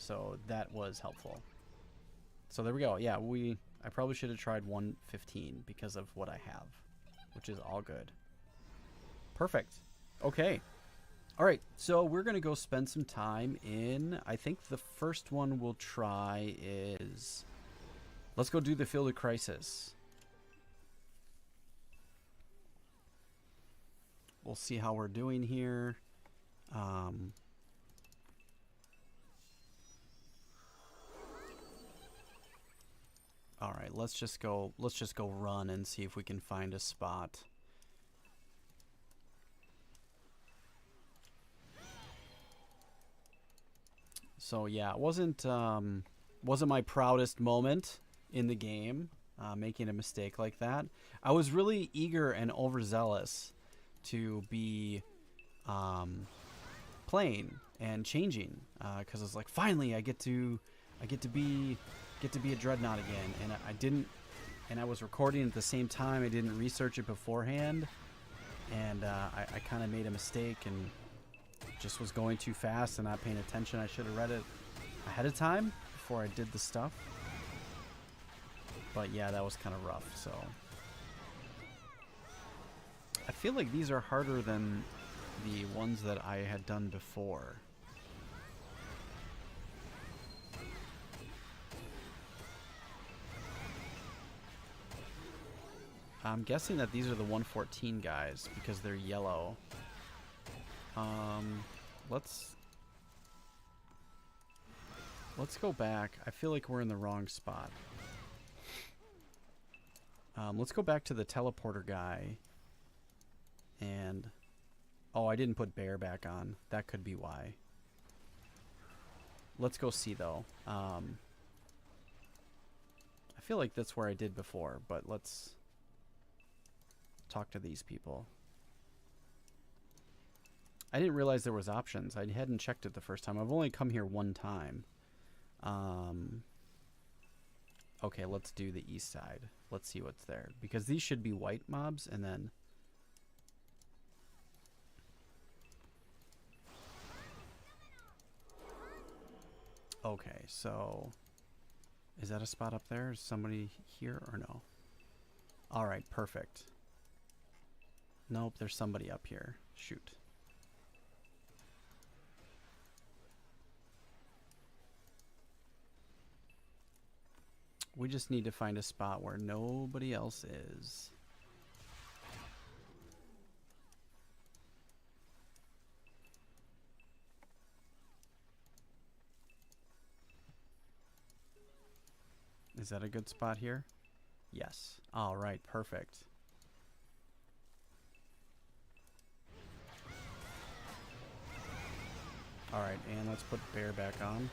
so that was helpful. So there we go. Yeah, I probably should have tried 115 because of what I have, which is all good. Perfect. Okay. All right, so we're going to go spend some time in, I think the first one we'll try is, let's go do the Field of Crisis. We'll see how we're doing here. All right, let's just go run and see if we can find a spot. So yeah, it wasn't my proudest moment in the game, making a mistake like that. I was really eager and overzealous to be playing and changing, because it's like, finally I get to be a Dreadnought again, and I didn't, and I was recording at the same time. I didn't research it beforehand, and I kind of made a mistake and just was going too fast and not paying attention. I should have read it ahead of time before I did the stuff. But yeah, that was kind of rough. So I feel like these are harder than the ones that I had done before. I'm guessing that these are the 114 guys because they're yellow. Let's go back. I feel like we're in the wrong spot. Let's go back to the teleporter guy. And oh, I didn't put bear back on. That could be why. Let's go see though. I feel like that's where I did before, but let's talk to these people. I didn't realize there was options. I hadn't checked it the first time. I've only come here one time. Okay, let's do the east side. Let's see what's there. Because these should be white mobs, and then... Okay, so... Is that a spot up there? Is somebody here or no? Alright, perfect. Nope, there's somebody up here. Shoot. We just need to find a spot where nobody else is. Is that a good spot here? Yes. All right, perfect. All right, and let's put bear back on.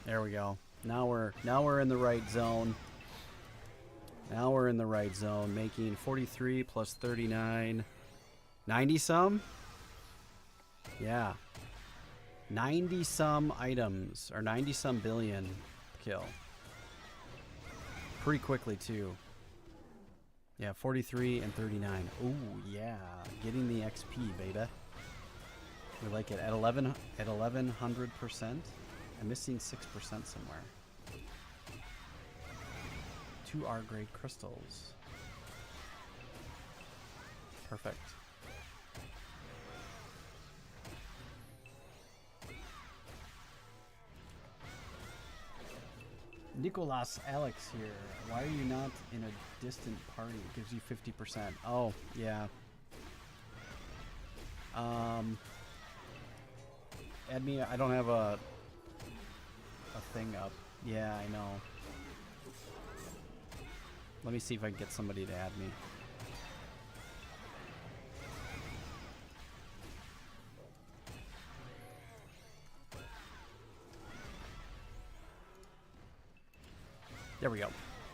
There we go. Now we're in the right zone. Now we're in the right zone, making 43 plus 39, 90 some. Yeah, 90 some items, or 90 some billion kill. Pretty quickly too. Yeah, 43 and 39. Ooh, yeah, getting the XP, baby. We like it at 1100%. I'm missing 6% somewhere. 2 R grade crystals. Perfect. Nicolas Alex here. Why are you not in a distant party? It gives you 50%. Oh, yeah. Add me. I don't have a thing up. Yeah, I know. Let me see if I can get somebody to add me. There we go.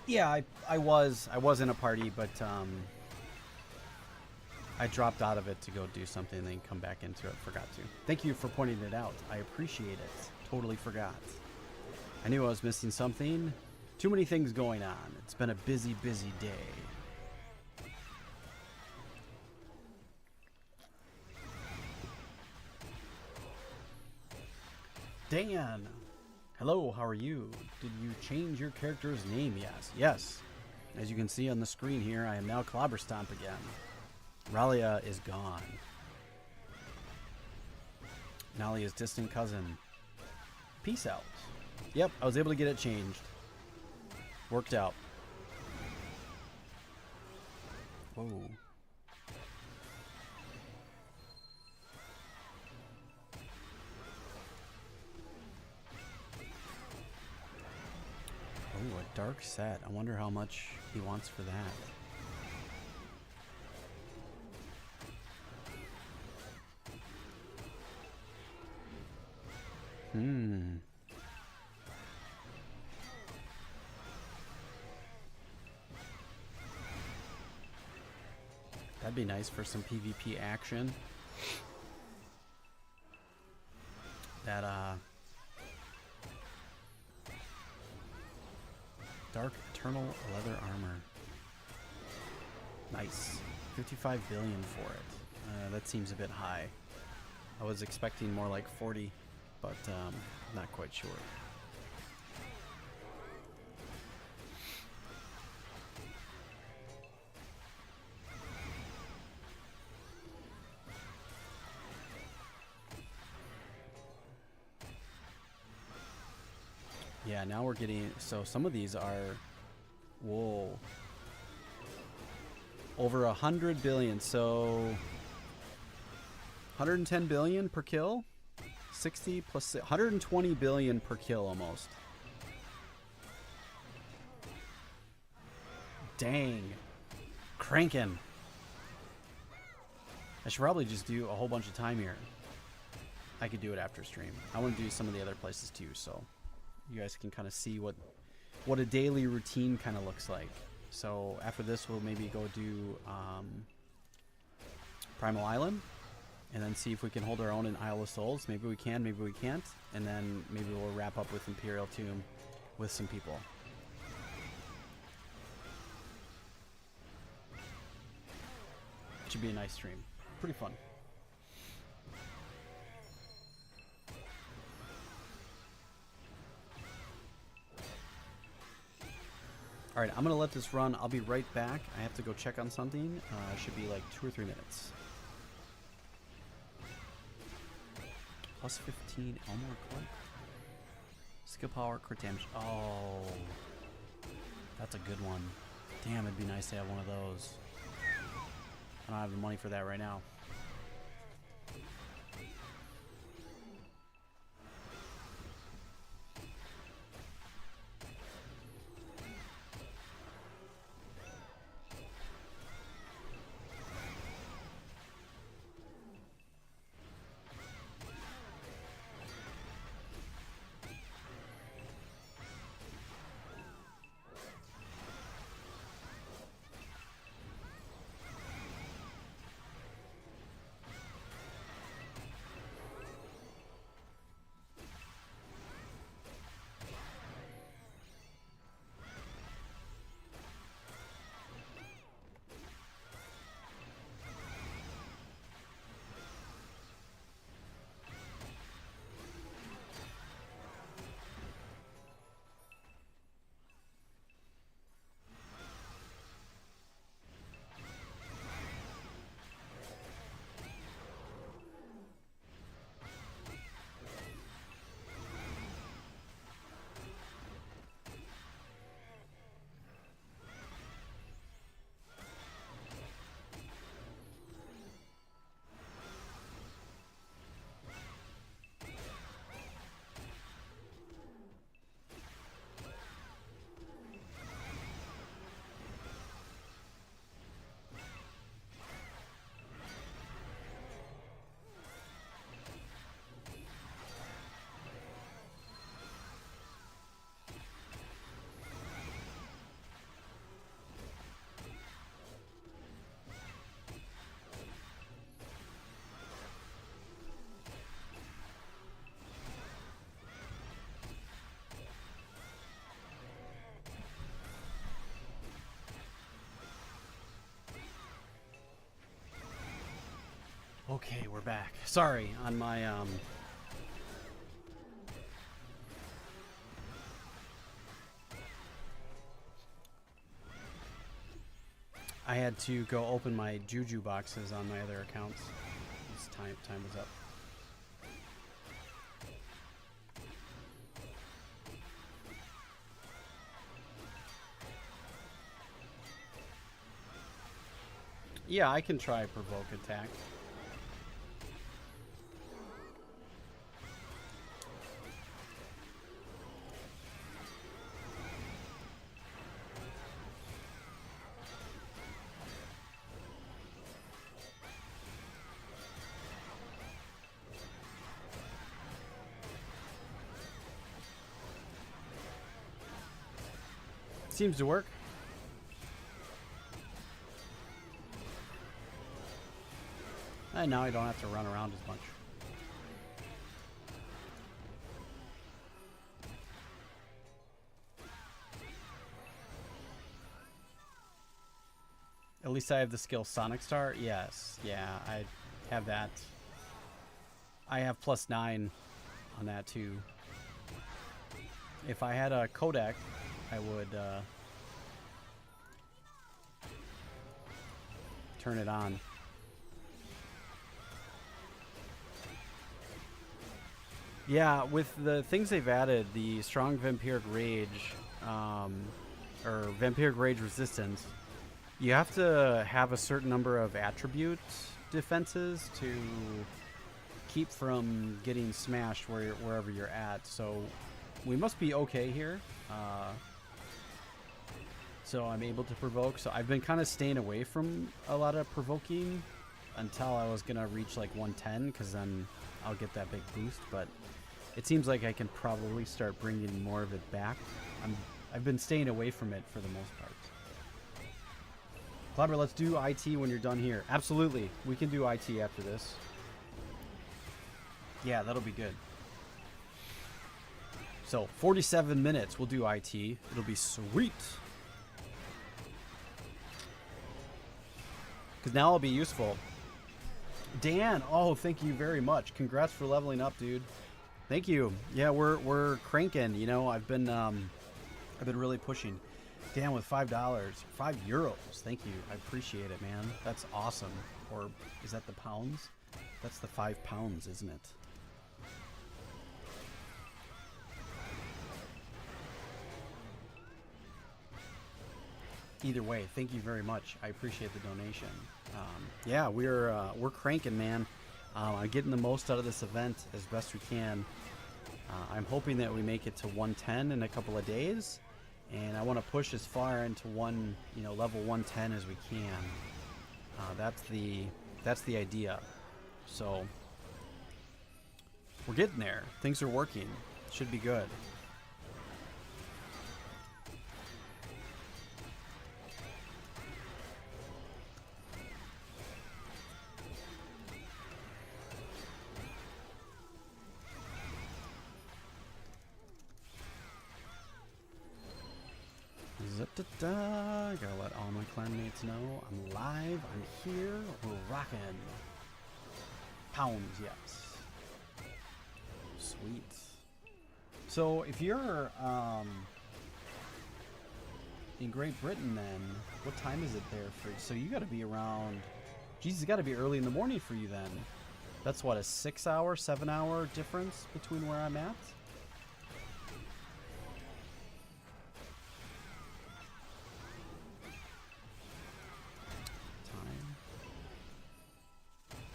Yeah, I was in a party, but I dropped out of it to go do something and then come back into it. Forgot to. Thank you for pointing it out. I appreciate it. Totally forgot. I knew I was missing something. Too many things going on. It's been a busy, busy day. Dan. Hello, how are you? Did you change your character's name? Yes. Yes. As you can see on the screen here, I am now Clobberstomp again. Ralia is gone. Nalia's distant cousin. Peace out. Yep, I was able to get it changed. Worked out. Whoa. Oh, a dark set. I wonder how much he wants for that. That'd be nice for some PvP action. That, Dark Eternal Leather Armor. Nice. 55 billion for it. That seems a bit high. I was expecting more like 40, but not quite sure. Yeah, now we're getting, so some of these are, whoa, over 100 billion, so 110 billion per kill, 60 plus 120 billion per kill almost. Dang, cranking. I should probably just do a whole bunch of time here. I could do it after stream. I want to do some of the other places too, so you guys can kind of see what a daily routine kind of looks like. So after this, we'll maybe go do Primal Island, and then see if we can hold our own in Isle of Souls. Maybe we can, maybe we can't, and then maybe we'll wrap up with Imperial Tomb with some people. Should be a nice stream. Pretty fun. All right, I'm going to let this run. I'll be right back. I have to go check on something. It should be like 2 or 3 minutes. Plus 15 Elmore Cloak. Skill power, crit damage. Oh, that's a good one. Damn, it'd be nice to have one of those. I don't have the money for that right now. Okay, we're back. Sorry, on my I had to go open my Juju boxes on my other accounts. This time was up. Yeah, I can try provoke attack. Seems to work. And now I don't have to run around as much. At least I have the skill Sonic Star. Yes, yeah, I have that. I have +9 on that too. If I had a Kodak, I would turn it on. Yeah, with the things they've added, the strong vampiric rage, or vampiric rage resistance, you have to have a certain number of attribute defenses to keep from getting smashed wherever you're at. So we must be okay here. So I'm able to provoke. So I've been kind of staying away from a lot of provoking until I was gonna reach like 110, because then I'll get that big boost. But it seems like I can probably start bringing more of it back. I've been staying away from it for the most part. Clobber, let's do IT when you're done here. Absolutely, we can do IT after this. Yeah, that'll be good. So 47 minutes, we'll do IT. It'll be sweet. Because now I'll be useful. Dan, oh, thank you very much. Congrats for leveling up, dude. Thank you. Yeah, we're cranking. You know, I've been really pushing. Dan with $5, €5. Thank you. I appreciate it, man. That's awesome. Or is that the pounds? That's the 5 pounds, isn't it? Either way, thank you very much. I appreciate the donation. Yeah, we're cranking, man. I'm getting the most out of this event as best we can. I'm hoping that we make it to 110 in a couple of days, and I want to push as far into level 110 as we can. That's the idea. So we're getting there. Things are working. Should be good. Gotta let all my clanmates know I'm live, I'm here, we're rocking. Pounds, yes. Sweet. So if you're in Great Britain, then what time is it there for you? So you gotta be around, geez, it's gotta be early in the morning for you then. That's what, a 6-hour, 7-hour difference between where I'm at?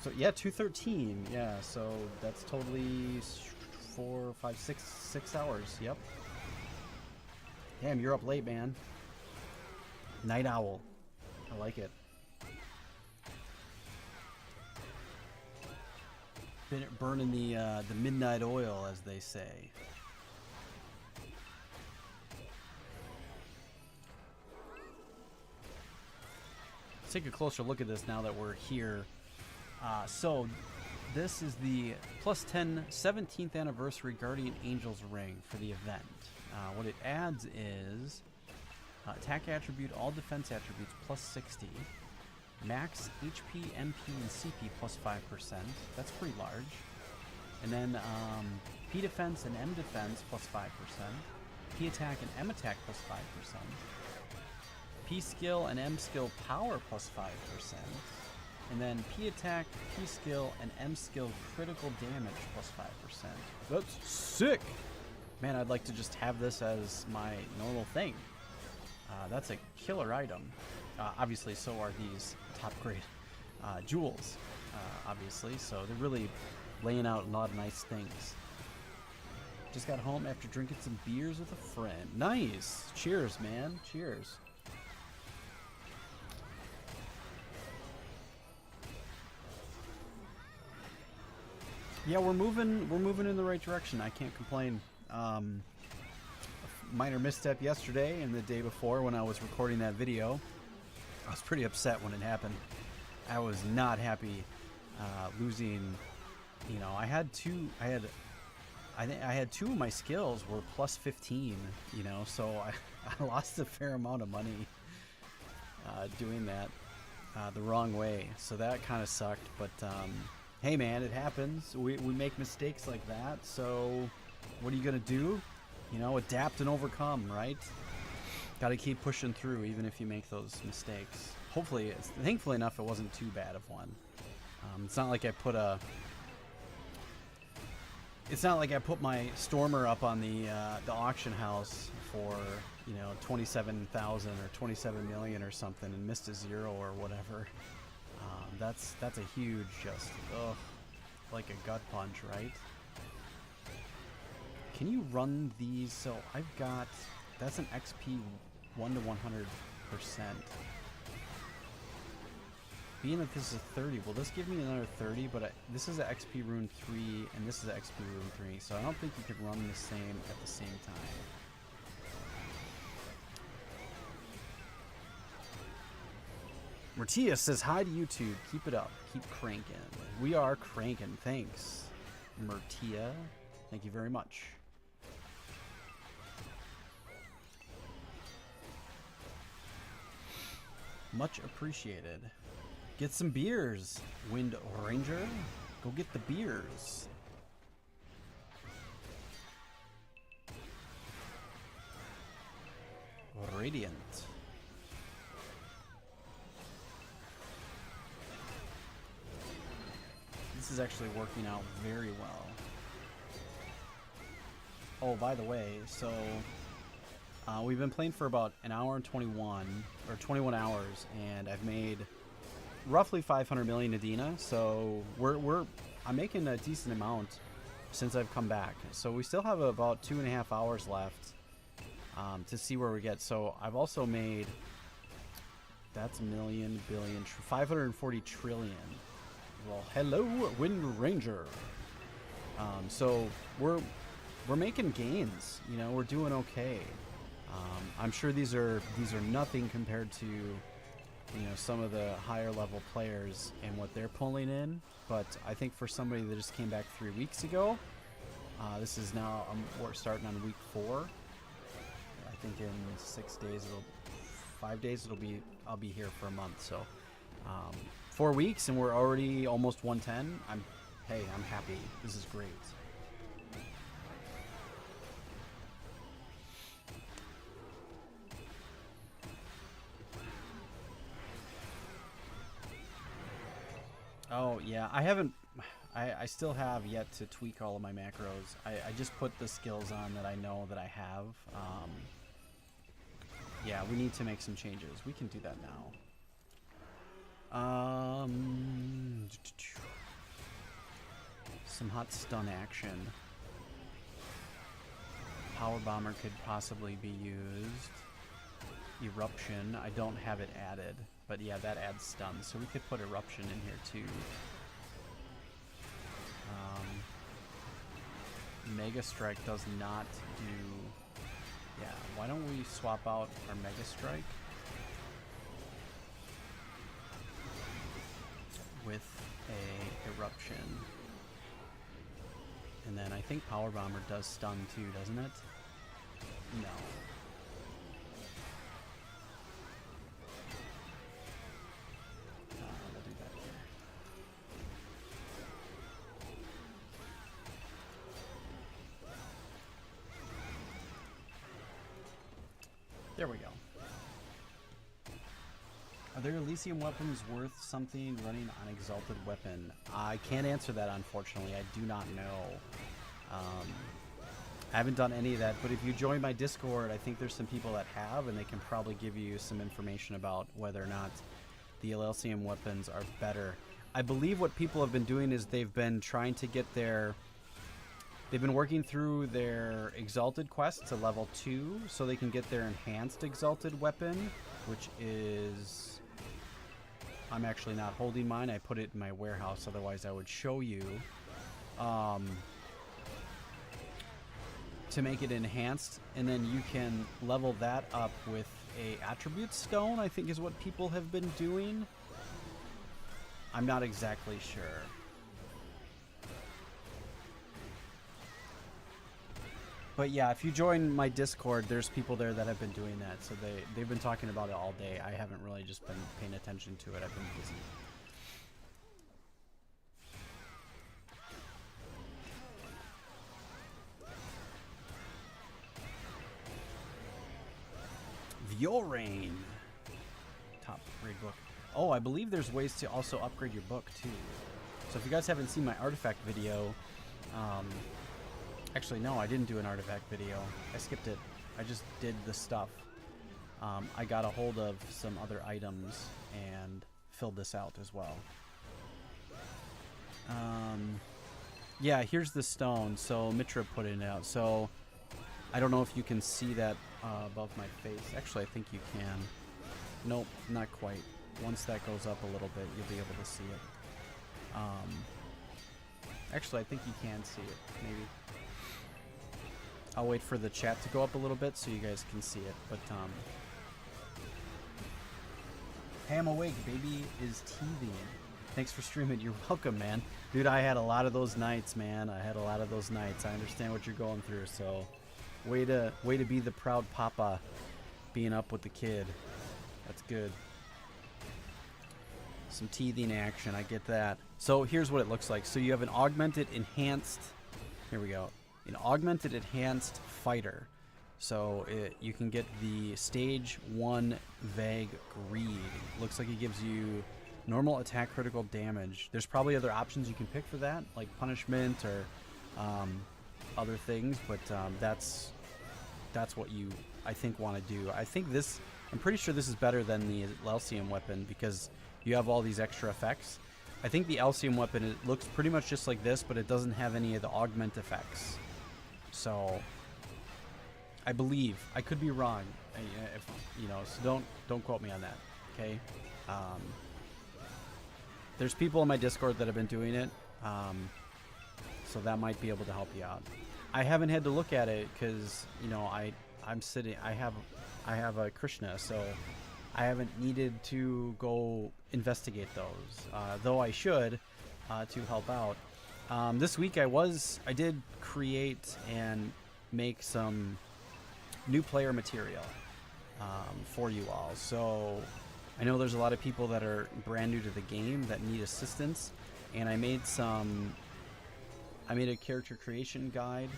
So yeah, 2:13. Yeah, so that's totally 4, 5, 6 hours. Yep. Damn, you're up late, man. Night owl. I like it. Burning the midnight oil, as they say. Let's take a closer look at this now that we're here. So this is the +10 17th anniversary Guardian Angel's Ring for the event. What it adds is attack attribute, all defense attributes +60, max HP, MP, and CP +5%. That's pretty large. And then P defense and M defense +5%, P attack and M attack +5%, P skill and M skill power plus 5%. And then P attack, P skill, and M skill critical damage plus 5%. That's sick! Man, I'd like to just have this as my normal thing. That's a killer item. Obviously, so are these top grade jewels, obviously. So they're really laying out a lot of nice things. Just got home after drinking some beers with a friend. Nice! Cheers, man. Cheers. Yeah, we're moving in the right direction. I can't complain. Minor misstep yesterday and the day before when I was recording that video. I was pretty upset when it happened. I was not happy losing. You know, I had two of my skills were plus 15. You know, so I lost a fair amount of money doing that the wrong way. So that kind of sucked. But hey, man, it happens. We make mistakes like that. So what are you gonna do? You know, adapt and overcome, right? Got to keep pushing through, even if you make those mistakes. Hopefully, thankfully enough, it wasn't too bad of one. It's not like I put my Stormer up on the auction house for, you know, 27,000 or 27 million or something and missed a zero or whatever. That's a huge just like a gut punch, right? Can you run these? So I've got, that's an XP 1 to 100%. Being that this is 30, will this give me another 30? But this is an XP rune 3 and this is an XP rune 3, so I don't think you could run the same at the same time. Martia says hi to YouTube. Keep it up. Keep cranking. We are cranking. Thanks, Martia. Thank you very much. Much appreciated. Get some beers, Wind Ranger. Go get the beers. Radiant. This is actually working out very well. Oh, by the way, so we've been playing for about an hour and 21 hours, and I've made roughly 500 million Adina. So I'm making a decent amount since I've come back. So we still have about 2.5 hours left to see where we get. So I've also made, that's million, billion, 540 trillion. Well, hello, Wind Ranger. So we're making gains. You know, we're doing okay. I'm sure these are nothing compared to, you know, some of the higher level players and what they're pulling in. But I think for somebody that just came back 3 weeks ago, this is now we're starting on week 4. I think in 5 days I'll be here for a month. So 4 weeks and we're already almost 110. I'm happy. This is great. Oh yeah, I still have yet to tweak all of my macros. I just put the skills on that I know that I have. Yeah, we need to make some changes. We can do that now. Some hot stun action. Power Bomber could possibly be used. Eruption, I don't have it added. But yeah, that adds stun, so we could put Eruption in here too. Mega Strike does not do... Yeah, why don't we swap out our Mega Strike with a Eruption. And then I think Power Bomber does stun too, doesn't it? No. We'll do that here. There we go. Are there Elysium weapons worth something running on Exalted Weapon? I can't answer that, unfortunately. I do not know. I haven't done any of that, but if you join my Discord, I think there's some people that have, and they can probably give you some information about whether or not the Elysium weapons are better. I believe what people have been doing is they've been trying to get their... They've been working through their Exalted quest to level 2 so they can get their Enhanced Exalted weapon, which is... I'm actually not holding mine. I put it in my warehouse, otherwise I would show you. To make it enhanced, and then you can level that up with a attribute stone, I think is what people have been doing. I'm not exactly sure. But yeah, if you join my Discord, there's people there that have been doing that. So they've been talking about it all day. I haven't really just been paying attention to it. I've been busy. Viorain. Top grade book. Oh, I believe there's ways to also upgrade your book too. So if you guys haven't seen my artifact video, actually no, I didn't do an artifact video. I skipped it. I just did the stuff. I got a hold of some other items and filled this out as well. Yeah, here's the stone. So Mitra put it out. So I don't know if you can see that above my face. Actually, I think you can. Nope, not quite. Once that goes up a little bit, you'll be able to see it. Actually, I think you can see it, maybe. I'll wait for the chat to go up a little bit so you guys can see it. But, hey, I'm awake. Baby is teething. Thanks for streaming. You're welcome, man. Dude, I had a lot of those nights, man. I had a lot of those nights. I understand what you're going through, so... Way to be the proud papa, being up with the kid. That's good. Some teething action, I get that. So here's what it looks like. So you have an augmented enhanced, here we go, an augmented enhanced fighter. So you can get the stage 1 vague greed. Looks like it gives you normal attack critical damage. There's probably other options you can pick for that, like punishment or other things, but that's what you, I think, want to do. I think this, I'm pretty sure this is better than the Elysium weapon because you have all these extra effects. I think the Elysium weapon, it looks pretty much just like this, but it doesn't have any of the augment effects. So I believe, I could be wrong, if, you know, so don't quote me on that, okay? There's people in my Discord that have been doing it, so that might be able to help you out. I haven't had to look at it because, you know, I'm sitting, I have a Krishna, so I haven't needed to go investigate those, though I should, to help out. This week I did create and make some new player material for you all. So I know there's a lot of people that are brand new to the game that need assistance, and I made a character creation guide,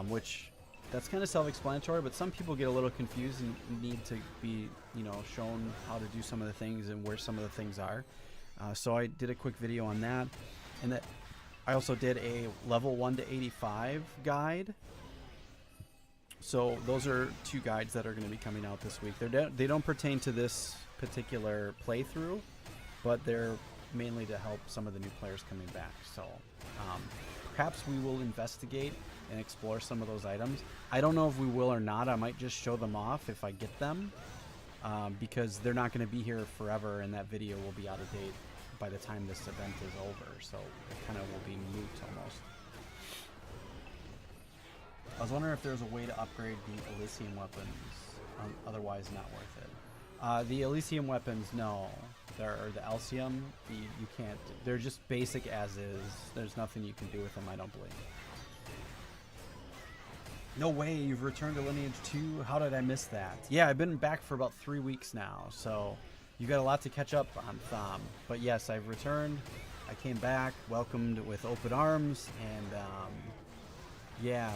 which that's kind of self-explanatory, but some people get a little confused and need to be, you know, shown how to do some of the things and where some of the things are. So I did a quick video on that, and that I also did a level 1 to 85 guide. So those are 2 guides that are going to be coming out this week. They don't pertain to this particular playthrough, but they're mainly to help some of the new players coming back. So perhaps we will investigate and explore some of those items. I don't know if we will or not. I might just show them off if I get them, because they're not going to be here forever, and that video will be out of date by the time this event is over. So it kind of will be moot almost. I was wondering if there's a way to upgrade the Elysium weapons, otherwise not worth it. The Elysium weapons, no. Or the Elysium, you can't. They're just basic as is. There's nothing you can do with them, I don't believe. No way, you've returned to Lineage 2? How did I miss that? Yeah, I've been back for about 3 weeks now, so you got a lot to catch up on, Thom. But yes, I've returned. I came back, welcomed with open arms, and yeah,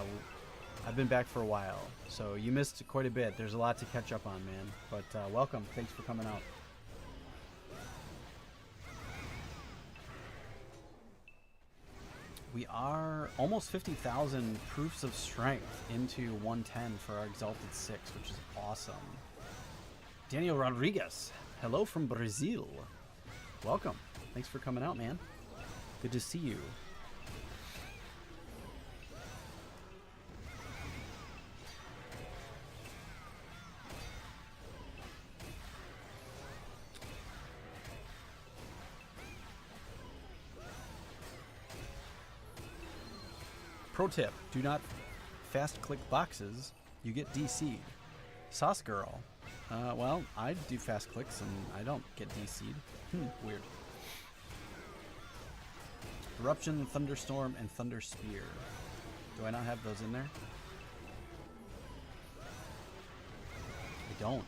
I've been back for a while. So you missed quite a bit. There's a lot to catch up on, man. But welcome. Thanks for coming out. We are almost 50,000 proofs of strength into 110 for our Exalted 6, which is awesome. Daniel Rodriguez, hello from Brazil. Welcome. Thanks for coming out, man. Good to see you. Pro tip, do not fast click boxes, you get DC'd. Sauce girl. Well, I do fast clicks and I don't get DC'd. Weird. Eruption, Thunderstorm, and Thunder Spear. Do I not have those in there? I don't.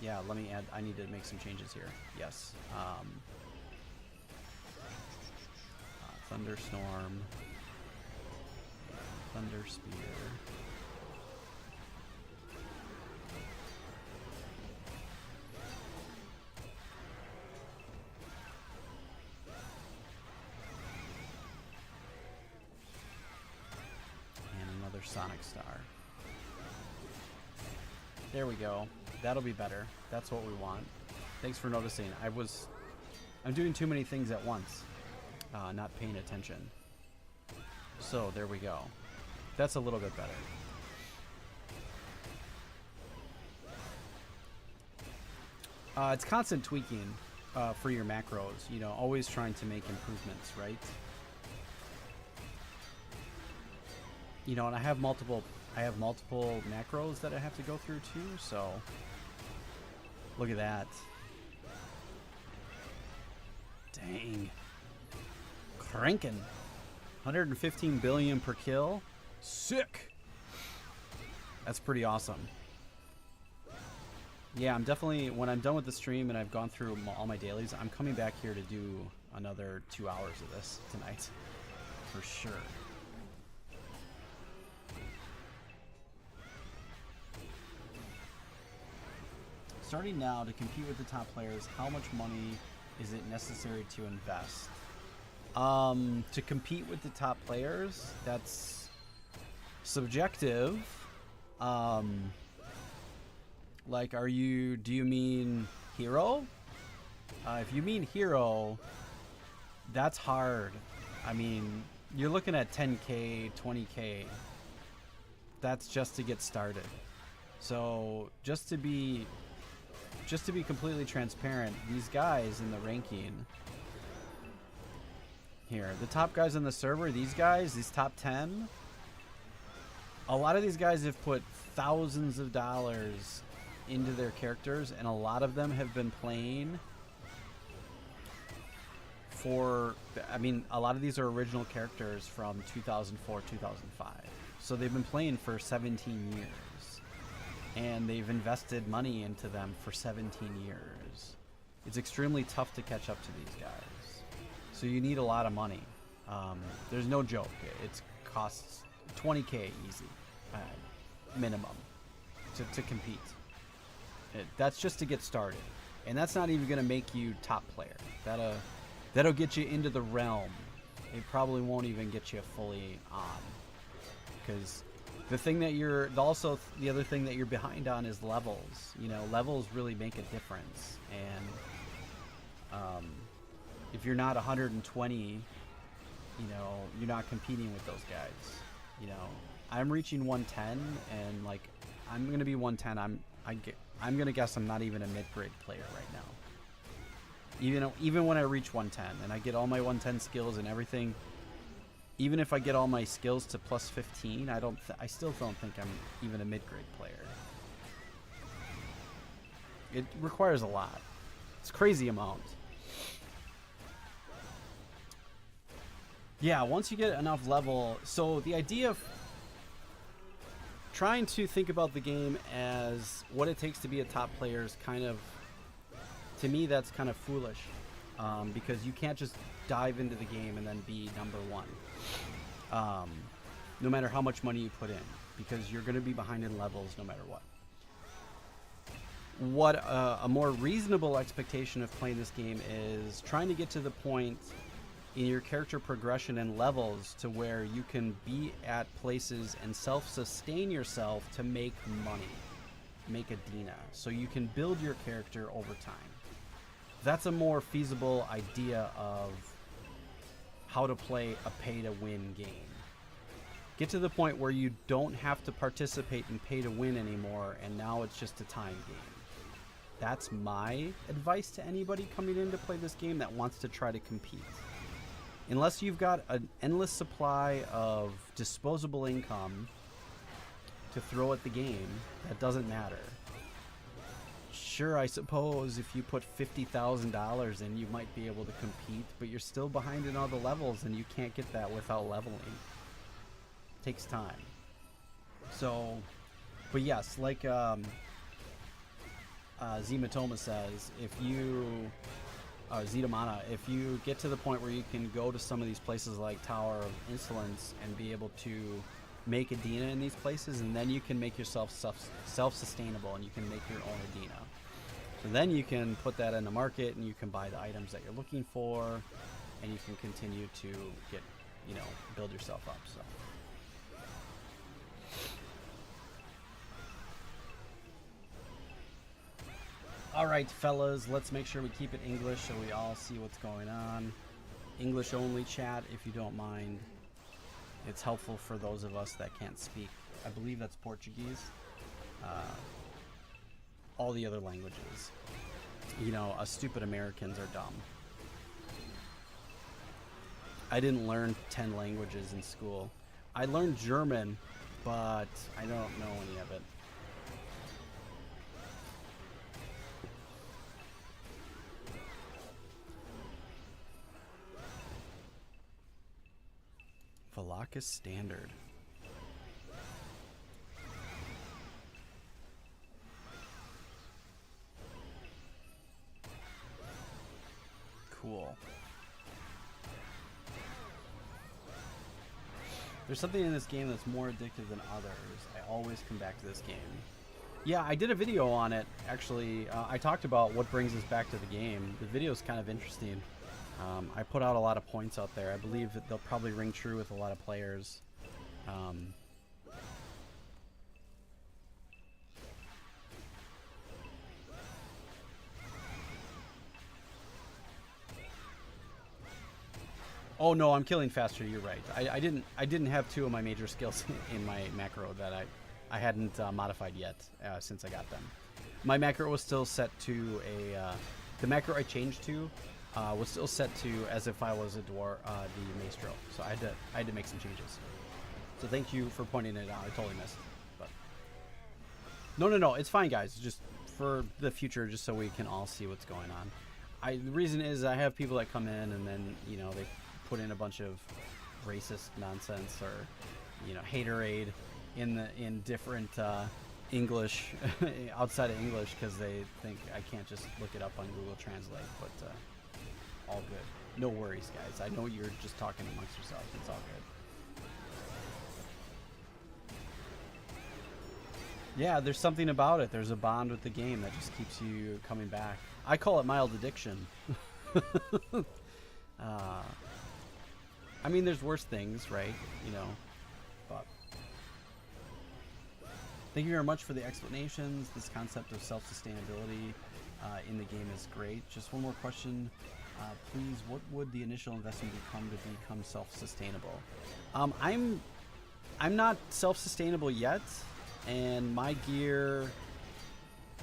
Yeah, let me add, I need to make some changes here. Yes. Thunderstorm. Thunder Spear. And another Sonic Star. There we go. That'll be better. That's what we want. Thanks for noticing. I'm doing too many things at once. Not paying attention. So there we go. That's a little bit better. It's constant tweaking for your macros. You know, always trying to make improvements, right? You know, and I have multiple macros that I have to go through too. So look at that. Dang. Cranking. 115 billion per kill. Sick. That's pretty awesome. Yeah, I'm definitely, when I'm done with the stream and I've gone through all my dailies, I'm coming back here to do another 2 hours of this tonight. For sure. Starting now, to compete with the top players, how much money is it necessary to invest? To compete with the top players, that's subjective. Like, do you mean hero? If you mean hero, that's hard. I mean, you're looking at 10K, 20K. That's just to get started. So just to be completely transparent, these guys in the ranking here, the top guys on the server, these top 10, a lot of these guys have put thousands of dollars into their characters, and a lot of them have been playing for, I mean, a lot of these are original characters from 2004, 2005. So they've been playing for 17 years, and they've invested money into them for 17 years. It's extremely tough to catch up to these guys. So you need a lot of money. There's no joke. It costs 20K easy, minimum, to compete. That's just to get started, and that's not even going to make you top player. That'll get you into the realm. It probably won't even get you fully on, because the thing that the other thing that you're behind on is levels. You know, levels really make a difference, and if you're not 120, you know, you're not competing with those guys. You know, I'm reaching 110, and like, I'm gonna be 110. I'm gonna guess I'm not even a mid-grade player right now. Even when I reach 110 and I get all my 110 skills and everything, even if I get all my skills to plus 15, I still don't think I'm even a mid-grade player. It requires a lot. It's a crazy amount. Yeah, once you get enough level, so the idea of trying to think about the game as what it takes to be a top player is kind of, to me, that's kind of foolish, because you can't just dive into the game and then be number one, no matter how much money you put in, because you're going to be behind in levels no matter what. What a more reasonable expectation of playing this game is trying to get to the point in your character progression and levels to where you can be at places and self-sustain yourself to make money, make a Dina, so you can build your character over time. That's a more feasible idea of how to play a pay-to-win game. Get to the point where you don't have to participate in pay-to-win anymore, and now it's just a time game. That's my advice to anybody coming in to play this game that wants to try to compete. Unless you've got an endless supply of disposable income to throw at the game, that doesn't matter. Sure, I suppose if you put $50,000 in, you might be able to compete, but you're still behind in all the levels, and you can't get that without leveling. Takes time. So, but yes, like Zimatoma says, if you Zitamana, if you get to the point where you can go to some of these places like Tower of Insolence and be able to make a Dina in these places, and then you can make yourself self-sustainable, and you can make your own Dina. So then you can put that in the market, and you can buy the items that you're looking for, and you can continue to get, you know, build yourself up. So. All right, fellas, let's make sure we keep it English so we all see what's going on. English only chat, if you don't mind. It's helpful for those of us that can't speak. I believe that's Portuguese. All the other languages. You know, us stupid Americans are dumb. I didn't learn 10 languages in school. I learned German, but I don't know any of it. Valakis Standard. Cool. There's something in this game that's more addictive than others. I always come back to this game. Yeah, I did a video on it, actually. I talked about what brings us back to the game. The video is kind of interesting. I put out a lot of points out there. I believe that they'll probably ring true with a lot of players. Oh no, I'm killing faster. You're right. I didn't have two of my major skills in my macro that I hadn't modified yet since I got them. My macro was still set to the macro I changed to was still set to as if I was a dwarf, the maestro. So I had to make some changes. So thank you for pointing it out. I totally missed. But no, it's fine, guys. Just for the future, just so we can all see what's going on. The reason is I have people that come in and then, you know, they put in a bunch of racist nonsense or, you know, haterade in different English outside of English because they think I can't just look it up on Google Translate. But all good. No worries, guys. I know you're just talking amongst yourselves. It's all good. Yeah, there's something about it. There's a bond with the game that just keeps you coming back. I call it mild addiction. I mean, there's worse things, right? You know, but thank you very much for the explanations. This concept of self-sustainability in the game is great. Just one more question. Please, what would the initial investment become to become self-sustainable? I'm not self-sustainable yet, and my gear,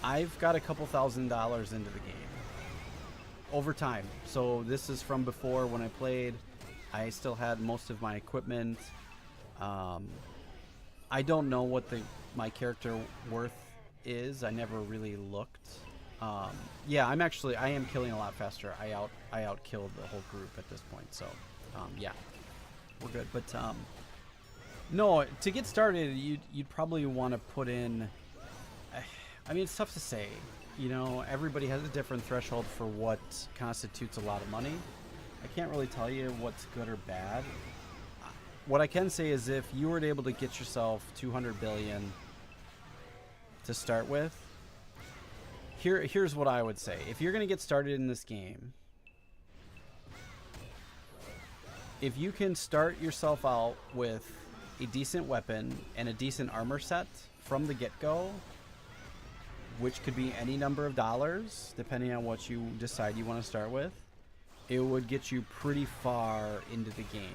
I've got a couple $1,000s into the game over time. So this is from before when I played. I still had most of my equipment. I don't know what my character worth is. I never really looked. Yeah, I am killing a lot faster. I out-killed the whole group at this point, so yeah, we're good. But no, to get started, you'd probably want to put in. I mean, it's tough to say. You know, everybody has a different threshold for what constitutes a lot of money. I can't really tell you what's good or bad. What I can say is if you were able to get yourself 200 billion to start with, here's what I would say. If you're going to get started in this game, if you can start yourself out with a decent weapon and a decent armor set from the get-go, which could be any number of dollars depending on what you decide you want to start with, it would get you pretty far into the game.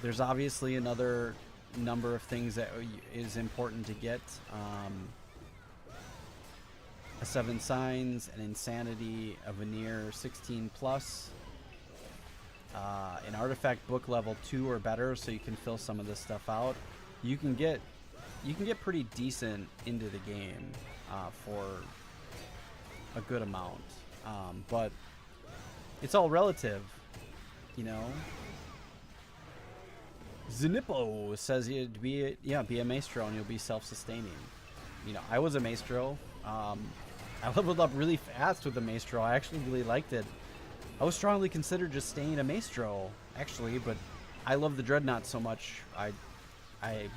There's obviously another number of things that is important to get. A 7 Signs, an Insanity, a Veneer 16 plus, an artifact book level 2 or better, so you can fill some of this stuff out. You can get pretty decent into the game for a good amount, but it's all relative, you know. Zanippo says you'd be a maestro and you'll be self-sustaining. You know, I was a maestro. I leveled up really fast with the maestro. I actually really liked it. I was strongly considered just staying a maestro, actually, but I love the dreadnought so much. I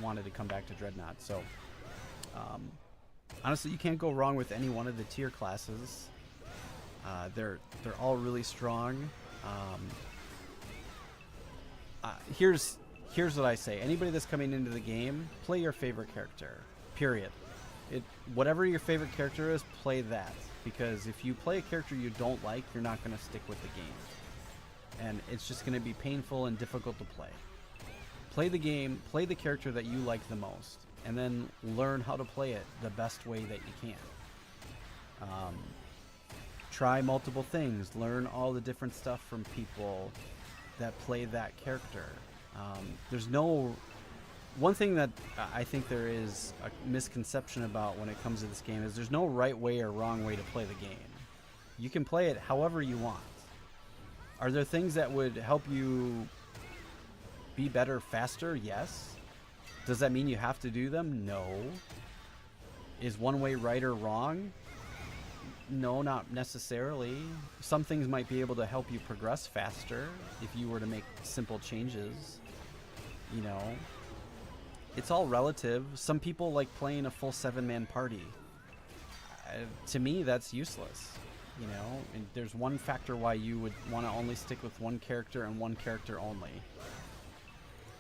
wanted to come back to dreadnought. So, honestly, you can't go wrong with any one of the tier classes. They're all really strong. Here's what I say. Anybody that's coming into the game, play your favorite character. Period. Whatever your favorite character is, play that. Because if you play a character you don't like, you're not going to stick with the game. And it's just going to be painful and difficult to play. Play the game, play the character that you like the most, and then learn how to play it the best way that you can. Try multiple things. Learn all the different stuff from people that play that character. There's no... One thing that I think there is a misconception about when it comes to this game is there's no right way or wrong way to play the game. You can play it however you want. Are there things that would help you be better faster? Yes. Does that mean you have to do them? No. Is one way right or wrong? No, not necessarily. Some things might be able to help you progress faster if you were to make simple changes. You know, it's all relative. Some people like playing a full 7-man party. To me, that's useless. You know, and there's one factor why you would want to only stick with one character and one character only.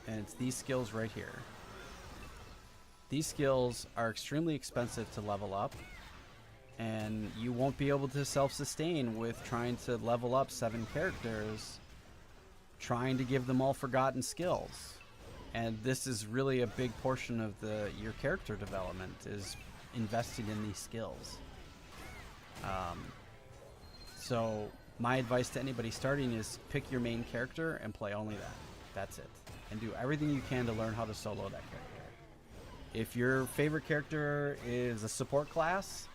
And it's these skills right here. These skills are extremely expensive to level up, and you won't be able to self-sustain with trying to level up 7 characters, trying to give them all forgotten skills. And this is really a big portion of your character development, is investing in these skills. So my advice to anybody starting is pick your main character and play only that. That's it. And do everything you can to learn how to solo that character. If your favorite character is a support class,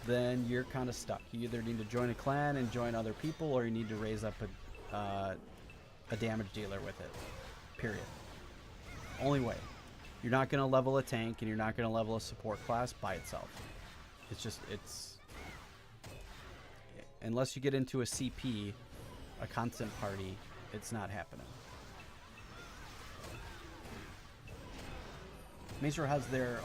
then you're kind of stuck. You either need to join a clan and join other people, or you need to raise up a damage dealer with it. Period. Only way. You're not going to level a tank, and you're not going to level a support class by itself. It's unless you get into a CP, a constant party, it's not happening. Maestro has their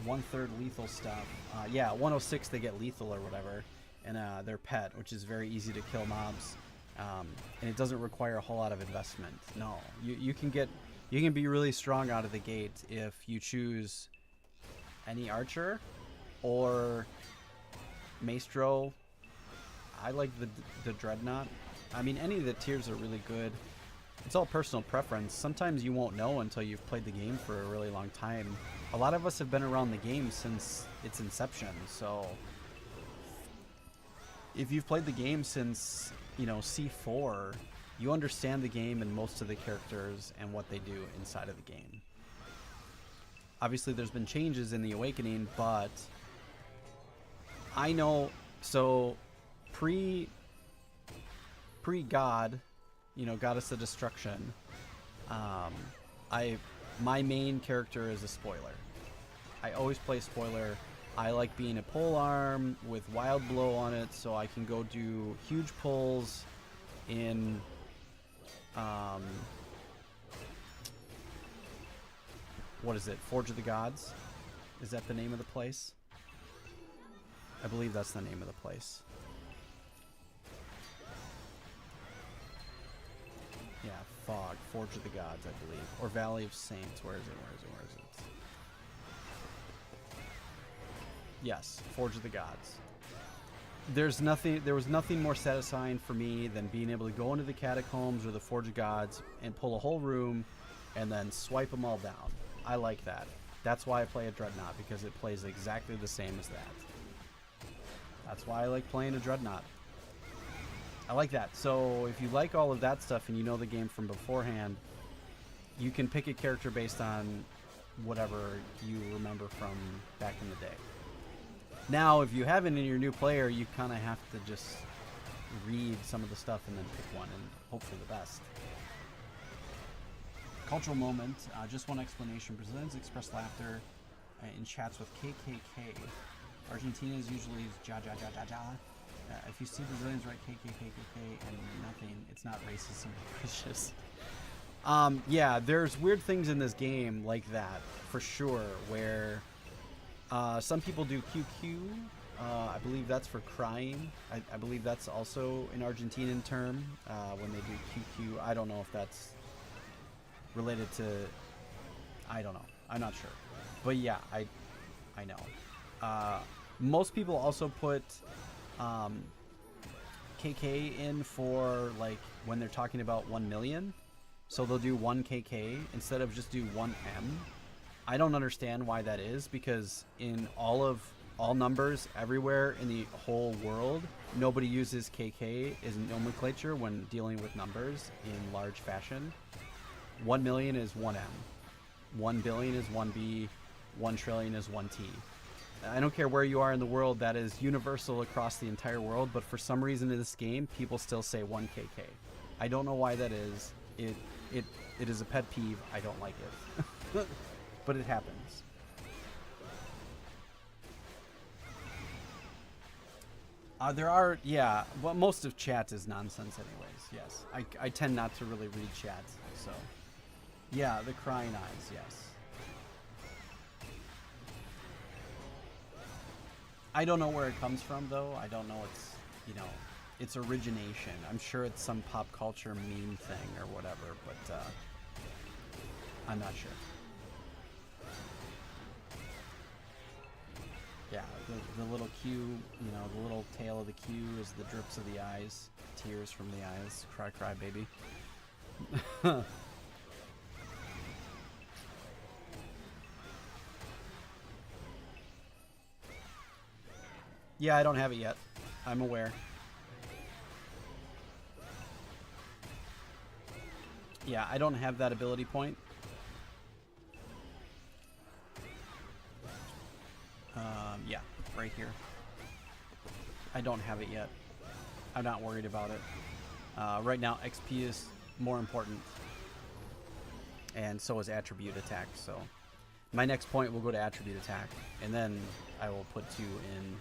1/3 lethal stuff. Yeah, 106 they get lethal or whatever, and their pet, which is very easy to kill mobs, and it doesn't require a whole lot of investment. No, you can be really strong out of the gate if you choose any archer or Maestro. I like the Dreadnought. I mean, any of the tiers are really good. It's all personal preference. Sometimes you won't know until you've played the game for a really long time. A lot of us have been around the game since its inception, so if you've played the game since, you know, C4, you understand the game and most of the characters and what they do inside of the game. Obviously, there's been changes in the Awakening, but I know, so pre-God, you know, Goddess of Destruction, my main character is a spoiler. I always play spoiler. I like being a pole arm with Wild Blow on it, so I can go do huge pulls in what is it? Forge of the Gods? Is that the name of the place? I believe that's the name of the place. Yeah, Fog, Forge of the Gods, I believe. Or Valley of Saints. Where is it? Where is it? Where is it? Yes, Forge of the Gods. There was nothing more satisfying for me than being able to go into the catacombs or the Forge of Gods and pull a whole room and then swipe them all down. I like that. That's why I play a Dreadnought, because it plays exactly the same as that. That's why I like playing a Dreadnought. I like that. So if you like all of that stuff and you know the game from beforehand, you can pick a character based on whatever you remember from back in the day. Now, if you haven't and you're a new player, you kind of have to just read some of the stuff and then pick one and hope for the best. Cultural moment. Just one explanation. Brazilians express laughter in chats with KKK. Argentina's usually is ja ja ja ja ja. If you see Brazilians write KKKKK and nothing, it's not racist and malicious. Yeah, there's weird things in this game like that, for sure, where some people do QQ. I believe that's for crying. I believe that's also an Argentinian term when they do QQ. I don't know if that's related to... I don't know. I'm not sure. But yeah, I know. Most people also put KK in for, like, when they're talking about 1 million. So they'll do 1 KK instead of just do 1 M. I don't understand why that is, because in all numbers everywhere in the whole world, nobody uses KK as nomenclature when dealing with numbers in large fashion. 1 million is 1 M. 1 billion is 1 B. 1 trillion is 1 T. I don't care where you are in the world, that is universal across the entire world, but for some reason in this game, people still say 1 KK. I don't know why that is. It is a pet peeve. I don't like it. But it happens. There are, yeah, well, most of chat is nonsense anyways, yes. I tend not to really read chat, so. Yeah, the crying eyes, yes. I don't know where it comes from, though. I don't know its, its origination. I'm sure it's some pop culture meme thing or whatever, but I'm not sure. Yeah, the little Q, the little tail of the Q is the drips of the eyes, tears from the eyes. Cry, cry, baby. Yeah, I don't have it yet. I'm aware. Yeah, I don't have that ability point. Yeah, right here. I don't have it yet. I'm not worried about it. Right now, XP is more important. And so is attribute attack, so... My next point will go to attribute attack, and then I will put 2 in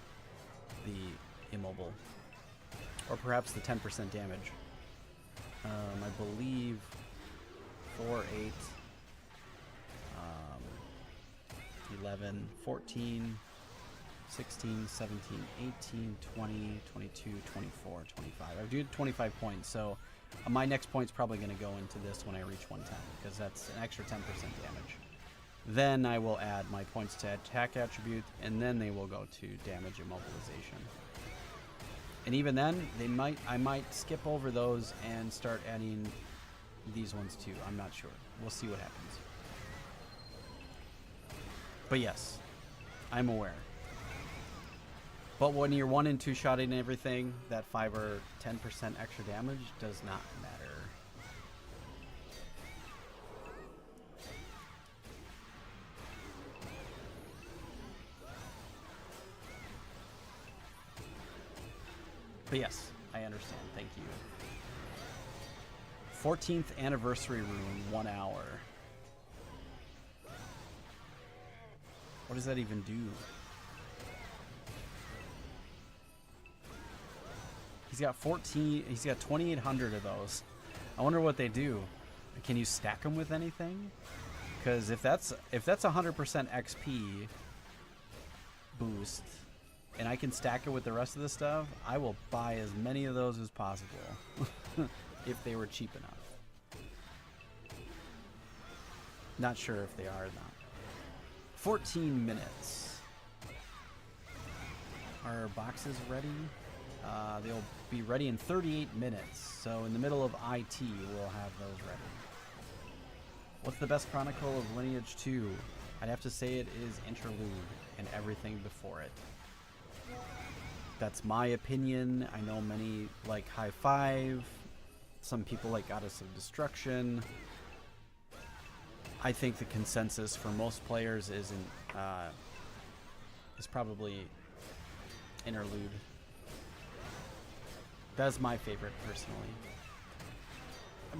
the immobile. Or perhaps the 10% damage. I believe 4, 8, 11, 14, 16, 17, 18, 20, 22, 24, 25. I've done 25 points, so my next point's probably going to go into this when I reach 110, because that's an extra 10% damage. Then I will add my points to attack attribute, and then they will go to damage immobilization. And even then, I might skip over those and start adding these ones too. I'm not sure. We'll see what happens. But yes, I'm aware. But when you're 1 and 2 shotting everything, that 5 or 10% extra damage does not matter. But yes, I understand. Thank you. 14th anniversary room, 1 hour. What does that even do? He's got 2,800 of those. I wonder what they do. Can you stack them with anything? Because if that's 100% XP boost, and I can stack it with the rest of the stuff, I will buy as many of those as possible. If they were cheap enough. Not sure if they are or not. 14 minutes. Are boxes ready? They'll be ready in 38 minutes. So in the middle of IT, we'll have those ready. What's the best Chronicle of Lineage 2? I'd have to say it is Interlude and everything before it. That's my opinion. I know many like High Five. Some people like Goddess of Destruction. I think the consensus for most players is probably Interlude. That's my favorite personally.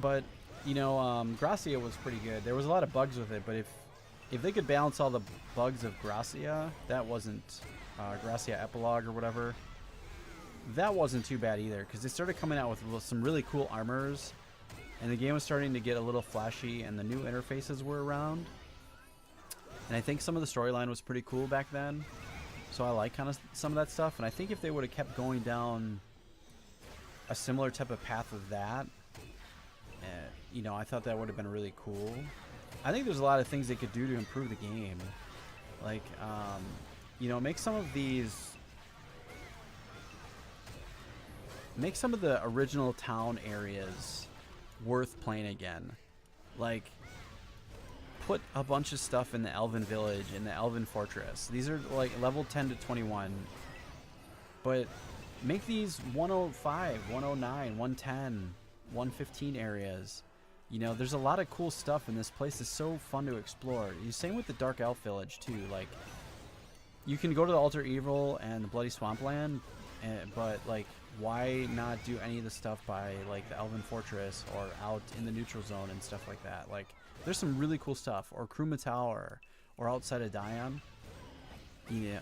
But you know, Gracia was pretty good. There was a lot of bugs with it, but if they could balance all the bugs of Gracia, that wasn't Gracia Epilogue or whatever. That wasn't too bad either, because they started coming out with some really cool armors, and the game was starting to get a little flashy, and the new interfaces were around. And I think some of the storyline was pretty cool back then, so I like kind of some of that stuff. And I think if they would have kept going down a similar type of path of that, you know, I thought that would have been really cool. I think there's a lot of things they could do to improve the game, like you know, make some of the original town areas worth playing again. Like, put a bunch of stuff in the Elven Village, in the Elven Fortress. These are like level 10 to 21. But make these 105, 109, 110, 115 areas. You know, there's a lot of cool stuff, and this place is so fun to explore. Same with the Dark Elf Village, too. Like, you can go to the Altar Evil and the Bloody Swampland, but, like, why not do any of the stuff by, like, the Elven Fortress or out in the Neutral Zone and stuff like that? Like, there's some really cool stuff. Or Kruma Tower, or outside of Dion. Yeah,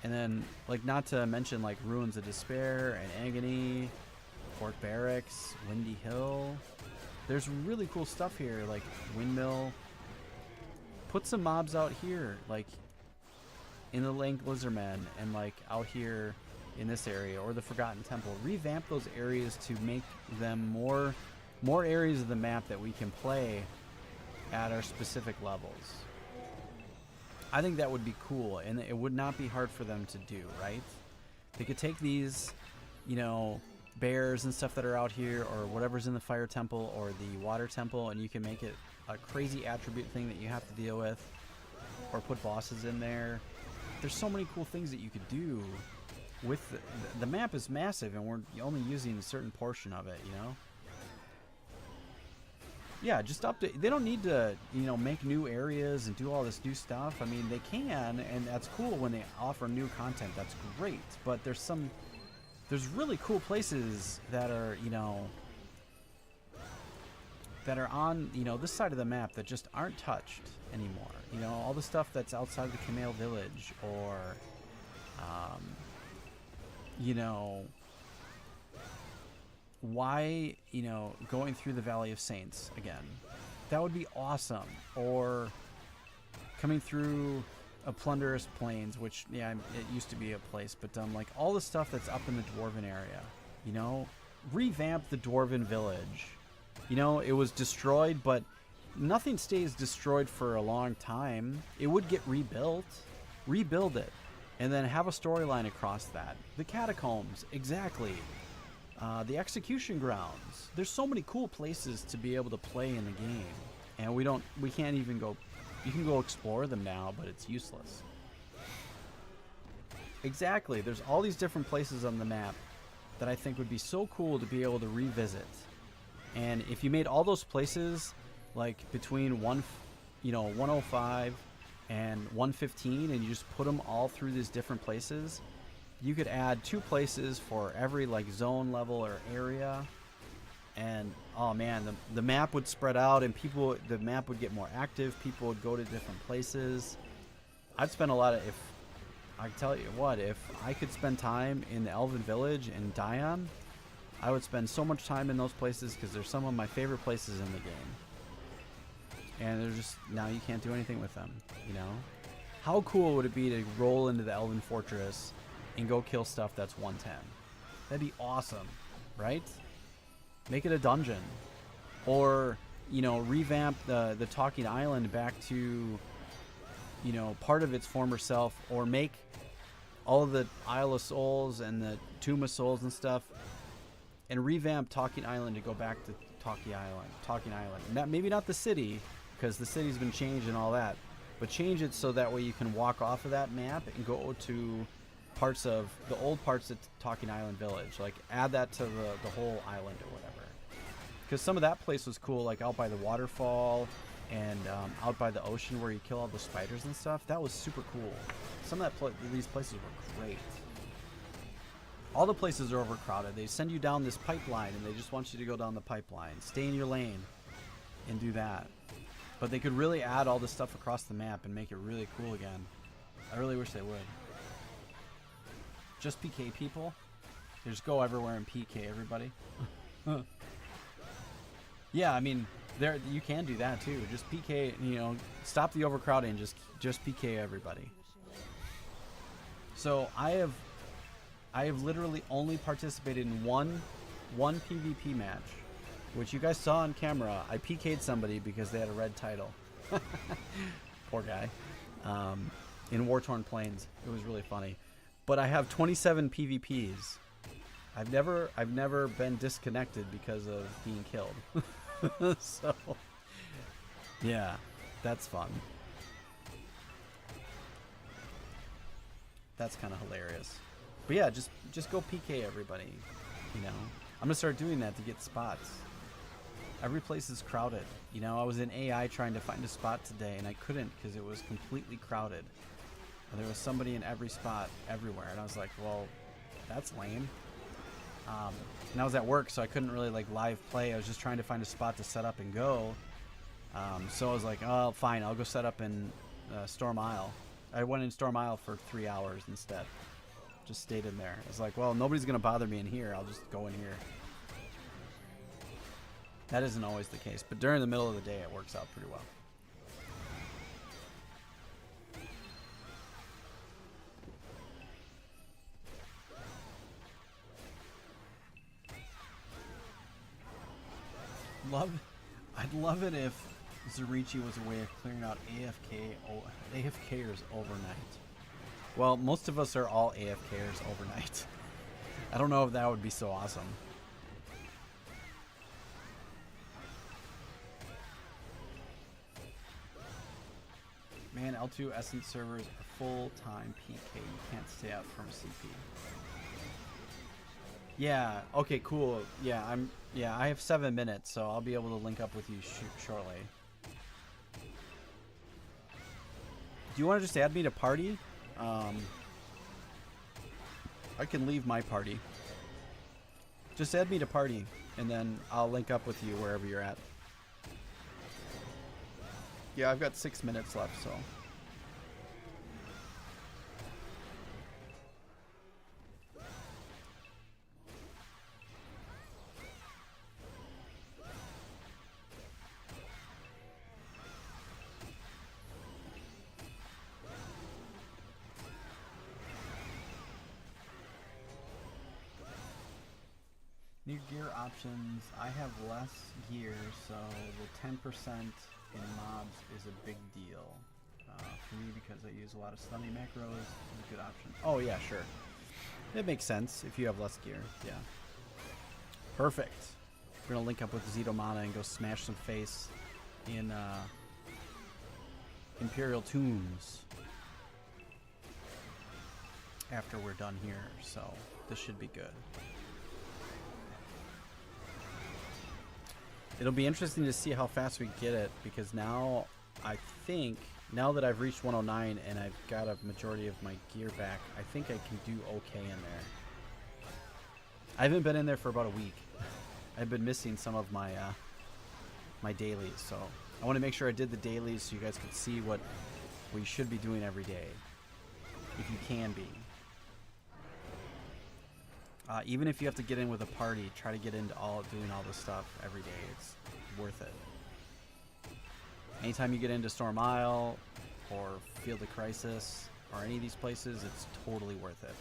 and then, like, not to mention, like, Ruins of Despair and Agony, Fort Barracks, Windy Hill. There's really cool stuff here, like Windmill. Put some mobs out here, like in the Lank Lizardmen, and like out here in this area, or the Forgotten Temple. Revamp those areas to make them more areas of the map that we can play at our specific levels. I think that would be cool, and it would not be hard for them to do, right? They could take these, you know, bears and stuff that are out here, or whatever's in the Fire Temple or the Water Temple, and you can make it a crazy attribute thing that you have to deal with, or put bosses in there. There's so many cool things that you could do with the map is massive, and we're only using a certain portion of it, you know? Yeah, just update. They don't need to, you know, make new areas and do all this new stuff. I mean, they can, and that's cool when they offer new content. That's great, but there's really cool places that are, you know, that are on, you know, this side of the map that just aren't touched anymore. You know, all the stuff that's outside the Kamel Village, or, you know, why, you know, going through the Valley of Saints again. That would be awesome. Or coming through a Plunderous Plains, which, yeah, it used to be a place, but like all the stuff that's up in the Dwarven area, you know, revamp the Dwarven Village. You know, it was destroyed, but nothing stays destroyed for a long time. It would get rebuilt. Rebuild it, and then have a storyline across that. The Catacombs, exactly. The Execution Grounds. There's so many cool places to be able to play in the game, and we can't even go. You can go explore them now, but it's useless. Exactly. There's all these different places on the map that I think would be so cool to be able to revisit. And if you made all those places like between 105 and 115, and you just put them all through these different places, you could add 2 places for every like zone level or area. And oh man, the map would spread out, and the map would get more active. People would go to different places. I'd spend a lot of, I tell you what, if I could spend time in the Elven Village in Dion, I would spend so much time in those places, because they're some of my favorite places in the game. And they're just, now you can't do anything with them, you know? How cool would it be to roll into the Elven Fortress and go kill stuff that's 110? That'd be awesome, right? Make it a dungeon. Or you know, revamp the Talking Island back to, you know, part of its former self, or make all of the Isle of Souls and the Tomb of Souls and stuff, and revamp Talking Island to go back to Talking Island. Maybe not the city, because the city's been changed and all that, but change it so that way you can walk off of that map and go to parts of the old parts of Talking Island Village. Like, add that to the whole island or whatever. Because some of that place was cool, like out by the waterfall and out by the ocean where you kill all the spiders and stuff. That was super cool. Some of these places were great. All the places are overcrowded. They send you down this pipeline and they just want you to go down the pipeline. Stay in your lane and do that. But they could really add all this stuff across the map and make it really cool again. I really wish they would. Just PK people. They just go everywhere and PK everybody. Yeah, I mean, there you can do that too. Just PK, you know, stop the overcrowding. Just PK everybody. So I have literally only participated in one PvP match, which you guys saw on camera. I PK'd somebody because they had a red title. Poor guy. In War-Torn Plains. It was really funny. But I have 27 PvPs. I've never been disconnected because of being killed. So yeah, that's fun. That's kind of hilarious. But yeah, just go PK everybody, you know. I'm gonna start doing that to get spots. Every place is crowded. You know, I was in AI trying to find a spot today and I couldn't because it was completely crowded. And there was somebody in every spot everywhere, and I was like, well, that's lame. And I was at work, so I couldn't really like live play. I was just trying to find a spot to set up and go. So I was like, oh, fine, I'll go set up in Storm Isle. I went in Storm Isle for 3 hours instead. Just stayed in there. I was like, well, nobody's gonna bother me in here. I'll just go in here. That isn't always the case, but during the middle of the day, it works out pretty well. I'd love it if Zerichi was a way of clearing out AFKers overnight. Well, most of us are all AFKers overnight. I don't know if that would be so awesome. Man, L2 Essence servers are full-time PK. You can't stay out from CP. Yeah, okay, cool. Yeah, I have 7 minutes, so I'll be able to link up with you shortly. Do you want to just add me to party? I can leave my party. Just add me to party, and then I'll link up with you wherever you're at. Yeah, I've got 6 minutes left, so. New gear options. I have less gear, so the 10% in mobs is a big deal for me because I use a lot of stunning macros. It's a good option. Oh yeah, sure. It makes sense if you have less gear. Yeah. Perfect. We're gonna link up with Zito Mana and go smash some face in Imperial Tombs after we're done here. So this should be good. It'll be interesting to see how fast we get it, because now I think, now that I've reached 109 and I've got a majority of my gear back, I think I can do okay in there. I haven't been in there for about a week. I've been missing some of my my dailies, so I want to make sure I did the dailies so you guys could see what we should be doing every day, if you can be. Even if you have to get in with a party, try to get into doing all this stuff every day. It's worth it. Anytime you get into Storm Isle or Field of Crisis or any of these places, it's totally worth it.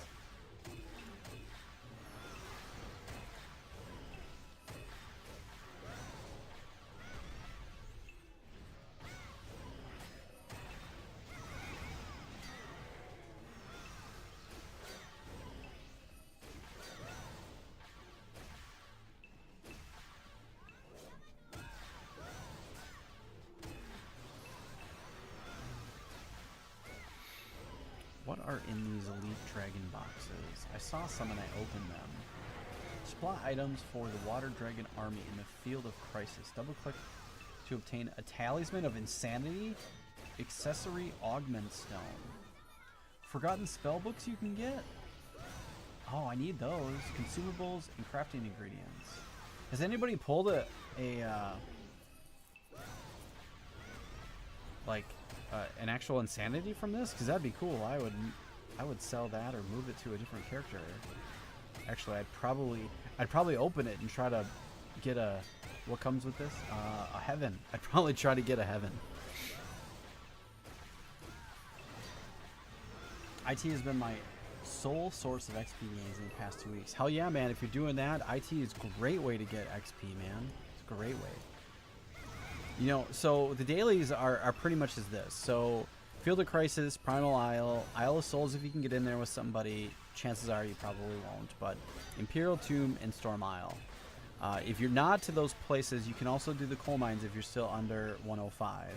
are in these Elite Dragon boxes? I saw some and I opened them. Supply items for the Water Dragon army in the Field of Crisis. Double click to obtain a Talisman of Insanity, Accessory Augment Stone. Forgotten spellbooks you can get? Oh, I need those. Consumables and crafting ingredients. Has anybody pulled an actual insanity from this? Because that'd be cool. I would sell that or move it to a different character. Actually, I'd probably open it and try to get a, what comes with this? A heaven. I'd probably try to get a heaven. IT has been my sole source of XP gains in the past 2 weeks. Hell yeah, man. If you're doing that, IT is a great way to get XP, man. It's a great way. You know, so the dailies are pretty much as this. So Field of Crisis, Primal Isle, Isle of Souls, if you can get in there with somebody, chances are you probably won't. But Imperial Tomb and Storm Isle. If you're not to those places, you can also do the coal mines if you're still under 105.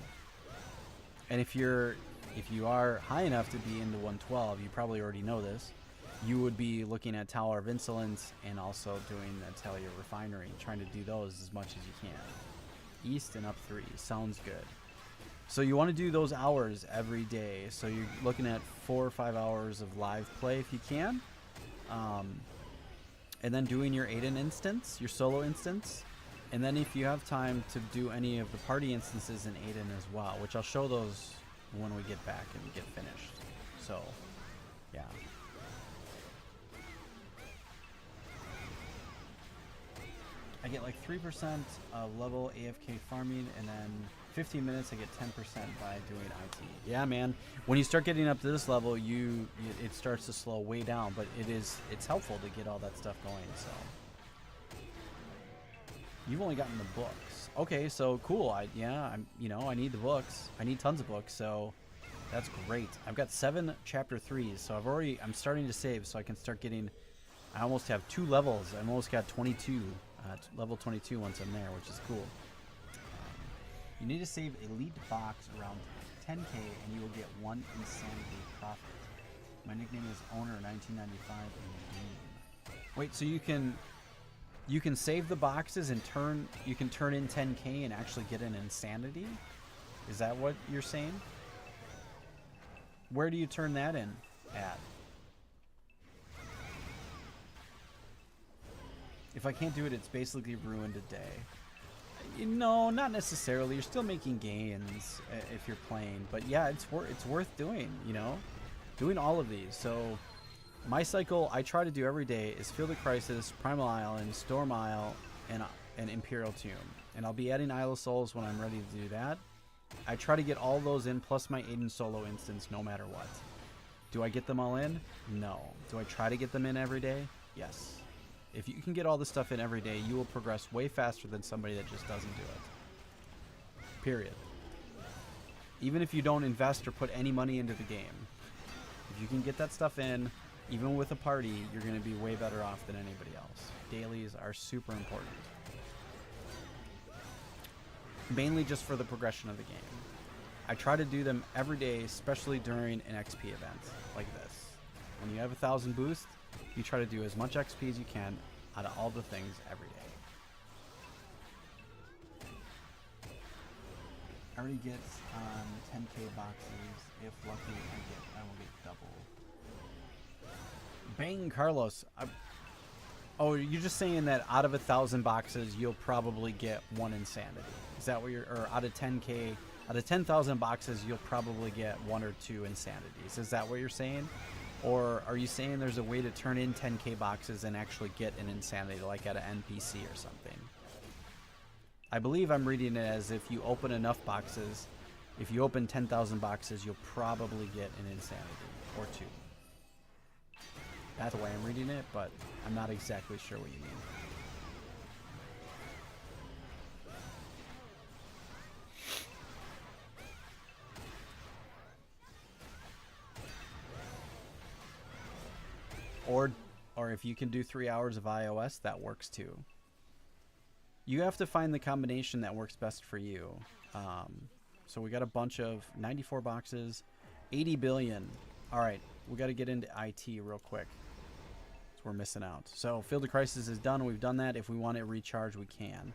And if you are high enough to be into 112, you probably already know this, you would be looking at Tower of Insolence and also doing the Atelier Refinery, trying to do those as much as you can. East and up 3. Sounds good. So you want to do those hours every day. So you're looking at 4 or 5 hours of live play if you can. And then doing your Aiden instance, your solo instance. And then if you have time to do any of the party instances in Aiden as well, which I'll show those when we get back and get finished. So, yeah. I get like 3% level AFK farming, and then 15 minutes I get 10% by doing IT. Yeah, man. When you start getting up to this level, it starts to slow way down, but it's helpful to get all that stuff going. So you've only gotten the books. Okay, so cool. I need the books. I need tons of books, so that's great. I've got 7 chapter 3s, so I'm starting to save so I can start getting. I almost have 2 levels. I almost got 22. Level 22 once I'm there, which is cool. You need to save Elite box around 10k and you will get 1 insanity profit. My nickname is Owner1995 in the game. Wait, so you can save the boxes and you can turn in 10k and actually get an insanity? Is that what you're saying? Where do you turn that in at? If I can't do it, it's basically ruined a day. No, not necessarily. You're still making gains if you're playing, but yeah, it's worth doing. You know, doing all of these. So my cycle I try to do every day is Field of Crisis, Primal Island, Storm Isle, and Imperial Tomb. And I'll be adding Isle of Souls when I'm ready to do that. I try to get all those in, plus my Aiden solo instance, no matter what. Do I get them all in? No. Do I try to get them in every day? Yes. If you can get all this stuff in every day, you will progress way faster than somebody that just doesn't do it. Period. Even if you don't invest or put any money into the game. If you can get that stuff in, even with a party, you're going to be way better off than anybody else. Dailies are super important. Mainly just for the progression of the game. I try to do them every day, especially during an XP event like this. When you have 1,000 boost, you try to do as much XP as you can out of all the things every day. I already get 10k boxes. If lucky, I will get double. Bang, Carlos. Oh, you're just saying that out of 1,000 boxes, you'll probably get 1 insanity. Is that what or out of 10k, out of 10,000 boxes, you'll probably get 1 or 2 insanities. Is that what you're saying? Or are you saying there's a way to turn in 10k boxes and actually get an insanity, like at an NPC or something? I believe I'm reading it as if you open enough boxes, if you open 10,000 boxes, you'll probably get an insanity or 2. That's the way I'm reading it, but I'm not exactly sure what you mean. Or if you can do 3 hours of iOS, that works too. You have to find the combination that works best for you. So we got a bunch of 94 boxes, 80 billion. All right, We got to get into IT real quick. So we're missing out. So Field of Crisis is done. We've done that. If we want it recharged, we can.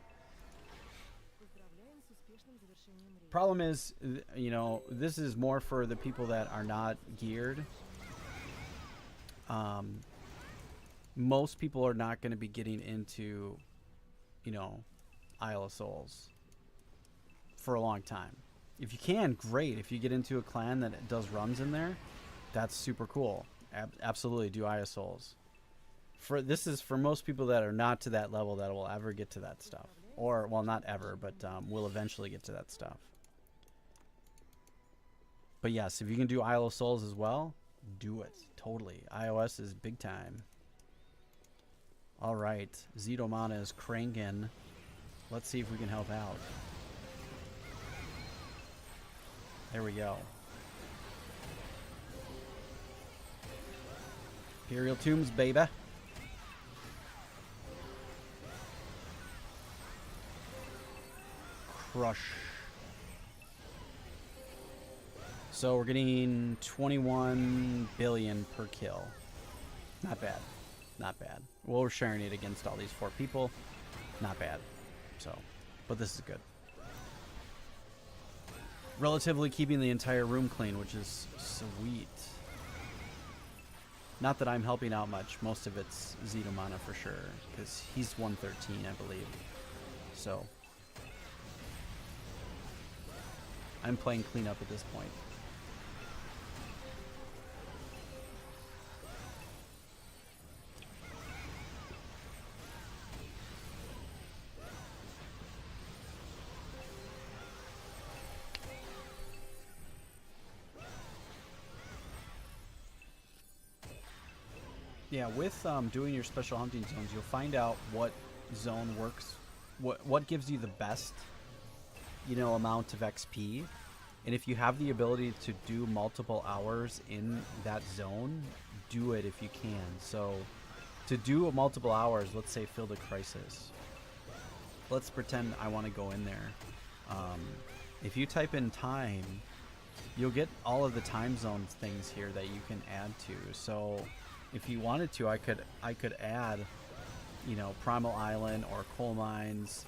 Problem is, you know, this is more for the people that are not geared. Most people are not going to be getting into, you know, Isle of Souls for a long time. If you can, great. If you get into a clan that does runs in there, that's super cool. Absolutely do Isle of Souls. This is for most people that are not to that level that will ever get to that stuff. Or, well, not ever, but will eventually get to that stuff. But yes, if you can do Isle of Souls as well, do it. Totally. iOS is big time. All right. Zetomana is cranking. Let's see if we can help out. There we go. Imperial Tombs, baby. Crush. So we're getting 21 billion per kill. Not bad. Not bad. Well, we're sharing it against all these 4 people. Not bad. So, but this is good. Relatively keeping the entire room clean, which is sweet. Not that I'm helping out much. Most of it's Zetomana for sure, because he's 113, I believe. So, I'm playing cleanup at this point. Yeah, with doing your special hunting zones, you'll find out what zone works, what gives you the best, you know, amount of XP. And if you have the ability to do multiple hours in that zone, do it if you can. So to do multiple hours, let's say Field of Crisis. Let's pretend I want to go in there. If you type in time, you'll get all of the time zones things here that you can add to. So if you wanted to, I could add, you know, Primal Island or Coal Mines,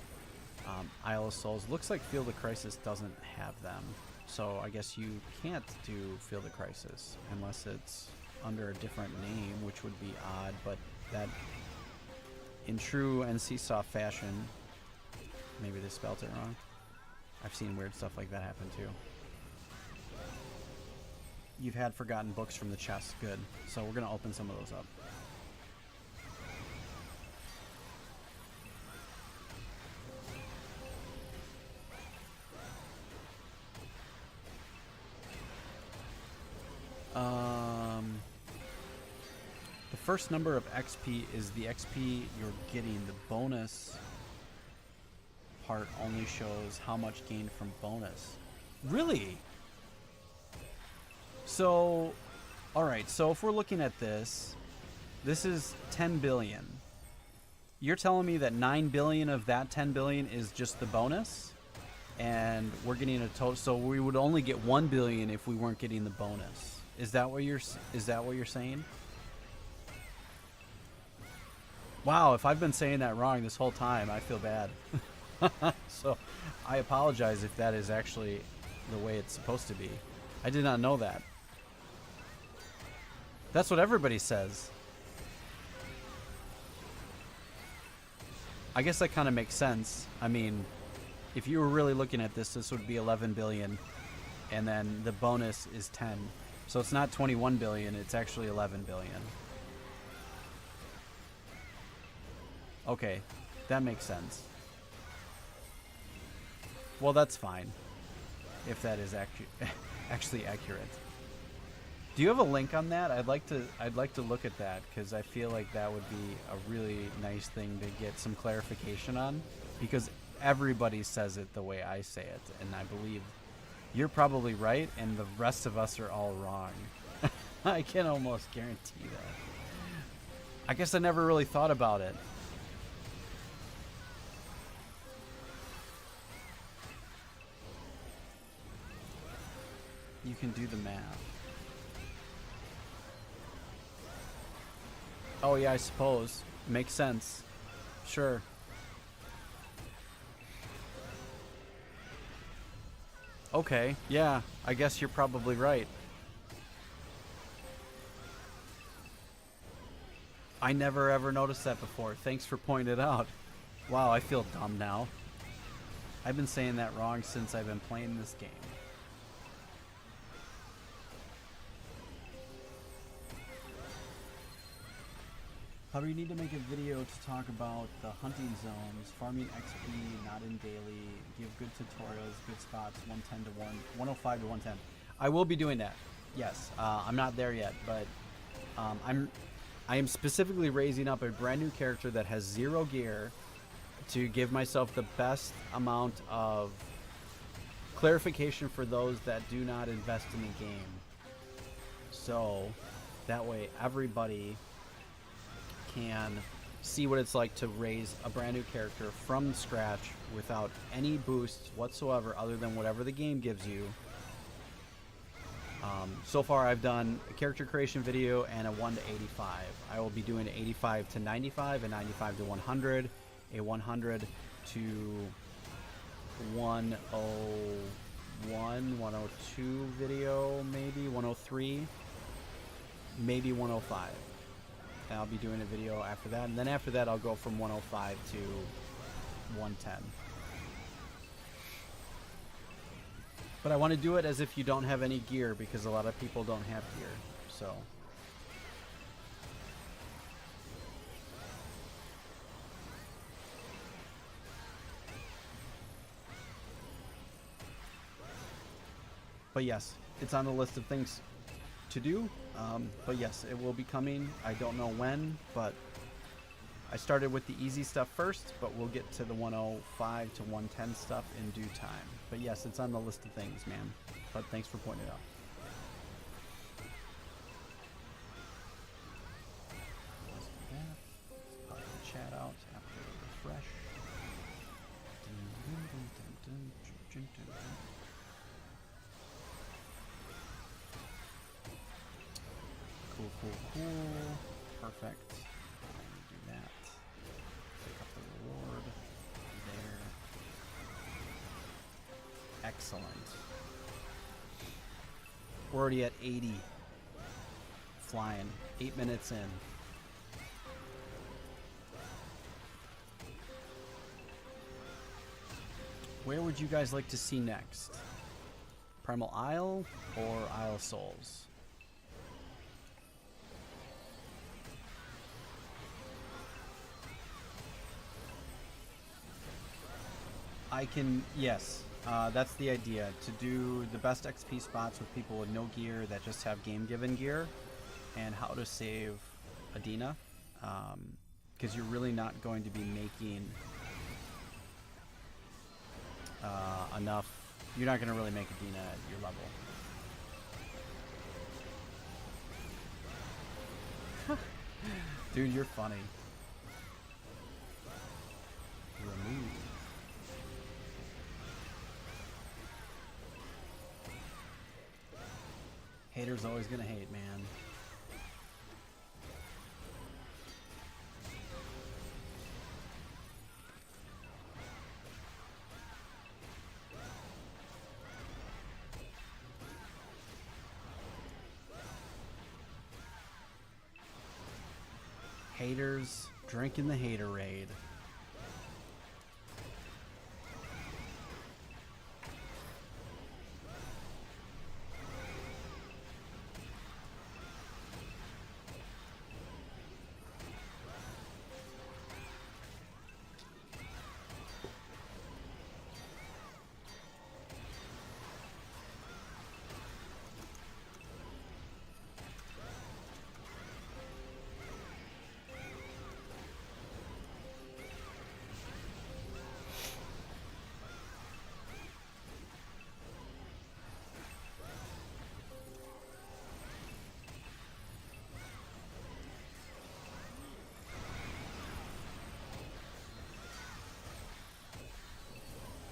Isle of Souls. Looks like Field of Crisis doesn't have them. So I guess you can't do Field of Crisis unless it's under a different name, which would be odd. But that, in true NCSoft fashion, maybe they spelled it wrong. I've seen weird stuff like that happen too. You've had forgotten books from the chest. Good. So we're going to open some of those up. The first number of XP is the XP you're getting. The bonus part only shows how much gained from bonus. Really? So, alright, so if we're looking at this, this is 10 billion. You're telling me that 9 billion of that 10 billion is just the bonus? And we're getting a total, so we would only get 1 billion if we weren't getting the bonus. Is that what you're saying? Wow, if I've been saying that wrong this whole time, I feel bad. So, I apologize if that is actually the way it's supposed to be. I did not know that. That's what everybody says. I guess that kind of makes sense. I mean, if you were really looking at this, this would be 11 billion, and then the bonus is 10. So it's not 21 billion, it's actually 11 billion. Okay, that makes sense. Well, that's fine, if that is actually accurate. Do you have a link on that? I'd like to look at that, because I feel like that would be a really nice thing to get some clarification on, because everybody says it the way I say it, and I believe you're probably right, and the rest of us are all wrong. I can almost guarantee that. I guess I never really thought about it. You can do the math. Oh yeah, I suppose. Makes sense. Sure. Okay, yeah, I guess you're probably right. I never ever noticed that before. Thanks for pointing it out. Wow, I feel dumb now. I've been saying that wrong since I've been playing this game. How do you need to make a video to talk about the hunting zones, farming XP, not in daily, give good tutorials, good spots, 110 to 105 to 110. I will be doing that. Yes, I'm not there yet, but I am specifically raising up a brand new character that has 0 gear to give myself the best amount of clarification for those that do not invest in the game. So that way everybody can see what it's like to raise a brand new character from scratch without any boosts whatsoever other than whatever the game gives you. So far I've done a character creation video and a 1 to 85. I will be doing 85 to 95, a 95 to 100, a 100 to 101, 102 video, maybe 103, maybe 105. And I'll be doing a video after that, and then after that I'll go from 105 to 110. But I want to do it as if you don't have any gear, because a lot of people don't have gear. So but yes, it's on the list of things to do. But yes, it will be coming. I don't know when, but I started with the easy stuff first, but we'll get to the 105 to 110 stuff in due time. But yes, it's on the list of things, man. But thanks for pointing it out. Let's pop the chat out after refresh. Cool, cool, cool. Perfect. Do that. Pick up the reward. There. Excellent. We're already at 80. Flying. 8 minutes in. Where would you guys like to see next? Primal Isle or Isle of Souls? Yes, that's the idea, to do the best XP spots with people with no gear that just have game-given gear, and how to save Adina, because you're really not going to be making enough. You're not going to really make Adina at your level. Dude, you're funny. Remove. Haters always gonna hate, man. Haters drinking the haterade.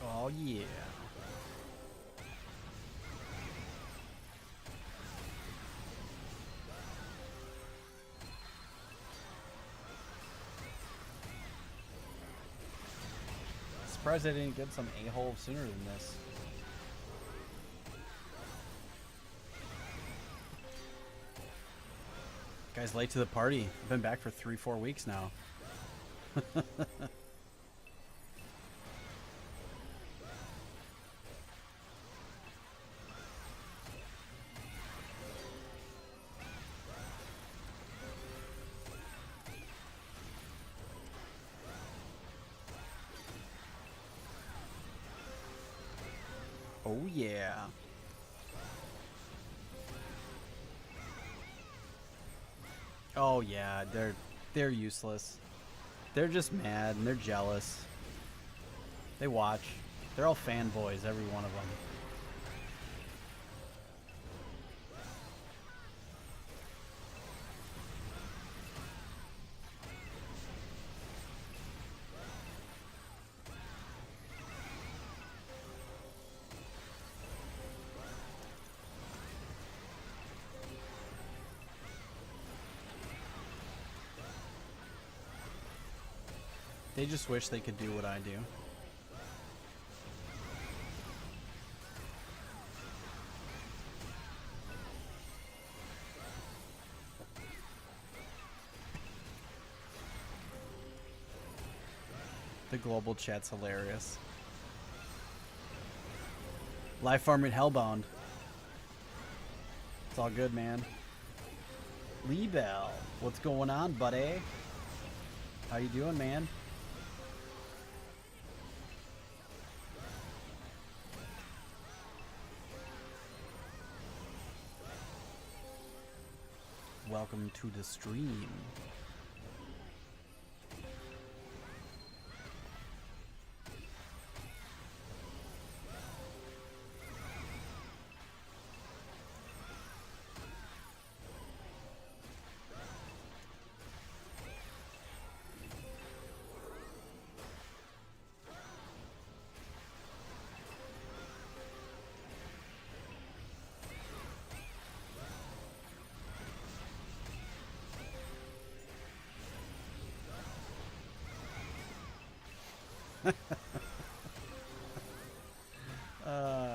Oh yeah. surprised I didn't get some a-hole sooner than this. Guy's late to the party. I've been back for 3-4 weeks now. Oh yeah. Oh yeah, they're useless. They're just mad and they're jealous. They watch. They're all fanboys, every one of them. They just wish they could do what I do. The global chat's hilarious. Live farming Hellbound. It's all good, man. Lee Bell, what's going on, buddy? How you doing, man? Welcome to the stream.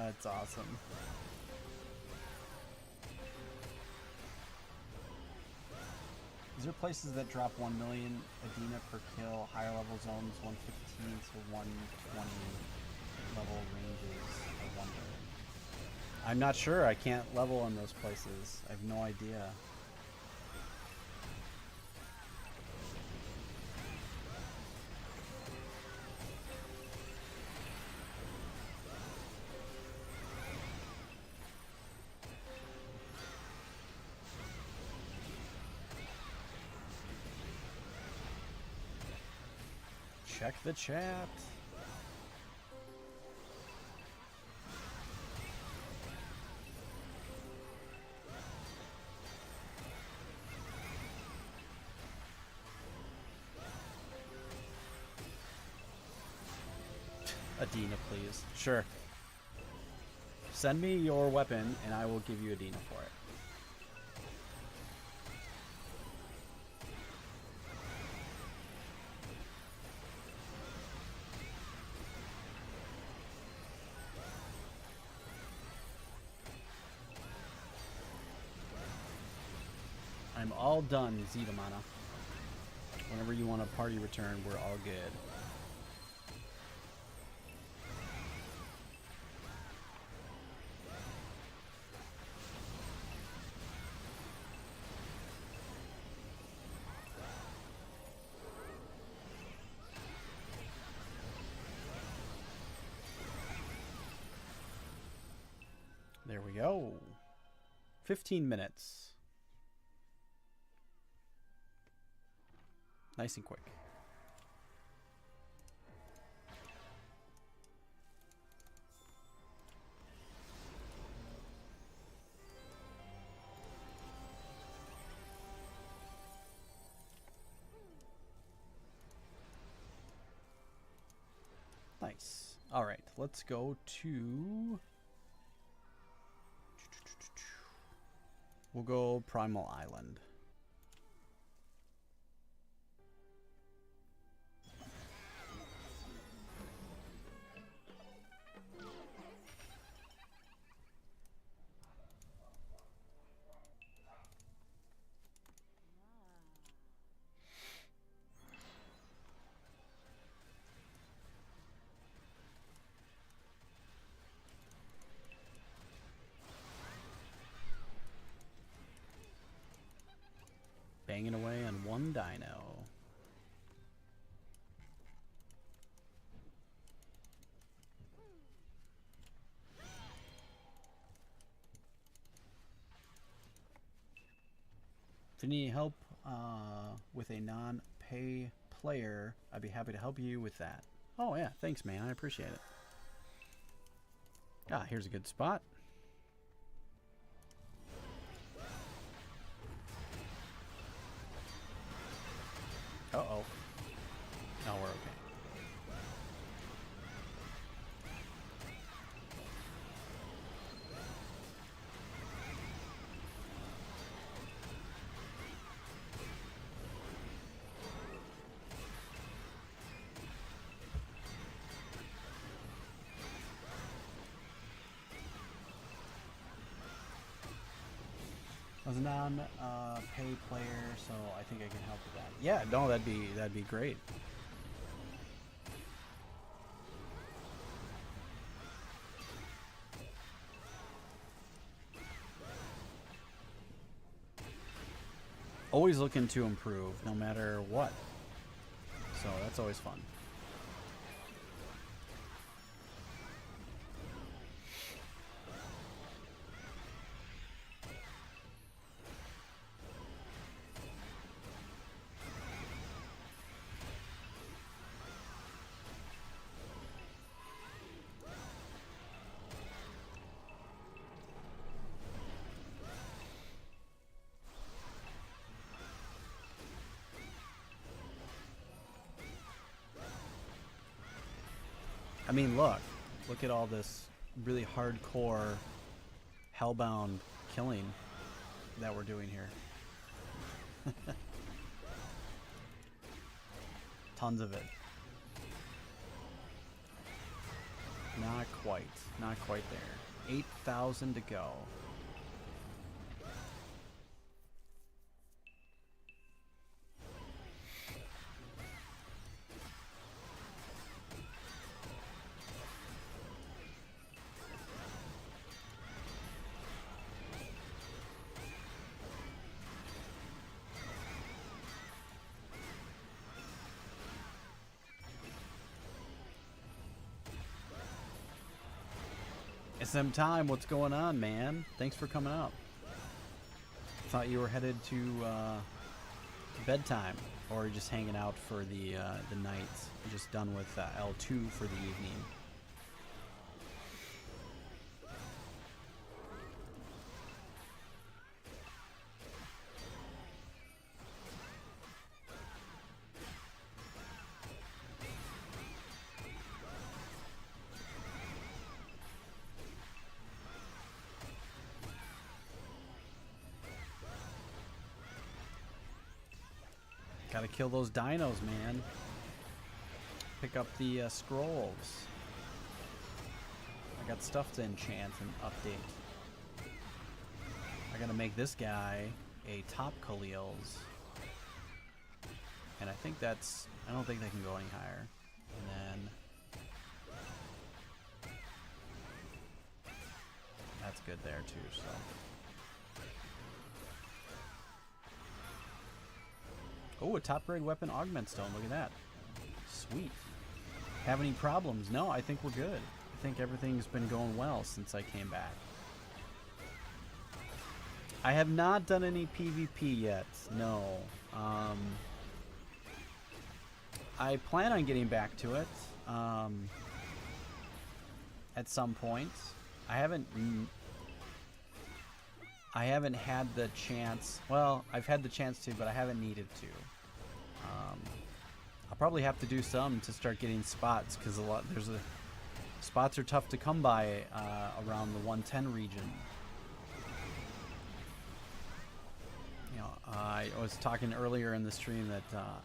It's awesome. Is there places that drop 1 million Adina per kill, higher level zones 115 to 120 level ranges? I wonder. I'm not sure. I can't level in those places. I have no idea. Check the chat. Adina, please. Sure. Send me your weapon and I will give you Adina for it. I'm all done, Zetamana. Whenever you want a party return, we're all good. There we go. 15 minutes. Nice and quick. Nice. All right, let's go to... We'll go Primal Island. banging away on one dino. If you need help with a non-pay player, I'd be happy to help you with that. Oh yeah, thanks man, I appreciate it. Ah, here's a good spot. Uh-oh. No, we're okay. I was a non-pay player, so I think I can help with that. Yeah, no, that'd be great. Always looking to improve, no matter what. So that's always fun. I mean, look at all this really hardcore hellbound killing that we're doing here. Tons of it. Not quite there. 8,000 to go. SM time, what's going on, man? Thanks for coming up. Thought you were headed to bedtime, or just hanging out for the night. Just done with L2 for the evening. Gotta kill those dinos, man. Pick up the scrolls. I got stuff to enchant and update. I gotta make this guy a top Khalil's. And I think that's... I don't think they can go any higher. And then... that's good there too, so... Oh, a top grade weapon augment stone. Look at that. Sweet. Have any problems? No, I think we're good. I think everything's been going well since I came back. I have not done any PvP yet. No. I plan on getting back to it at some point. I haven't had the chance. Well, I've had the chance to, but I haven't needed to. I'll probably have to do some to start getting spots, because spots are tough to come by around the 110 region. You know, I was talking earlier in the stream that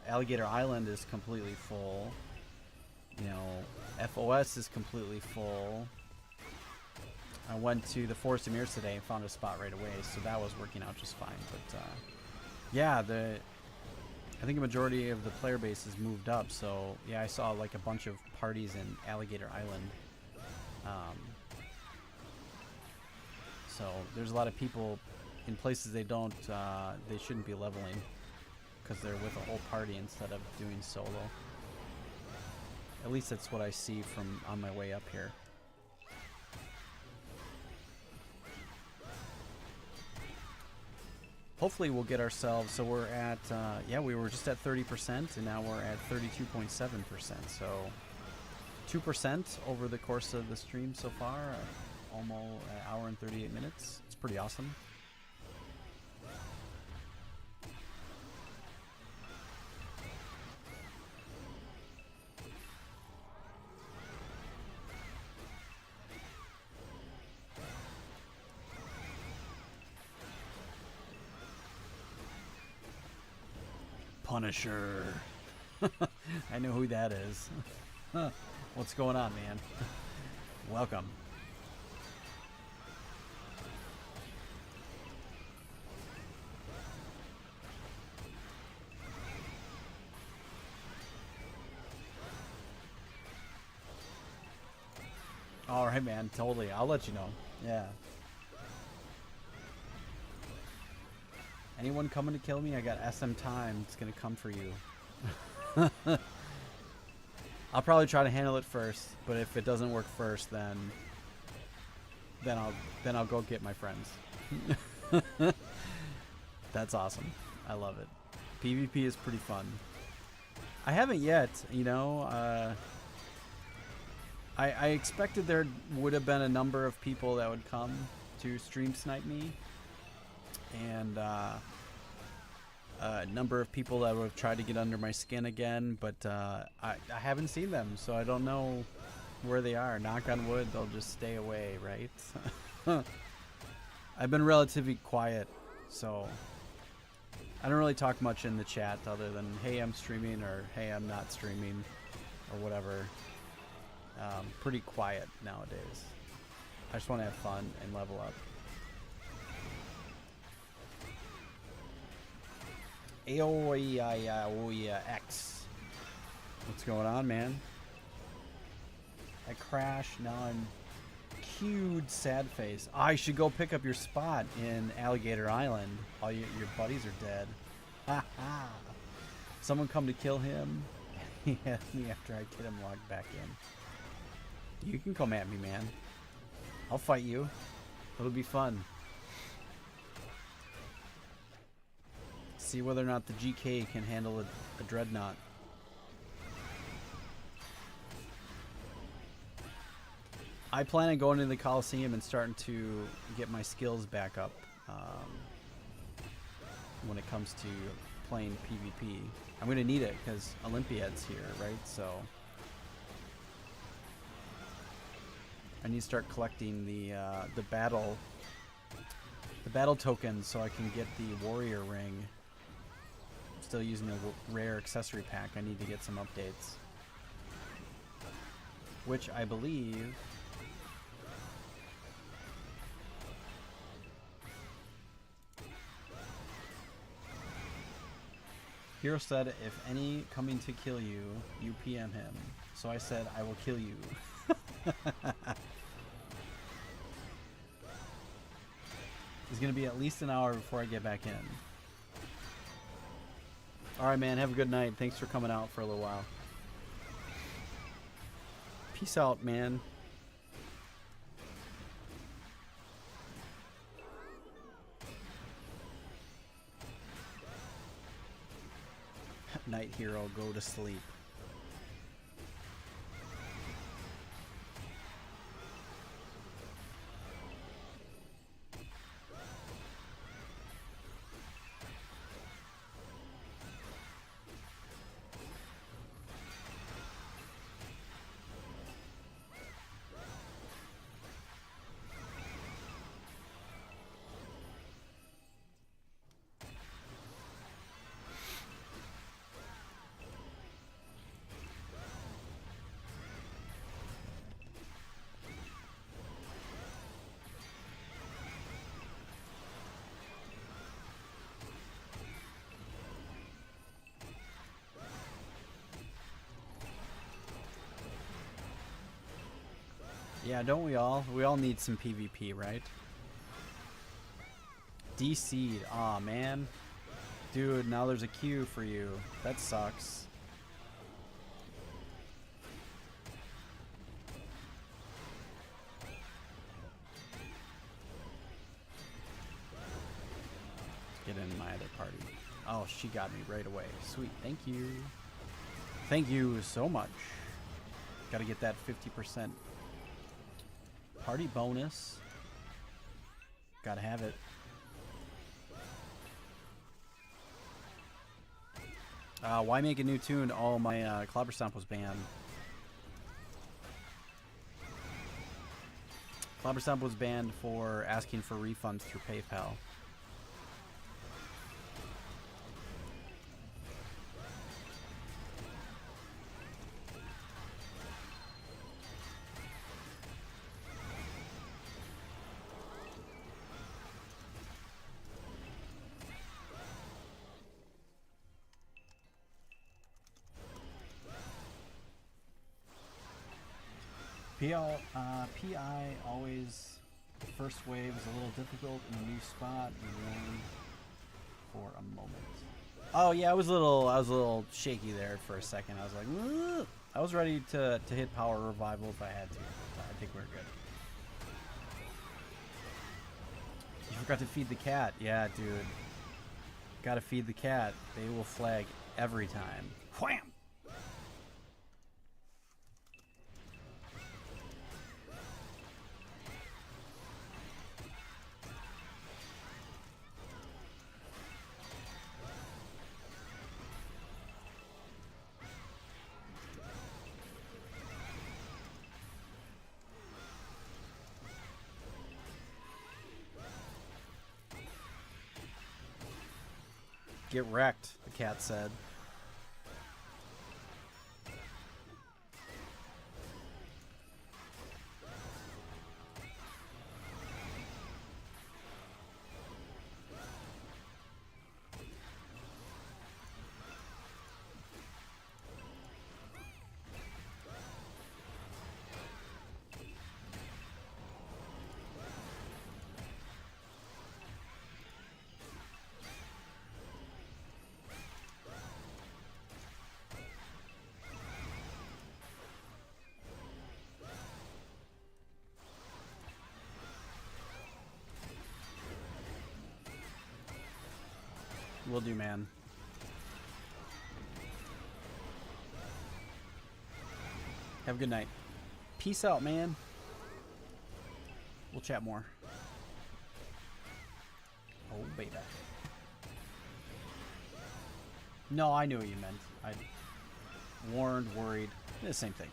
Alligator Island is completely full. You know, FOS is completely full. I went to the Forest of Mirrors today and found a spot right away, so that was working out just fine. But yeah, I think a majority of the player base has moved up. So yeah, I saw like a bunch of parties in Alligator Island. So there's a lot of people in places they shouldn't be leveling. because they're with a whole party instead of doing solo. At least that's what I see from on my way up here. Hopefully we'll get ourselves, so we're at, yeah, we were just at 30%, and now we're at 32.7%, so 2% over the course of the stream so far, almost an hour and 38 minutes. It's pretty awesome. Punisher. I know who that is. What's going on, man? Welcome. All right, man. Totally. I'll let you know. Yeah. Anyone coming to kill me? I got SM time. It's gonna come for you. I'll probably try to handle it first, but if it doesn't work first, then I'll go get my friends. That's awesome. I love it. PvP is pretty fun. I haven't yet, you know. I expected there would have been a number of people that would come to stream snipe me, and a number of people that would have tried to get under my skin again, but I haven't seen them, so I don't know where they are. Knock on wood, they'll just stay away, right? I've been relatively quiet, so I don't really talk much in the chat other than, hey, I'm streaming, or hey, I'm not streaming, or whatever. Pretty quiet nowadays. I just want to have fun and level up. X. What's going on, man? I crashed. Now I'm cued sad face. I should go pick up your spot in Alligator Island. All your buddies are dead. Ha ha. Someone come to kill him. He asked me after I get him logged back in. You can come at me, man. I'll fight you. It'll be fun. See whether or not the GK can handle a dreadnought. I plan on going into the Coliseum and starting to get my skills back up when it comes to playing PvP. I'm going to need it because Olympiad's here, right? So I need to start collecting the battle tokens so I can get the warrior ring. I'm still using a rare accessory pack. I need to get some updates, which I believe Hero said, if any coming to kill you, you PM him. So I said, I will kill you. It's going to be at least an hour before I get back in. Alright, man. Have a good night. Thanks for coming out for a little while. Peace out, man. Night hero, go to sleep. Yeah, don't we all? We all need some PvP, right? DC'd. Aw, man. Dude, now there's a queue for you. That sucks. Get in my other party. Oh, she got me right away. Sweet. Thank you. Thank you so much. Gotta get that 50% party bonus. Gotta have it. Why make a new tune? Oh, my Clobber Stomp was banned. Clobber Stomp was banned for asking for refunds through PayPal. PI always, the first wave is a little difficult in a new spot and for a moment. Oh yeah, I was a little shaky there for a second. I was like, ugh. I was ready to hit power revival if I had to. I think we're good. You forgot to feed the cat. Yeah, dude. Gotta feed the cat. They will flag every time. Wham! Get wrecked, the cat said. Will do, man. Have a good night. Peace out, man. We'll chat more. Oh, baby. No, I knew what you meant. I warned, worried. The same thing,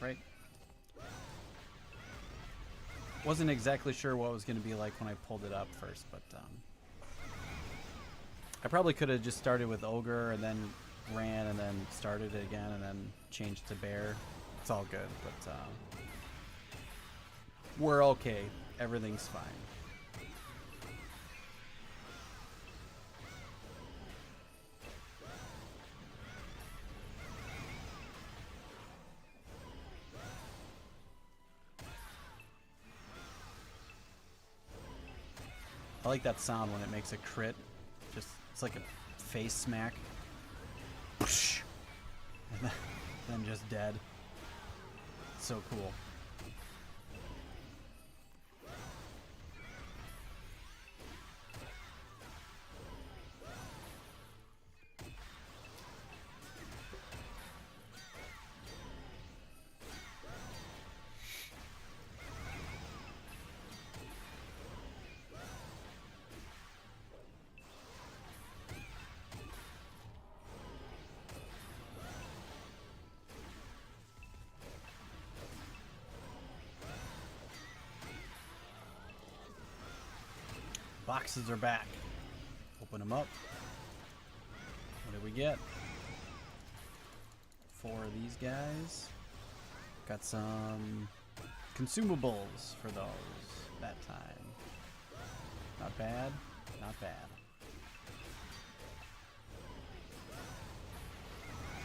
right? Wasn't exactly sure what it was going to be like when I pulled it up first, but I probably could have just started with Ogre and then ran and then started it again and then changed to Bear. It's all good, but we're okay. Everything's fine. I like that sound when it makes a crit. Just, it's like a face smack. And then just dead. So cool. Boxes are back. Open them up. What did we get? 4 of these guys. Got some consumables for those that time. Not bad. Not bad.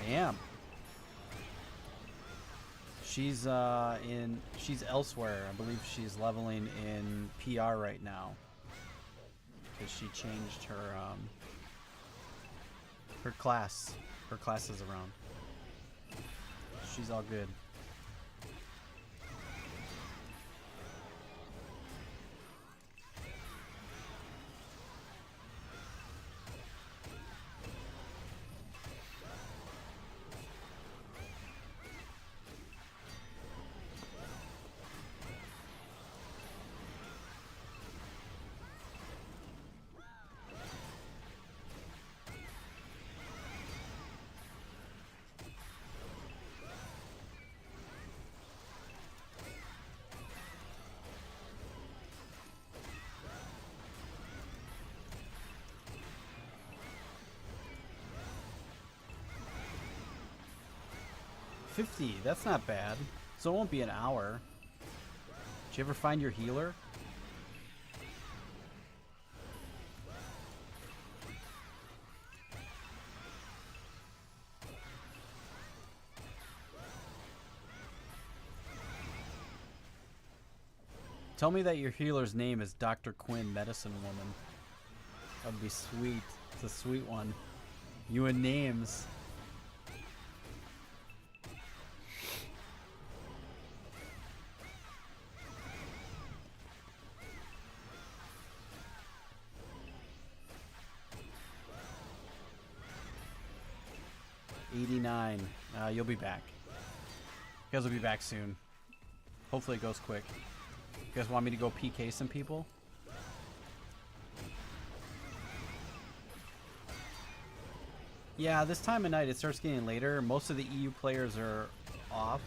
Damn. She's she's elsewhere. I believe she's leveling in PR right now. Because she changed her Her class. Her class is around. She's all good. That's not bad. So it won't be an hour. Did you ever find your healer? Tell me that your healer's name is Dr. Quinn, Medicine Woman. That would be sweet. It's a sweet one. You and names. You'll be back. You guys will be back soon. Hopefully it goes quick. You guys want me to go PK some people? Yeah, this time of night it starts getting later. Most of the EU players are off.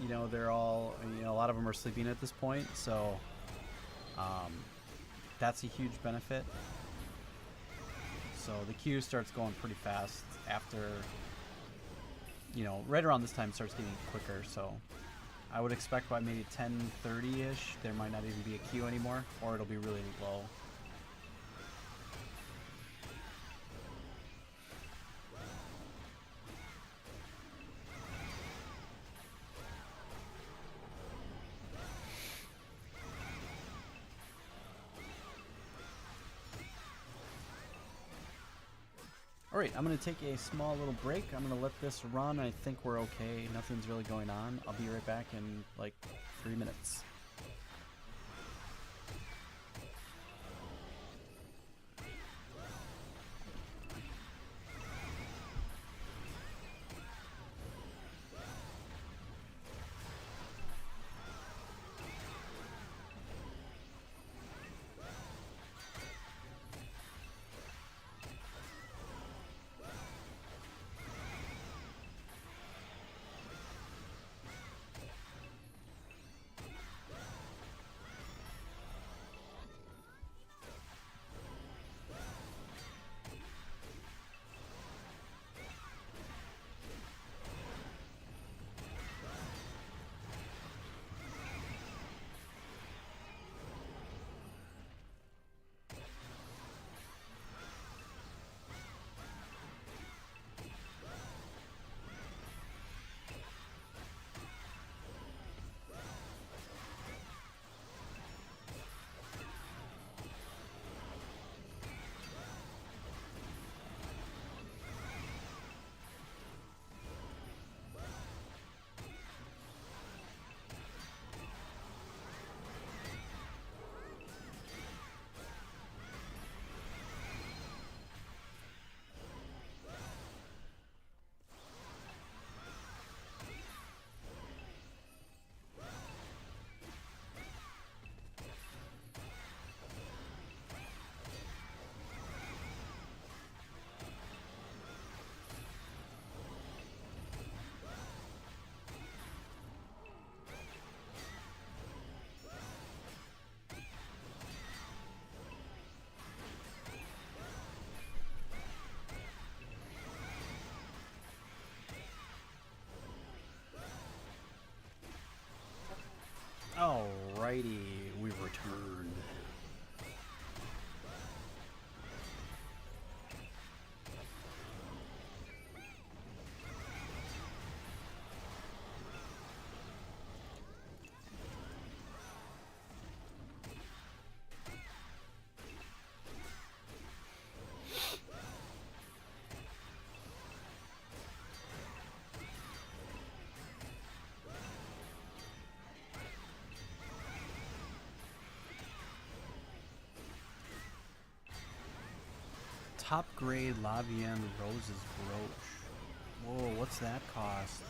You know, they're all, you know, a lot of them are sleeping at this point, so that's a huge benefit. So the queue starts going pretty fast after, you know, right around this time it starts getting quicker, so I would expect by maybe 10:30-ish there might not even be a queue anymore, or it'll be really low. Alright, I'm going to take a small little break. I'm going to let this run. I think we're okay. Nothing's really going on. I'll be right back in like 3 minutes. Alrighty, we've returned. Top grade Lavienne Roses brooch. Whoa, what's that cost?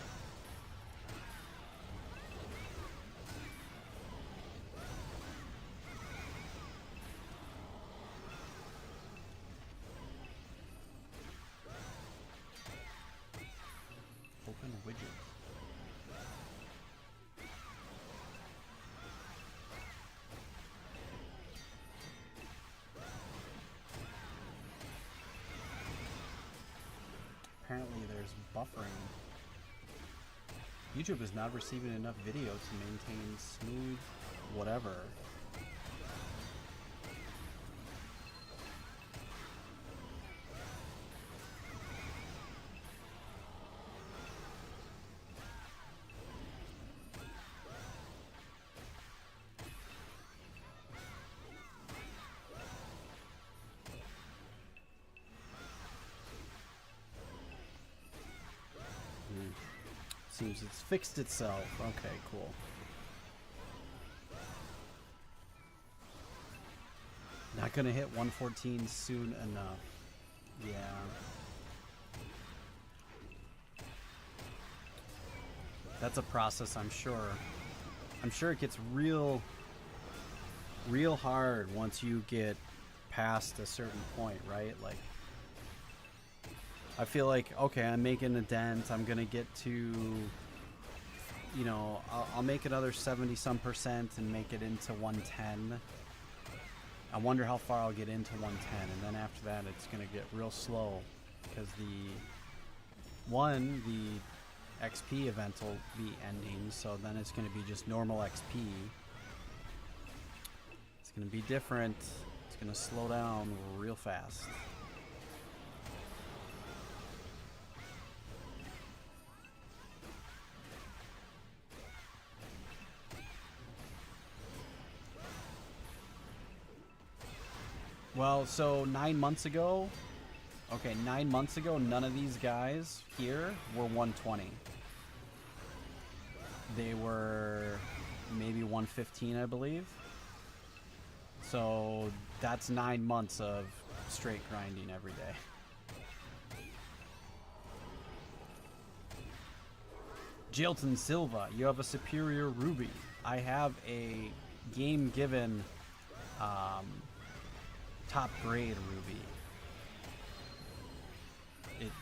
Open widget. Apparently there's buffering. YouTube is not receiving enough video to maintain smooth whatever. Seems it's fixed itself. Okay, cool. Not gonna hit 114 soon enough. Yeah. That's a process, I'm sure. I'm sure it gets real hard once you get past a certain point, right? Like, I feel like, okay, I'm making a dent. I'm going to get to, you know, I'll make another 70-some% and make it into 110. I wonder how far I'll get into 110. And then after that, it's going to get real slow because the XP event will be ending. So then it's going to be just normal XP. It's going to be different. It's going to slow down real fast. Well, so 9 months ago, okay, 9 months ago, none of these guys here were 120. They were maybe 115, I believe. So that's 9 months of straight grinding every day. Jilton Silva, you have a superior ruby. I have a game-given top grade ruby. It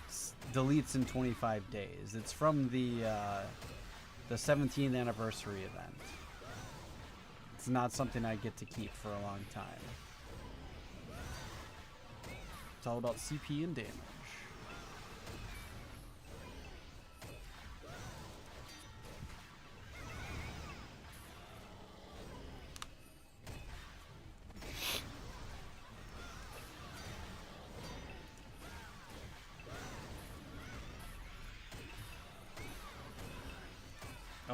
deletes in 25 days. It's from the 17th anniversary event. It's not something I get to keep for a long time. It's all about CP and damage.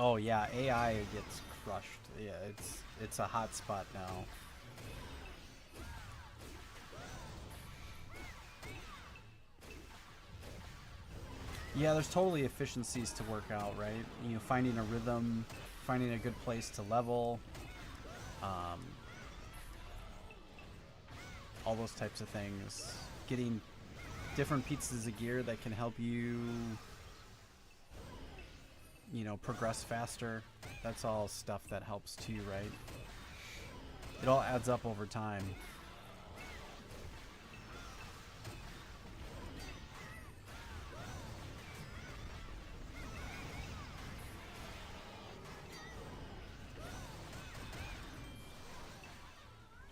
Oh yeah, AI gets crushed. Yeah, it's a hot spot now. Yeah, there's totally efficiencies to work out, right? You know, finding a rhythm, finding a good place to level, all those types of things. Getting different pieces of gear that can help you, you know, progress faster. That's all stuff that helps too, right? It all adds up over time.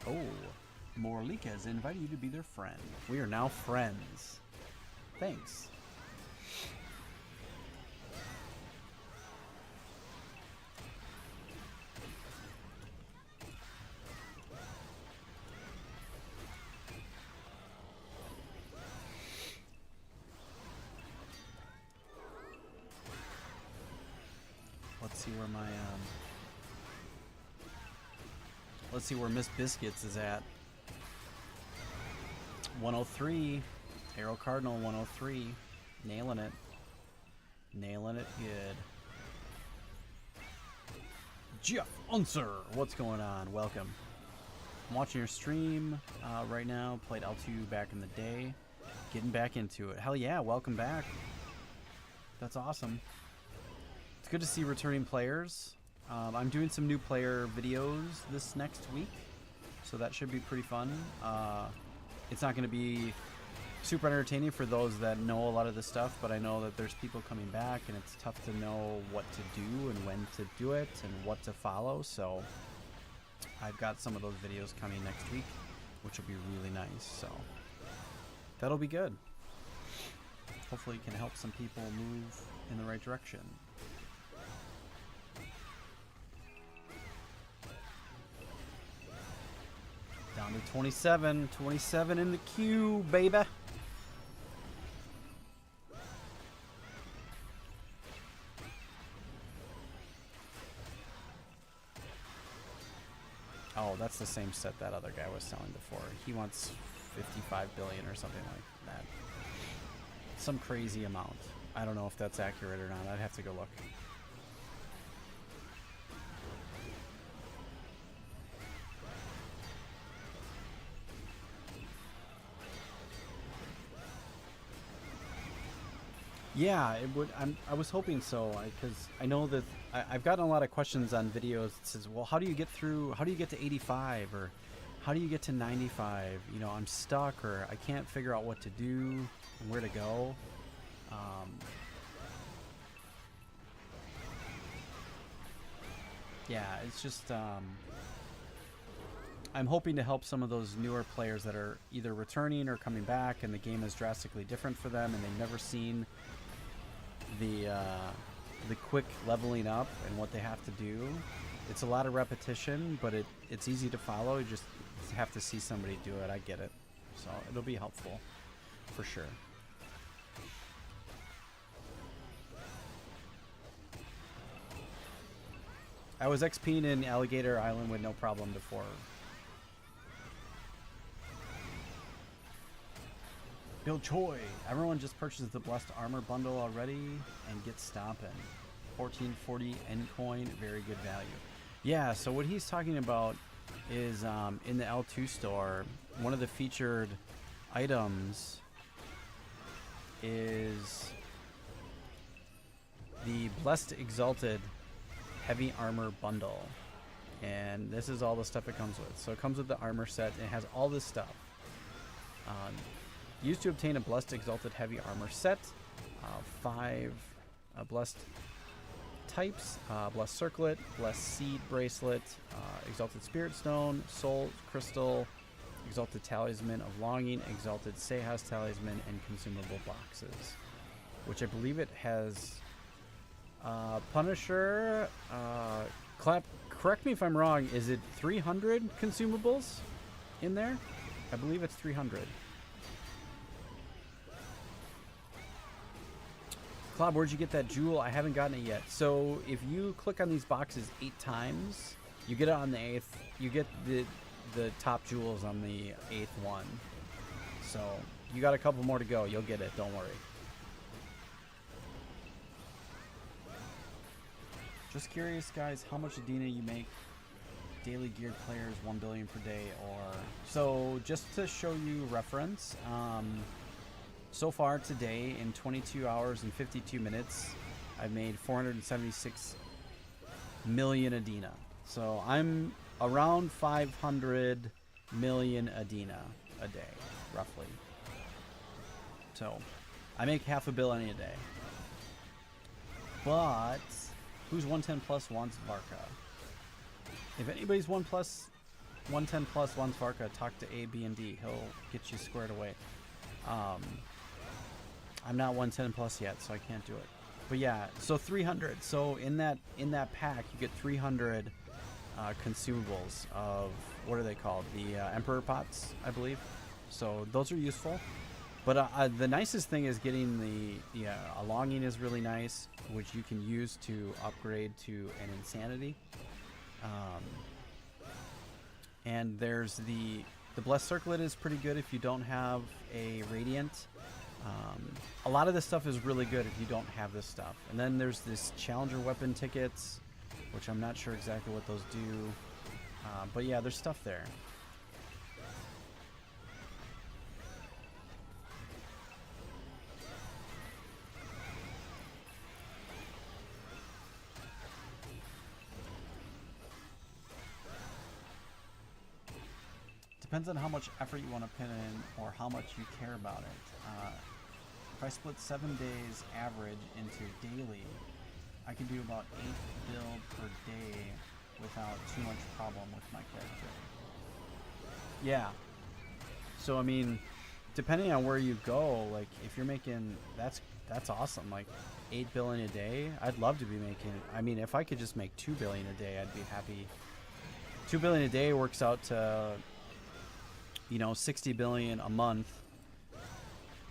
Oh, Morlika has invited you to be their friend. We are now friends. Thanks. Let's see where my let's see where Miss Biscuits is at. 103. Arrow Cardinal 103. Nailing it. Nailing it good. Jeff Unser, what's going on? Welcome. I'm watching your stream right now. Played L2 back in the day. Getting back into it. Hell yeah, welcome back. That's awesome. It's good to see returning players. I'm doing some new player videos this next week, so that should be pretty fun. It's not going to be super entertaining for those that know a lot of this stuff, but I know that there's people coming back, and it's tough to know what to do and when to do it and what to follow, so I've got some of those videos coming next week, which will be really nice, so that'll be good. Hopefully it can help some people move in the right direction. Down to 27. 27 in the queue, baby. Oh, that's the same set that other guy was selling before. He wants 55 billion or something like that. Some crazy amount. I don't know if that's accurate or not. I'd have to go look. Yeah, it would. I was hoping so, because I know that I've gotten a lot of questions on videos that says, well, how do you get through? How do you get to 85, or how do you get to 95? You know, I'm stuck, or I can't figure out what to do and where to go. Yeah, it's just I'm hoping to help some of those newer players that are either returning or coming back, and the game is drastically different for them, and they've never seen the quick leveling up and what they have to do. It's a lot of repetition, but it's easy to follow. You just have to see somebody do it. I get it, so it'll be helpful for sure. I was XP'ing in Alligator Island with no problem before. Bill Choi, everyone just purchased the Blessed Armor bundle already and get stomping. 1440 N-coin, very good value. Yeah, so what he's talking about is in the L2 store, one of the featured items is the Blessed Exalted Heavy Armor bundle. And this is all the stuff it comes with. So it comes with the armor set, and it has all this stuff. Used to obtain a Blessed Exalted Heavy Armor set, 5 Blessed types, Blessed Circlet, Blessed Seed Bracelet, Exalted Spirit Stone, Soul Crystal, Exalted Talisman of Longing, Exalted Sehas Talisman, and consumable boxes. Which I believe it has Punisher, correct me if I'm wrong, is it 300 consumables in there? I believe it's 300. Clob, where'd you get that jewel? I haven't gotten it yet. So if you click on these boxes 8 times, you get it on the 8th. You get the top jewels on the 8th one. So you got a couple more to go. You'll get it. Don't worry. Just curious, guys, how much Adina you make? Daily geared players 1 billion per day, or so. Just to show you reference. So far today, in 22 hours and 52 minutes, I've made 476 million Adina. So I'm around 500 million Adina a day, roughly. So I make half a billion a day. But who's 110 plus wants Varka? If anybody's 110 plus wants Varka, talk to A, B, and D. He'll get you squared away. I'm not 110 plus yet, so I can't do it. But yeah, so 300. So in that pack, you get 300 consumables of, what are they called? The Emperor Pots, I believe. So those are useful. But the nicest thing is getting the a Longing is really nice, which you can use to upgrade to an Insanity. And there's the Blessed Circlet is pretty good if you don't have a Radiant. A lot of this stuff is really good if you don't have this stuff. And then there's this Challenger Weapon tickets, which I'm not sure exactly what those do. But yeah, there's stuff there. Depends on how much effort you want to put in or how much you care about it. If I split 7 days average into daily, I can do about 8 build per day without too much problem with my character. Yeah. So I mean, depending on where you go, like if you're making, that's awesome. Like 8 billion a day, I'd love to be making. I mean, if I could just make 2 billion a day, I'd be happy. 2 billion a day works out to, you know, 60 billion a month.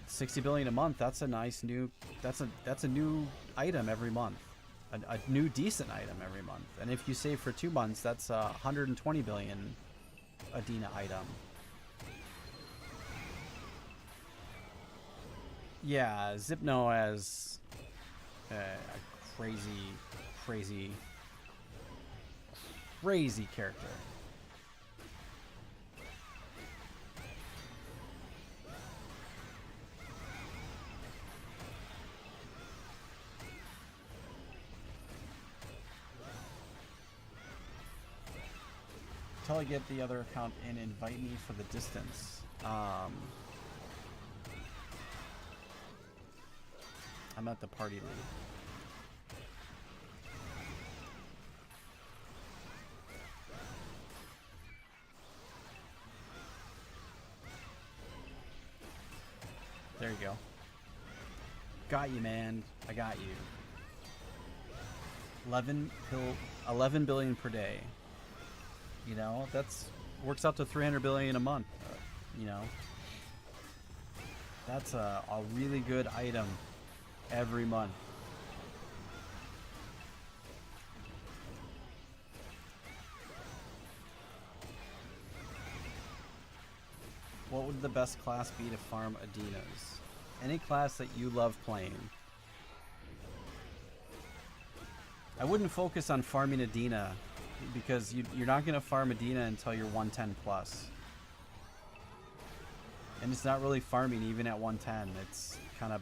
60 billion a month. That's a nice new. That's a new item every month. A new decent item every month. And if you save for 2 months, that's 120 billion Adina item. Yeah, Zipno has a crazy character. Until I get the other account and invite me for the distance. I'm at the party lead. There you go. Got you, man. I got you. 11 billion per day. You know, that's works out to 300 billion a month. You know, that's a really good item every month. What would the best class be to farm Adinas? Any class that you love playing. I wouldn't focus on farming Adina because you're not going to farm Adina until you're 110 plus. And it's not really farming even at 110. It's kind of,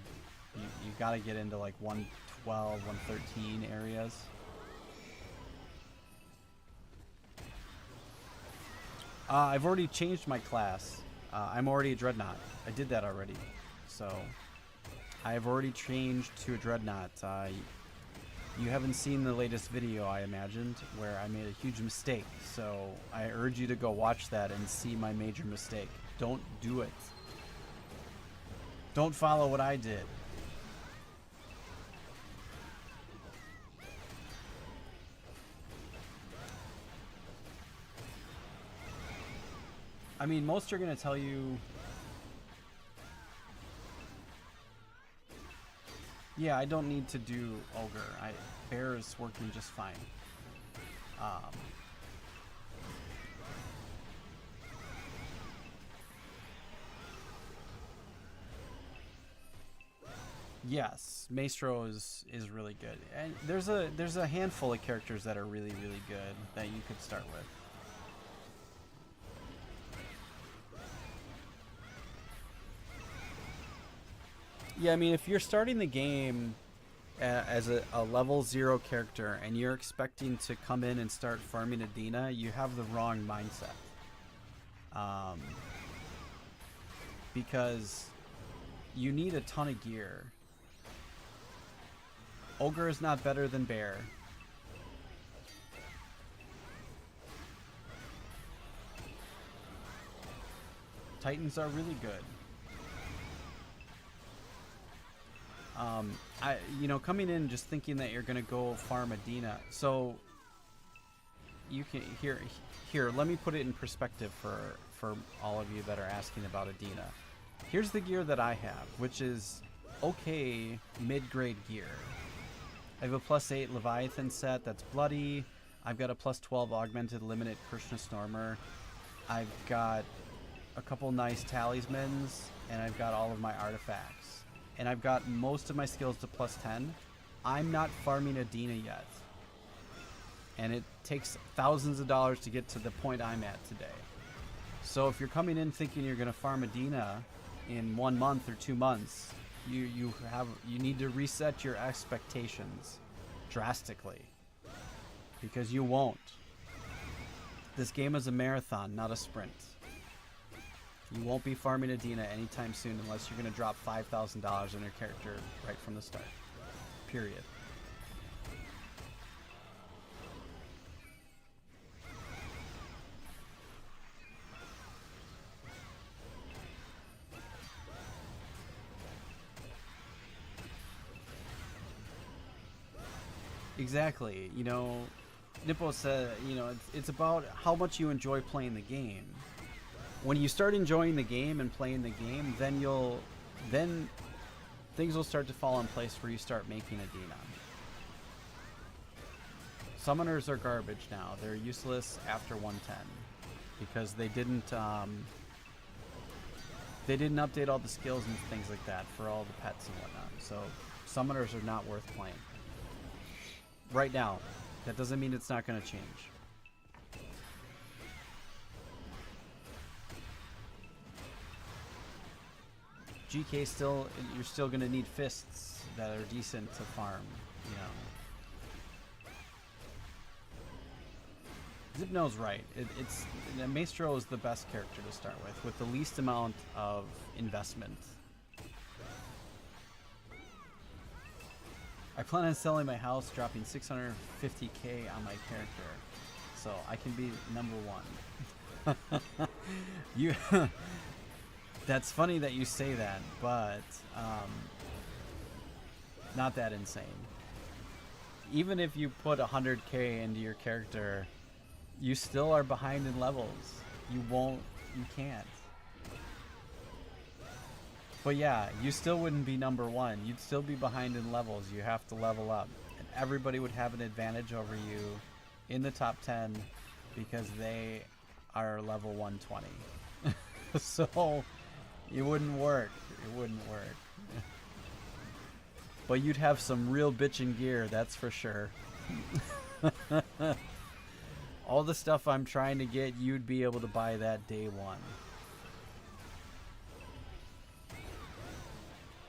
you got to get into like 112, 113 areas. I've already changed my class. I'm already a Dreadnought. I did that already. So I have already changed to a Dreadnought. You haven't seen the latest video, I imagined, where I made a huge mistake. So I urge you to go watch that and see my major mistake. Don't do it. Don't follow what I did. I mean, most are going to tell you, yeah, I don't need to do Ogre. Bear is working just fine. Yes, Maestro is really good. And there's a handful of characters that are really good that you could start with. Yeah, I mean, if you're starting the game as a level 0 character and you're expecting to come in and start farming Adina, you have the wrong mindset. Because you need a ton of gear. Ogre is not better than Bear. Titans are really good. You know, coming in just thinking that you're gonna go farm Adina, so you can here. Let me put it in perspective for all of you that are asking about Adina. Here's the gear that I have, which is okay mid-grade gear. I have a +8 Leviathan set that's bloody. I've got a +12 augmented limited Krishna Stormer. I've got a couple nice talismans, and I've got all of my artifacts. And I've got most of my skills to +10. I'm not farming Adina yet. And it takes thousands of dollars to get to the point I'm at today. So if you're coming in thinking you're going to farm Adina in 1 month or 2 months, you need to reset your expectations drastically. Because you won't. This game is a marathon, not a sprint. You won't be farming Adina anytime soon unless you're going to drop $5,000 on your character right from the start. Period. Exactly. You know, Nippo said, you know, it's about how much you enjoy playing the game. When you start enjoying the game and playing the game, then things will start to fall in place where you start making Adina. Summoners are garbage now. They're useless after 110 because they didn't update all the skills and things like that for all the pets and whatnot. So summoners are not worth playing right now. That doesn't mean it's not going to change. GK still, you're still going to need fists that are decent to farm, you know. Zipno's right. Maestro is the best character to start with the least amount of investment. I plan on selling my house, dropping 650k on my character, so I can be number one. You. That's funny that you say that, but not that insane. Even if you put 100k into your character, you still are behind in levels. You can't. But yeah, you still wouldn't be number one. You'd still be behind in levels. You have to level up. And everybody would have an advantage over you in the top 10 because they are level 120. So it wouldn't work. It wouldn't work. But you'd have some real bitchin' gear, that's for sure. All the stuff I'm trying to get, you'd be able to buy that day one.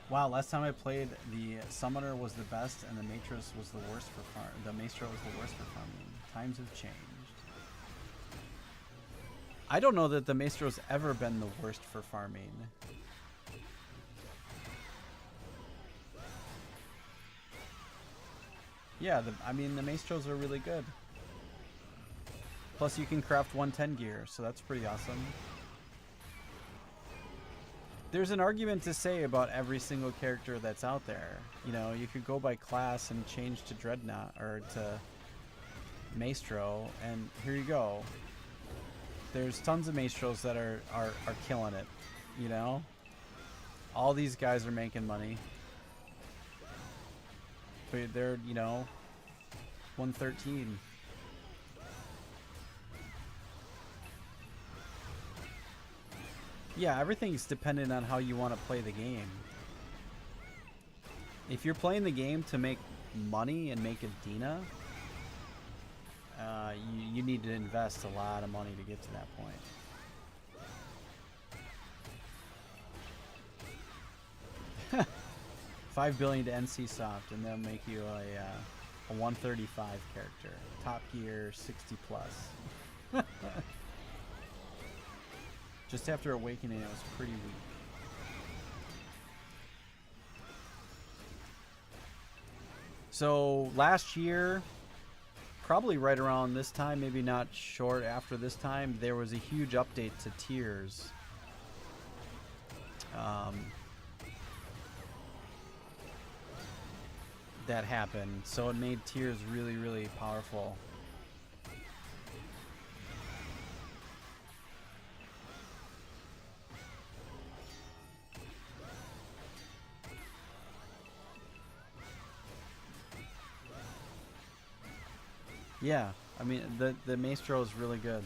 Wow, last time I played, the Summoner was the best and the Matros was the worst for farm. The Maestro was the worst for farming. Times have changed. I don't know that the Maestro's ever been the worst for farming. Yeah, I mean, the Maestros are really good. Plus, you can craft 110 gear, so that's pretty awesome. There's an argument to say about every single character that's out there. You know, you could go by class and change to Dreadnought or to Maestro, and here you go. There's tons of Maestros that are killing it, you know? All these guys are making money. But they're, you know, 113. Yeah, everything's dependent on how you want to play the game. If you're playing the game to make money and make Adina, you need to invest a lot of money to get to that point. $5 billion to NC Soft, and they'll make you a 135 character, top gear, 60 plus. Just after Awakening, it was pretty weak. So last year, probably right around this time, maybe not short after this time, there was a huge update to tiers. That happened, so it made tiers really, really powerful. Yeah, I mean, the Maestro is really good.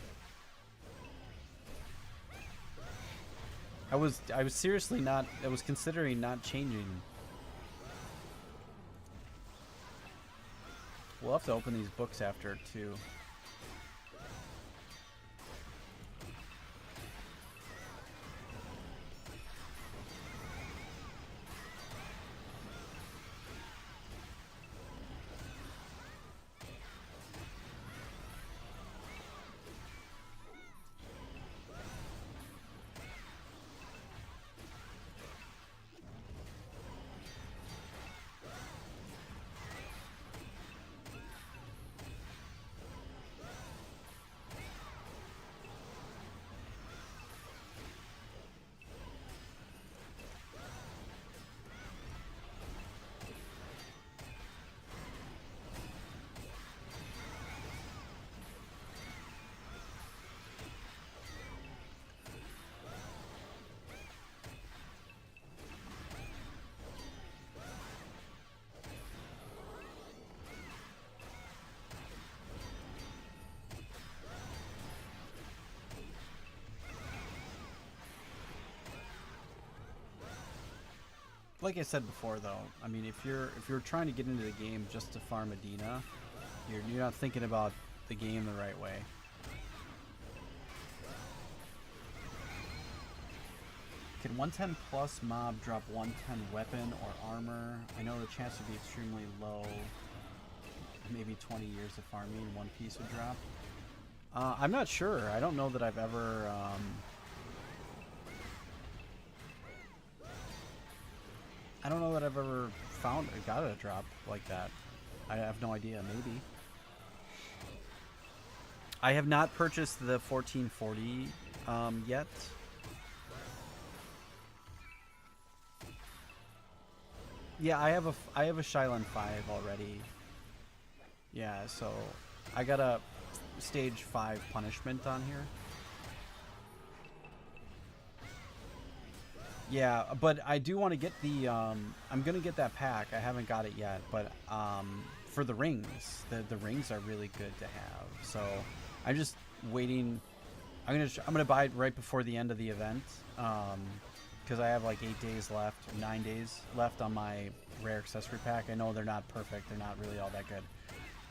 I was seriously not, I was considering not changing. We'll have to open these books after too. like I said before, though, I mean, if you're trying to get into the game just to farm Medina, you're not thinking about the game the right way. Can 110 plus mob drop 110 weapon or armor? I know the chance would be extremely low. Maybe 20 years of farming, one piece would drop. I'm not sure. I don't know that I've ever... I don't know that I've ever found or got a drop like that. I have no idea. Maybe. I have not purchased the 1440 yet. Yeah, I have a Shylon 5 already. Yeah, so I got a stage 5 punishment on here. Yeah, but I do want to get the I'm gonna get that pack. I haven't got it yet, but for the rings, the rings are really good to have. So I'm just waiting. I'm gonna buy it right before the end of the event. Because I have like 8 days left, 9 days left on my rare accessory pack. I know they're not perfect, they're not really all that good,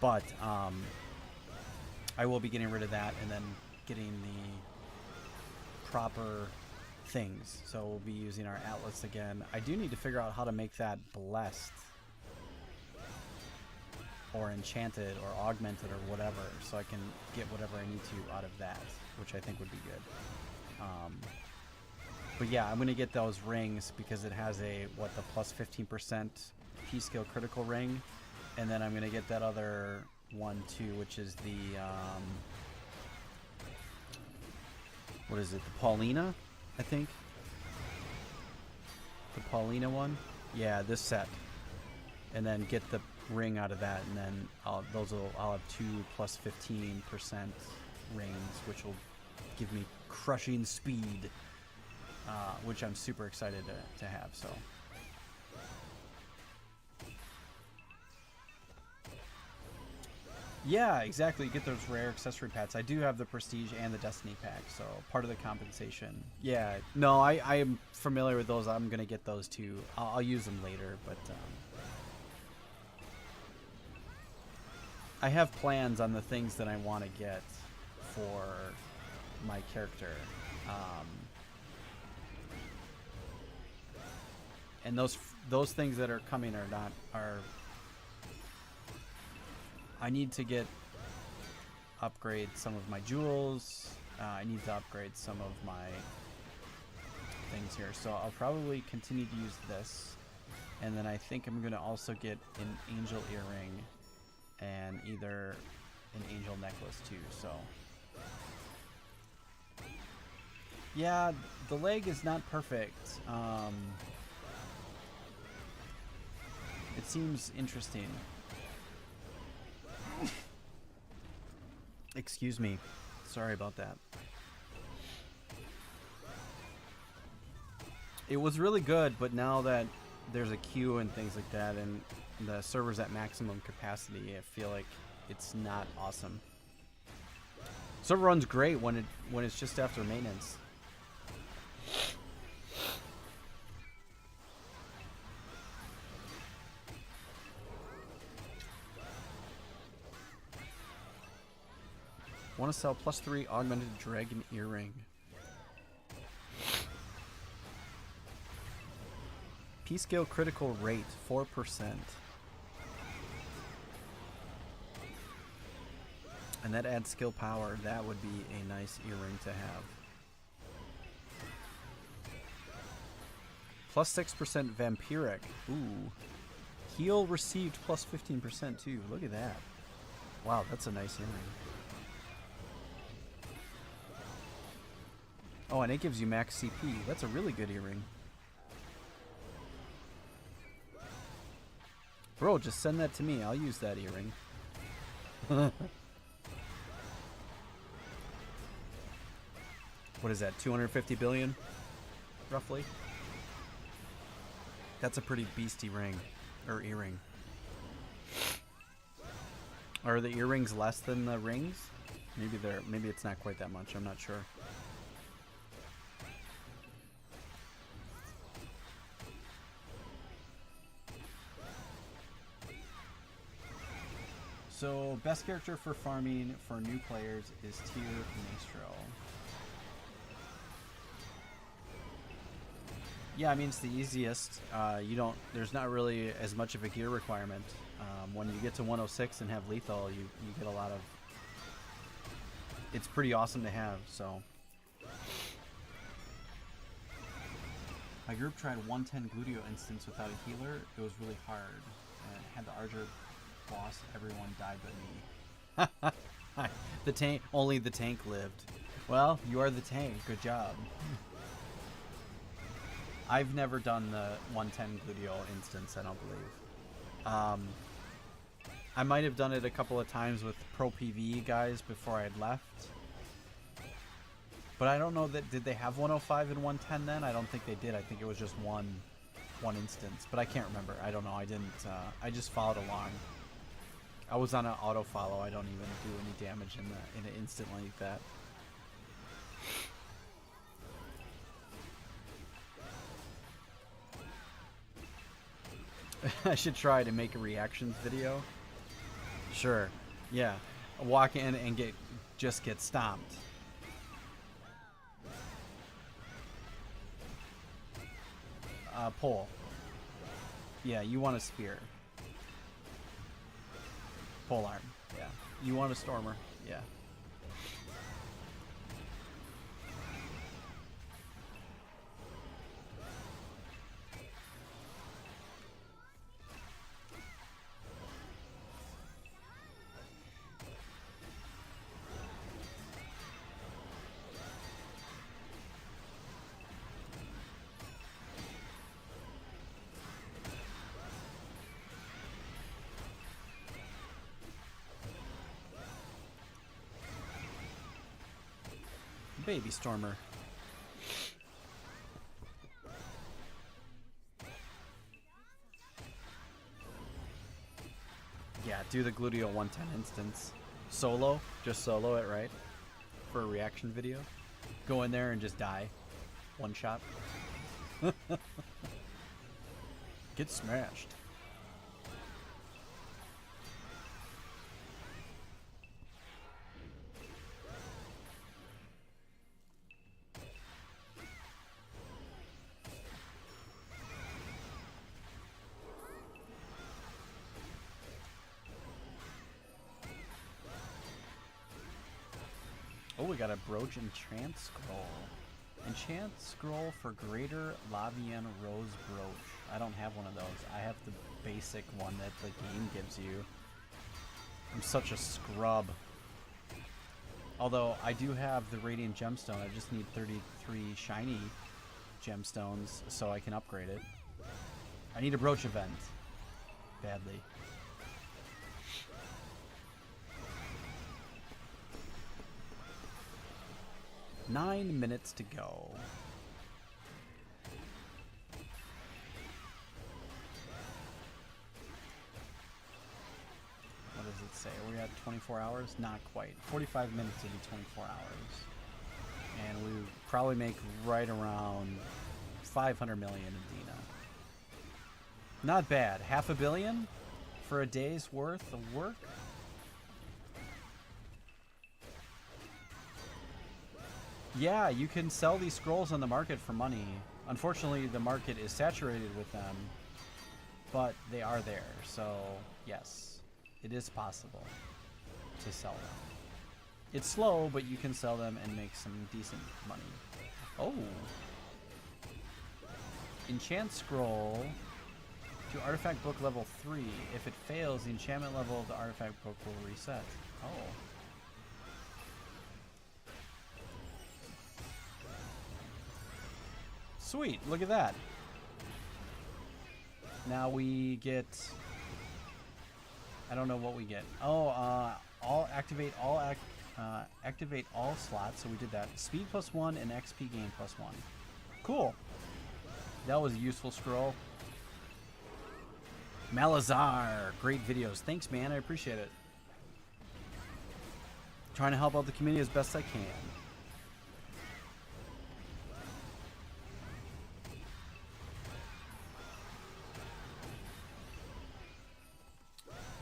but I will be getting rid of that and then getting the proper things. So we'll be using our Atlas again. I do need to figure out how to make that blessed or enchanted or augmented or whatever, so I can get whatever I need to out of that, which I think would be good. But yeah, I'm going to get those rings because it has a, what, the plus 15% P-skill critical ring. And then I'm going to get that other one too, which is the, what is it, the Paulina, I think? The Paulina one? Yeah, this set. And then get the ring out of that, and then I'll have 2 plus 15% rings, which will give me crushing speed. Which I'm super excited to have. So, yeah, exactly. You get those rare accessory packs. I do have the Prestige and the Destiny pack, so part of the compensation. Yeah, no, I am familiar with those. I'm gonna get those too. I'll use them later, but I have plans on the things that I want to get for my character. And those things that are coming are I need to upgrade some of my jewels. I need to upgrade some of my things here. So I'll probably continue to use this. And then I think I'm going to also get an angel earring and either an angel necklace too. So yeah, the leg is not perfect. It seems interesting. Excuse me. Sorry about that. It was really good, but now that there's a queue and things like that, and the server's at maximum capacity, I feel like it's not awesome. Server runs great when it's just after maintenance. Want to sell +3 augmented dragon earring. P-scale critical rate 4%. And that adds skill power. That would be a nice earring to have. +6% vampiric. Ooh. Heal received +15% too. Look at that. Wow, that's a nice earring. Oh, and it gives you max CP. That's a really good earring. Bro, just send that to me. I'll use that earring. What is that, 250 billion? Roughly? That's a pretty beastie ring. Or earring. Are the earrings less than the rings? Maybe it's not quite that much. I'm not sure. So, best character for farming for new players is Tier Maestro. Yeah, I mean, it's the easiest. There's not really as much of a gear requirement. When you get to 106 and have lethal, you get a lot of... It's pretty awesome to have, so... My group tried 110 Gludio instance without a healer. It was really hard. And had the Archer boss, everyone died but me. The tank, only the tank lived. Well, you are the tank. Good job. I've never done the 110 Gludio instance, I don't believe. I might have done it a couple of times with Pro PvE guys before I had left. But I don't know that, did they have 105 and 110 then? I don't think they did. I think it was just one instance, but I can't remember. I don't know. I didn't, I just followed along. I was on an auto follow. I don't even do any damage in an instant like that. I should try to make a reactions video. Sure. Yeah. Walk in and just get stomped. Pole. Yeah, you want a spear. Pole arm. Yeah. You want a stormer. Yeah. Baby Stormer. Yeah, do the Gludio 110 instance. Solo, just solo it, right? For a reaction video. Go in there and just die. One shot. Get smashed. Oh, we got a Brooch Enchant Scroll. Enchant Scroll for Greater Lavian Rose Brooch. I don't have one of those. I have the basic one that the game gives you. I'm such a scrub. Although, I do have the Radiant Gemstone. I just need 33 shiny gemstones so I can upgrade it. I need a Brooch event. Badly. 9 minutes to go. What does it say? Are we at 24 hours? Not quite. 45 minutes to be 24 hours. And we probably make right around 500 million in Dina. Not bad. $500 million for a day's worth of work? Yeah, you can sell these scrolls on the market for money. Unfortunately, the market is saturated with them, but they are there. So, yes, it is possible to sell them. It's slow, but you can sell them and make some decent money. Oh. Enchant Scroll to Artifact Book level 3. If it fails, the enchantment level of the Artifact Book will reset. Oh. Sweet, look at that. Now we get, I don't know what we get. Oh, activate all slots. So we did that. Speed +1 and XP gain +1. Cool. That was a useful scroll. Malazar, great videos. Thanks, man. I appreciate it. Trying to help out the community as best I can.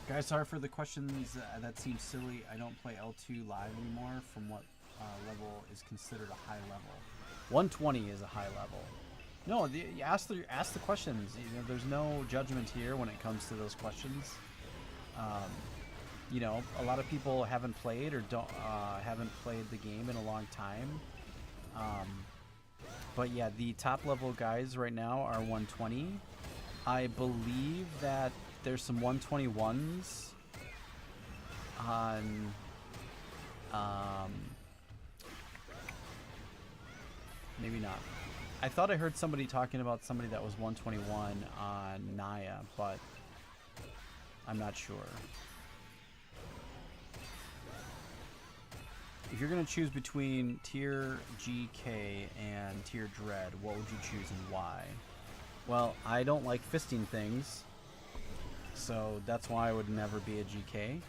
Guys, sorry for the questions. That seems silly. I don't play L2 live anymore. From what level is considered a high level? 120 is a high level. No, you ask the questions. You know, there's no judgment here when it comes to those questions. You know, a lot of people haven't played or haven't played the game in a long time. But yeah, the top level guys right now are 120. I believe that there's some 121s on maybe not. I thought I heard somebody talking about somebody that was 121 on Naya, but I'm not sure. If you're going to choose between tier GK and tier Dread, what would you choose and why? Well, I don't like fisting things, so that's why I would never be a GK,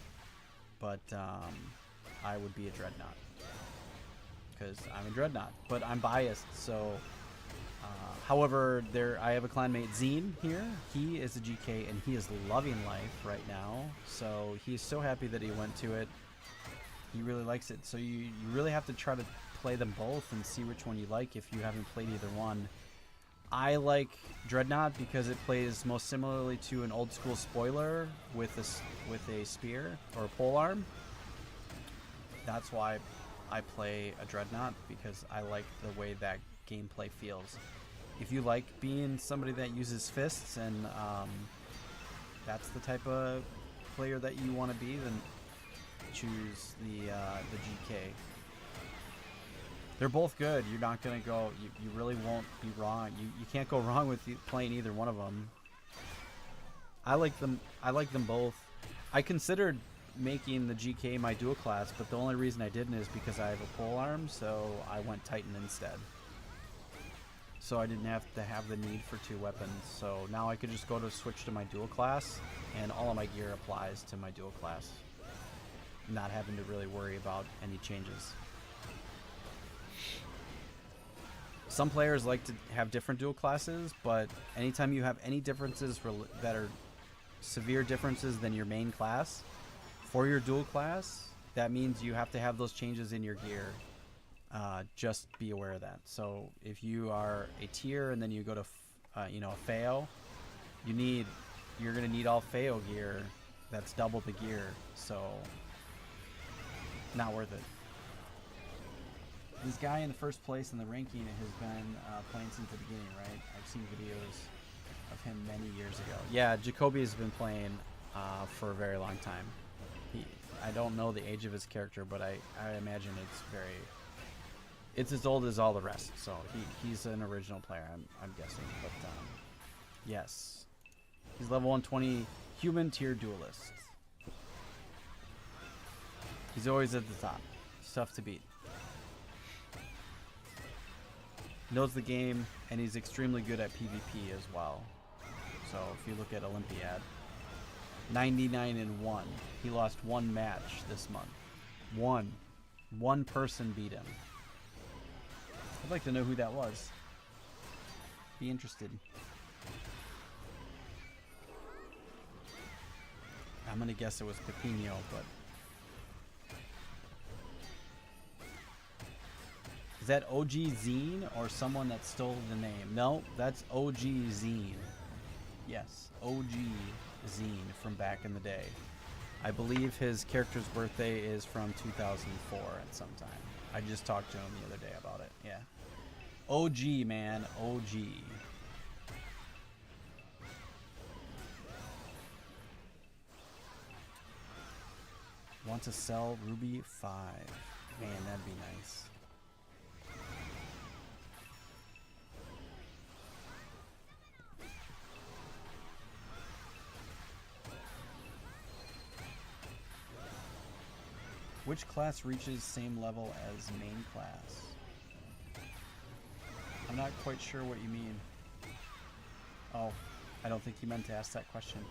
but I would be a Dreadnought, because I'm a Dreadnought, but I'm biased, so... however, I have a clanmate, Zine, here. He is a GK, and he is loving life right now, so he's so happy that he went to it. He really likes it, so you really have to try to play them both and see which one you like if you haven't played either one. I like Dreadnought because it plays most similarly to an old school spoiler with a spear or a polearm. That's why I play a Dreadnought, because I like the way that gameplay feels. If you like being somebody that uses fists and that's the type of player that you want to be, then choose the GK. They're both good. You're not gonna go. You really won't be wrong. You can't go wrong with playing either one of them. I like them. I like them both. I considered making the GK my dual class, but the only reason I didn't is because I have a polearm, so I went Titan instead. So I didn't have to have the need for two weapons. So now I could just go to switch to my dual class, and all of my gear applies to my dual class, not having to really worry about any changes. Some players like to have different dual classes, but anytime you have any differences that are severe differences than your main class for your dual class, that means you have to have those changes in your gear. Just be aware of that. So if you are a tier and then you go to a Feo, you're gonna need all Feo gear. That's double the gear, so not worth it. This guy in the first place in the ranking has been playing since the beginning, right? I've seen videos of him many years ago. Yeah, Jacoby has been playing for a very long time. I don't know the age of his character, but I imagine it's as old as all the rest. So he's an original player, I'm guessing. But yes, he's level 120 human tier duelist. He's always at the top. It's tough to beat. Knows the game, and he's extremely good at PvP as well. So if you look at Olympiad, 99-1. He lost one match this month. One person beat him. I'd like to know who that was. Be interested. I'm gonna guess it was Pepino, but is that OG Zine or someone that stole the name? No, that's OG Zine. Yes, OG Zine from back in the day. I believe his character's birthday is from 2004 at some time. I just talked to him the other day about it. Yeah. OG, man. OG. Want to sell Ruby 5. Man, that'd be nice. Which class reaches same level as main class? I'm not quite sure what you mean. Oh, I don't think you meant to ask that question.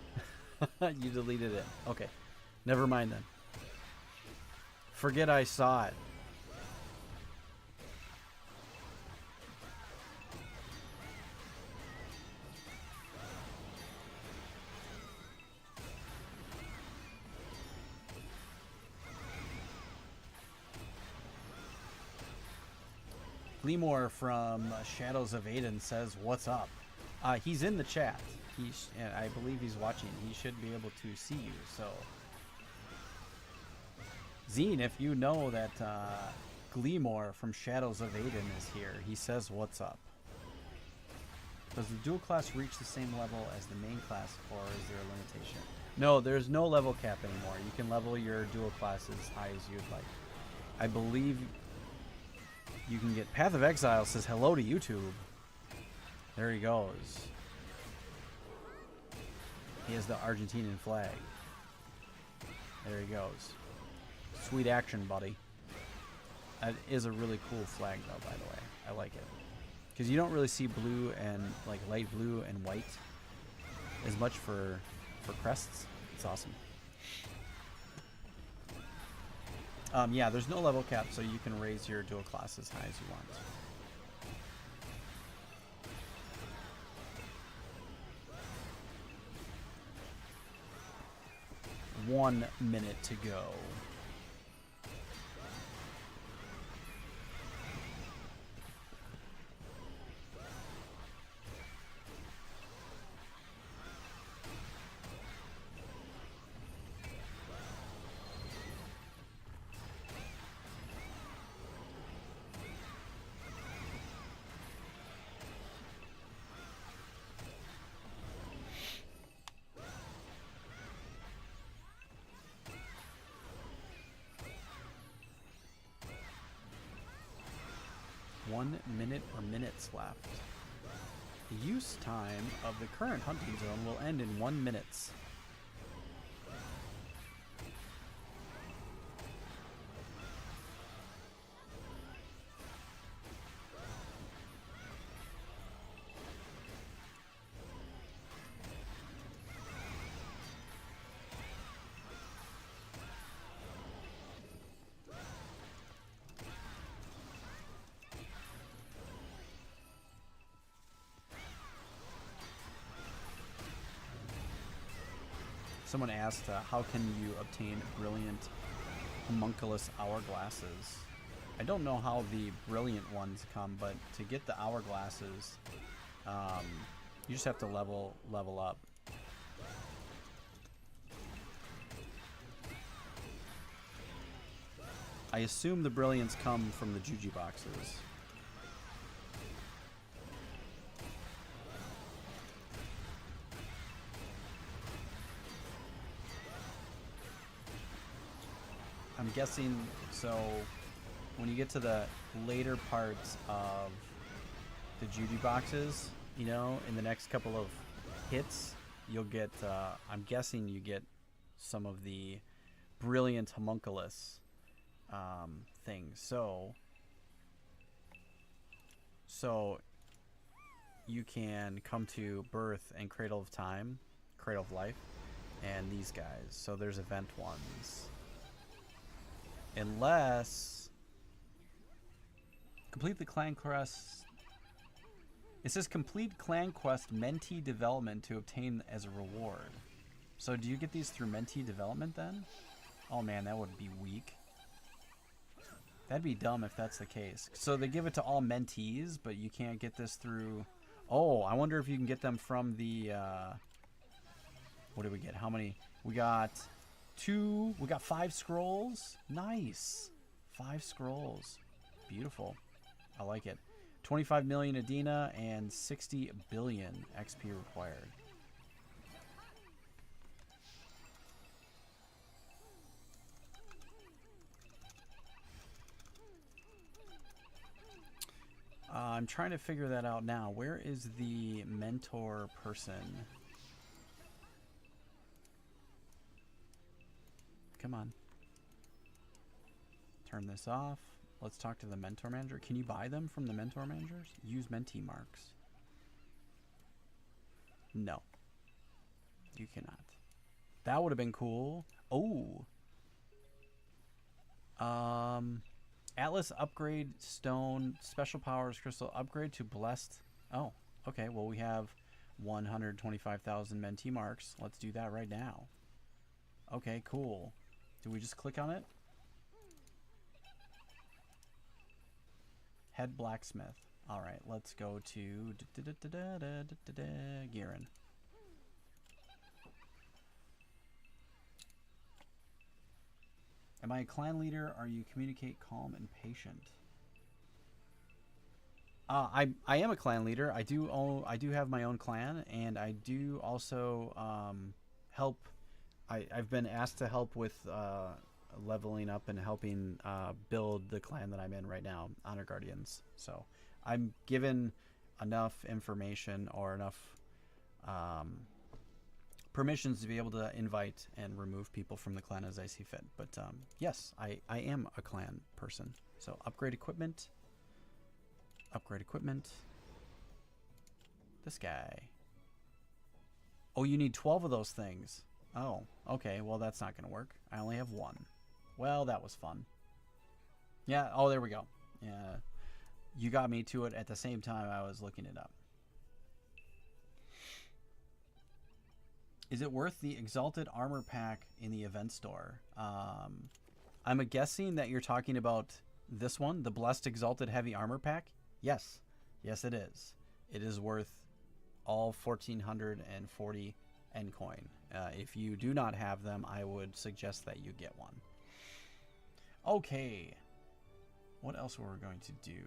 You deleted it. Okay. Never mind then. Forget I saw it. Gleemore from Shadows of Aiden says, "What's up?" He's in the chat. And I believe he's watching. He should be able to see you. So, Zine, if you know that Gleemore from Shadows of Aiden is here, he says, "What's up?" Does the dual class reach the same level as the main class, or is there a limitation? No, there's no level cap anymore. You can level your dual class as high as you'd like. I believe you can get... Path of Exile says hello to YouTube. There he goes. He has the Argentinian flag. There he goes. Sweet action, buddy. That is a really cool flag, though, by the way. I like it. Because you don't really see blue and, like, light blue and white as much for crests. It's awesome. Yeah, there's no level cap, so you can raise your dual class as high as you want. 1 minute to go. Minutes left. The use time of the current hunting zone will end in 1 minute. Someone asked, how can you obtain brilliant homunculus hourglasses? I don't know how the brilliant ones come, but to get the hourglasses, you just have to level up. I assume the brilliants come from the Juji boxes. I'm guessing, so when you get to the later parts of the Judy boxes, you know, in the next couple of hits, you'll get, I'm guessing you get some of the brilliant homunculus things. So you can come to Birth and Cradle of Time, Cradle of Life, and these guys. So there's event ones. Unless complete the clan quest. It says complete clan quest mentee development to obtain as a reward. So do you get these through mentee development then? Oh man, that would be weak. That'd be dumb if that's the case. So they give it to all mentees, but you can't get this through... Oh, I wonder if you can get them from the... What did we get? How many? We got... 2. We got 5 scrolls. Nice. 5 scrolls. Beautiful. I like it. 25 million Adina and 60 billion XP required. I'm trying to figure that out now. Where is the mentor person? Come on. Turn this off. Let's talk to the mentor manager. Can you buy them from the mentor managers? Use mentee marks. No. You cannot. That would have been cool. Oh. Atlas upgrade stone, special powers crystal upgrade to blessed. Oh, okay. Well, we have 125,000 mentee marks. Let's do that right now. Okay, cool. Do we just click on it? Head blacksmith. All right, let's go to Garen. Am I a clan leader? Are you communicate calm and patient? I am a clan leader. I do have my own clan, and I do also help. I've been asked to help with leveling up and helping build the clan that I'm in right now, Honor Guardians. So I'm given enough information or enough permissions to be able to invite and remove people from the clan as I see fit. But yes, I am a clan person. So upgrade equipment. Upgrade equipment. This guy. Oh, you need 12 of those things. Oh, okay. Well, that's not going to work. I only have one. Well, that was fun. Yeah. Oh, there we go. Yeah. You got me to it at the same time I was looking it up. Is it worth the Exalted Armor Pack in the event store? I'm guessing that you're talking about this one, the Blessed Exalted Heavy Armor Pack. Yes. Yes, it is. It is worth all 1,440 N coin. If you do not have them, I would suggest that you get one. Okay. What else were we going to do?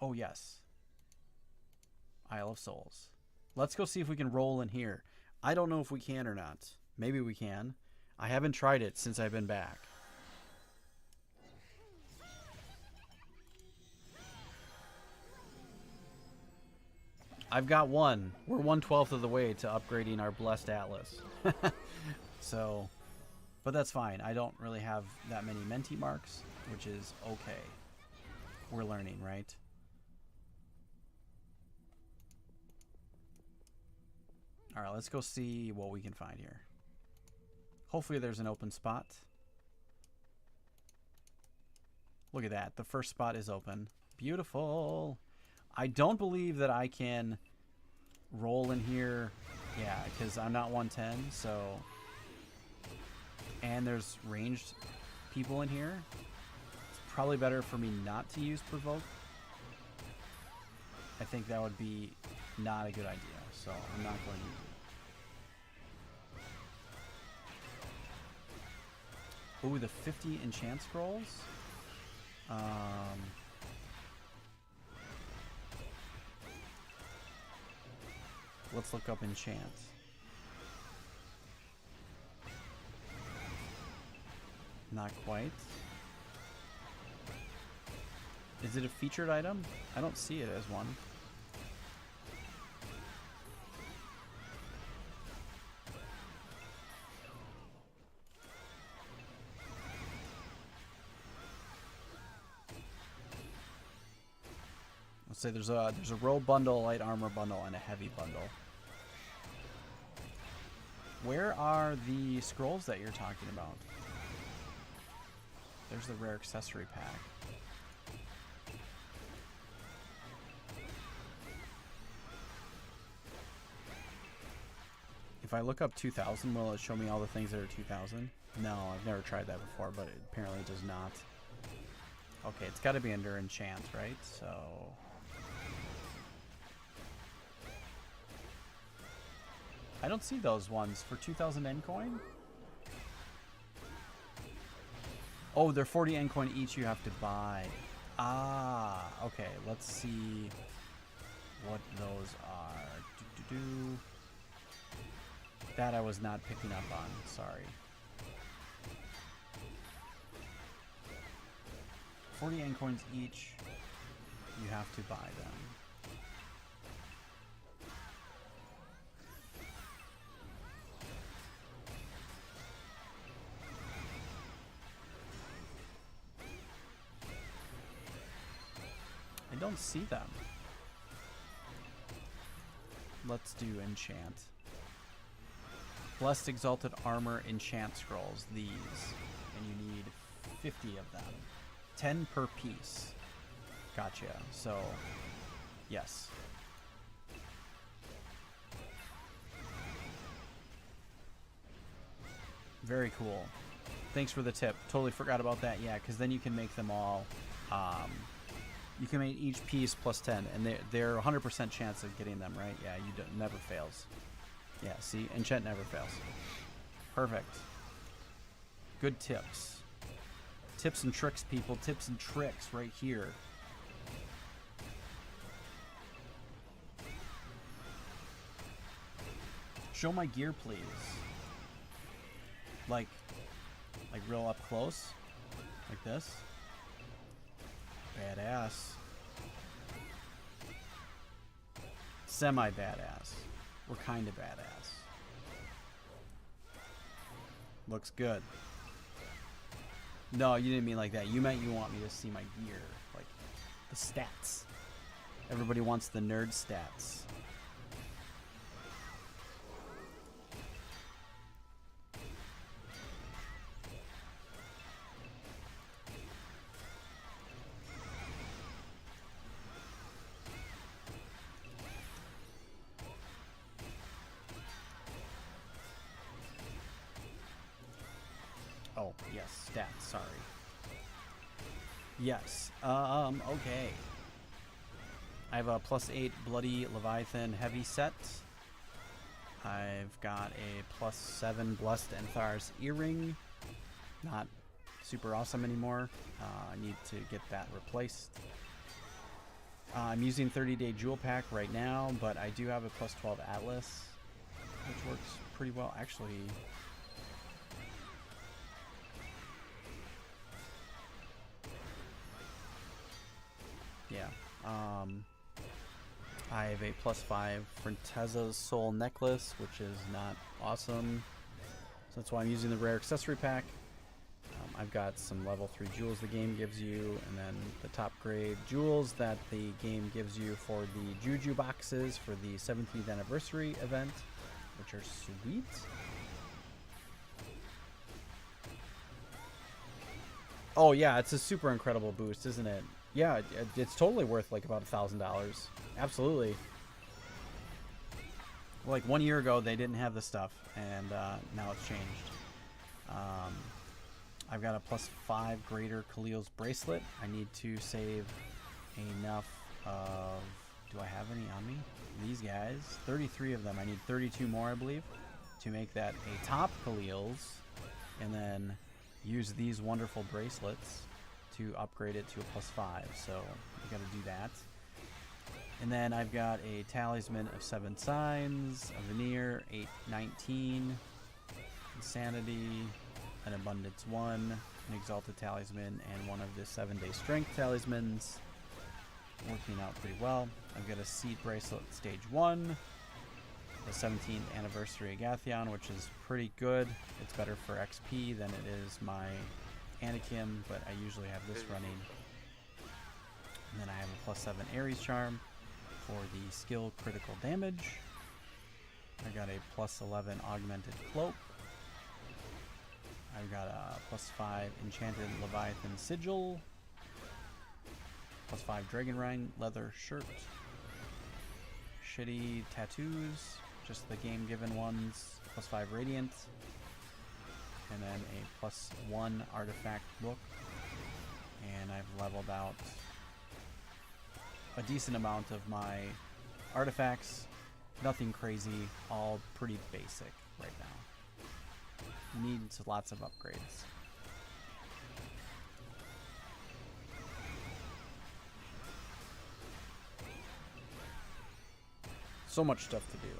Oh, yes. Isle of Souls. Let's go see if we can roll in here. I don't know if we can or not. Maybe we can. I haven't tried it since I've been back. I've got one. We're 1/12 of the way to upgrading our Blessed Atlas. So, but that's fine. I don't really have that many Menti marks, which is okay. We're learning, right? All right, let's go see what we can find here. Hopefully there's an open spot. Look at that. The first spot is open. Beautiful. I don't believe that I can roll in here. Yeah, because I'm not 110, so... And there's ranged people in here. It's probably better for me not to use Provoke. I think that would be not a good idea, so I'm not going to use it. Ooh, the 50 enchant scrolls. Let's look up enchant. Not quite. Is it a featured item? I don't see it as one. Let's say there's a robe bundle, light armor bundle, and a heavy bundle. Where are the scrolls that you're talking about? There's the rare accessory pack. If I look up 2000, will it show me all the things that are 2000? No, I've never tried that before, but it apparently does not. Okay, it's got to be under enchant, right? So... I don't see those ones for 2,000 N coin. Oh, they're 40 N coin each you have to buy. Ah, okay. Let's see what those are. That I was not picking up on. Sorry. 40 N coins each. You have to buy them. I don't see them. Let's do enchant. Blessed Exalted Armor enchant scrolls. These. And you need 50 of them. 10 per piece. Gotcha. So, yes. Very cool. Thanks for the tip. Totally forgot about that. Yeah, because then you can make them all You can make each piece plus 10, and they're 100% chance of getting them, right? Yeah, you don't, never fails. Yeah, see? Enchant never fails. Perfect. Good tips. Tips and tricks, people. Tips and tricks right here. Show my gear, please. Like real up close. Like this. Badass. Semi-badass. We're kind of badass. Looks good. No, you didn't mean like that. You meant you want me to see my gear. Like, the stats. Everybody wants the nerd stats. Oh, yes, stats, sorry. Yes, okay. I have a +8 Bloody Leviathan heavy set. I've got a +7 Blessed Enthar's earring. Not super awesome anymore. I need to get that replaced. I'm using 30-day jewel pack right now, but I do have a +12 Atlas, which works pretty well. Actually, yeah. I have a +5 Fronteza's Soul necklace, which is not awesome. So that's why I'm using the rare accessory pack. I've got some level 3 jewels the game gives you, and then the top grade jewels that the game gives you for the Juju boxes for the 17th anniversary event, which are sweet. Oh yeah, it's a super incredible boost, isn't it? Yeah, it's totally worth like about $1,000. Absolutely. Like 1 year ago, they didn't have this stuff, and now it's changed. I've got a +5 Greater Khalil's bracelet. I need to save enough of... Do I have any on me? These guys. 33 of them. I need 32 more, I believe, to make that a top Khalil's, and then use these wonderful bracelets to upgrade it to a +5. So you got to do that. And then I've got a Talisman of 7 Signs, a Veneer, 819, Insanity, an Abundance 1, an Exalted Talisman, and one of the 7-day Strength Talismans. Working out pretty well. I've got a Seed Bracelet Stage 1, the 17th Anniversary Agathion, which is pretty good. It's better for XP than it is my Anakim, but I usually have this running. And then I have a +7 Ares Charm for the skill critical damage. I got a +11 Augmented Cloak. I've got a +5 Enchanted Leviathan Sigil. +5 Dragonrine Leather Shirt. Shitty tattoos, just the game given ones. +5 Radiant. And then a +1 Artifact Book. And I've leveled out a decent amount of my artifacts. Nothing crazy, all pretty basic right now. Needs lots of upgrades. So much stuff to do.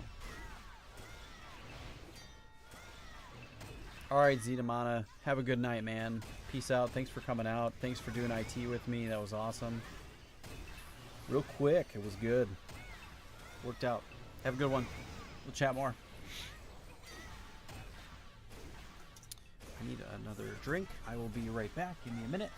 Alright, Zetamana, have a good night, man. Peace out. Thanks for coming out. Thanks for doing IT with me. That was awesome. Real quick, it was good. Worked out. Have a good one. We'll chat more. I need another drink. I will be right back. Give me a minute.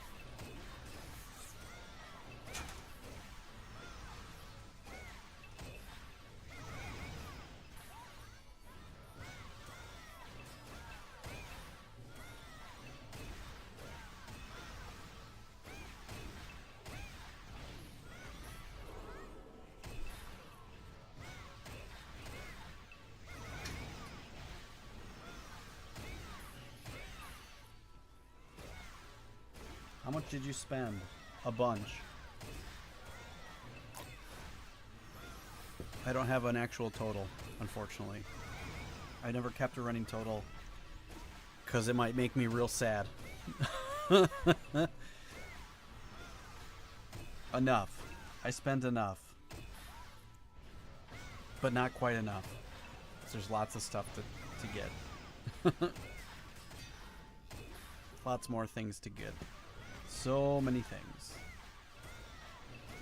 How much did you spend? A bunch. I don't have an actual total, unfortunately. I never kept a running total because it might make me real sad. Enough. I spent enough. But not quite enough. There's lots of stuff to get. Lots more things to get. So many things.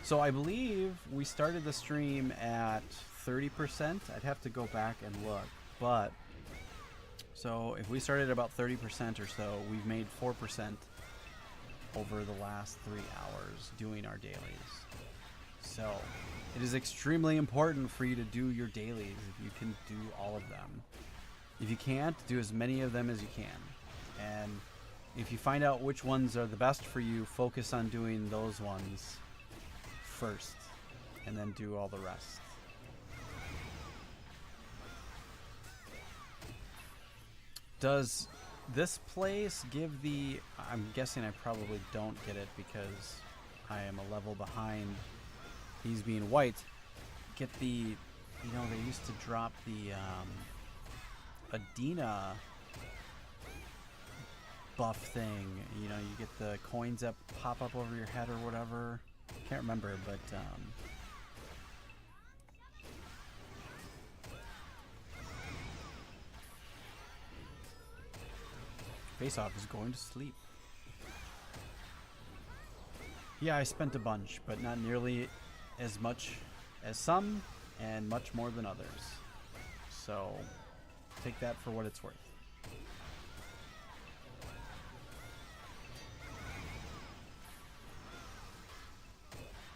So I believe we started the stream at 30%. I'd have to go back and look. But, so if we started about 30% or so, we've made 4% over the last 3 hours doing our dailies. So it is extremely important for you to do your dailies if you can do all of them. If you can't, do as many of them as you can. And if you find out which ones are the best for you, focus on doing those ones first and then do all the rest. Does this place give the... I'm guessing I probably don't get it because I am a level behind these being white. Get the... You know, they used to drop the Adina buff thing. You know, you get the coins that pop up over your head or whatever. Can't remember, but... Face Off is going to sleep. Yeah, I spent a bunch, but not nearly as much as some, and much more than others. So, take that for what it's worth.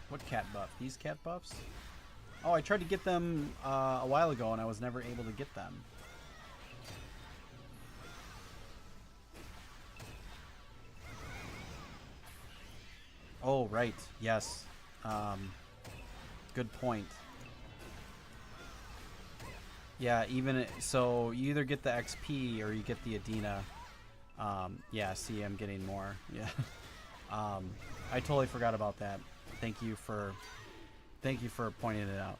What cat buff? These cat buffs? Oh, I tried to get them a while ago, and I was never able to get them. Oh, right. Yes. Good point. Yeah, even so, you either get the XP or you get the Adina. Yeah, see, I'm getting more. Yeah. I totally forgot about that. Thank you for pointing it out.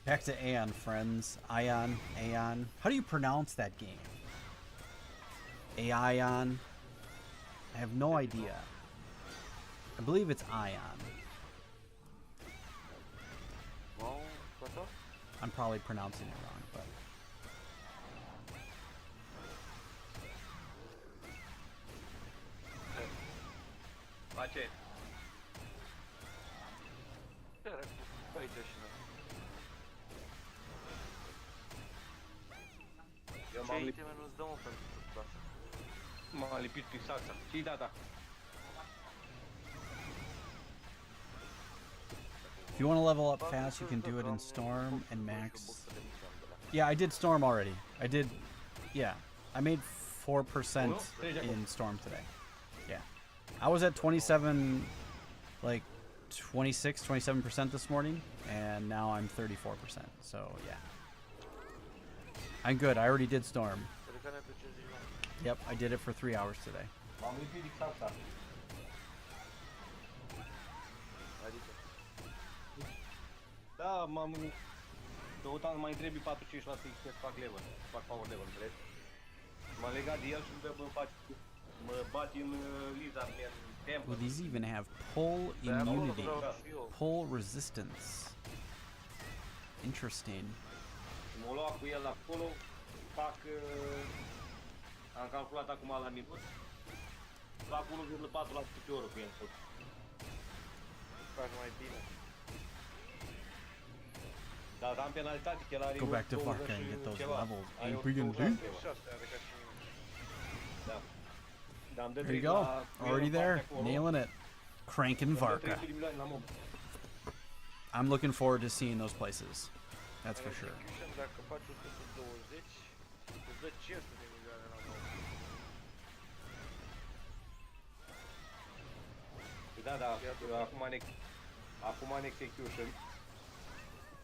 Back to Aeon, friends. Ion, Aeon. How do you pronounce that game? Aeon? I have no idea. I believe it's Ion. I'm probably pronouncing it wrong, but... Watch it. M-am lipit pixața. Și da. If you want to level up fast, you can do it in Storm and Max. Yeah, I did Storm already. I did, yeah. I made 4% in Storm today. Yeah. I was at 27, like 26, 27% this morning, and now I'm 34%. So, yeah. I'm good. I already did Storm. Yep, I did it for 3 hours today. Da, m-am căutat, mai trebuie 4-5% XP să fac level, să fac power level, înțelegi? M-am legat de el și mă bat în Lizard Man Temple. Well, these even have pull immunity, pull resistance. Interesting. Mă lua cu el acolo, fac... Am calculat acum la minut, fac 1,4% pe oră cu el. Fac mai bine. Dar am penalitate, că el are... Go back to Varka and get those levels. Ain't we gonna do? Da. There you go. Already there. Nailing it. Cranking Varka. I'm looking forward to seeing those places. That's for sure. Da, acum în execution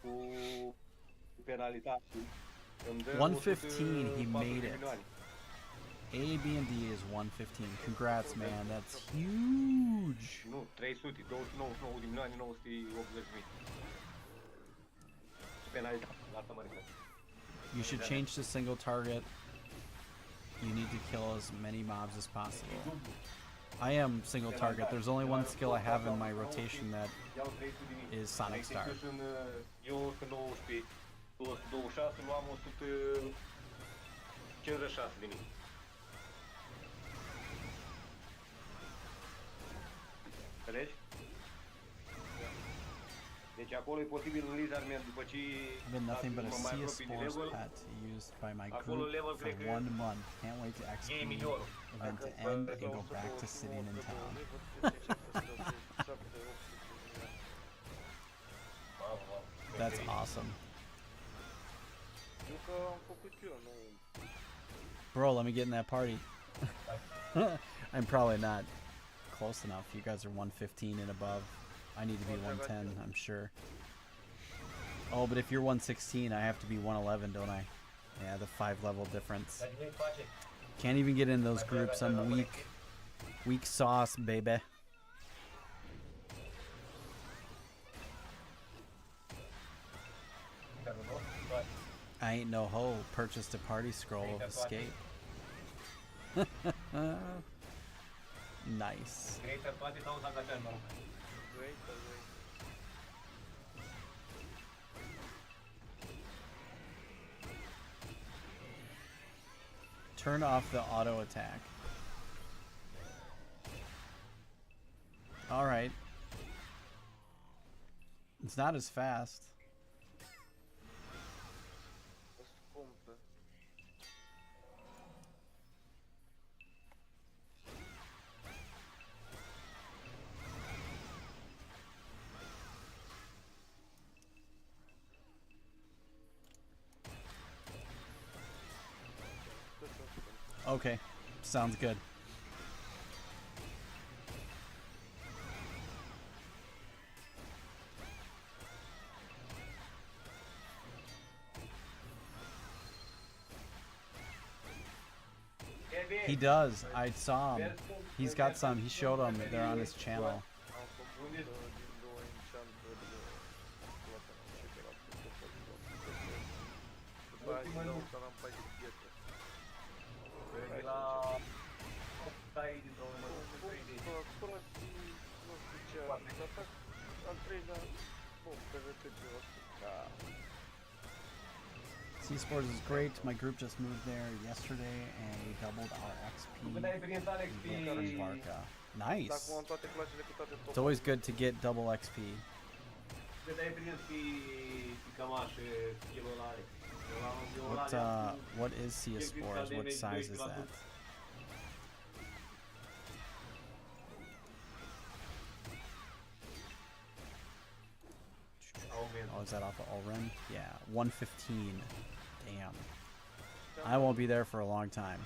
cu penalitate. 115, he made it. A, B, and D is 115. Congrats, man. That's huge. Nu, 300, 299 din milioane, 980 mii. Penalitate, la asta mă refer. You should change to single target. You need to kill as many mobs as possible. I am single target. There's only one skill I have in my rotation that is Sonic Star. Eu sunt 19, 226, luam 156 de mii. Înțelegi? Deci acolo e posibil un Lizardman după ce I've been nothing but a Sea Spores pet used by my group for 1 month. Can't wait to execute event to end and go back to sitting in town. That's awesome. Bro, let me get in that party. I'm probably not close enough. You guys are 115 and above. I need to be 110, I'm sure. Oh, but if you're 116, I have to be 111, don't I? Yeah, the 5 level difference. Can't even get in those groups. I'm weak. Weak sauce, baby. I ain't no hoe. Purchased a party scroll of escape. Nice. Turn off the auto attack. All right. It's not as fast. Okay, sounds good. He does. I saw him. He's got some. He showed them. They're on his channel. Sea Sports is great. My group just moved there yesterday and we doubled our XP in Arca. Nice. It's always good to get double XP. What is Sea Spores? What size is that? Oh, is that off of Ulren? Yeah, 115. Damn. I won't be there for a long time.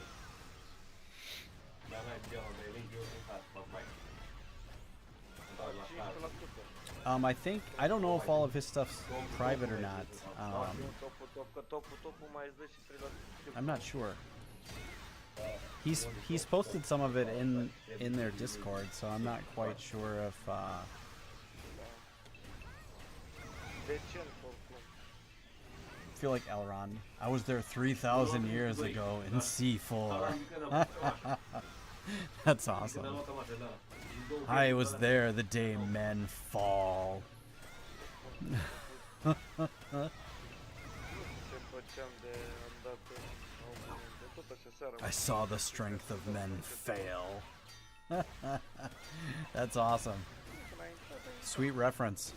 I think, I don't know if all of his stuff's private or not. I'm not sure. He's posted some of it in their Discord, so I'm not quite sure if I feel like Elrond. I was there 3,000 years ago in C4. That's awesome. I was there the day men fall. I saw the strength of men fail. That's awesome. Sweet reference.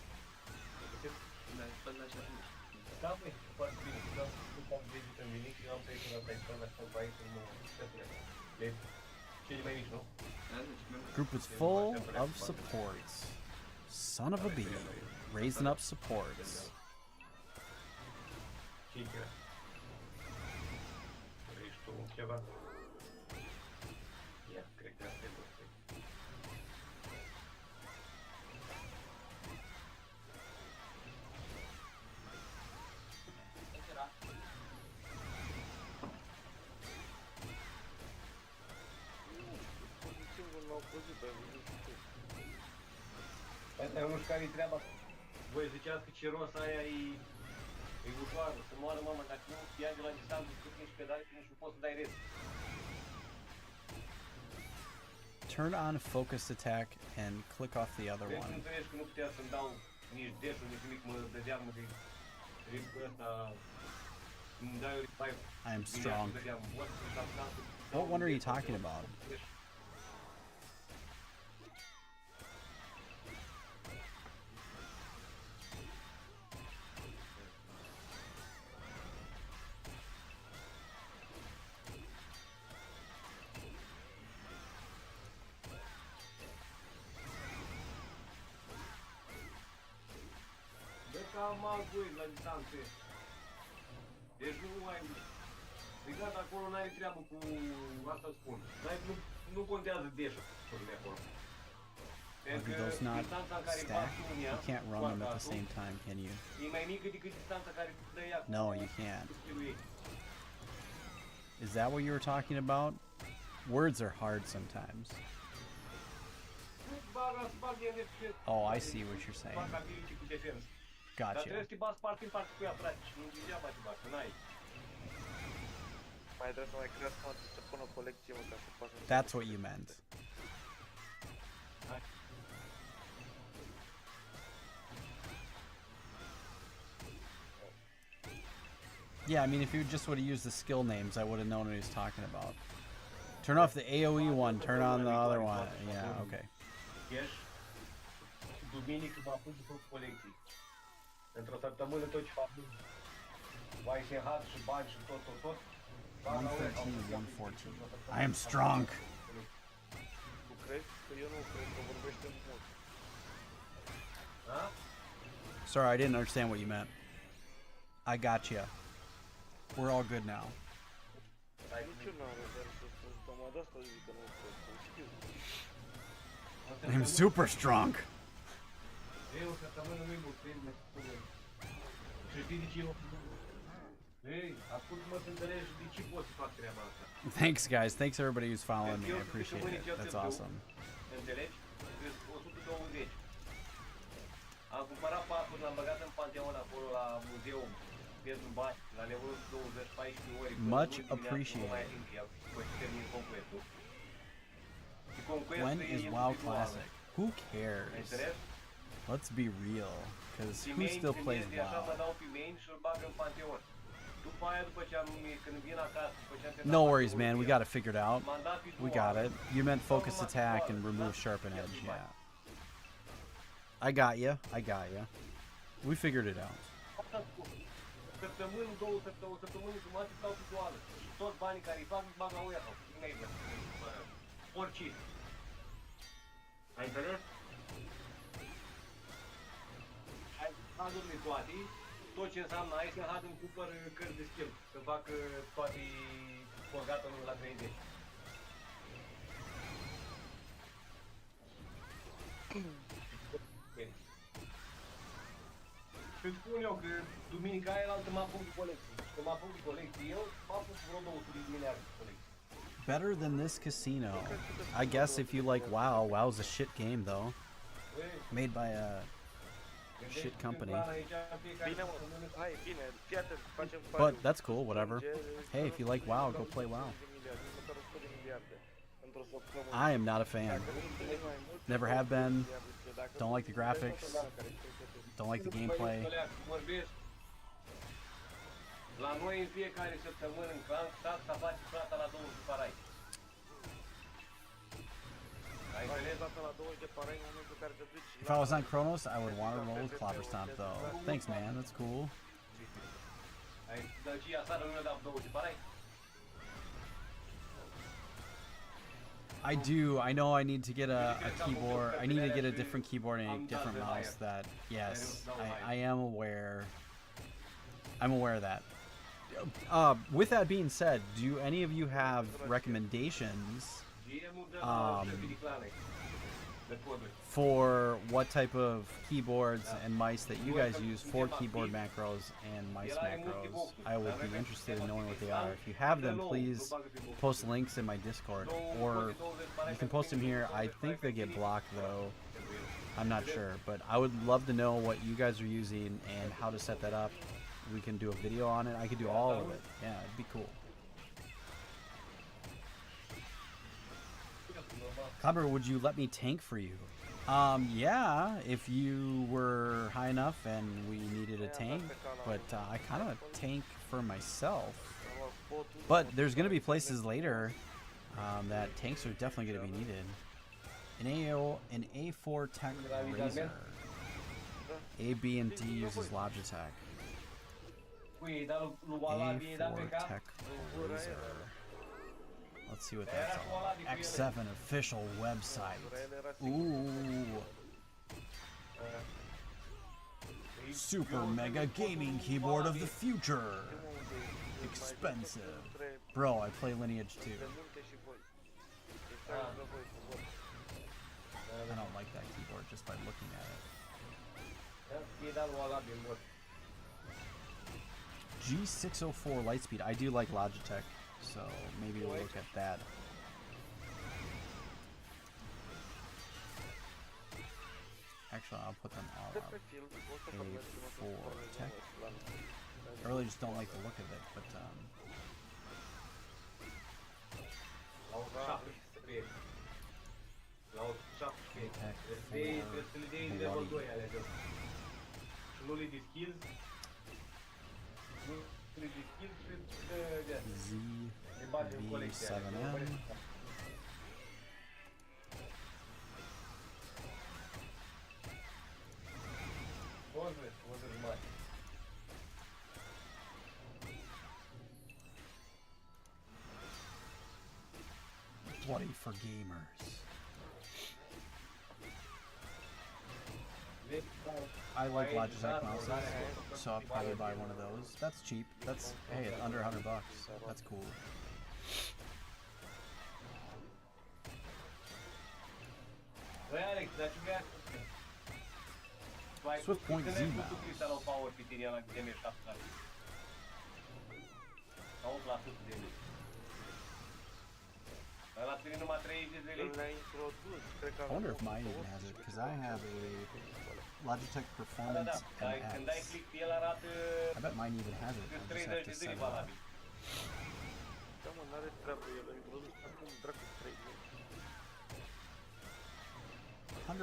Group was full of supports. Son of a bee. Raising up supports. care-i treaba? Voi ziceați că cirosa aia e ușoară, să moară mama, dacă nu ia de la distanță, tu ești pedale, nici nu poți să dai rest. Turn on focus attack and click off the other Vezi, one. înțelegi că nu putea să-mi dau nici dash-ul, nici nimic, mă dădeam de riscul ăsta. Îmi dai o revive. I am strong. What one are you talking about? Am agui la distanțe. Deci nu ai... Exact acolo n-ai treabă cu... Asta spun. Nu contează dash-urile acolo. Are those not stacked? You can't run them at the same time, can you? E mai mică decât distanța care tu dai acolo. No, you can't. Is that what you were talking about? Words are hard sometimes. Oh, I see what you're saying. Gotcha. Dar trebuie să te bați parte în parte cu ea, frate, și nu degeaba te bați, că n-ai. Mai trebuie să mai crească, să pun o colecție, mă, ca să poată... That's what you meant. Yeah, I mean, if you just would have used the skill names, I would have known what he was talking about. Turn off the AoE one, turn on the other one. Yeah, okay. Ești duminică mă apuc de făcut colecții. Într-o săptămână tot ce fac, vai și hard și bani și tot. 113, 114. I am strong. Tu crezi? Că eu nu cred că vorbește mult. Ha? Sorry, I didn't understand what you meant. I got you. We're all good now. Nici eu n-am răbdare să spun, tocmai de asta zic că nu cred, că știu. I'm super strong. Ei, o săptămână nu-i mult, trebuie să spune. Și știi de ce eu... Ei, ascult-mă să înțelegi de ce pot să fac treaba asta. Thanks, guys. Thanks everybody who's following me. I appreciate it. That's awesome. Înțelegi? 120. Am cumpărat pasul, l-am băgat în Panteon acolo la muzeu. Pentru bani, la levelul 20, 14 ori. Much appreciated. When is WoW Classic? Who cares? Let's be real, because who still plays WoW? No worries, man. We got it figured out. We got it. You meant focus attack and remove sharpen edge, yeah. I got you. I got you. We figured it out. Săptămâni, o săptămână jumătate stau pe goală. Și toți banii care îi fac, îi bag la uia sau cu mine. Orice. Ai înțeles? Ai hadurile toate, tot ce înseamnă aici, în had îmi cumpăr cărți de skill. Să fac toate forgată la 3D. Îți spun eu că duminica aia altă mă apuc de colecții. Și când mă apuc de colecții, eu mă apuc vreo 200 de miliarde de colecții. Better than this casino. I guess if you like WoW, WoW's a shit game though. Made by a shit company. Bine, mă, hai, bine, fii atent, facem But that's cool, whatever. Hey, if you like WoW, go play WoW. I am not a fan. Never have been. Don't like the graphics. Don't like the gameplay. La noi în fiecare săptămână în clan, taxa face plata la 20 de parai. If I was on Chronos, I would want to roll with Clobber Stomp though. Thanks, man. That's cool. Dar și aseară nu ne dau 20 de parai? I do. I know I need to get a keyboard. I need to get a different keyboard and a different mouse. That, yes, I am aware. I'm aware of that. With that being said, do any of you have recommendations for what type of keyboards and mice that you guys use for keyboard macros and mice macros? I would be interested in knowing what they are. If you have them, please post links in my Discord, or you can post them here. I think they get blocked though. I'm not sure, but I would love to know what you guys are using and how to set that up. We can do a video on it. I could do all of it. Yeah, it'd be cool. Cobber, would you let me tank for you? Yeah, if you were high enough and we needed a tank, but I kind of tank for myself. But there's going to be places later that tanks are definitely going to be needed. An A4 Tech Razor. A, B, and D uses Logitech. A4 Tech Razor. Let's see what that's all about. X7 official website. Ooh. Super mega gaming keyboard of the future. Expensive. Bro, I play Lineage 2. I don't like that keyboard just by looking at it. G604 Lightspeed. I do like Logitech, so maybe we'll look at that. Actually, I'll put them all up. A4 Tech. I really just don't like the look of it, but ZB7M. Bloody for gamers. I like Logitech mouses, so I'll probably buy one of those. That's cheap. That's, hey, it's under $100 bucks. That's cool. Swift Point Z mouse. I wonder if mine even has it, because I have a Logitech Performance MX. I bet mine even has it. I just have to set it up. $150.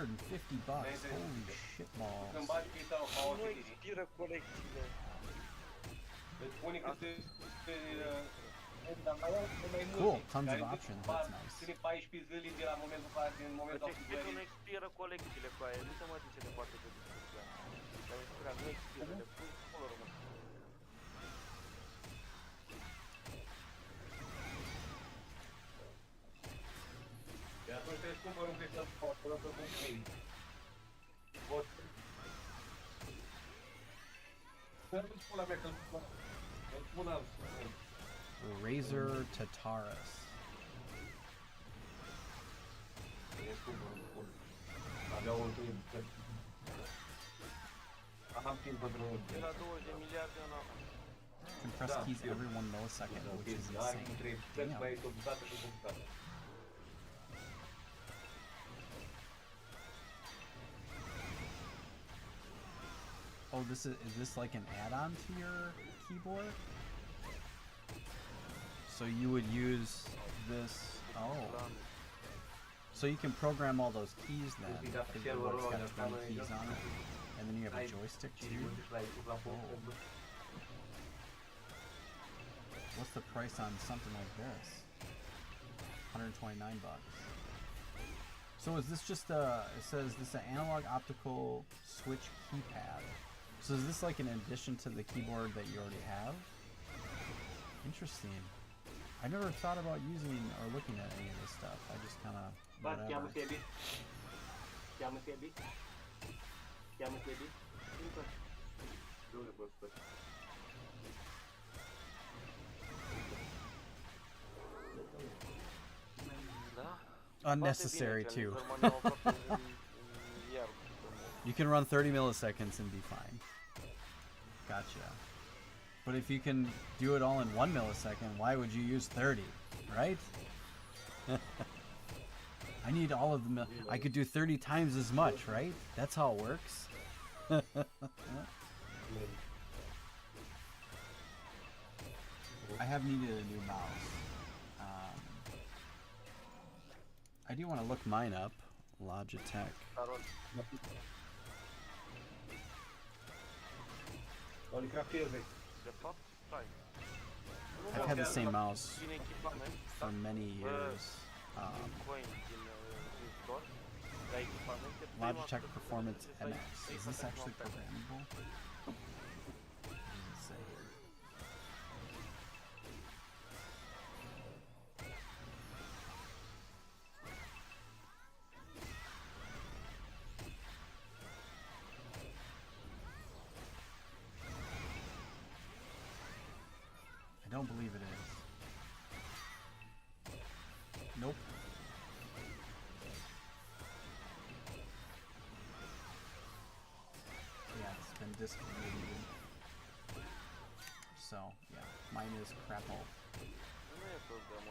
Holy shit balls. Cool, tons of options, that's nice. Razer Tataris. Compress keys every 1 millisecond, which is insane. Damn. Oh, is this like an add-on to your keyboard? So you would use this, oh. So you can program all those keys then, because the keyboard's got 20 keys on it. And then you have a joystick too. Oh. What's the price on something like this? 129 bucks. So is this just it says this is an analog optical switch keypad. So is this like an addition to the keyboard that you already have? Interesting. I never thought about using or looking at any of this stuff. I just kind of whatever. Unnecessary too. You can run 30 milliseconds and be fine. Gotcha. But if you can do it all in 1 millisecond, why would you use 30, right? I need all of them. I could do 30 times as much, right? That's how it works. I have needed a new mouse. I do want to look mine up. Logitech. I've had the same mouse for many years. Logitech Performance MX. Is this actually programmable? What does it say here? I don't believe it is. Nope. Yeah, it's been discontinued. So, yeah, mine is crapple.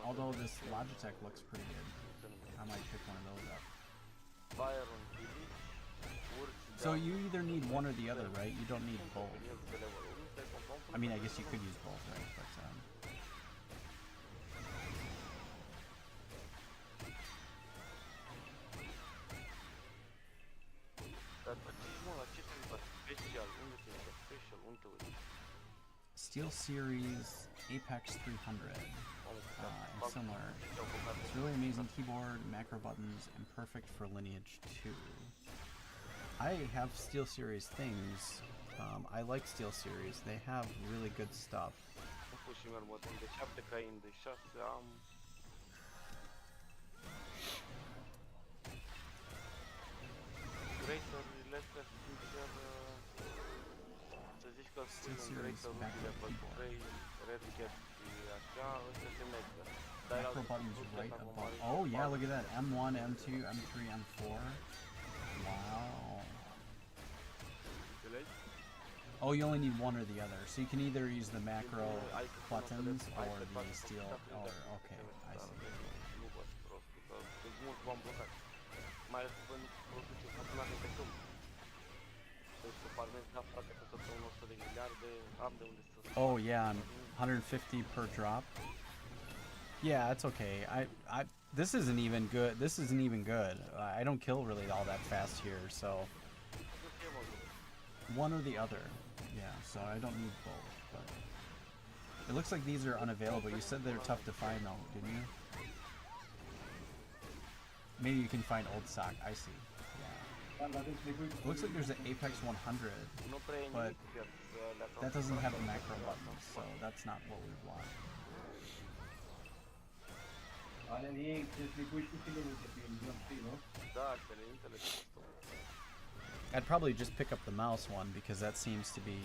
Although this Logitech looks pretty good. I might pick one of those up. So you either need one or the other, right? You don't need both. I mean, I guess you could use both, right? But, Steel Series Apex 300 and similar. It's really amazing keyboard, macro buttons, and perfect for Lineage 2. I have Steel Series things. I like Steel Series. They have really good stuff. Steel Series backup keyboard. Macro buttons right above. Oh yeah, look at that. M1, M2, M3, M4. Wow. Oh, you only need one or the other. So you can either use the macro buttons or the steel. Or okay, I see. Oh yeah, 150 per drop. Yeah, it's okay. This isn't even good. This isn't even good. I don't kill really all that fast here, so one or the other. Yeah, so I don't need both. But it looks like these are unavailable. You said they're tough to find though, didn't you? Maybe you can find old stock. I see. It looks like there's an Apex 100, but that doesn't have the macro buttons, so that's not what we want. I'd probably just pick up the mouse one because that seems to be...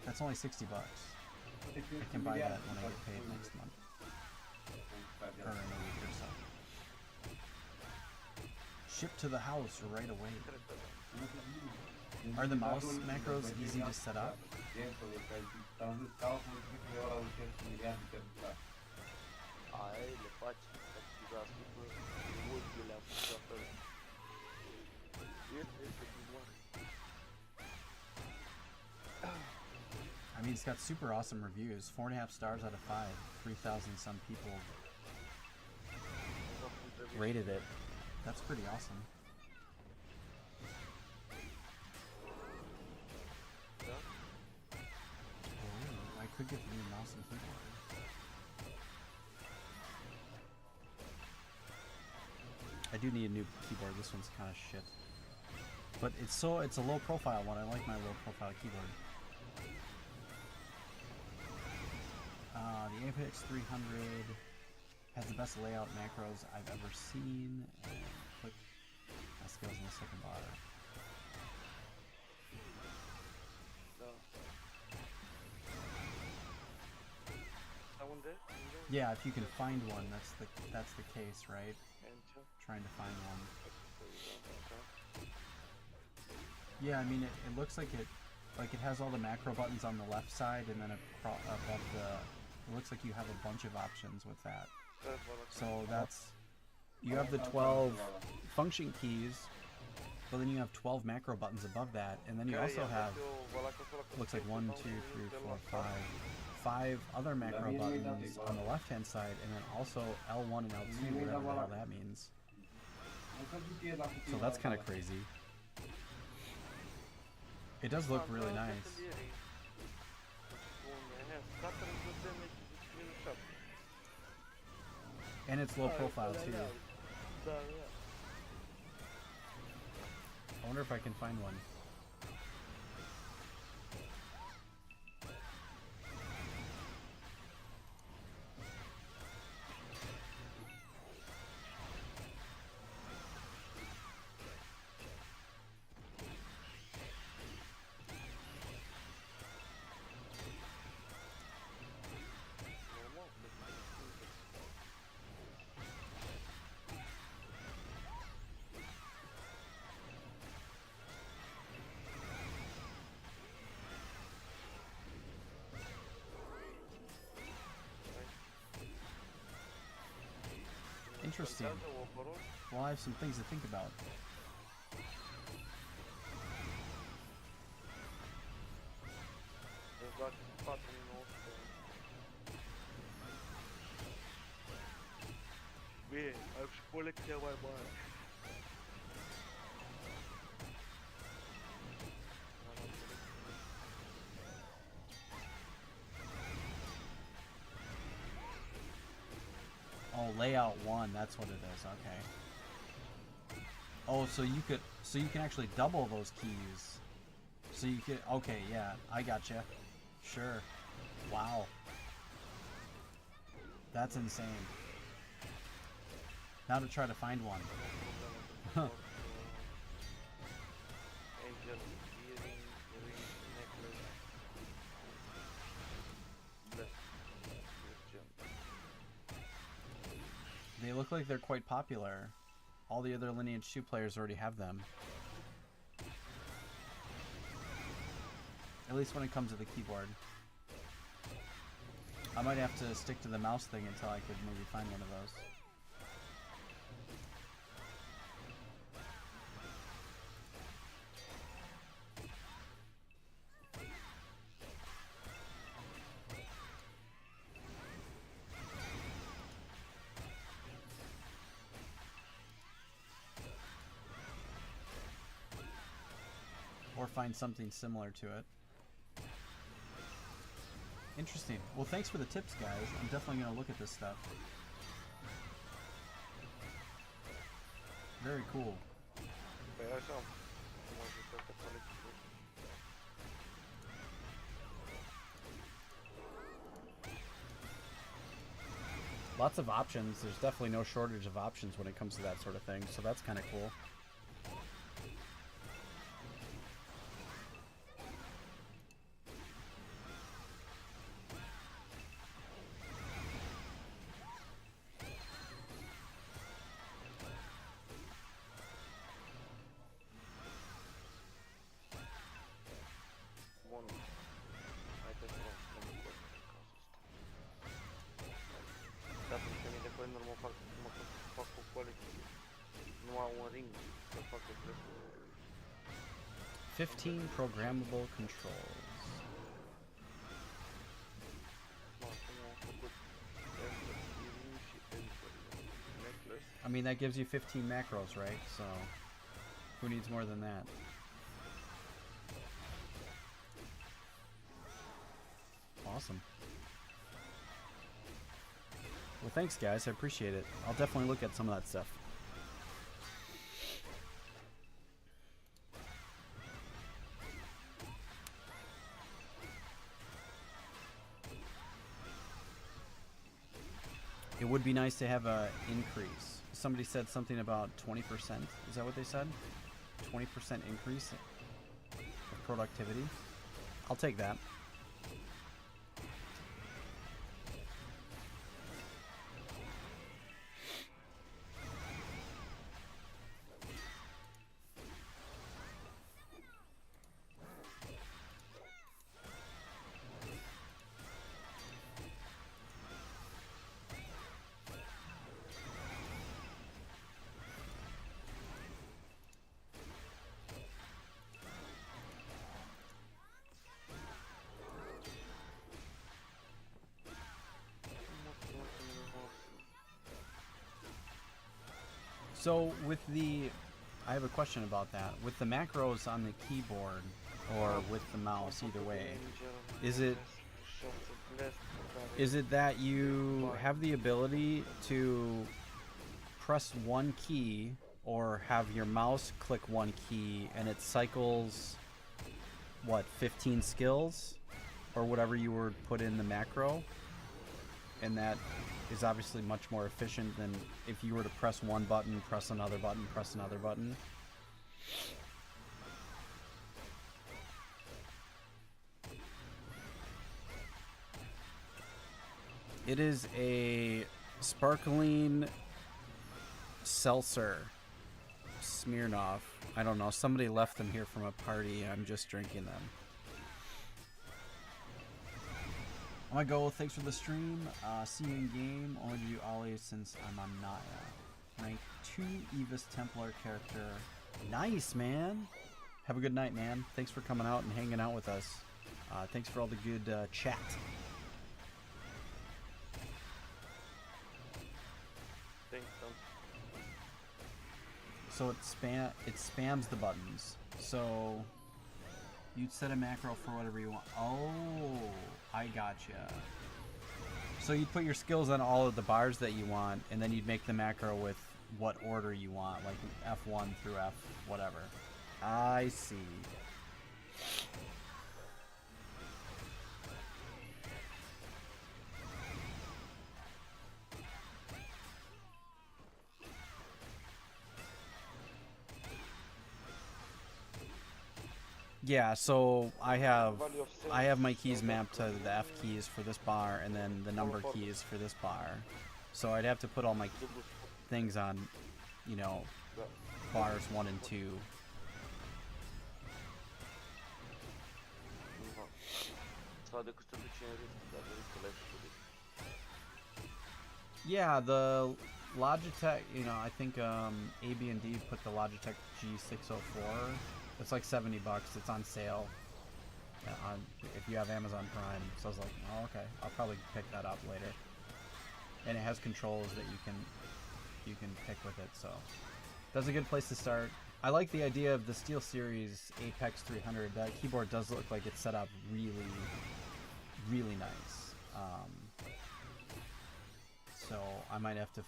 That's only 60 bucks. I can buy that when I get paid next month. Or in a week or so. Ship to the house right away. Are the mouse macros easy to set up? I mean, it's got super awesome reviews. 4.5 stars out of 5. 3,000 some people rated it. That's pretty awesome. Oh, I could get the new mouse and keyboard. I do need a new keyboard. This one's kind of shit. But it's a low profile one. I like my low profile keyboard. The Apex 300 has the best layout macros I've ever seen. And click my skills in the second bar. Yeah, if you can find one, that's the case, right? Trying to find one. Yeah, I mean it looks like it has all the macro buttons on the left side, and then above the, it looks like you have a bunch of options with that. So you have the 12 function keys, but then you have 12 macro buttons above that, and then you also have, looks like 1, 2, 3, 4, 5 other macro buttons on the left hand side, and then also L1 and L2, whatever the hell that means. So that's kind of crazy. It does look really nice. And it's low profile too. I wonder if I can find one. Interesting. Well, I have some things to think about. Bine, ai și colecția mai mare. Oh, layout 1, that's what it is. Okay. Oh, so you can actually double those keys. So you can, okay, yeah, I gotcha. Sure. Wow. That's insane. Now to try to find one. Huh. Angel, earring, ring, necklace. Bless. They look like they're quite popular. All the other Lineage 2 players already have them. At least when it comes to the keyboard. I might have to stick to the mouse thing until I could maybe find one of those. Or find something similar to it. Interesting. Well, thanks for the tips, guys. I'm definitely going to look at this stuff. Very cool. Păi așa, cum am zis asta colecție. Lots of options. There's definitely no shortage of options when it comes to that sort of thing, so that's kind of cool. Bun. Hai să luăm în cazul ăsta. Dar pentru mine de coin mă fac o colecție. Nu au un ring să fac o treabă. 15 programmable controls. I mean, that gives you 15 macros, right? So, who needs more than that? Awesome. Well, thanks, guys. I appreciate it. I'll definitely look at some of that stuff. It would be nice to have a increase. Somebody said something about 20%. Is that what they said? 20% increase of productivity? I'll take that. So with the, I have a question about that. With the macros on the keyboard or with the mouse, either way, is it that you have the ability to press one key or have your mouse click one key and it cycles, what, 15 skills or whatever you were put in the macro? And that is obviously much more efficient than if you were to press one button, press another button, press another button. It is a sparkling seltzer. Smirnoff. I don't know. Somebody left them here from a party. I'm just drinking them. I'm gonna go. Thanks for the stream. See you in game. Only to do Ollie since I'm on Naya. Rank 2 Evis Templar character. Nice, man. Have a good night, man. Thanks for coming out and hanging out with us. Thanks for all the good chat. Thanks, So it spams the buttons. So you'd set a macro for whatever you want. Oh, I gotcha. So you'd put your skills on all of the bars that you want, and then you'd make the macro with what order you want, like F1 through F whatever. I see. Yeah, so I have my keys mapped to the F keys for this bar and then the number keys for this bar. So I'd have to put all my things on, you know, bars 1 and 2. Yeah, the Logitech, you know, I think AB&D put the Logitech G604. It's like $70. It's on sale if you have Amazon Prime. So I was like, oh, okay, I'll probably pick that up later. And it has controls that you can pick with it. So that's a good place to start. I like the idea of the SteelSeries Apex 300. That keyboard does look like it's set up really, really nice. So I might have to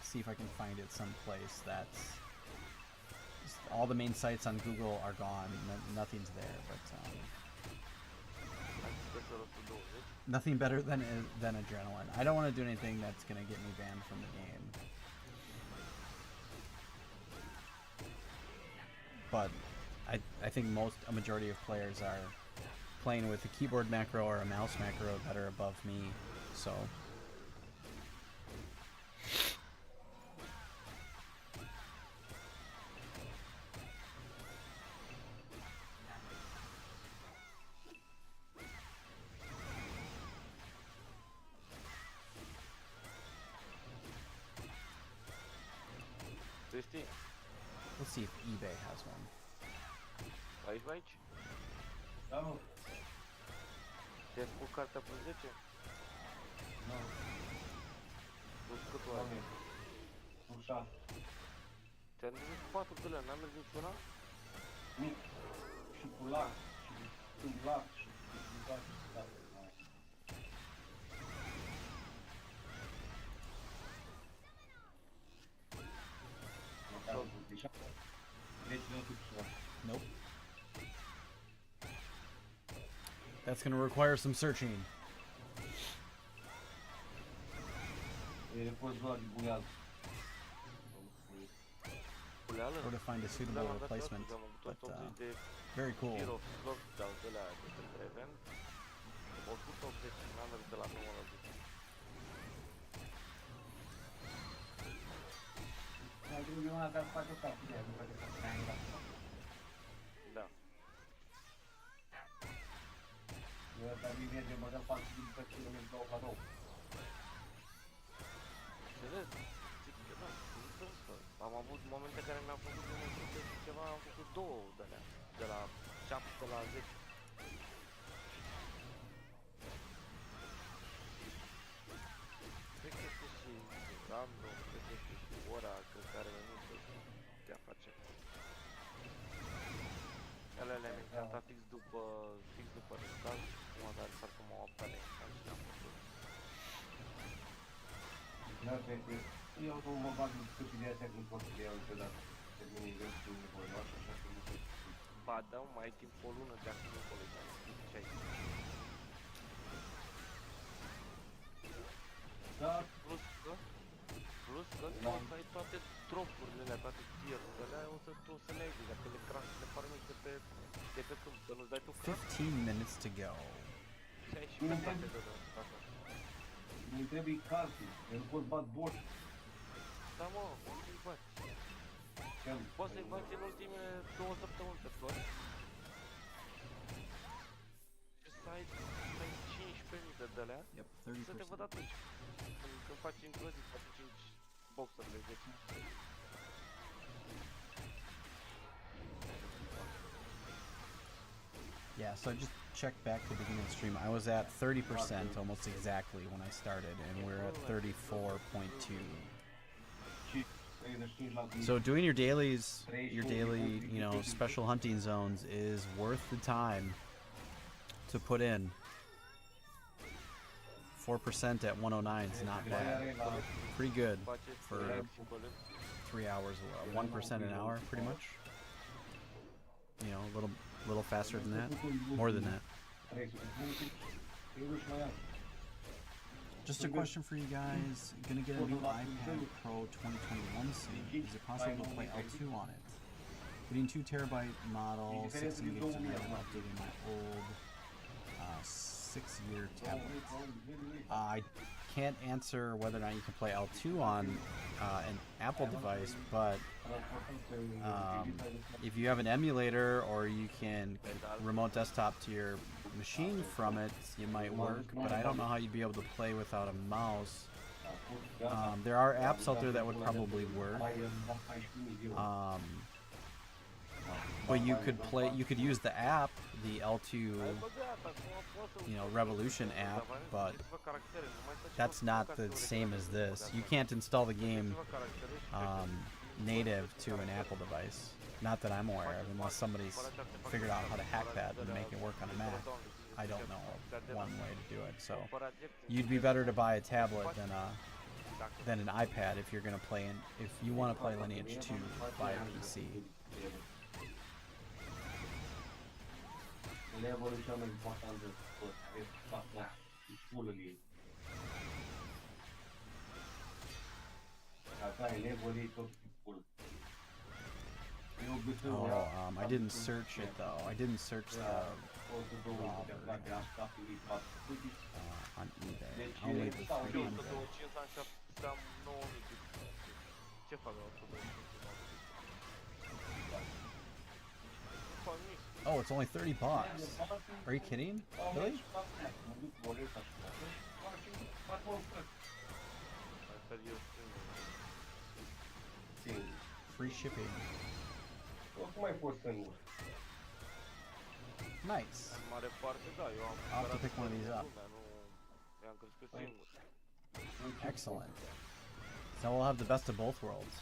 see if I can find it someplace that's all the main sites on Google are gone. Nothing's there, but nothing better than Adrenaline. I don't want to do anything that's gonna get me banned from the game. But I think a majority of players are playing with a keyboard macro or a mouse macro that are above me. So. Let's see if eBay has one. Aici? Da, nu. Te-ai făcut cartea pe 10? Nu. Plus cât o ai? Nu 6. Te-am zis 4 de lei, n-am mers niciuna? Mic. Și cu lac. Și cu lac. Și cu lac. Nope. That's gonna require some searching. Or to find a suitable replacement. But very cool. Da. Înțeles? Zic că da, am avut momente care mi-au făcut 100 și ceva, am făcut 2 de alea, de la 7 la 10. Cred că este și random, cred că este și ora care venit. putea face. Ele le-am implantat fix după restart și cum a dat parcă m-au apucat de instant și le-am făcut. Eu nu mă bag în stupide astea când pot să le iau niciodată. Terminii restul nevoilor și așa că nu pot. Ba da, mai ai timp o lună de acum încolo, dar ce ai? Da, Plus că tu o să ai toate dropurile alea, toate tier-urile alea, tu o să le ai, dacă le craft, le farmezi de pe câmp, să nu-ți dai tu craft. 15 minutes to go. Și ai și pe toate de data. mi trebuie cartii, eu nu pot bat boși. Da mă, o să-i bați. Poți să-i bați în ultimele 2 săptămâni pe toți. Și să ai 15.000 de alea, Yep, să te văd atunci. Când faci într-o zi, faci 5 boxurile, 10. Yeah, so I just checked back to the beginning of the stream. I was at 30% almost exactly when I started, and we're at 34.2. So doing your dailies, your daily, you know, special hunting zones is worth the time to put in. 4% at 109 is not bad. Pretty good for 3 hours, 1% an hour, pretty much. You know, a little faster than that, more than that. Just a question for you guys. Gonna get a new iPad Pro 2021 soon. Is it possible to play L2 on it? Getting 2 terabyte model, 16 gigs of RAM, updating my old 6-year tablet. I can't answer whether or not you can play L2 on an Apple device, but if you have an emulator or you can remote desktop to your machine from it, it might work, but I don't know how you'd be able to play without a mouse. There are apps out there that would probably work. But you could use the app, the L2, you know, Revolution app, but that's not the same as this. You can't install the game native to an Apple device. Not that I'm aware of, unless somebody's figured out how to hack that and make it work on a Mac. I don't know one way to do it. So you'd be better to buy a tablet than an iPad if you're gonna play if you want to play Lineage 2 by a PC. Levelul cel mai important de tot, aveți fața și full-ul ei. Dacă ai levelul ei, tot e full. I didn't search it though. I didn't search the on eBay. Only the 300. Ce fac la 125? Oh, it's only 30 bucks. Are you kidding? Really? Free shipping. Nice. I'll have to pick one of these up. Excellent. So we'll have the best of both worlds.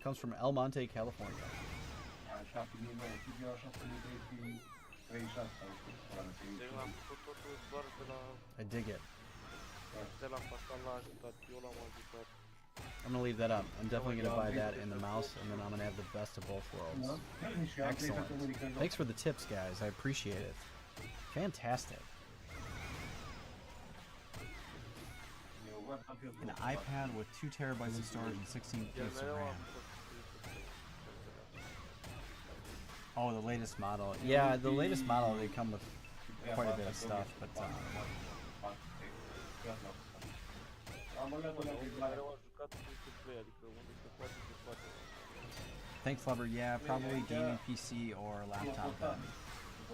Comes from El Monte, California. I dig it. I'm gonna leave that up. I'm definitely gonna buy that and the mouse, and then I'm gonna have the best of both worlds. Excellent. Thanks for the tips, guys. I appreciate it. Fantastic. An iPad with 2 terabytes of storage and 16 gigs of RAM. Oh, the latest model. Yeah, the latest model, they come with quite a bit of stuff, but thanks, Flubber. Yeah, probably gaming PC or laptop then.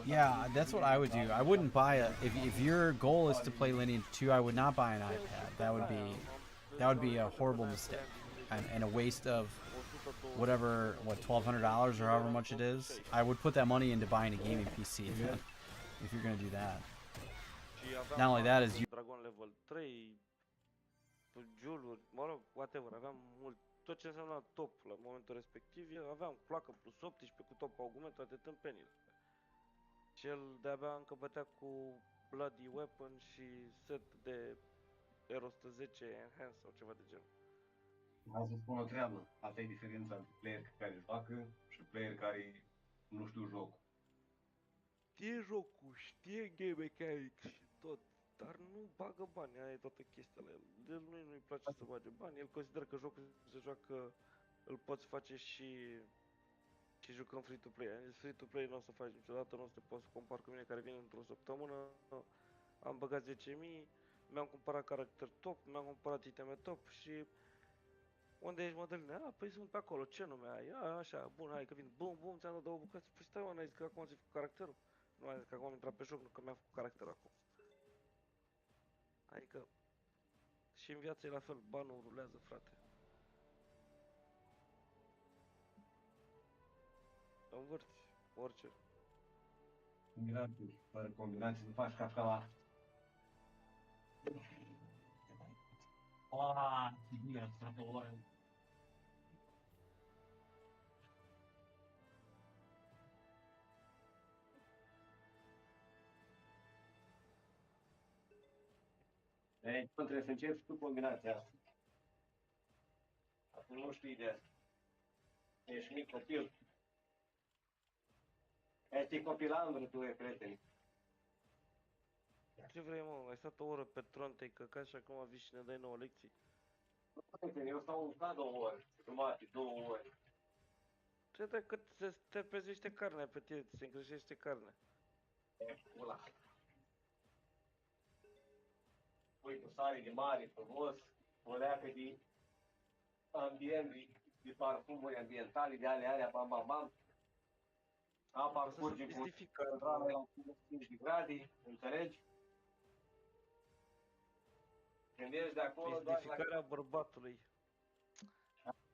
Yeah, that's what I would do. I wouldn't buy if your goal is to play Lineage 2, I would not buy an iPad. That would be a horrible mistake and a waste of whatever, $1,200 or however much it is. I would put that money into buying a gaming PC if you're gonna do that. Și aveam Not only that is armă you. de dragon level 3, jeweluri, mă rog, whatever, aveam mult, tot ce înseamnă top la momentul respectiv, aveam placă plus 18 cu top augment, toate tâmpenile. Și el de-abia încă bătea cu Bloody Weapon și set de R110 Enhance sau ceva de genul. Hai să spun o treabă. Asta e diferența între player care joacă și player care nu știu jocul. Știe jocul, știe game mechanics și tot, dar nu bagă bani, aia e toată chestia la el. El nu-i place să bage bani, el consideră că jocul se joacă, îl poți face și jucăm free-to-play. Am zis free-to-play nu o să faci niciodată, nu o să te poți să compar cu mine care vine într-o săptămână. Am băgat 10.000, mi-am cumpărat caracter top, mi-am cumpărat iteme top și unde ești, Mădăline? A, păi sunt pe acolo, ce nume ai? A, așa, bun, hai că vin, bum, bum, ți-am dat 2 bucăți. Păi stai, mă, n-ai zis că acum ți-ai făcut caracterul? Nu ai zis că acum am intrat pe joc, nu că mi-am făcut caracterul acum. Adică și în viață e la fel, banul rulează, frate. Învârți, orice. Combinații, fără combinații nu faci cașcaval. Ah, ce bine, asta o oră. Deci, trebuie să începi tu combinația asta. Acum nu știi de asta. Ești mic copil. Ești copilandru tu, e prieteni. Ce vrei, mă? Ai stat o oră pe tron, te-ai căcat și acum vii și ne dai 9 lecții. Prieteni, eu stau ca 2 ore, jumate, 2 ore. Ce de cât se te pezește carnea pe tine, ți se îngrijește carnea. E pula. Pui cu sare de mare, frumos, o leacă de ambient, de parfumuri ambientale, de alea, bam, bam, bam. Apa Asta curge să cu pistificat, căldură mă. la 5 de grade, înțelegi? Când ești de acolo, doar la... Pistificarea bărbatului.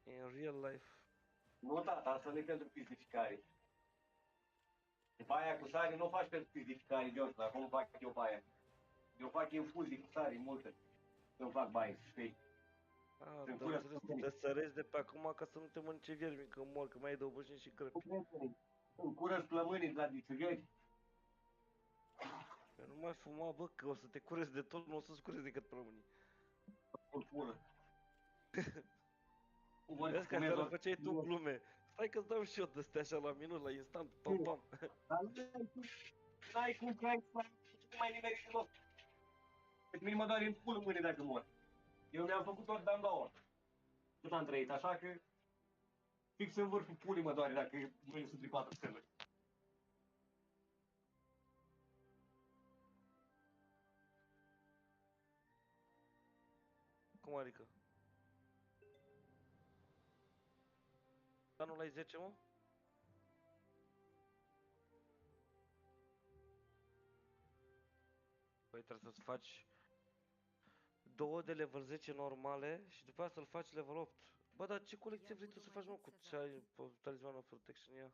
In real life. Nu, tata, asta nu e pentru pistificare. După aia cu sare nu o faci pentru pistificare, George, dar cum fac eu pe aia? Eu fac infuzii cu sare multe. Nu fac baie, știi? Ah, Sunt dar curăț înțeles, plămânii. te sărezi de pe acum ca să nu te mănânce viermi, că mor, că mai ai de oboșini și crăpi. Sunt curăț plămânii de la distrugeri. Eu nu mai fuma, bă, că o să te curezi de tot, nu o să-ți curezi decât plămânii. În pulă. Vor Vezi că fumez aseară o... făceai tu glume. Stai că-ți dau și eu de-astea așa la minut, la instant, pam, pam. Dar n-ai cum să mai nimeri și loc. Pe mine mă doare în pulă mâine dacă mor. Eu mi-am făcut ori de-am două. Tot am trăit, așa că fix în vârful pulii mă doare dacă mâine sunt 4 stele. Cum adică? Dar nu la 10, mă? Păi trebuie să-ți faci 2 de level 10 normale și după aceea să-l faci level 8. Bă, dar ce colecție vrei tu să faci, mă, cu ce ai pe Talisman of Protection ea?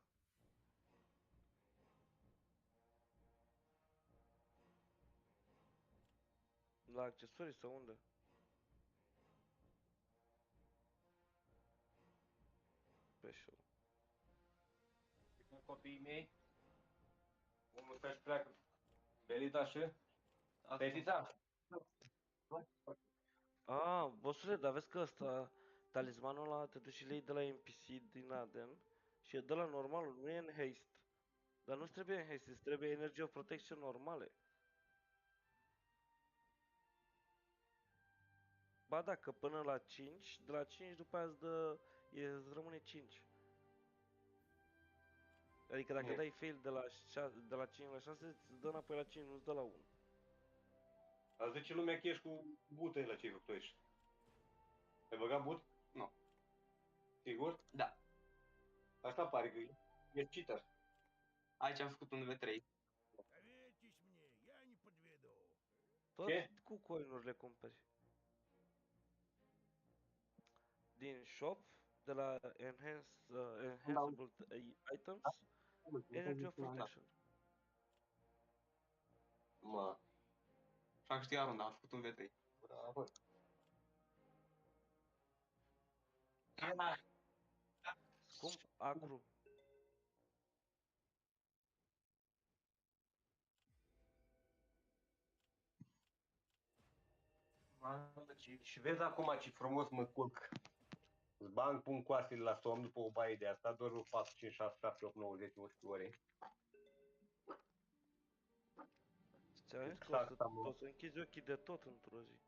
La accesorii sau unde? Special. Copiii mei, unul stă și pleacă. Belita și? Fetița? Ah, bossule, dar vezi că ăsta, talismanul ăla te duci și le iei de la NPC din Aden și e de la normalul, nu e în haste. Dar nu-ți trebuie în haste, îți trebuie energy of protection normale. Ba da, că până la 5, de la 5 după aia îți rămâne 5. Adică dacă dai fail de la 5 la 6, îți dă înapoi la 5, nu-ți dă la 1. Dar zice lumea că ești cu bută la ce tu ești. Ai băgat but? Nu. Sigur? Da. Asta pare că e cheater. Aici am făcut un V3. Поверьтесь мне, я не подведу. Tot Ce? cu coinurile cumperi. Din shop, de la enhanceable items, energy of protection. Mă. Și a câștigat runda, a făcut un V3. Bravo. Cum? Acru. Și vezi acum ce frumos mă culc. Îți bag, pun coastele la somn după o baie de asta, dorm 4, 5, 6, 7, 8, 9, 10, 11 ore. Ți-am zis că Exact, o să închizi ochii de tot într-o zi.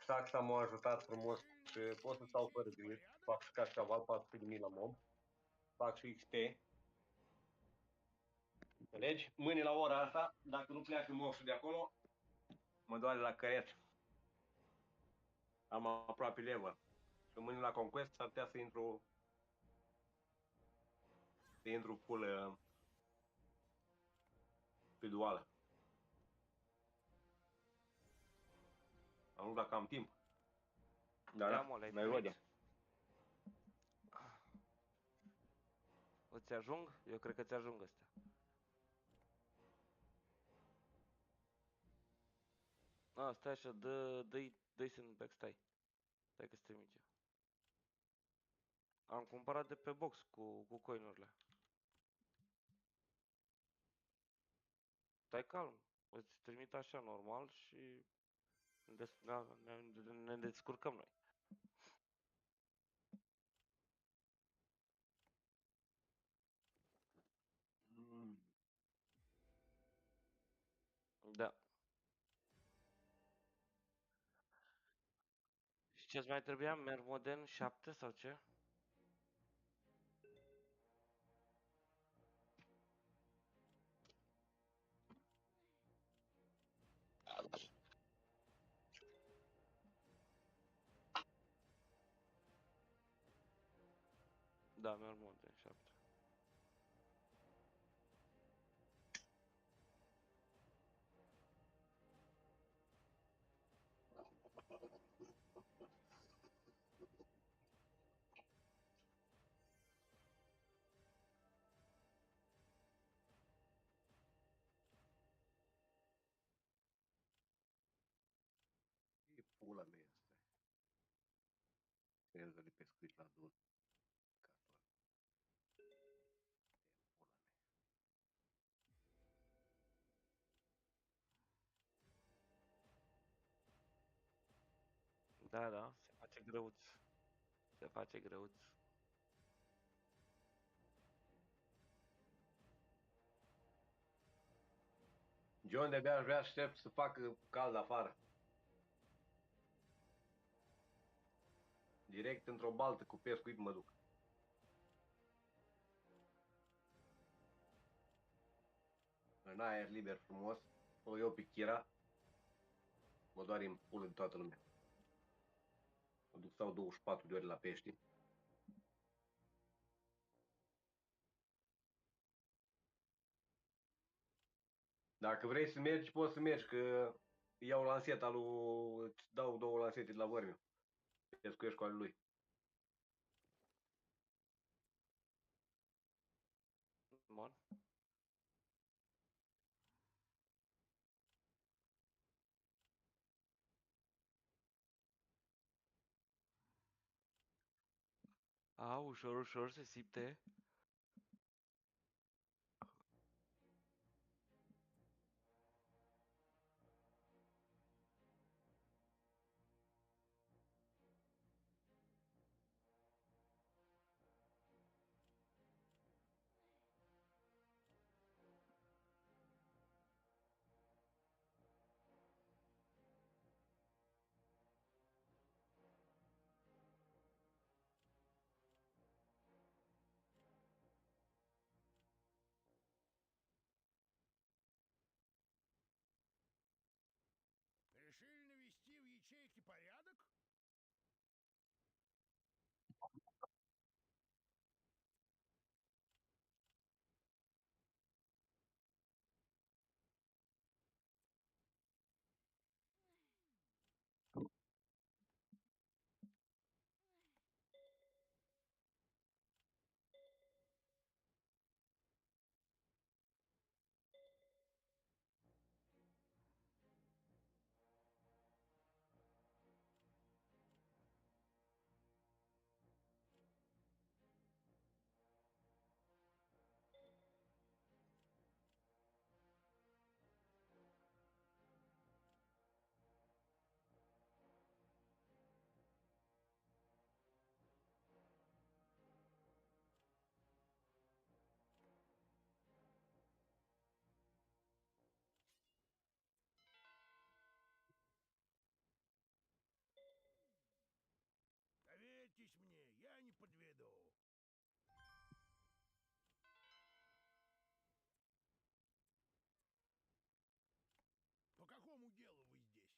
Saxa m-a ajutat frumos și pot să stau fără grijă. Fac și cașcaval, 400.000 la mob. Fac și XP. Înțelegi? Mâine la ora asta, dacă nu pleacă moșul de acolo, mă doare la căreț. Am aproape level. Și mâine la Conquest s-ar putea să intru full pe duală. Am nu dacă am timp. Ia mă, le-ai mai primit? vedem. Îți ajung? Eu cred că ți ajung astea. A, stai așa, dă-i sandbag, stai. Stai că-ți trimit eu. Am cumpărat de pe box cu coinurile. Stai calm. Îți trimit așa normal și ne descurcăm noi. Da. Și ce-ți mai trebuia? Mermoden 7 sau ce? Da, Mermoden 7. E pula mea asta. Serverul de pescuit la 2. Da, da, se face greuț. Se face greuț. John de-abia aș vrea aștept să facă cald afară. Direct într-o baltă cu pescuit mă duc. În aer liber frumos. O iau pe Chira. Mă doare în pulă de toată lumea. Mă duc stau 24 de ore la pești. Dacă vrei să mergi, poți să mergi, că iau lanseta lui... Îți dau 2 lansete de la vărmiu. Pescuiești cu ale lui. Bun. A, ușor, ușor se simte. Решили навести в ячейке порядок? подведу. По какому делу вы здесь?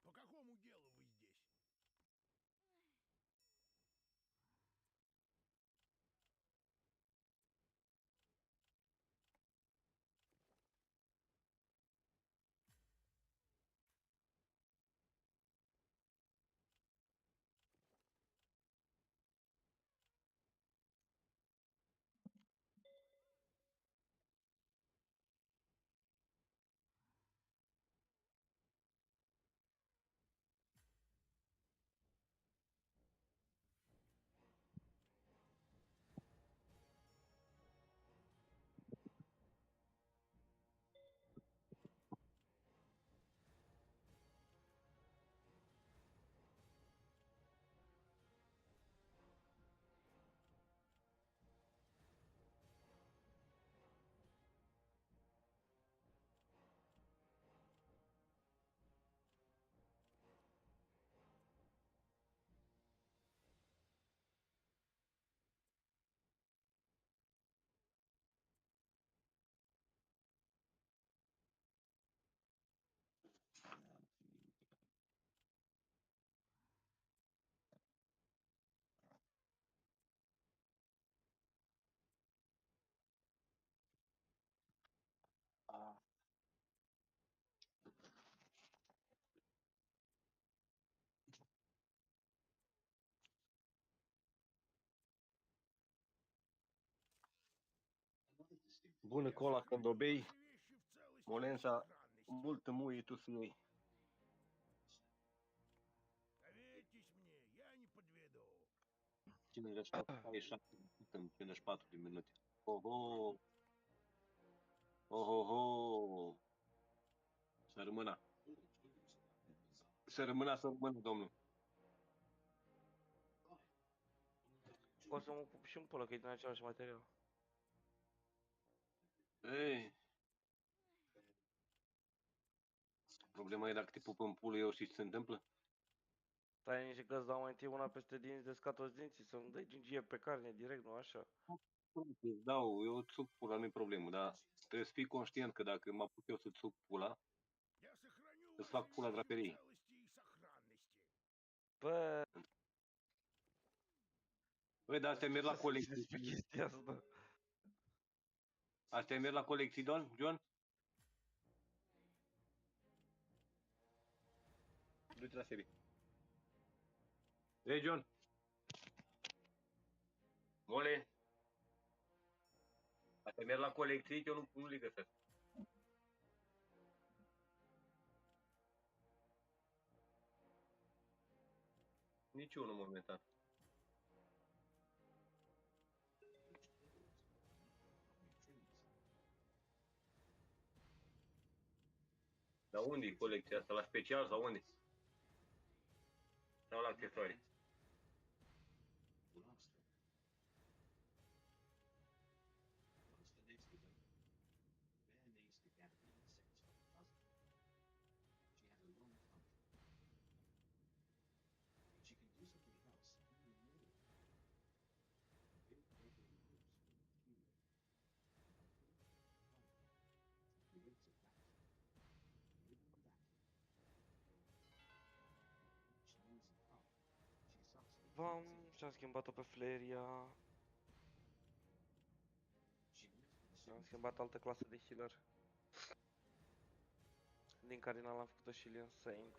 По какому делу вы здесь? Bună cola când o bei, Ваши вещи в целости и Molensa, сохранности. multă muie tu să iei. Доверьтесь мне, я не подведу. 57% în 54 de minute. Oho! Oho! Să rămână. Să rămână, domnul. O să mă pup și un pulă, că e din același material. Ei. Problema e dacă te pupă în pulă eu, știi ce se întâmplă? Stai nici că îți dau mai întâi una peste dinți de scat-o-ți dinții, să-mi dai gingie pe carne direct, nu așa? Îți dau, eu îți suc pula, nu-i problemă, dar trebuie să fii conștient că dacă mă apuc eu să-ți suc pula, Я сохраню îți ваши fac pula вещи в draperii. целости и сохранности. Bă, Băi, dar astea merg la ce să zici colecții. despre chestia asta? Astea merg la colecții, John? Du-te la sebi. Ei, John! Mole! Dacă merg la colecții, eu nu le găsesc. Niciunul momentan. Dar unde e colecția asta? La special sau unde? Sau la accesorii? Și-am schimbat-o pe Flaria. Am schimbat altă clasă de healer. Din care l-am făcut-o și Lion Saint.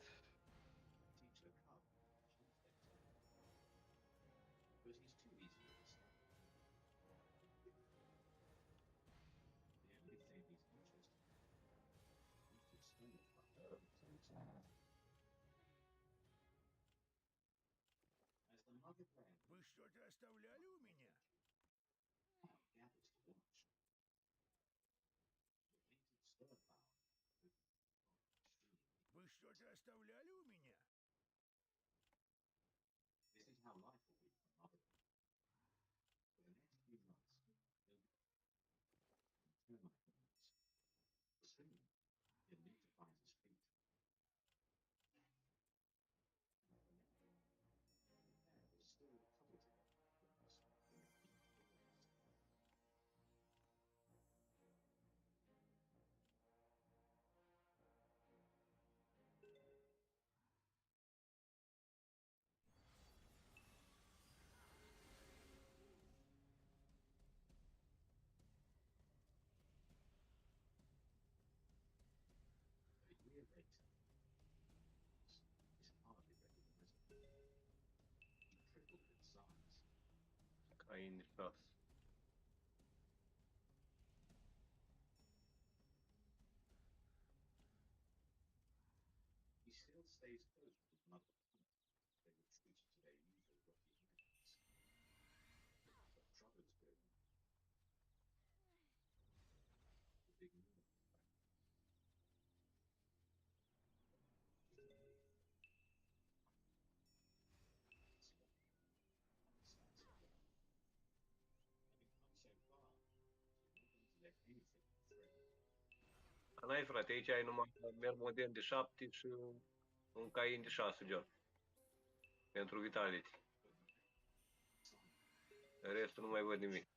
Вы что-то оставляли у меня? Вы что-то оставляли у меня? Ca indifas. N-ai frate, aici ai numai merg modern de 7 și un cain de 6 John. Pentru Vitality. Restul nu mai văd nimic.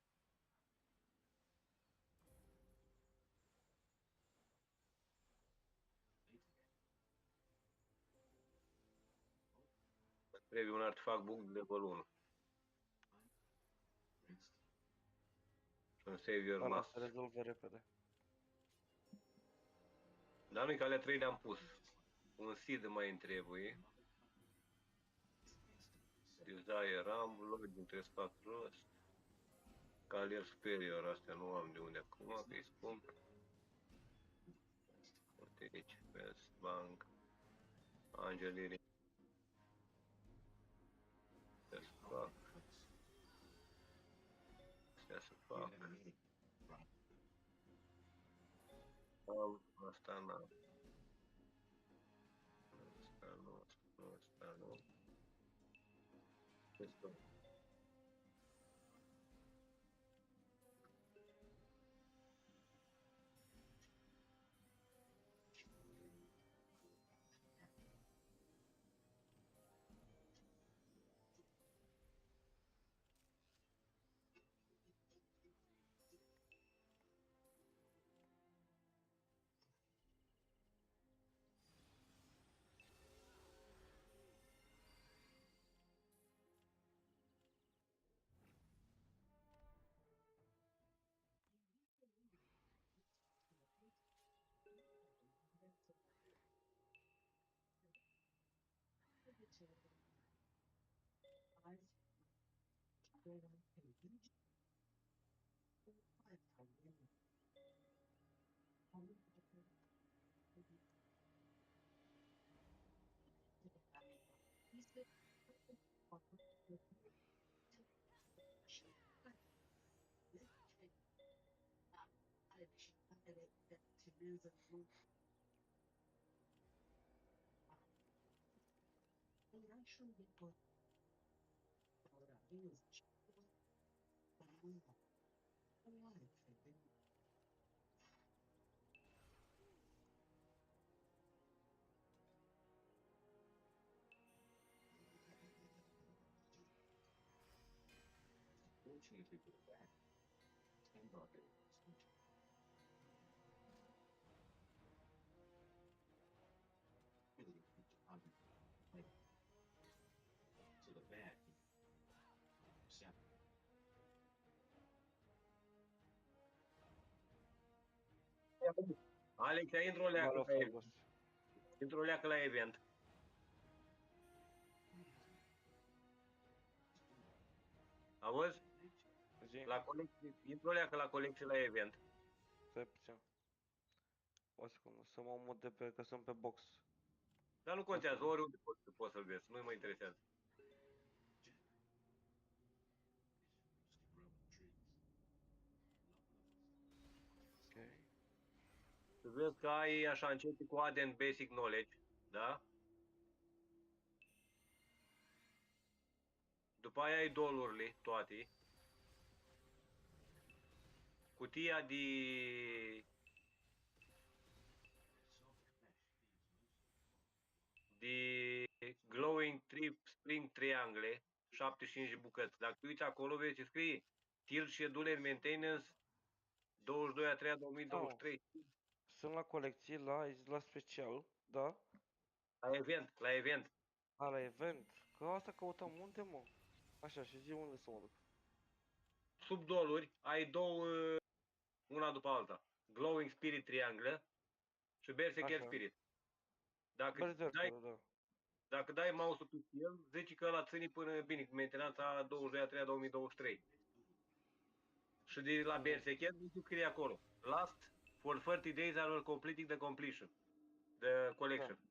Trebuie un artefact bun de level 1. Și un savior Ăla must. se rezolvă repede. Dar nu-i că alea 3 le-am pus. Un seed mai îmi trebuie. Desire Rumble, Login trebuie să fac rost. Calier Superior, astea nu am de unde acum, că e scump. Uite aici, First Bank, Angelini. Astea să fac. Astea să fac. Am, asta n-am. Asta nu, asta nu. Asta. Alex, intru o Vă leacă rog la event. frumos. Intru o leacă la event. Auzi? Zi, La colecție, intru o leacă la colecție la event. stai puțin. O secundă, să mă mut de pe, că sunt pe box. Dar nu contează, oriunde poți să-l vezi, nu mă interesează. Ok. Să vezi că ai așa începe cu AD and Basic Knowledge, da? După aia ai dolurile, toate. Cutia de Glowing Spring Triangle, 75 bucăți. Dacă te uiți acolo, vezi ce scrie Tier Schedule Maintenance 22 a 3 a 2023. Sunt la colecții, la special, da? La event. A, la event. Că asta căutam, unde mă? Așa, și zi unde să mă duc. Sub doluri ai două, una după alta. Glowing Spirit Triangle și Berserker Așa. Spirit. Dacă Berserker, da. Dacă dai mouse-ul pe el, zici că ăla ține până, bine, mentenanța 22 a 3 a 2023. Și de la Berserker, zici scrie acolo. Last for 30 days are completing the completion. The collection. Da.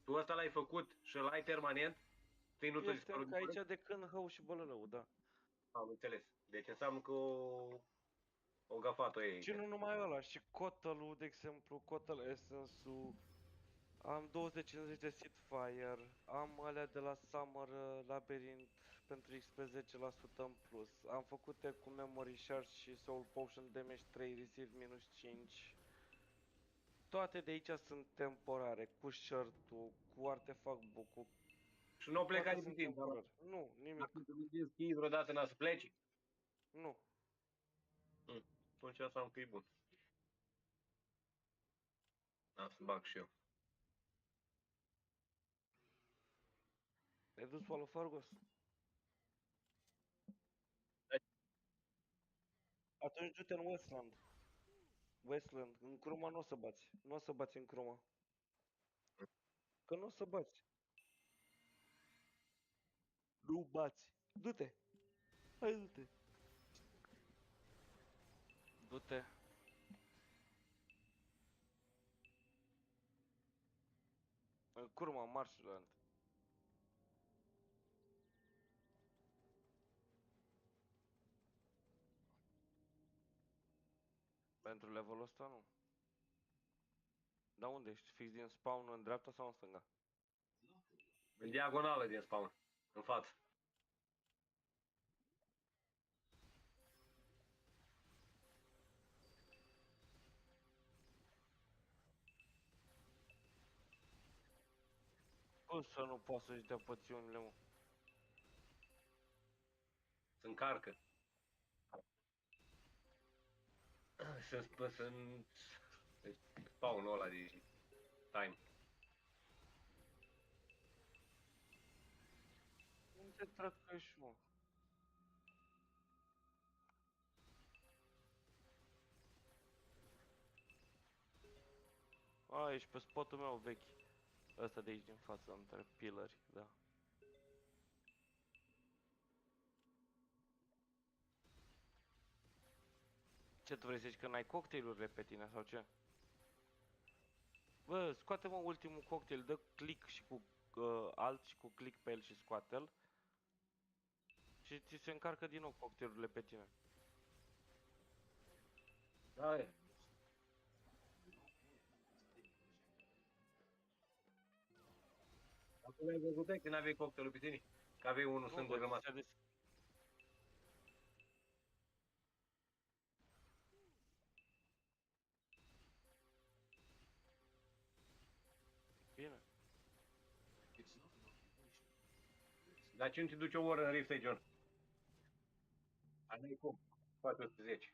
Tu ăsta l-ai făcut și l-ai permanent, ți nu ți-a Este dispărut încă din colecție? aici de când hău și bălălău, da. Am înțeles. Deci înseamnă că o gafat-o ei. Și nu numai ăla, și Cotal-ul, de exemplu, Cotal Essence-ul. Am 250 de Seedfire, am alea de la Summer Labyrinth pentru XP 10% în plus. Am făcute cu Memory Shard și Soul Potion Damage 3, Receive minus 5. Toate de aici sunt temporare, cu shirt-ul, cu artefact book-ul, Și nu au plecat toate din sunt timp, dar temporare. Nu, nimic. dacă te duci în schii vreodată n-a să pleci, Nu. atunci asta am că e bun. Am să bag și eu. Ai dus Wall of Argos? Atunci du-te în Westland. Westland, în Cruma nu o să bați. Nu o să bați în Cruma. Că nu o să bați. Nu bați. Du-te. Hai, du-te. Du-te. În Curma, Marshland. Pentru levelul ăsta nu. Dar unde ești? Fix din spawn în dreapta sau în stânga? În diagonală din spawn, în față. Cum să nu poți să-și dea pățiunile, mă? Se încarcă. Sunt spawn-ul ăla de time. Unde trag ești, mă? A, ești pe spotul meu vechi. Ăsta de aici din față, între pilări, da. Ce tu vrei să zici, că n-ai cocktailuri pe tine sau ce? Bă, scoate-mă ultimul cocktail, dă click și cu Alt alt și cu click pe el și scoate-l. Și ți se încarcă din nou cocktailurile pe tine. Da, e. Acum ai văzut că n-aveai cocktailul pe tine? Că aveai unul Nu, singur dar rămas. ți se Bine. Dar ce nu te duci o oră în Rift Region? Ai cum? 410.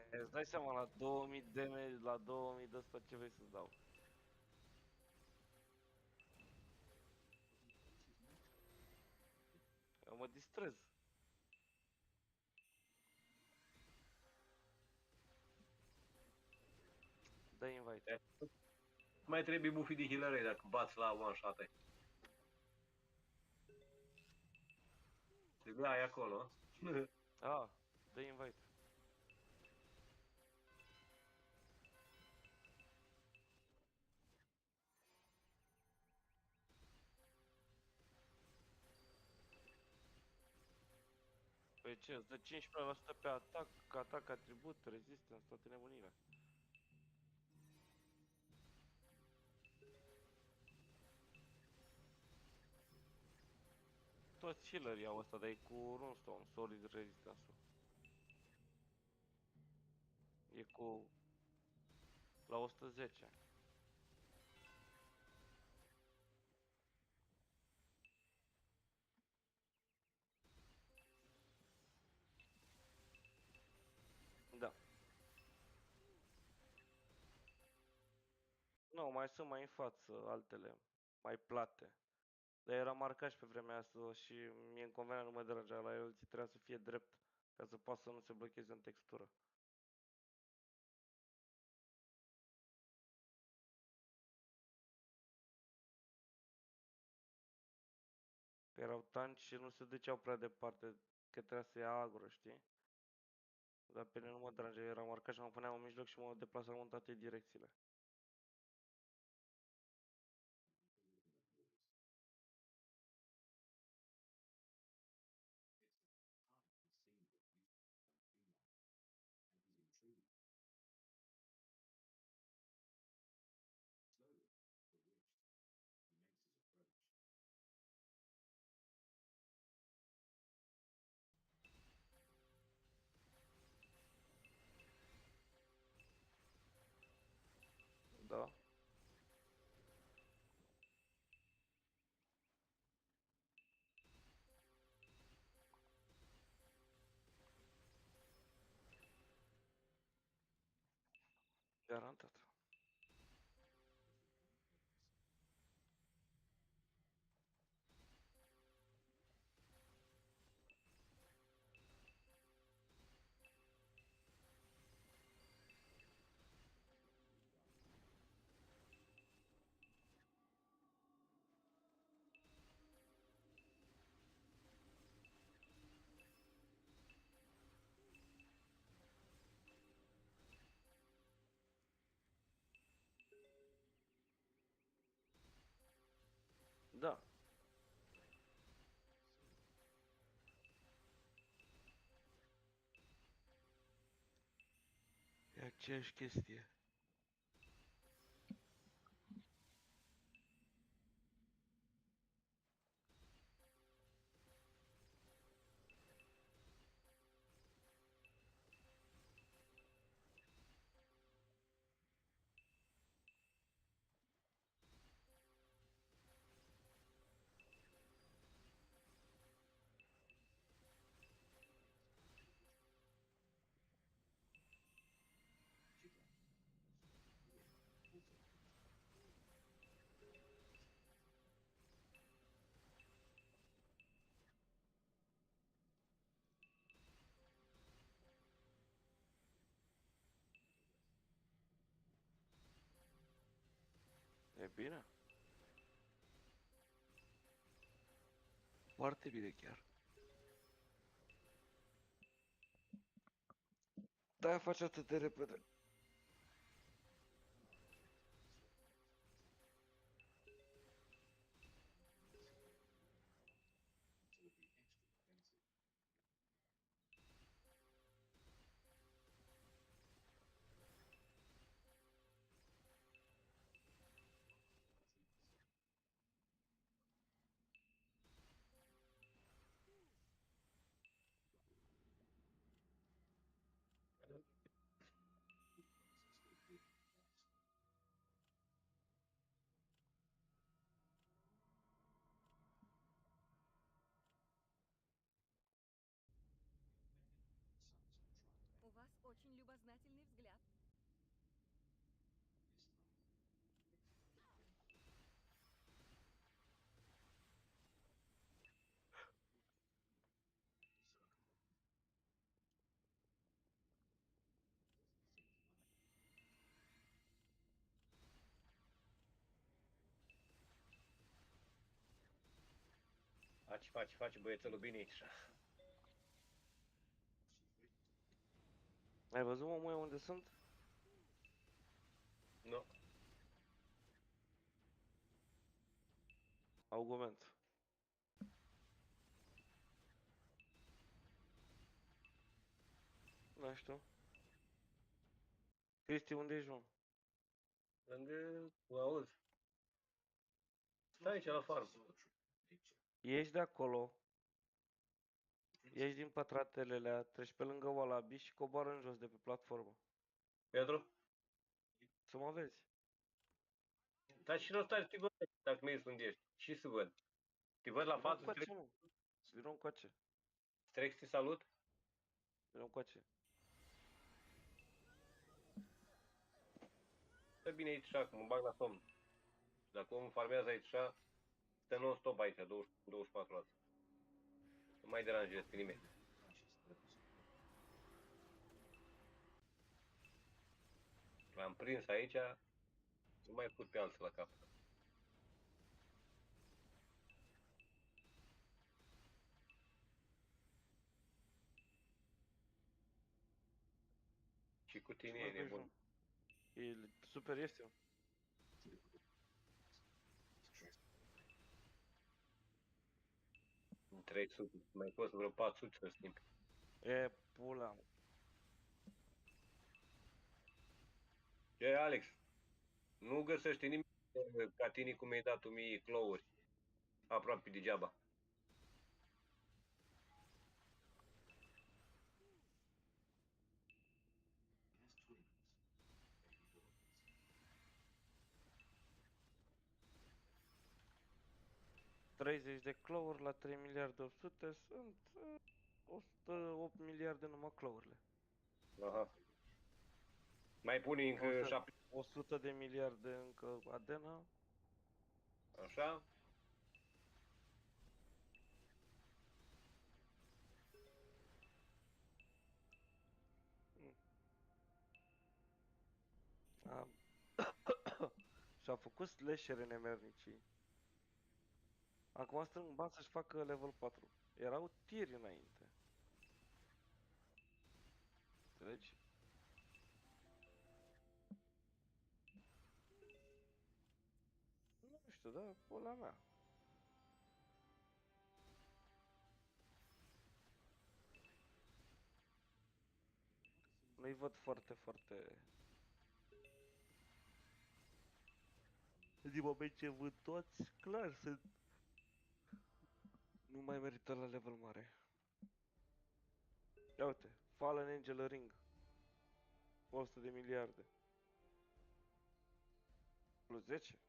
Îți dai seama la 2000 de damage, la 2000 de ăsta ce vrei să-ți dau? Eu mă distrez. Dă invite. Mai trebuie bufi de healer dacă bați la one shot -ai. Trebuie ai acolo. Ah, dă invite. Păi ce, îți dă 15% pe atac, atribut, resistance, toate nebunile. Toți healerii au ăsta, dar e cu runestone, solid resistance-ul. E cu... la 110. Da. Nu, mai sunt mai în față altele, mai plate. Dar era marcaj pe vremea asta și mie în convenea nu mă derangea la el, ți trebuia să fie drept ca să poată să nu se blocheze în textură. Că erau tanci și nu se duceau prea departe, că trebuia să ia agro, știi? Dar pe mine nu mă derangea, era marcaj și mă puneam în mijloc și mă deplasam în toate direcțiile. Da? Garantat. Da. E aceeași chestie. E bine? Foarte bine chiar. De-aia faci atât de repede. У вас очень любознательный взгляд. Faci băiețelul bine aici. Ai văzut, mă, unde sunt? Nu. Argument. Nu știu. Cristi, unde ești, mă? Lângă, mă auzi? Stai aici la farm. Ieși de acolo. Ieși din pătratelele alea, treci pe lângă Wallaby și coboară în jos de pe platformă. Pedro? Să mă vezi. Dar și nu stai să te văd dacă nu ești unde ești. Și să văd. Te văd la Vino față, încoace, mă. Vino încoace. trec să te salut. Vino încoace. Stă bine aici așa, că mă bag la somn. Dacă omul farmează aici așa, stă non-stop aici, 24 ore. Nu mai deranjez pe nimeni. L-am prins aici, nu mai put pe alții la cap. Și cu tine e Vorbești, nebun. mă. E super ieftin. În 300, mai fost vreo 400 să schimbi. E, pula, mă. Ce, Alex? Nu găsește nimic ca tine cum mi-ai dat tu mie clouri. Aproape degeaba. $30 de clouri la 3 miliarde 800 sunt 108 miliarde numai clourile. Aha. Mai pune încă 7. 100 de miliarde încă Adena. Așa? Mm. Am. Și-a făcut slashere nemernicii. Acum strâng bani să-și facă level 4. Erau tiri înainte. Înțelegi? Nu știu, da, pula mea. Nu-i văd foarte, foarte... Din moment ce văd toți, clar, sunt... Nu mai merită la level mare. Ia uite, Fallen Angel Ring. 100 de miliarde. Plus 10.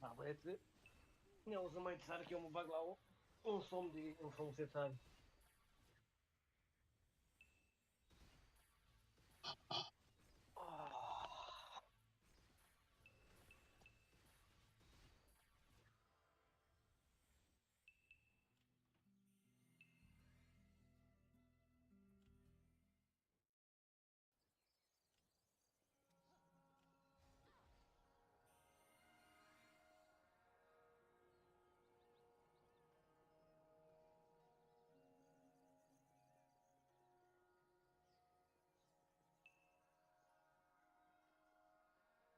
Da, băieți, ne auzim mai tare că eu mă bag la un somn de înfrumusețare.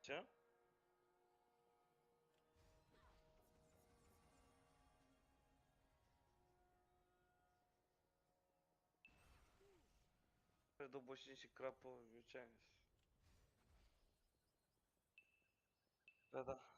Ce? Pe doboșin și crapă, eu ce am zis? Da, da.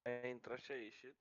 A intrat și a ieșit?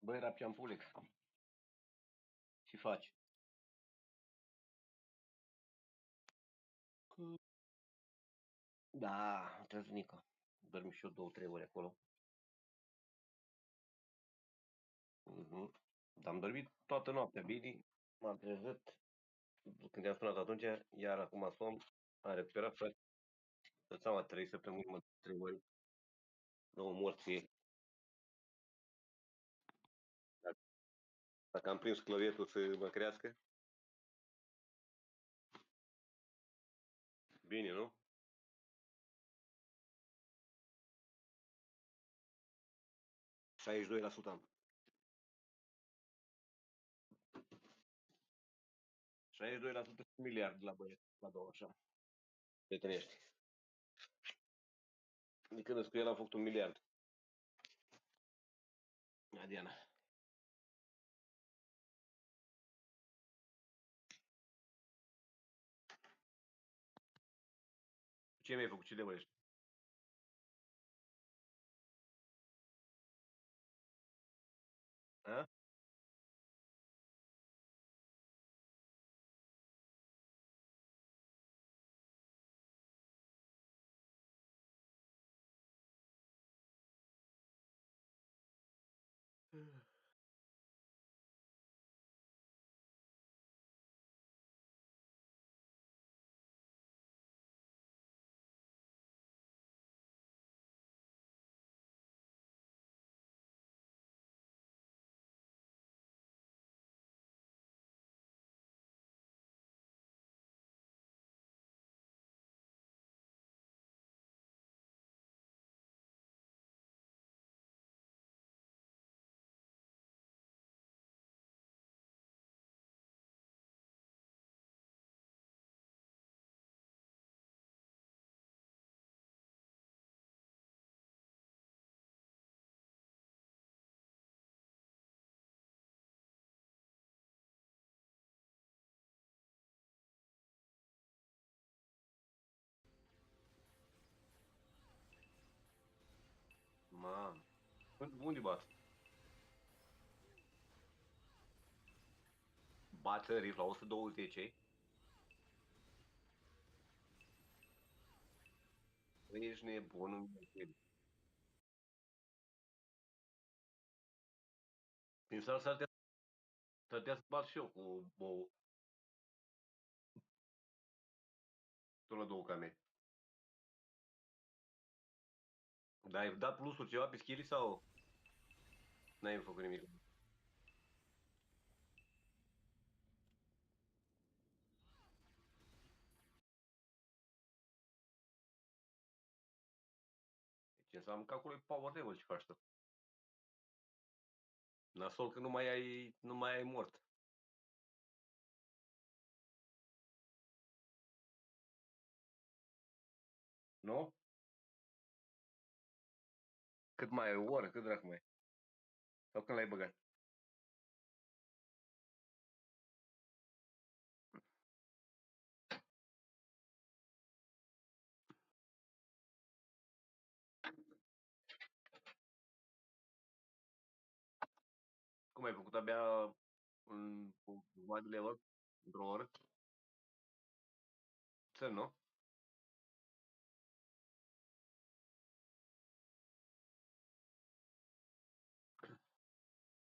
Băi, Rapian Pulex, ce faci? Da, trăznică. Dorm și eu 2-3 ore acolo. Dar am dormit toată noaptea bine, m-am trezit. Când i-am sunat atunci, iar acum somn, am recuperat, frate. Dă seama, 3 săptămâni, mă, 3 ori, 2 morți. Dacă, dacă am prins clovietul să mă crească, bine, nu? ...62% am. 62% miliard la băieți, la două așa. Prietenești. De când cu el am făcut 1 miliard. Diana. Ce mi-ai făcut? Ce de ești? A? Mamă. Unde bați? Bați rif la 120, ei? Ești nebun, nu mi Prin s-ar să bat și eu cu bou. Tot la 2 camere. Dar ai dat plusuri ceva pe skill sau n-ai făcut nimic? Ce înseamnă că acolo e power level ce faci tu. Nasol că nu mai ai mort. Nu? Cât mai ai? O oră? Cât dracu mai ai? Sau când l-ai băgat? Cum ai făcut abia un jumătate de level? Într-o oră? Țăr, nu?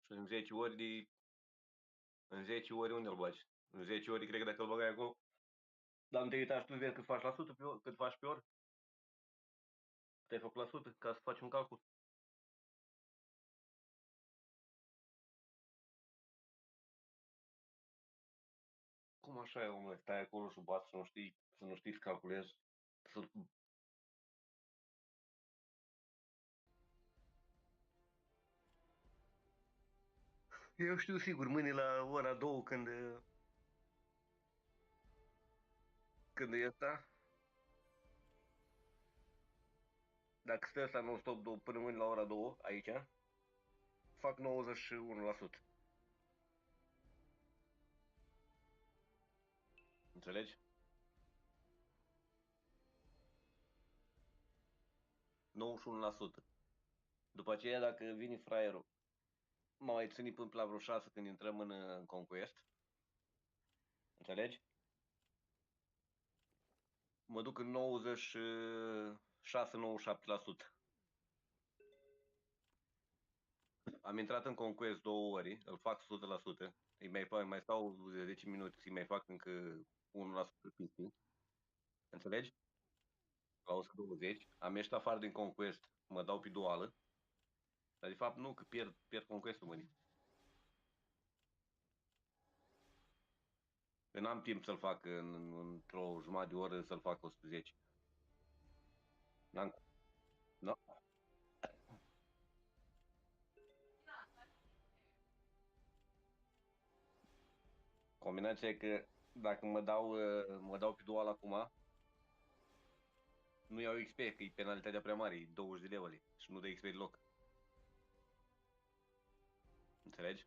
Și în 10 ori în 10 ori unde îl bagi? În 10 ori cred că dacă îl băgai acolo, dar nu te uita și tu vezi cât faci la sută pe oră, cât faci pe oră? Cât ai făcut la sută, ca să faci un calcul. Cum așa e, omule? Stai acolo și bați să nu știi să calculezi. Să... Eu știu sigur, mâine la ora 2 când e asta, dacă stă asta non-stop până mâine la ora 2 aici, fac 91%. Înțelegi? 91%. După aceea, dacă vine fraierul m-a mai ținut până la vreo 6 când intrăm în Conquest. Înțelegi? Mă duc în 96-97%. Am intrat în Conquest 2 ori, îl fac 100%. Mai stau 10 minute și mai fac încă 1% pisting. Înțelegi? La 120. Am ieșit afară din Conquest, mă dau pe duală. Dar de fapt nu, că pierd Conquest-ul mâine. Că n-am timp să-l fac într-o jumătate de oră să-l fac 110. N-am... No. Combinația e că dacă mă dau pe dual acum, nu iau XP, că e penalitatea prea mare, e 20 de level și nu dă XP deloc. Înțelegi?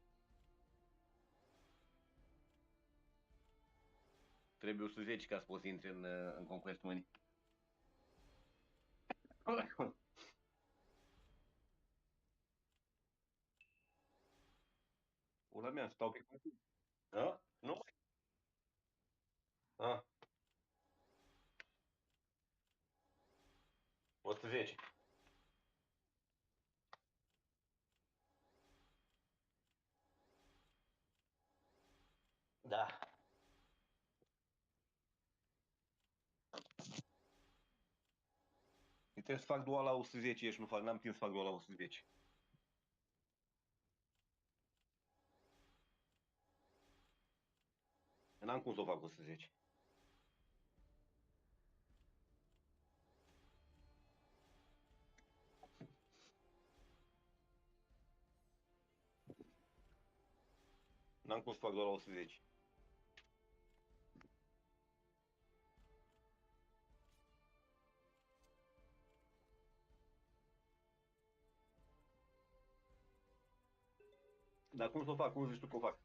Trebuie 110 ca să poți intri în Conquest Money. Ula mea, stau pe contul. Da? Nu? A. 110. Da. Trebuie să fac dual la 110 și nu fac, n-am timp să fac dual la 110. N-am cum să o fac 110. N-am cum să fac doar la 110. Dar cum să o fac? Cum zici tu că o fac?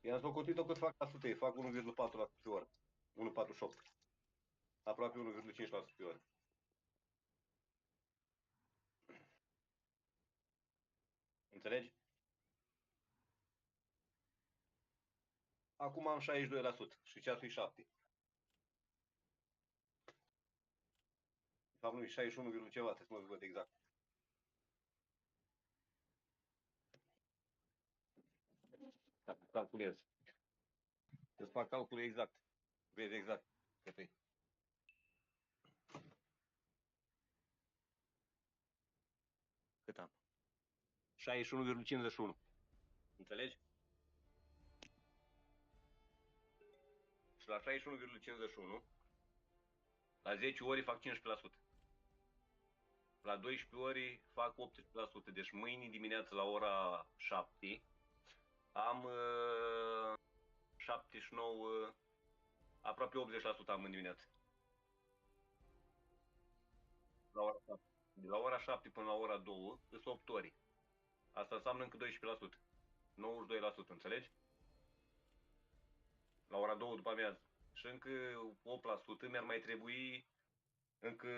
I-am socotit-o cât fac la sute, fac 1,4% pe oră. 1,48. Aproape 1,5% pe oră. Înțelegi? Acum am 62% și ceasul e 7. De fapt nu e 61, ceva, trebuie să mă văd exact. Calculez. Să fac calculul exact. Vezi exact. Cât e. Cât am? 61,51. Înțelegi? Și la 61,51, la 10 ori fac 15%. La 12 ori fac 18%. Deci mâine dimineață la ora 7 am 79, aproape 80% am în dimineață. La ora 7. De la ora 7 până la ora 2 sunt 8 ori. Asta înseamnă încă 12%. 92%, înțelegi? La ora 2 după amiază. Și încă 8% mi-ar mai trebui încă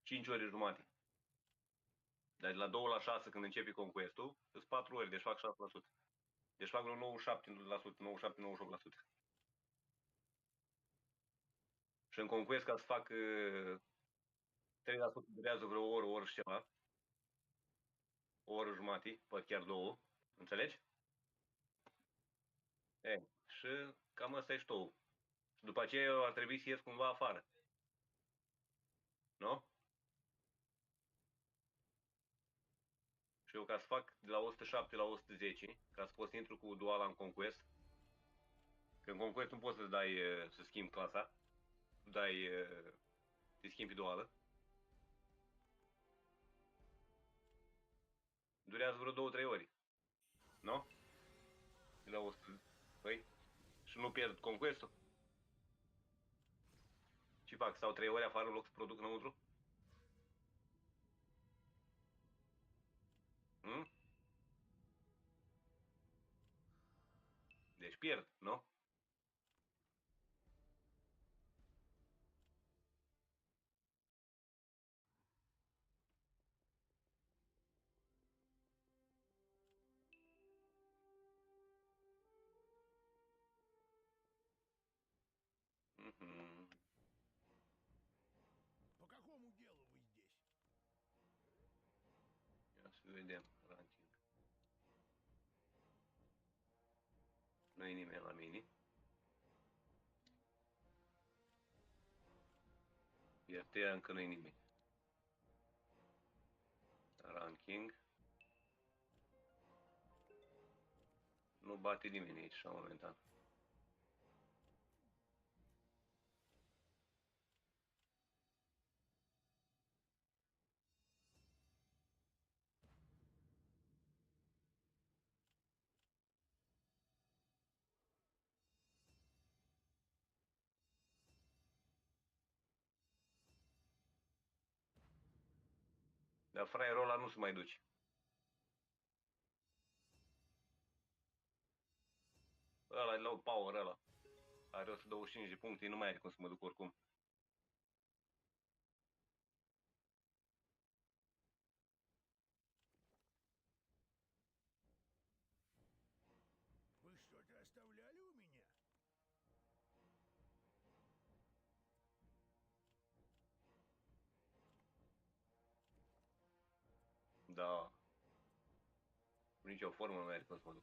5 ori jumate. Dar de la 2 la 6 când începe Conquest-ul, sunt 4 ori, deci fac 6%. Deci fac vreo 97%, 97-98%. Și în Conquest, ca să fac 3% durează vreo oră, oră și ceva. O oră jumate, poate chiar 2. Înțelegi? Și cam asta e ștou. Și după aceea ar trebui să ies cumva afară. Nu? Și eu ca să fac de la 107 la 110, ca să pot să intru cu duala în Conquest, că în Conquest nu poți să dai să schimbi clasa, dai să schimbi duală. Durează vreo 2-3 ori. Nu? De la 100. Păi? Și nu pierd Conquest-ul? Ce fac? Stau 3 ori afară în loc să produc înăuntru? Hmm? Deci pierd, nu? vedem ranking. Nu-i nimeni la mini. Iar pe ea încă nu-i nimeni. Ranking. Nu bate nimeni aici, la momentan. Dar fraierul ăla nu se mai duce. Ăla e low power ăla. Are 125 de puncte, nu mai are cum să mă duc oricum. Вы что-то оставляли у меня? Da. Cu nicio formă nu mai are cum să mă duc.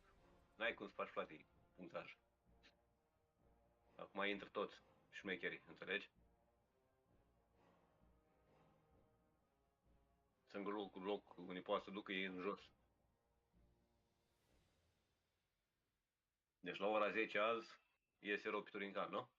N-ai cum să faci frate punctaj. Acum intră toți șmecherii, înțelegi? Singurul loc unde poate să ducă e în jos. Deci la ora 10 azi iese rău pe Turincan, nu?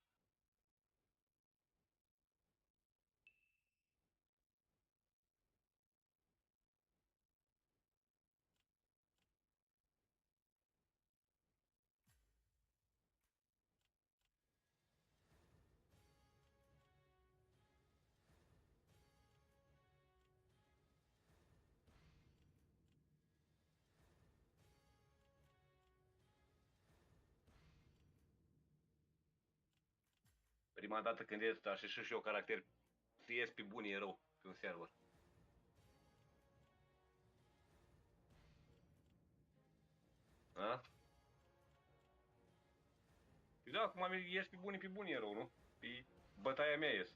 Prima dată când ies, aș și eu caracter să ies pe bun e rău pe un server. A? Păi da, acum ies pe bun e rău, nu? Pe bătaia mea ies.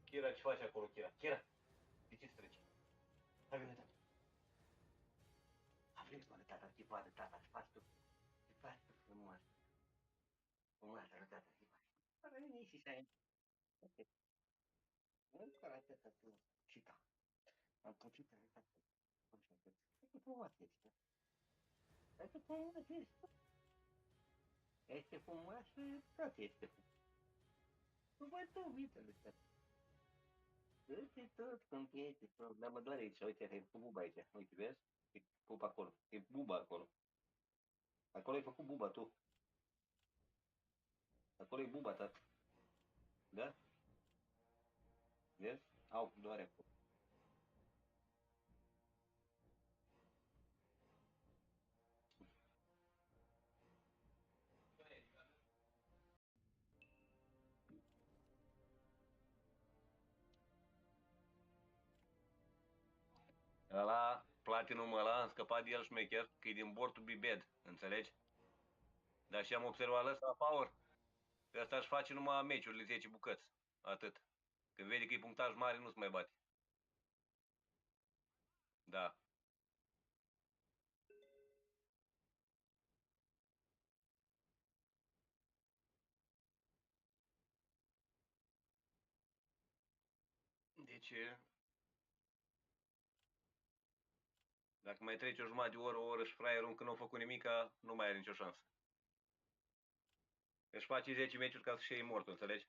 Kira, ce faci acolo, Kira? Kira, de ce strigi? Hai vină, tata. Aveți, mă, tata, ce vadă, tata, ce faci tu? Ce faci tu frumos? Frumoasă, tata, ce faci? Hai veni și stai. Încă atâta tu. Și da. Am puțit să arătat. Hai că frumos ești. Hai că frumos ești. Este frumoasă, tot este frumos. Nu văd tu, vitele, tata. Este tot cum este. Dar mă doare aici, uite, e cu buba aici. Uite, vezi? E pup acolo. E buba acolo. Acolo ai făcut buba tu. Acolo e buba ta. Da? Vezi? Au, doare acolo. Ăla, Platinum ăla, am scăpat de el șmecher, că e din Born to be Bad, înțelegi? Dar și am observat ăsta Power, că ăsta își face numai meciurile 10 bucăți, atât. Când vede că e punctaj mare, nu se mai bate. Da. Deci, dacă mai trece o jumătate de oră, o oră și fraierul încă nu a făcut nimica, nu mai are nicio șansă. Își face 10 meciuri ca să-și iei mortul, înțelegi?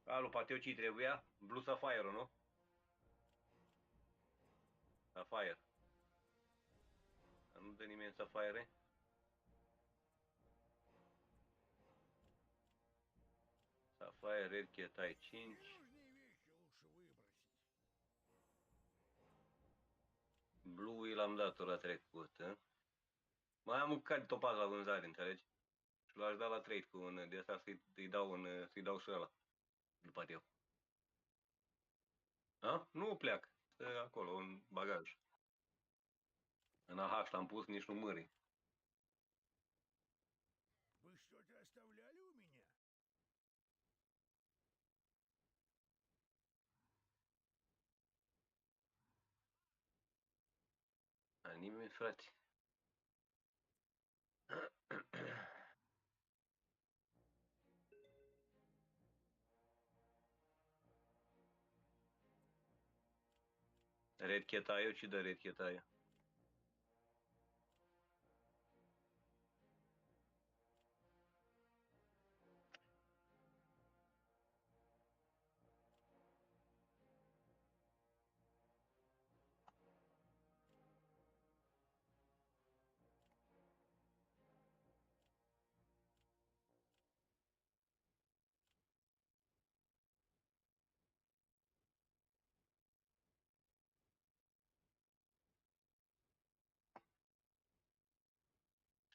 Alu, poate eu ce trebuia? Blue Sapphire, nu? Sapphire. Nu dă nimeni Sapphire? Sapphire, Red Cat, ai 5. Ненужные вещи лучше выбросить. Blue l-am dat ora trecută. Mai am un card topat la vânzare, înțelegi? Și l-aș da la trade cu un de asta să-i dau și ăla. După eu. A? Nu pleacă. Stă acolo, în bagaj. În AH l-am pus, nici nu mări. Вы что-то оставляли у меня? A nimeni, frate. Red Chetaio, ce dă Red Chetaio?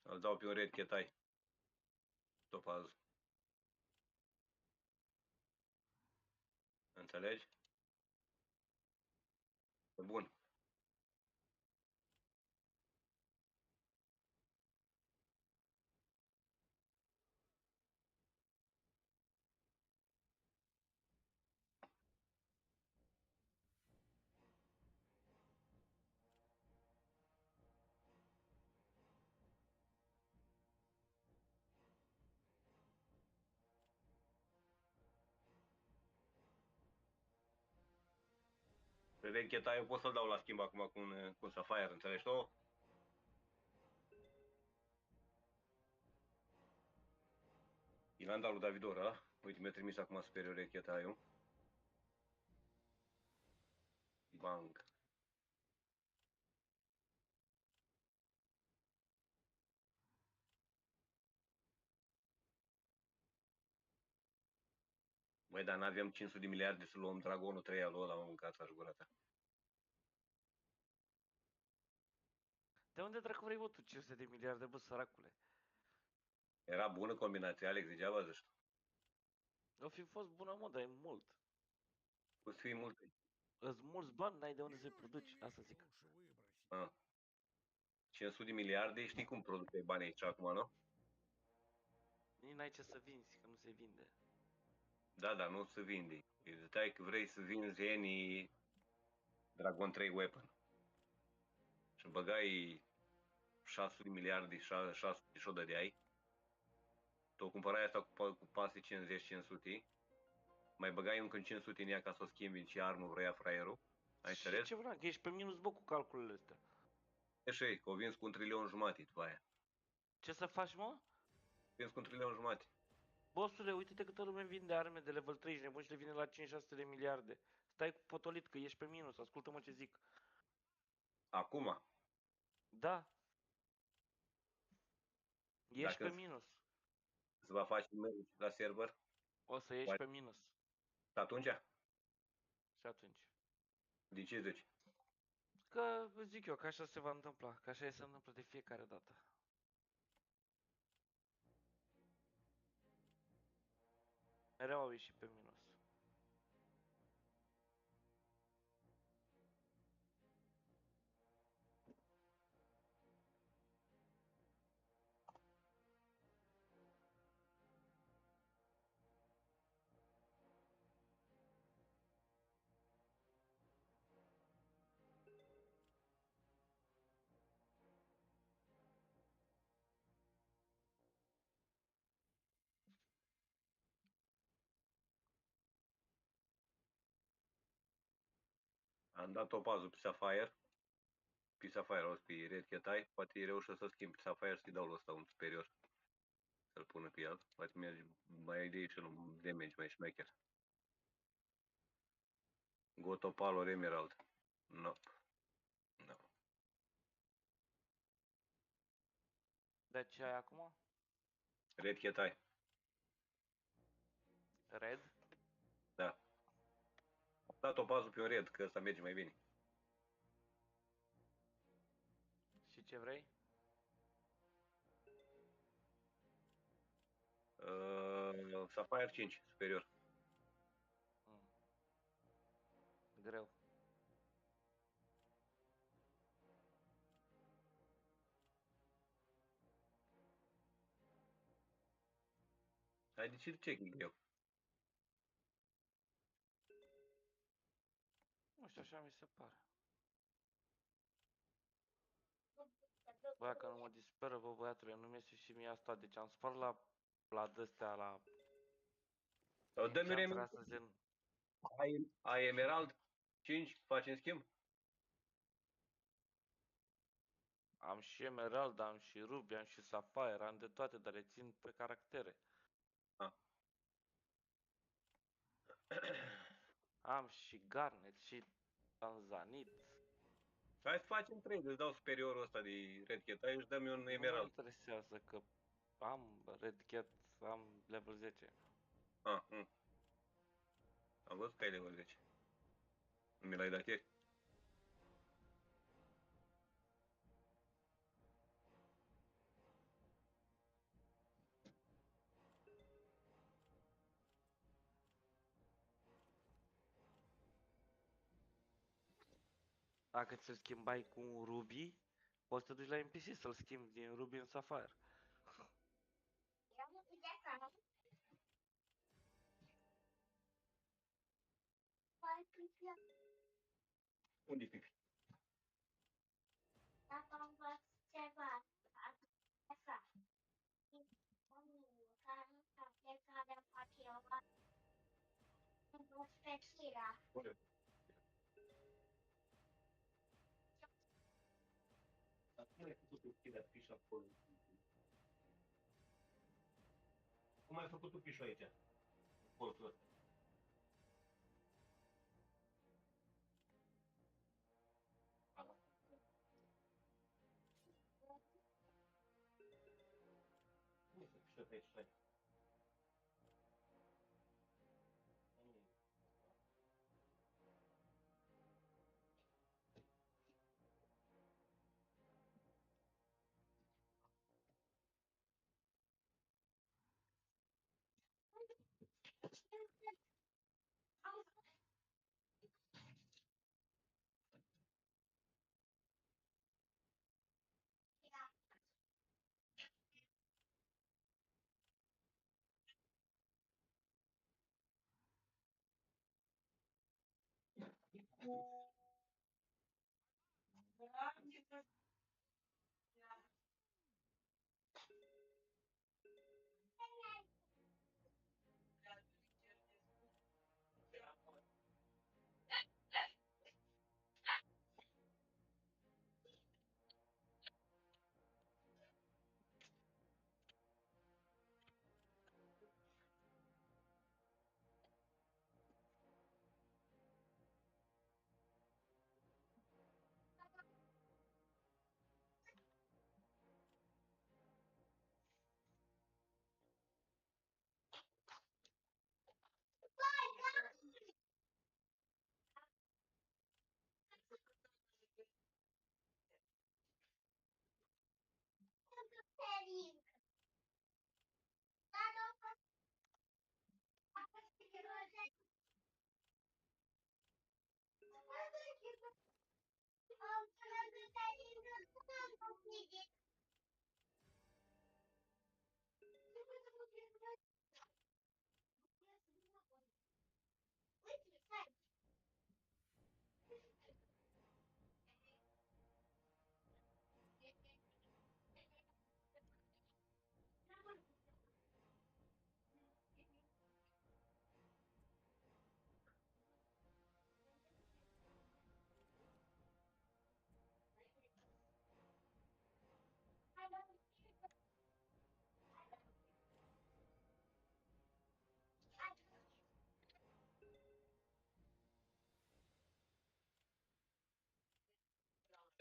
Îl dau pe un Red Chetai. Topaz. Înțelegi? Bun. Red Chetai eu pot să-l dau la schimb acum cu un Sapphire, înțelegi tu? I-l-am dat lui Davidor ăla. Uite, mi-a trimis acum superior Red Chetai-ul. Bang. Băi, dar n-avem 500 de miliarde să luăm Dragonul 3 al ăla, mă, mâncați aș gura ta. De unde dracu vrei, bă, tu 500 de miliarde, bă, săracule? Era bună combinația, Alex, degeaba zici tu. O fi fost bună, mă, dar e mult. O să fie multe. Îți mulți bani, n-ai de unde Не să-i нужно produci, asta вещи zic. лучше выбросить. Ah. 500 de miliarde, știi cum produce bani aici acum, nu? Nici n-ai ce să vinzi, că nu se vinde. Da, dar nu se vinde. Stai că vrei să vinzi Eni Dragon 3 Weapon. Și băgai 600 de miliarde, 600 și o dădeai. Tu o cumpărai asta cu pase 50-500. Mai băgai încă 500 în ea ca să o schimbi în ce armă vrea fraierul. Ai Și înțeles? ce vreau, că ești pe minus, bă, cu calculele astea. Așa că o vinzi cu 1,5 după aia. Ce să faci, mă? Vinzi cu 1,5. Bossule, uite-te câtă lume vinde arme de level 3 și nebun și le vine la 5-600 de miliarde. Stai cu potolit că ești pe minus, ascultă-mă ce zic. Acum, Da, ești pe dacă minus. se va face la server, O să ieși pe minus. atunci, Și atunci. de ce zici? Că zic eu că așa se va întâmpla, că așa se întâmplă de fiecare dată. Mereu au ieșit pe minus. Am dat topazul pe Sapphire o să pe Red Chetai, poate reușesc să schimb pe Sapphire să-i dau lui ăsta un superior. Să-l pună pe el, poate merge mai idei și un damage mai șmecher. Go Topal Emerald. Nope. No. De ce ai acum? Red Chetai, Red? da. Am dat topazul pe un red, că ăsta merge mai bine. Și ce vrei? Sapphire 5, superior. Mm. Greu. Hai decid ce e greu. Nu știu, așa mi se pare. Bă, că nu mă disperă, bă, băiatule, nu mi-este și mie asta. Deci am spart la dăstea, la Sau dă-mi enchantere remedy. astăzi în... Ai Emerald 5, facem schimb? Am și Emerald, am și Ruby, am și Sapphire, am de toate, dar le țin pe caractere. Ah. Am și Garnet, și Tanzanit. Hai să facem 3, îți dau superiorul ăsta de Red Cat, aici dă-mi un Nu mă Emerald. interesează că am Red Cat, am level 10. Ah, am văzut că ai level 10. Nu mi l-ai dat ieri. Dacă ți-l schimbai cu un Ruby, poți să te duci la NPC să-l schimbi din Ruby în Sapphire. Unde-i Pipi? Unde? Dar cum ai făcut tu chida pișul acolo? Cum ai făcut tu pișul aici? În colțul ăsta. Ala. Cum ai făcut pișul pe aici? Stai.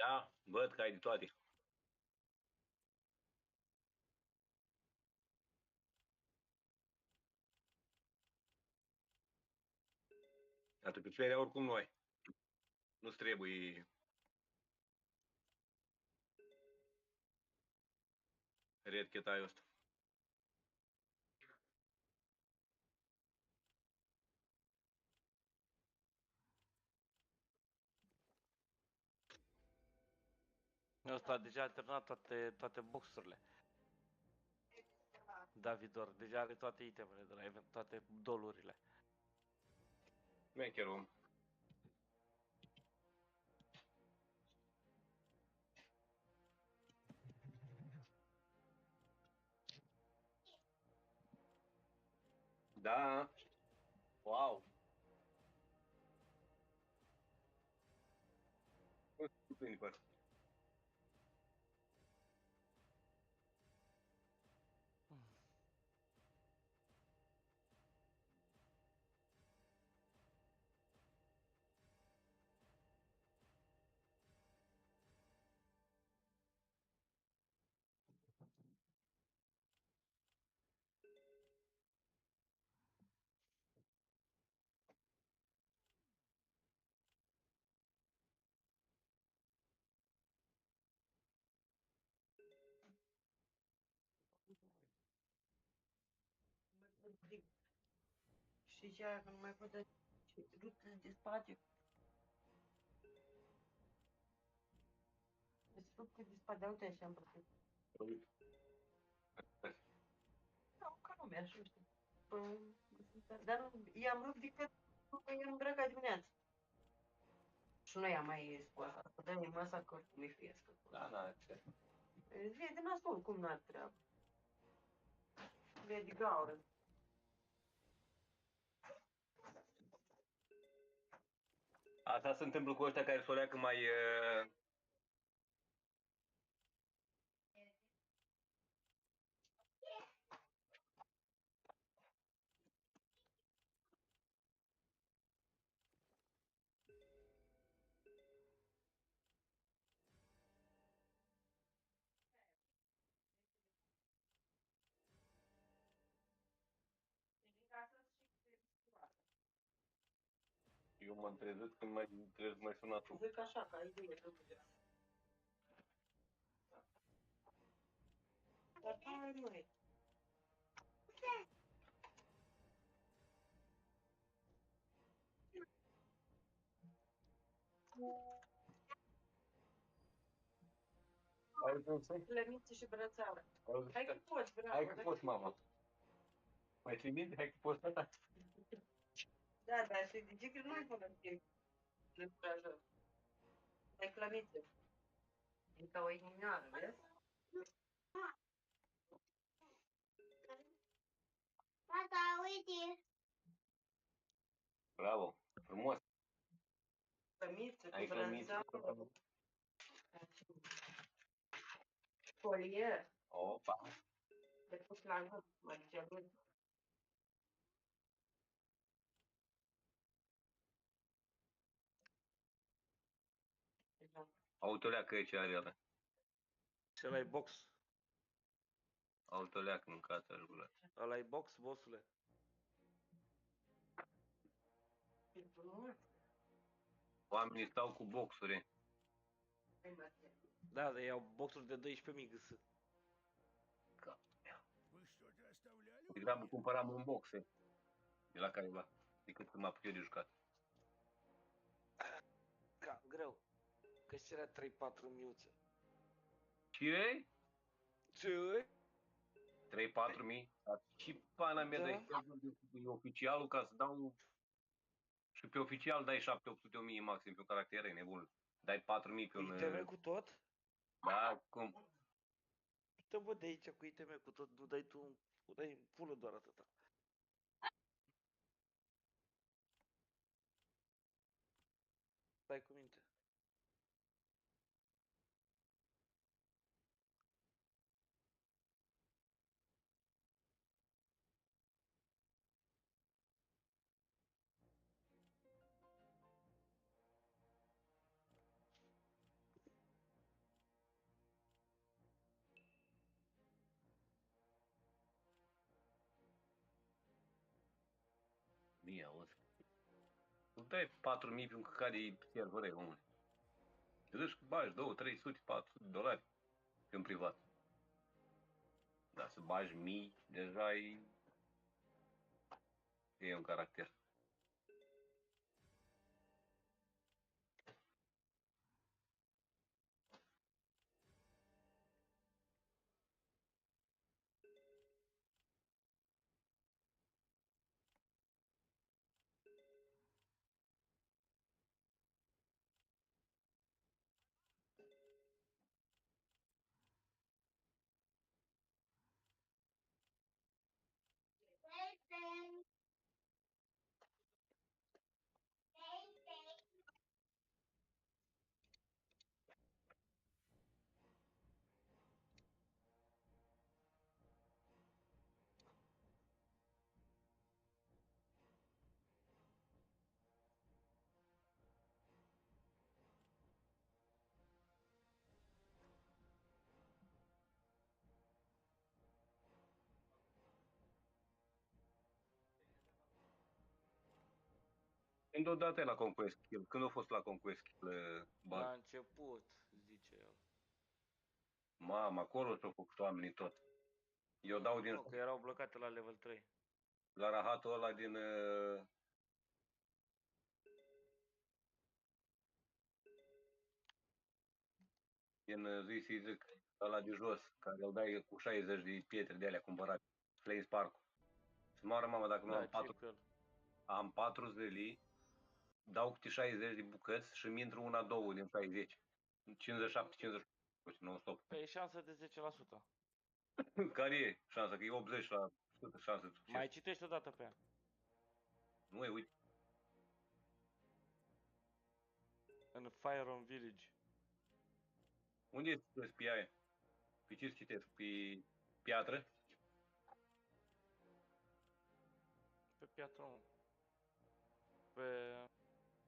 Da, văd că ai de toate. Atât că ferea oricum nu ai. Nu-ți trebuie Red Cat-ai ăsta. Ăsta deja a terminat toate boxurile. Davidor, deja are toate itemele de la event, toate dolurile. Mecher om. Da. Wow. Super. Și ce aia că nu mai pot da rupte de spate. Deci rupte de spate, uite așa am putut. Nu, că nu mi-aș, nu știu. Dar nu, i-am rupt decât că i-am îmbrăcat dimineața. Și nu i-am mai scos asta, dar e masa că mi-e friesc. Da, ce? E de nasol, cum n-ar treabă. E de gaură. Asta se întâmplă cu ăștia care s-o leacă mai... Eu mă trezesc când mai trebuie să mai suna tu. Zic că așa, ca idee, domnule. Dar care nu e? Ai cum să-i? Plămiță și brățară. Hai că poți, bravo. Hai că poți, mama. Mai ții minte? Hai că poți, tata. Da, dar să zice că nu-i folosim în curajor. Ai clămiță. E ca o inimioară, vezi? Tata, uite! Bravo, frumos. Clămiță cu Ai clămiță. brățară. Folier. Opa. De pus la gât, mai cerut. Autoleacă e ce are ăla. Și ăla e box. Autoleacă, mâncați argulă. Ăla e box, bossule. Oamenii stau cu boxuri. Da, dar iau boxuri de 12.000 GS. Вы что-то оставляли у Degrabă меня? cumpăram un boxe de la careva, decât să mă apuc eu de jucat. Cam greu. Că și era 3-4 miuțe. Ce? Ce? 3-4 mii? Și pana mea, Da. dar e oficialul ca să dau... Și pe oficial dai 700 1000 maxim pe un caracter, e nebun. Dai 4000 pe un... Iteme cu tot? Da, cum? Te văd de aici cu iteme cu tot, nu dai tu, dai pulă doar atâta. Stai cu minte. Mie, auzi. Îți dai 4000 pe un căcat de servere, omule. Te duci, bagi 200, 300, 400 de dolari pe un privat. Dar să bagi mii, deja e un caracter. Când o dată la Conquest Kill? Când a fost la Conquest Kill La bug? început, zice el. Mamă, acolo s-au făcut oamenii tot. Eu dau din Nu, că erau blocate la level 3. la rahatul ăla din zi să zic, ăla de jos, care îl dai cu 60 de pietre de alea cumpărate. Flame Spark. Și moară mama dacă nu Da, am ce 4, cu el? am 4 zilii, dau câte 60 de bucăți și mi intru una, două din 60. 57, 58, nu stop. Păi e șansă de 10%. Care e șansa? Că e 80% șansă de succes. Mai citești o dată pe ea. Nu e, uite. În Fire on Village. Unde e pe aia? Pe ce citesc? Pe piatră? Pe piatră, mă.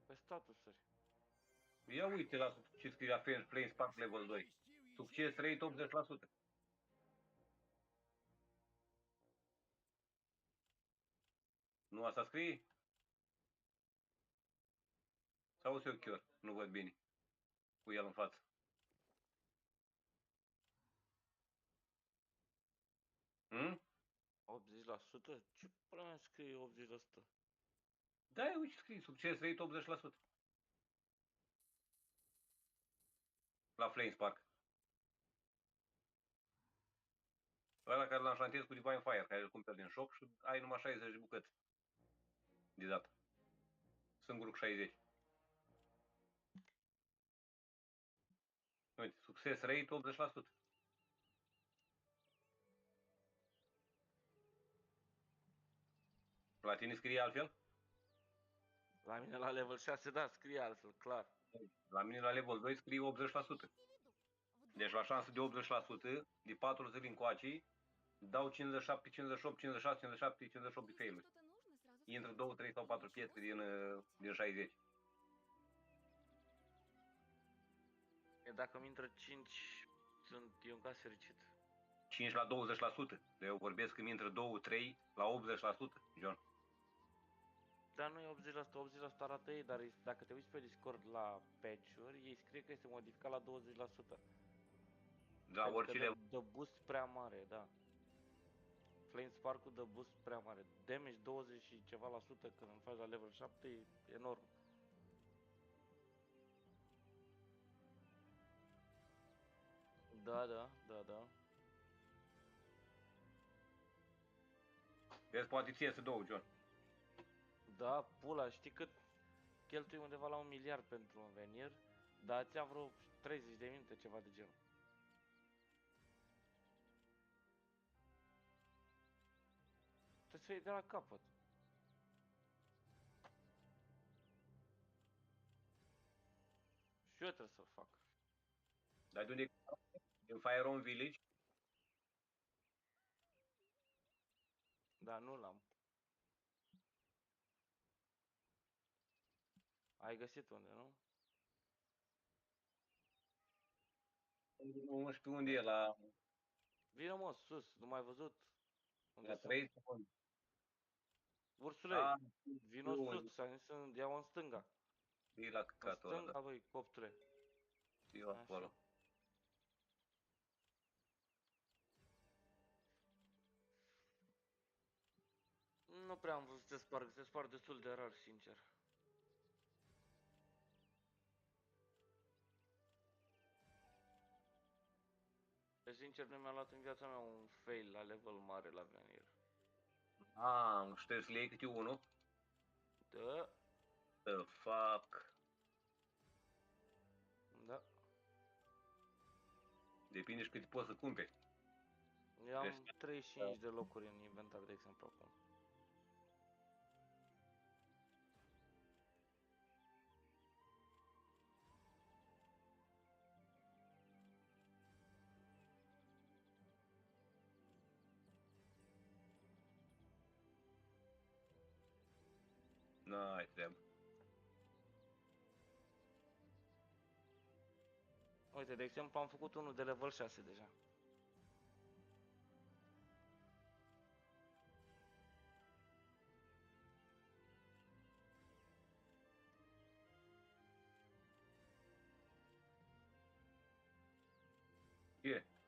Pe statusuri. Ia uite la ce scrie la Flame Spark Level 2. Succes rate 80%. Nu asta scrie? Sau se ochior? Nu văd bine. Cu el în față. Hmm? 80%? Ce până scrie 80%? Da, uite ce scrie. Succes rate 80%. La Flame Spark. Ăla care l-am șantez cu Divine Fire, care îl cumperi din shop și ai numai 60 de bucăți de dată. Singurul cu 60. Uite, succes rate 80%. La tine scrie altfel? La mine la level 6, da, scrie altfel, clar. La mine la level 2 scrie 80%. Deci la șansă de 80%, de 4 zile încoace, dau 57, 58, 56, 57, 58 de failuri. Intră 2, 3 sau 4 pietre din 60. E dacă mi intră 5, e un caz fericit. 5 la 20%. De eu vorbesc că mi intră 2, 3 la 80%, John. Dar nu e 80%, 80% arată ei, dar dacă te uiți pe Discord la patch-uri, ei scrie că este modificat la 20%. La Pentru orice că level. dă boost prea mare, da. Flame Spark-ul dă boost prea mare. Damage 20 și ceva la sută când îl faci la level 7 e enorm. Da, da, da, da. Vezi, poate ție să două, John. Da, pula, știi cât cheltui undeva la 1 miliard pentru un venir, dar ți-a vreo 30 de minute, ceva de genul. Trebuie să fie de la capăt. Și eu trebuie să-l fac. Dar de unde e? Din Fire on Village? Dar nu l-am. Ai găsit unde, nu? 11 unde e? La Vino mă, sus, nu mai văzut? Unde sunt? 3 secunde. Ursulei, Ah, vino unde? sus, sunt, iau în stânga. E la În căcatul ăla, da. stânga, băi, coptule. Eu acolo. Așa. Nu prea am văzut se sparg destul de rar, sincer. Deci, sincer, nu mi-a luat în viața mea un fail la level mare la venir. Ah, ștergi să le iei câte unul? Da, The fuck? da. Depinde și câte poți să cumperi. Eu am 35 de locuri în inventar, de exemplu, acum. N-ai treabă. Uite, de exemplu, am făcut unul de level 6 deja.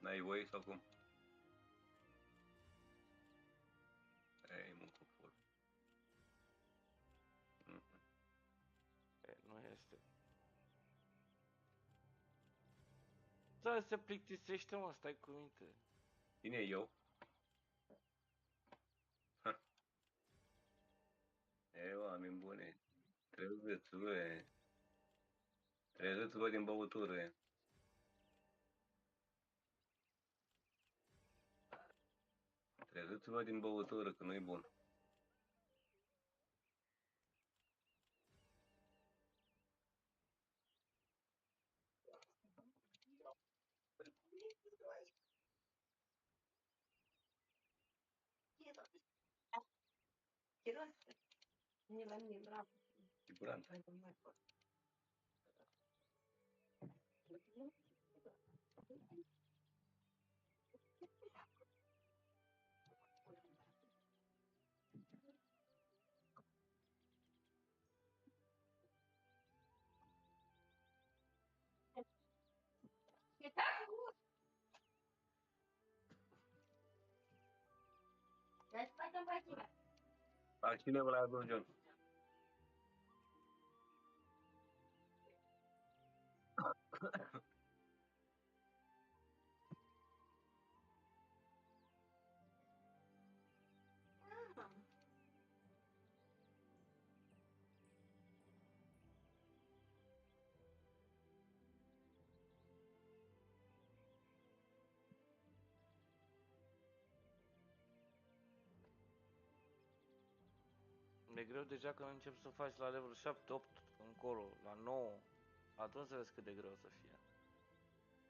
N-ai voie sau cum? Ei, mă, cu full. E, nu este. Da, se plictisește, mă, stai cu minte. Cine e eu? Ha. Ei, oameni bune. Trezeți-vă. Trezeți-vă din băutură. Trezeți-vă din băutură, că nu-i bun. Siguranță. Vaccină-vă la John. E greu deja când încep să faci la level 7, 8 încolo, la 9. Atunci să vezi cât de greu o să fie.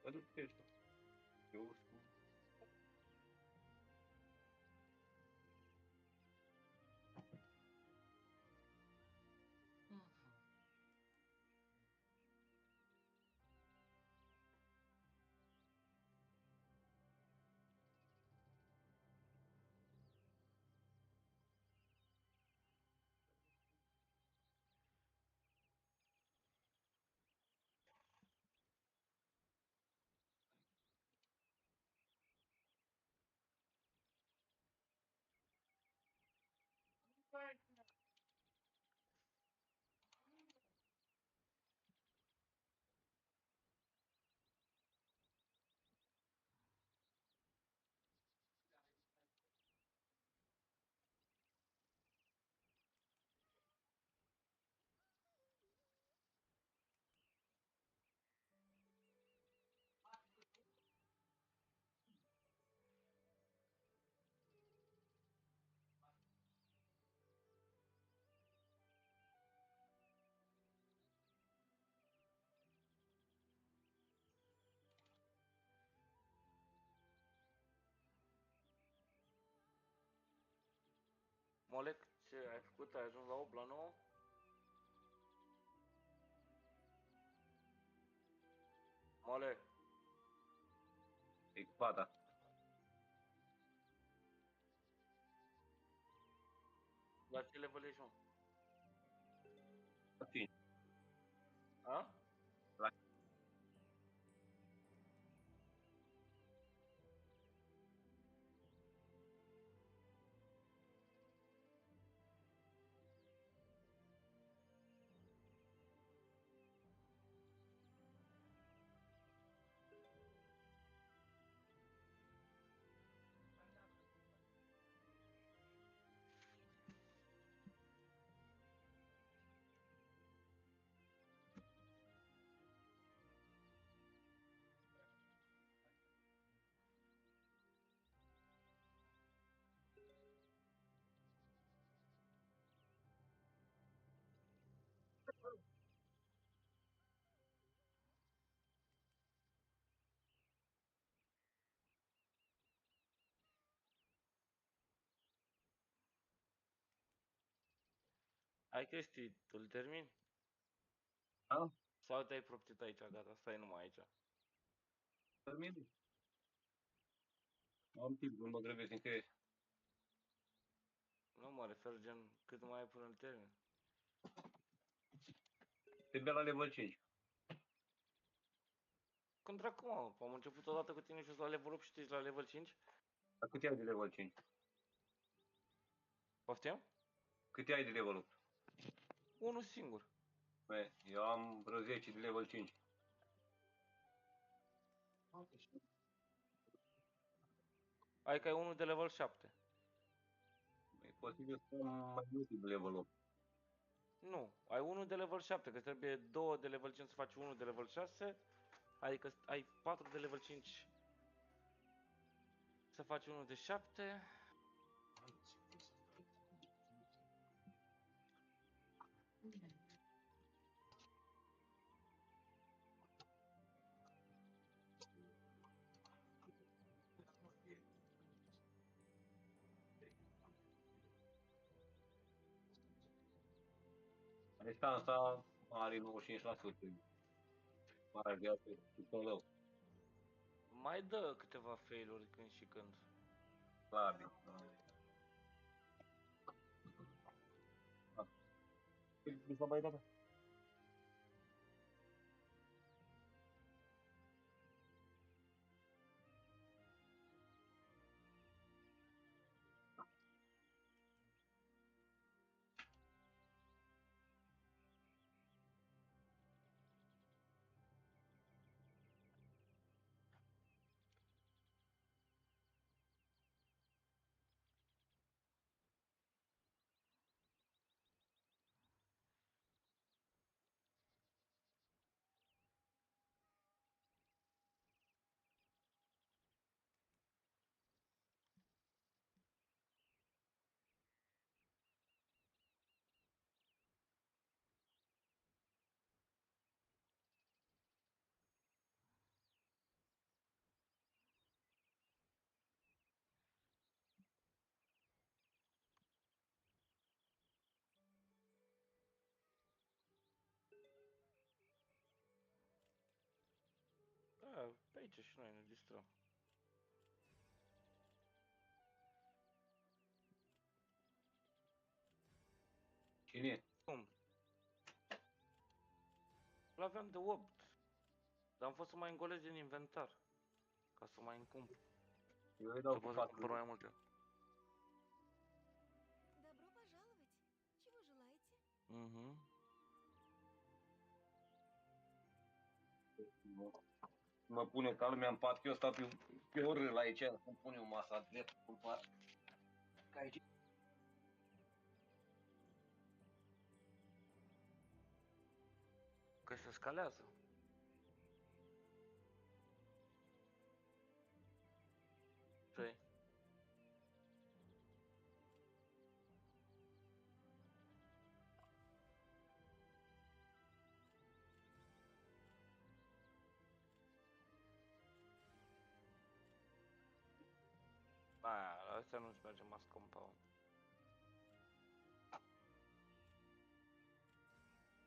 Bă, nu știu. Eu Molec, ce ai făcut? Ai ajuns la 8, la 9? Mole, e cu fata. la ce level ești, mă? La 5. A? La Ai chestii, tu îl termini? A? Sau te-ai proptit aici, gata, stai numai aici? Termin? Am timp, nu mă grăbesc nicăieri. Nu mă refer gen cât mai ai până îl termin. Te bea la level 5. Cum dracu, mă? Am început odată cu tine și la level 8 și tu ești la level 5? Dar cât ai de level 5? Poftim? Cât ai de level 8? Unul singur. Bă, eu am vreo 10 de level 5. Adică ai unul de level 7. E posibil să am mai multe de level 8. Nu, ai unul de level 7, că trebuie 2 de level 5 să faci unul de level 6. Adică ai 4 de level 5 să faci unul de 7. Distanța are 95%. Mare viață, super rău. Mai dă câteva failuri când și când. Slabi. Mi s-a mai dat. Da, pe aici și noi ne distrăm. Cine? Cum? L-aveam de 8. Dar am fost să mai îngolez din inventar. Ca să mai încump. Eu îi Să dau cu pot să cumpăr 4. mai multe. Добро пожаловать. Чего желаете? Mhm. Mă pune ca lumea în pat, că eu stau pe o râl aici, îmi pune o masă drept în pat. Ca aici. Că se scalează. Ce? Astea nu-ți merge mass compound.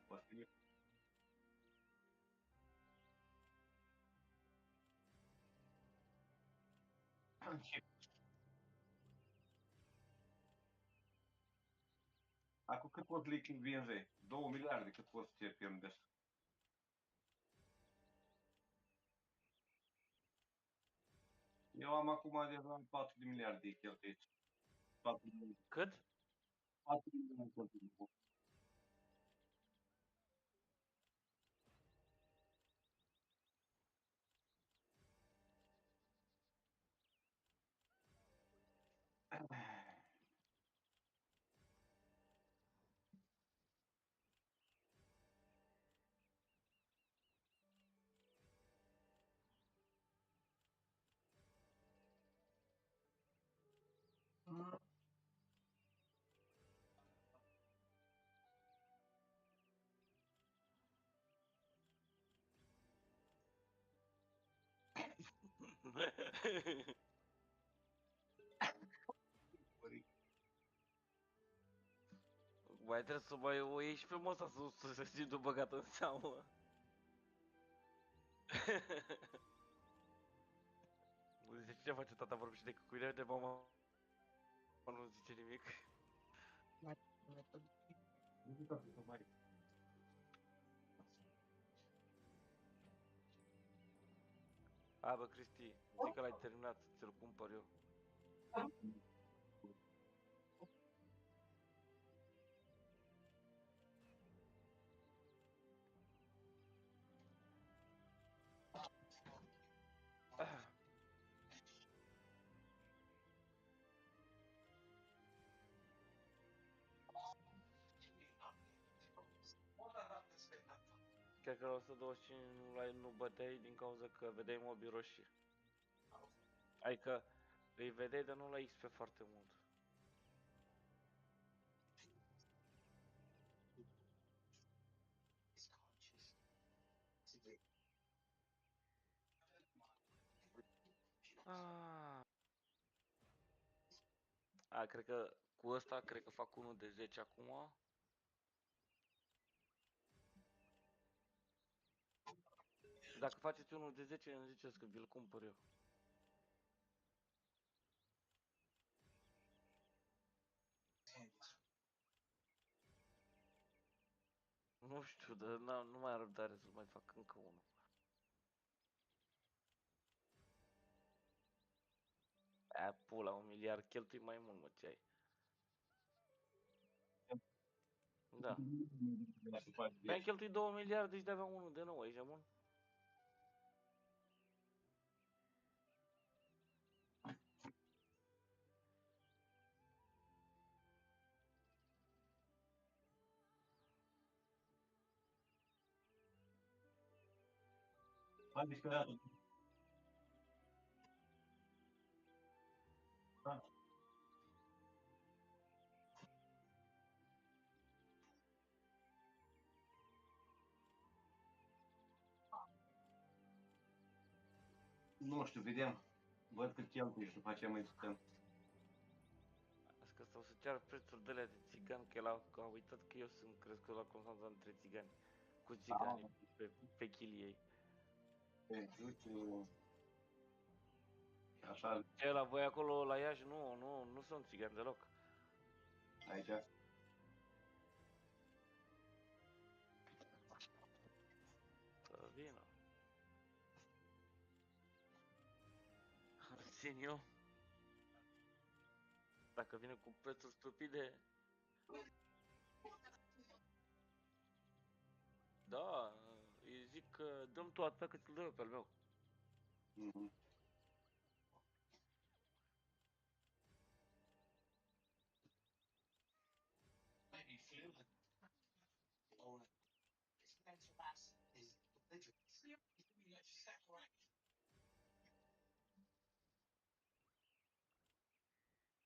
Posibil. Și acum cât poți leaking VNV? 2 miliarde cât poți CPM de asta. Eu am acum deja 4 de miliarde cheltuiți. 4 de miliarde. Cât? 4 de miliarde cheltuiți. Mai trebuie să mai o iei și pe măsa să se simtă băgat în seamă. Zice, ce face tata, vorbește de cucuire de mama. Nu zice nimic. Hai bă, Cristi, zic că l-ai terminat, ți-l cumpăr eu. Cred că la 125 nu băteai din cauza că vedeai mobii roșii. Adică îi vedeai, dar nu la XP foarte mult. Ah. Cred că cu ăsta, cred că fac unul de 10 acum. Dacă faceți unul de 10, îmi ziceți că vi-l cumpăr eu. Nu știu, dar nu mai am răbdare să mai fac încă unul. Pula, 1 miliard, cheltui mai mult, mă, ce ai. Da. Mi-am cheltuit 2 miliarde și de aveam unul de nou, aici, bun? Hai discutat. Da. Nu știu, vedem. Văd cât cheltui și după aceea mai discutăm. Asta că stau să ceară prețuri de alea de țigan, că el a uitat că eu sunt crescut la Constanța între țigani. Cu țigani pe chiliei. Pentru așa, Ce la voi acolo la Iași nu sunt țigani deloc. aici. Să vină. Țin eu. Dacă vine cu prețuri stupide. Da, îi zic că dăm tu atâta cât îl dă eu pe al meu. Mhm.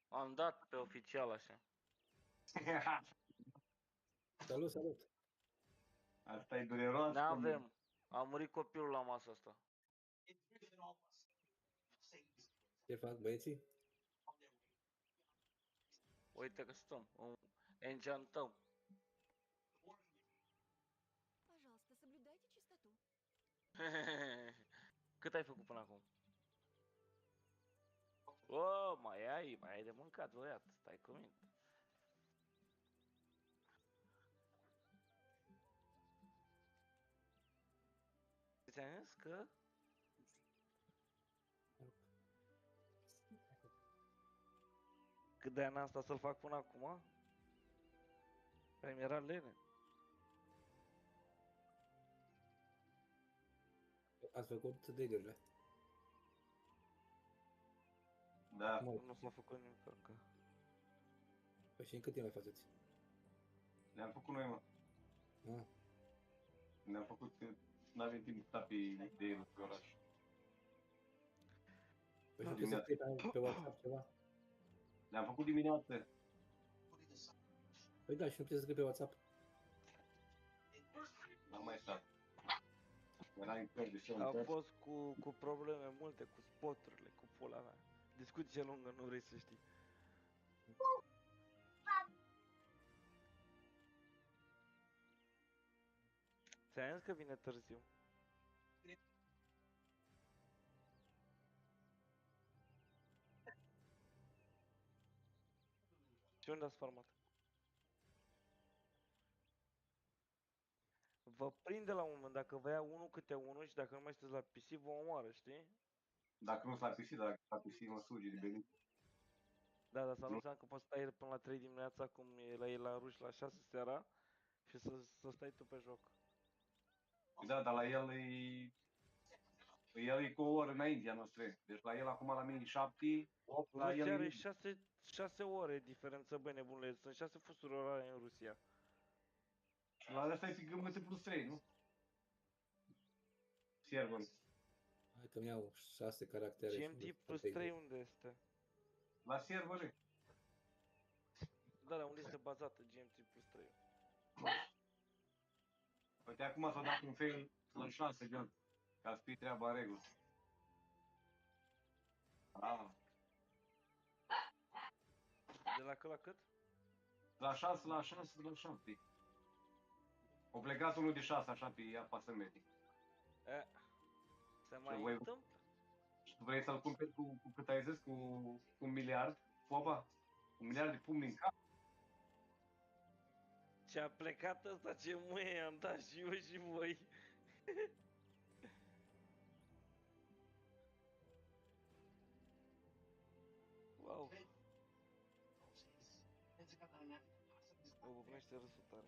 Am dat pe oficial așa. Salut, salut! Asta e dureros. Ne avem. A murit copilul la masa asta. Ce fac băieții? Uite că stăm. Enchantăm. Пожалуйста, соблюдайте чистоту. Cât ai făcut până acum? O, mai ai de mâncat, băiat. Stai cu minte. Ți-am zis că cât de an asta să-l fac până acum? Păi mi-era lene. Ați făcut degările. Da. Nu s-a făcut nimic încă. Păi și în cât timp mai faceți? Le-am făcut noi, mă. Ah, Ne-am făcut că n-avem timp sta pe idei pe oraș. păi și nu trebuie să scrii pe WhatsApp ceva? Le-am făcut dimineață. Păi da, și nu trebuie să scrii pe WhatsApp. N-am mai stat. Era în cări de A somn. fost cu probleme multe, cu spoturile, cu pula mea. Discuție lungă, nu vrei să știi. Ți-am zis că vine târziu. Și unde ați farmat? Vă prinde la un moment, dacă vă ia unul câte unul și dacă nu mai sunteți la PC, vă omoară, știi? Dacă nu s-ar pisi, dacă s-ar pisi mă suge de belit. Da, dar să nu Nu. înseamnă că poți stai până la 3 dimineața, cum e la ei la ruși la 6 seara, și să stai tu pe joc. Păi da, dar la el e cu o oră înaintea noastră. Deci la el acum la mine e 7, 8, la el Rusia are e 6 ore diferență, băi nebunule, sunt 6 fusuri orare în Rusia. Și la ăsta e pe gâmbătă plus 3, nu? Server. Hai că-mi iau 6 caractere și GMT plus 3 unde este? La server. Da, dar unde este bazată GMT plus 3? Uite, acum s-a dat un fel la 6, gen. Ca să fie treaba în regulă. Ah. De la cât la cât? La 6, la 6, la 7. O plecat unul de 6, așa, pe ea pasă medii. Se mai voi- întâmplă? Și tu vrei să-l cumperi cu cât ai zis? Cu 1 miliard? Foba? 1 miliard de pumni în cap? Ce a plecat ăsta, ce mâie am dat și eu și voi. Wow. Mă bucnește râsul tare.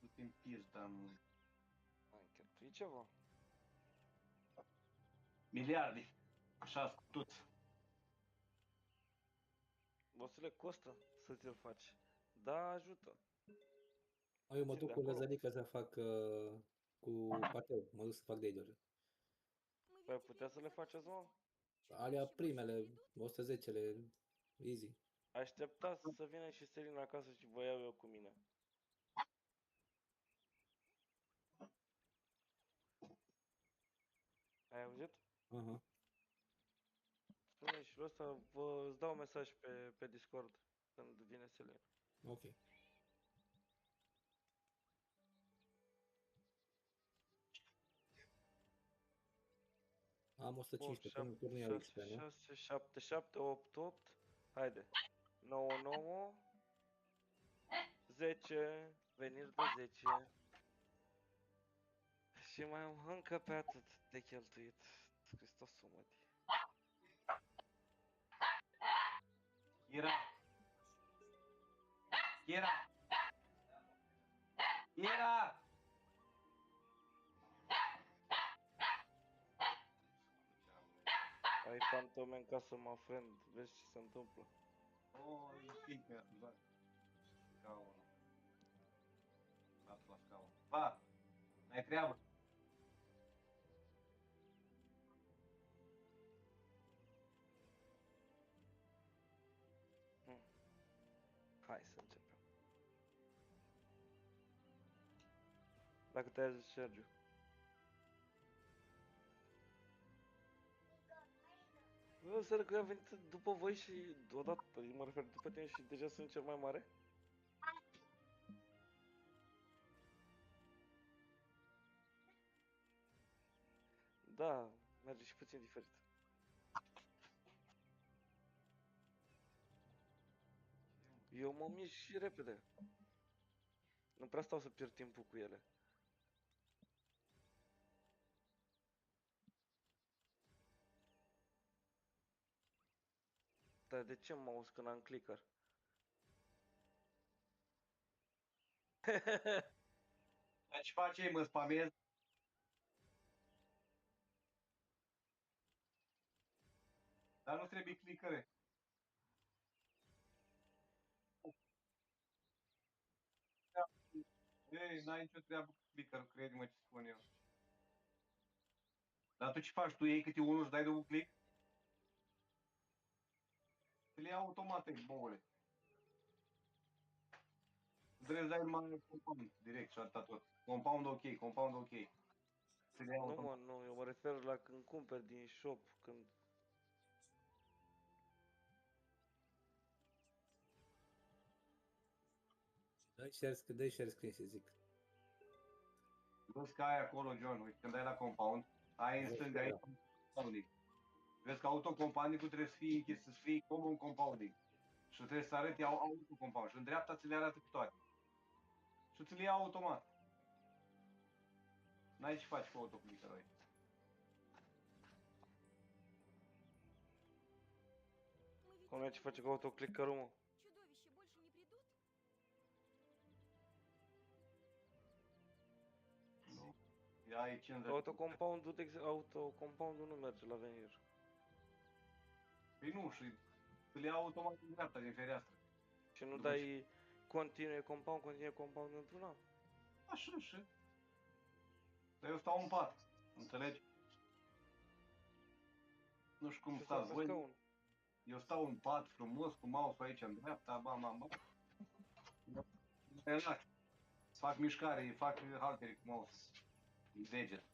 Du-te în pizda, mă. Ai cheltuit ceva? Miliarde. Așa scutuți. Bosule, costă să ți-l faci. Da, ajută. Eu mă Țin de duc cu acolo. lăzărică să fac cu pateu. Mă duc să fac de-aici. Мы Păi ведь putea тебе să le faci azi, mă? Alea primele, 110-le, easy. Așteptați să vină și Selina acasă și vă iau eu cu mine. Ai auzit? Aha. Spune și lui ăsta, îți dau mesaj pe Discord când vine Selina. Ok. Am Bun, 115 puncturi, nu iau 6, XP, nu? 6, 7, 7, 8, 8. Haide. 9, 9. 10. Veniri de 10. Și mai am încă pe atât de cheltuit. Hristos mă. Era. Era. Era. Ai fantome în casă, mă friend. Vezi ce se întâmplă. Oh, e pică, bă. Scaunul. Dați la scaun. Va, ai treabă. Hai să începem. Dacă te-ai zis, Sergiu. Bă, seara că eu am venit după voi și odată, mă refer după tine și deja sunt cel mai mare? Da, merge și puțin diferit. Eu mă mișc și repede. Nu prea stau să pierd timpul cu ele. Dar de ce mă auzi când am clicker? Dar ce faci ei, mă spamezi? Dar nu trebuie clicăre. Ei, n-ai nicio treabă cu clicăre, crede-mă ce spun eu. Dar tu ce faci? Tu iei câte unul și dai două click? Te le iau automat, ei, boule. Tu trebuie să dai numai compound, direct și atâta tot. Compound ok, compound ok. Te le iau Nu mă, automat. nu, eu mă refer la când cumperi din shop, când... Dă-i share screen și zic. Vezi că ai acolo, John, uite, când ai la compound, ai în stânga aici compounding. Vezi că autocompanding trebuie să fie închis, să fie common compounding. Și trebuie să arăte autocompound. Și în dreapta ți le arată pe toate. Și ți le ia automat. N-ai ce faci cu autoclickerul ăia. Мы ведь Cum ai ce теперь face cu будем autoclickerul, mă? Чудовища больше не придут? Nu. Ia ai 50. Autocompound-ul nu merge la venir. Păi nu, și îl ia automat în dreapta din fereastră. Și nu După dai continue compound într-una? Așa, așa. Dar eu stau în pat, înțelegi? Nu știu cum Și stau stați pe voi. scaun. Eu stau în pat frumos, cu mouse-ul aici în dreapta, bam, bam, bam. Relax. Fac mișcare, fac halteri cu mouse. Deget.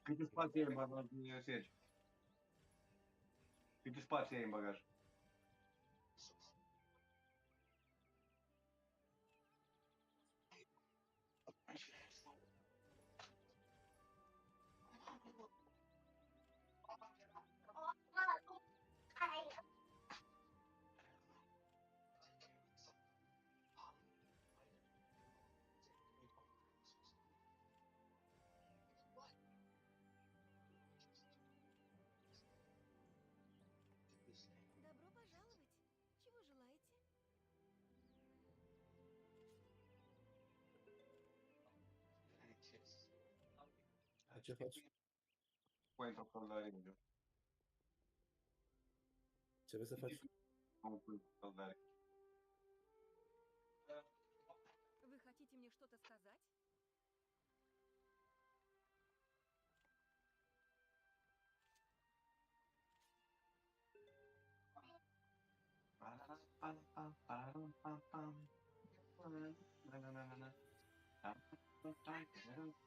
Câte spații ai în bagaj, Sergi? Câte spații ai în bagaj? Добро пожаловать. Чего желаете? Ce faci? Păi într-o căldare, eu. Ce vrei să faci? Am pus căldare. Вы хотите мне что-то сказать?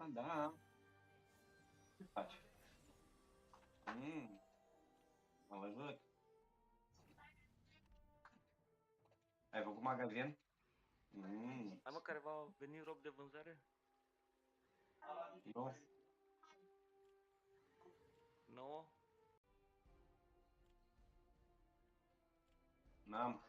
Da. Ce faci? Am văzut. Ai făcut magazin? Ai mă care va veni rob de vânzare? Nu. Nouă? N-am.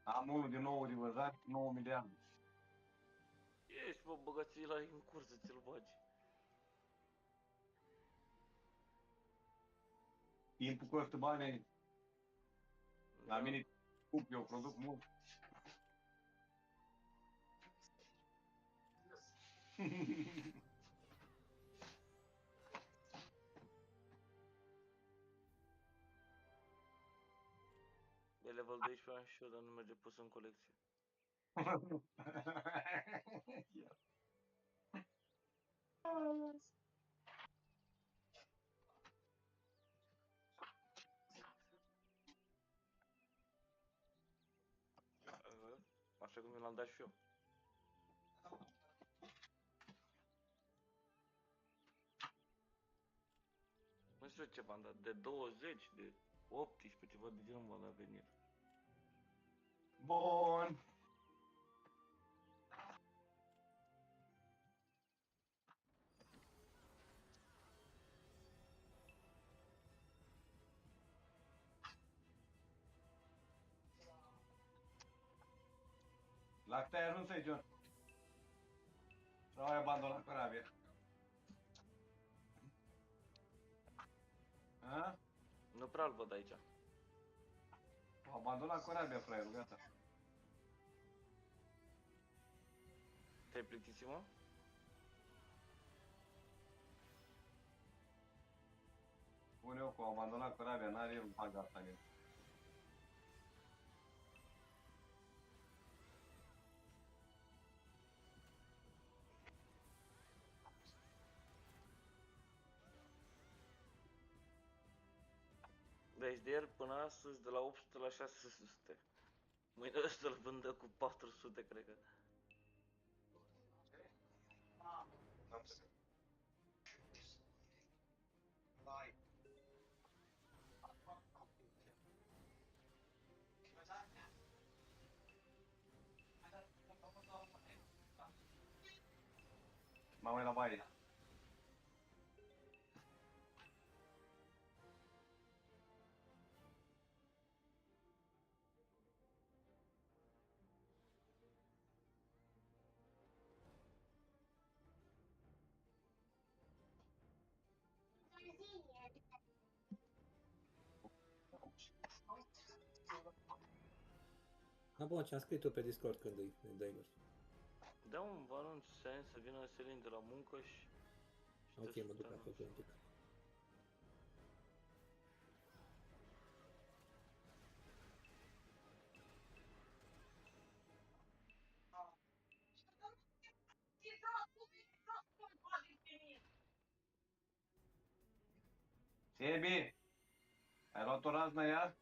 Am unul din nou de vânzare, 9 miliarde. Ești, bă, băgați la în cursă, ți-l bagi. Timpul costă bani. La Da. mine scump, eu produc mult. De level 12 am și eu, dar nu merge pus în colecție. Așa cum mi l-am dat și eu. Nu știu ce v-am dat, de 20, de 18, ceva de genul m-a dat venit. Bun. La cât ai ajuns ai, John? Sau ai abandonat corabia? A? Nu prea îl văd aici. Au abandonat corabia, fraierul, gata. Te-ai plictisit, mă? Spun eu că au abandonat corabia, n-are el bag asta în el. Deci de ieri până astăzi de la 800 la 600. Mâine o să-l vândă cu 400, cred că. Mama e la baie. Ah, bun, ce-am scris tu pe Discord când îi dai gust. Da, un vă anunț să vină Selin de la muncă și Ok, te mă duc susțin. acolo un pic. Sebi! Ai luat o raznă iar?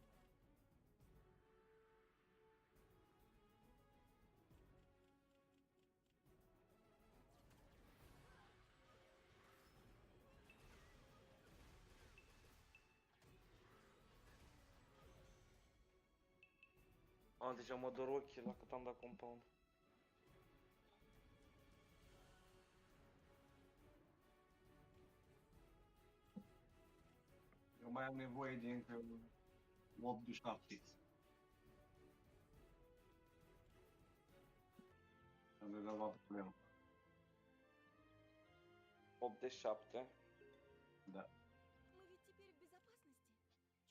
Deja mă dor ochii la cât am dat compound. Eu mai am nevoie de încă 8 de 7. Am rezolvat problema. 8 de 7. Da. Мы ведь теперь в безопасности.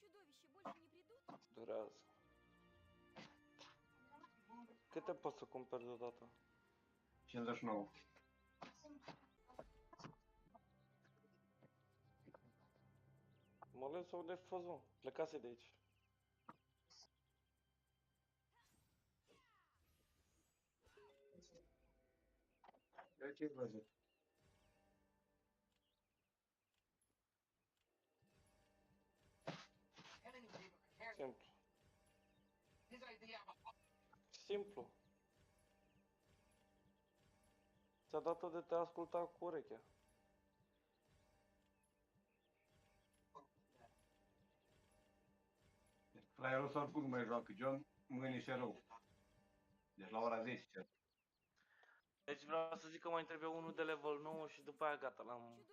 Чудовища больше не придут? Durează. Câte poți să cumperi deodată? 59. Mă ales sau de făzut. Plecase de aici. De ce văzut? Simplu. Simplu. Ți-a dat de te asculta cu urechea. Fraierul s-a oricum nu mai joacă John, mâine și rău. Deci la ora 10. Deci vreau să zic că mai trebuie unul de level 9 și după aia gata,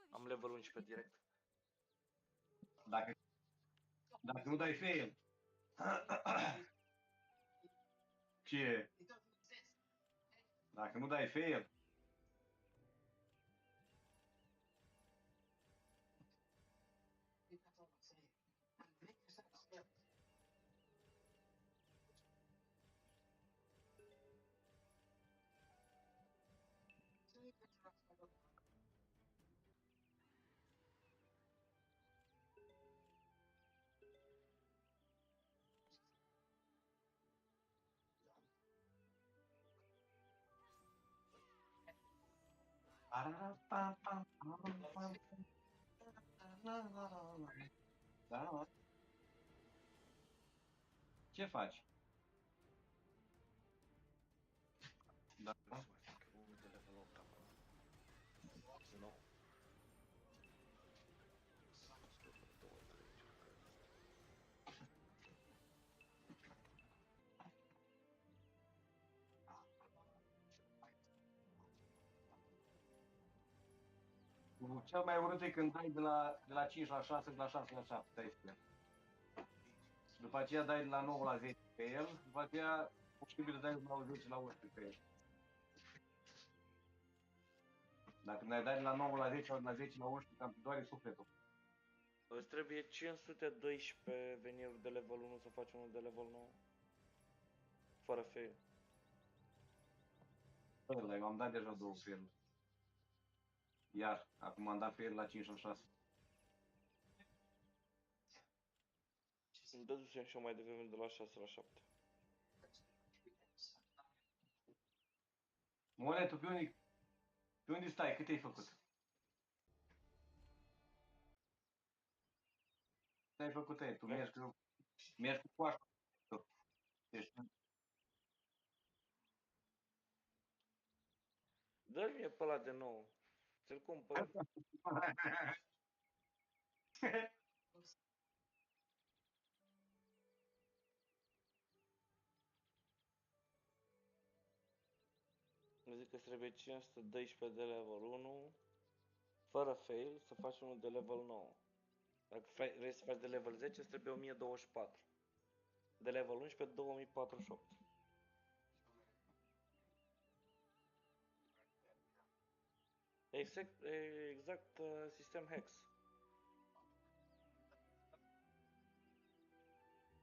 am level 11 direct. Dacă nu dai fail. Ce? Dacă nu dai fail. Da. Ce faci? Da. Unul de level 8 acolo. Nu. Cel mai urât e când dai de la 5 la 6, de la 6 la 7, 13. După aceea dai de la 9 la 10 pe el, după aceea posibil să dai de la 10 la 11 pe el. Dacă ne-ai dat de la 9 la 10 ori la 10 la 11, cam doare sufletul. Îți trebuie 512 veniruri de level 1 să faci unul de level 9. Fără fail. Ăla, eu am dat deja 2 fail. Iar, acum am dat fail la 5 sau 6. Îmi dădusem și eu mai devreme de la 6 la 7. Mole, tu pe unde stai? Cât ai făcut? Ce ai făcut ai? Tu mergi cu coașa. Ești Dă-l mie pe ăla de nou. Ți-l cumpăr. Îmi zic că îți trebuie 512 de level 1. Fără fail să faci unul de level 9. Dacă vrei să faci de level 10 îți trebuie 1024. De level 11 2048. Exact sistem hex.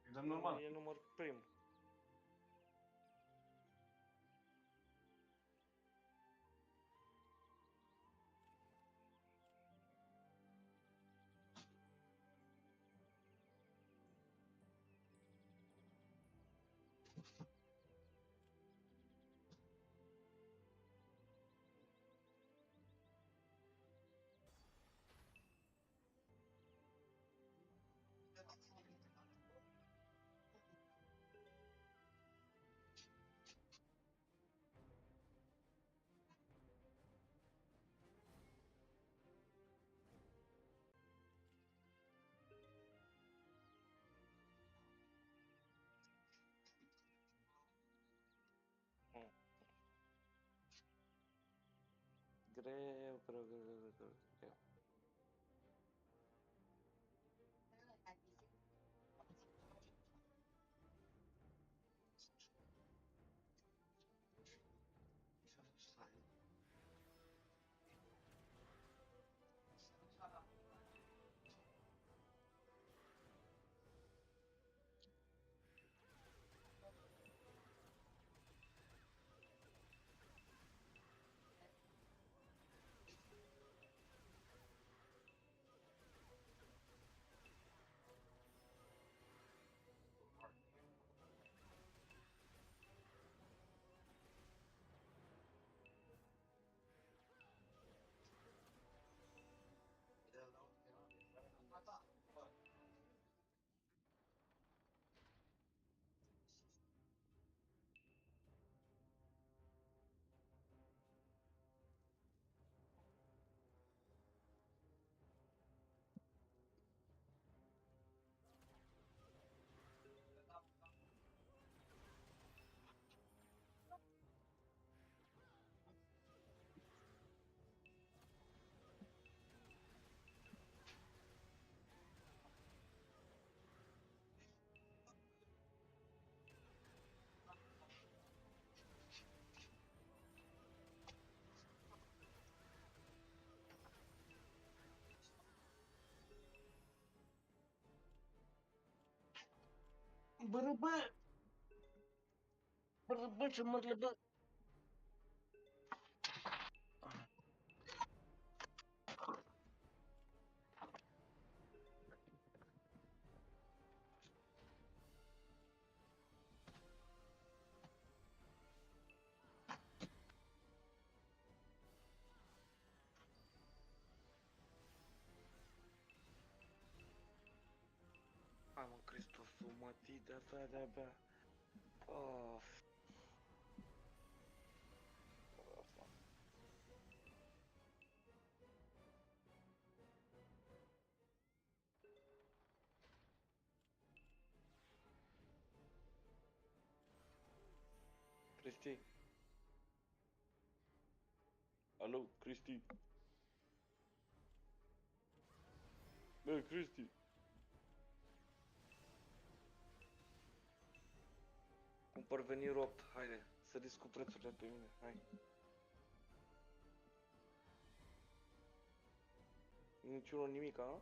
Exam normal. E număr prim. Greu. Bărăbă! Bărăbă ce mărle bă! Hai mă, Cristosul, mă, de asta de-abia. Of. Cristi. Alo, Cristi. Bă, Cristi. Cumpăr venir 8, haide, săriți cu prețurile pe mine, hai. Niciunul nimica.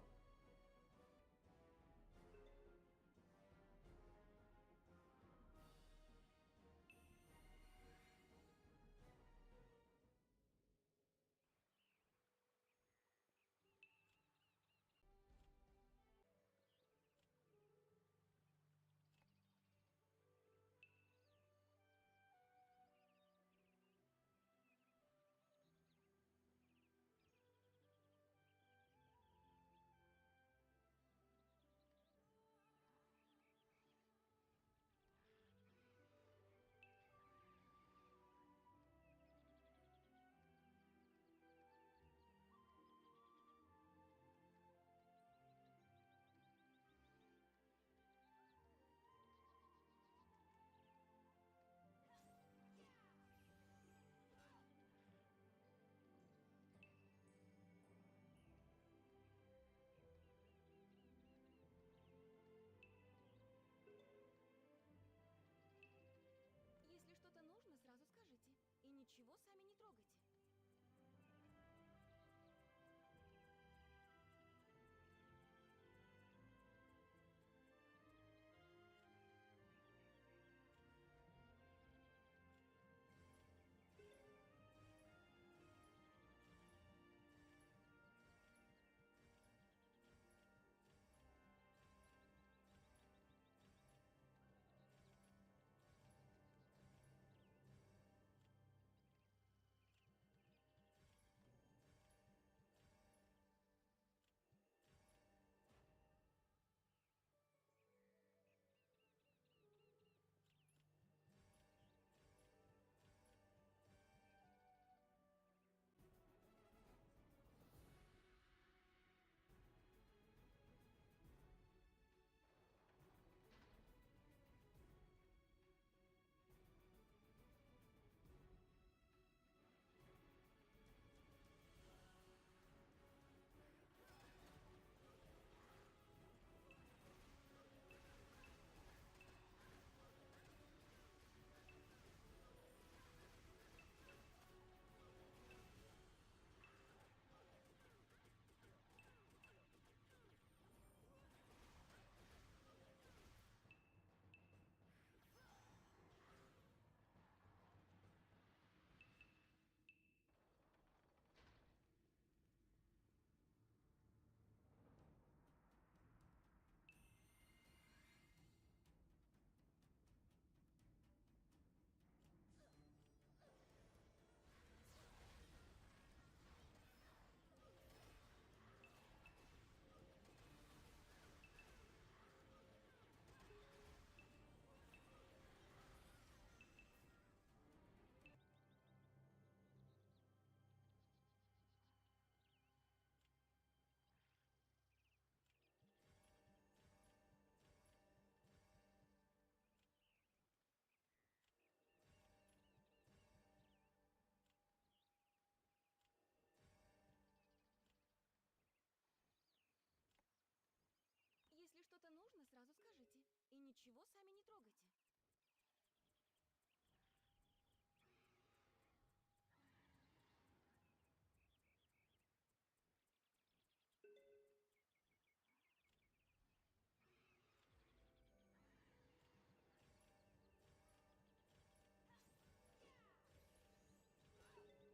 Если что-то нужно, сразу скажите. И ничего сами не трогайте. Если что-то нужно, сразу скажите. И ничего сами не трогайте.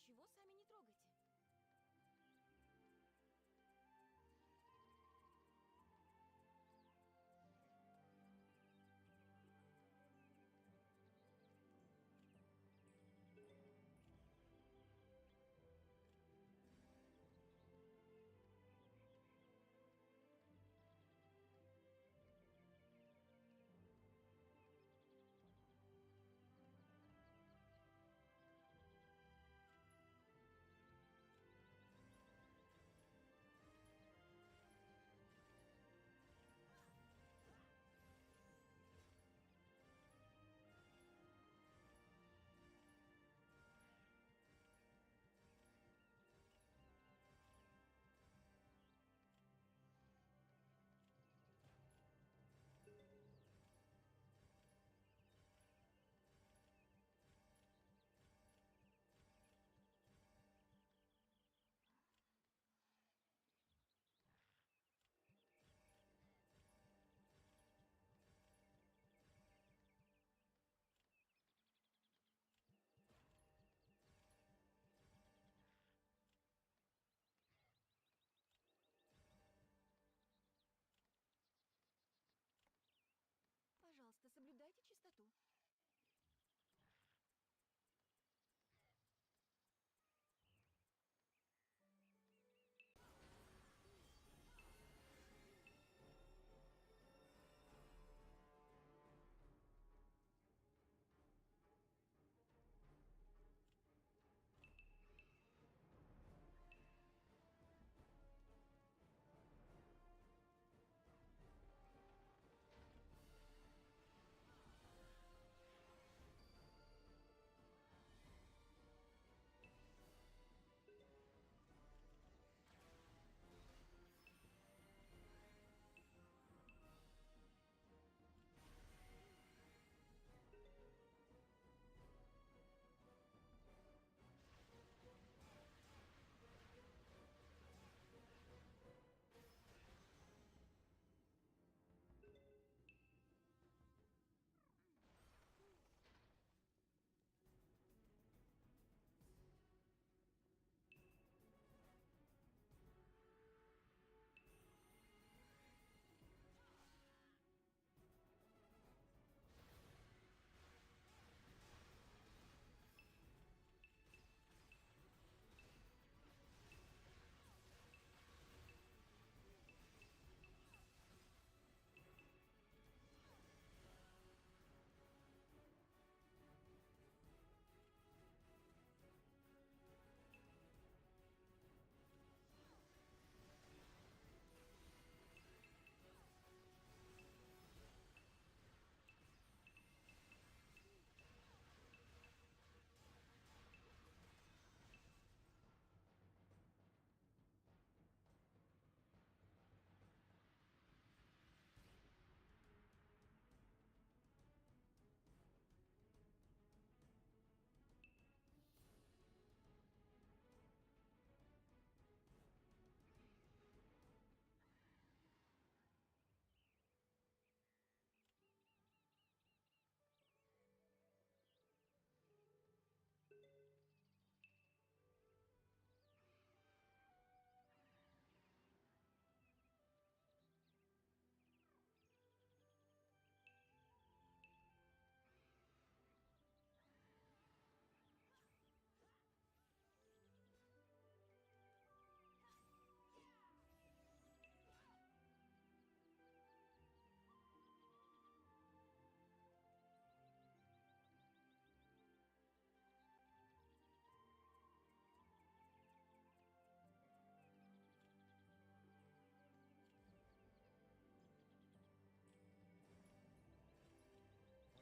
Ничего сами не трогайте. Пожалуйста, соблюдайте чистоту.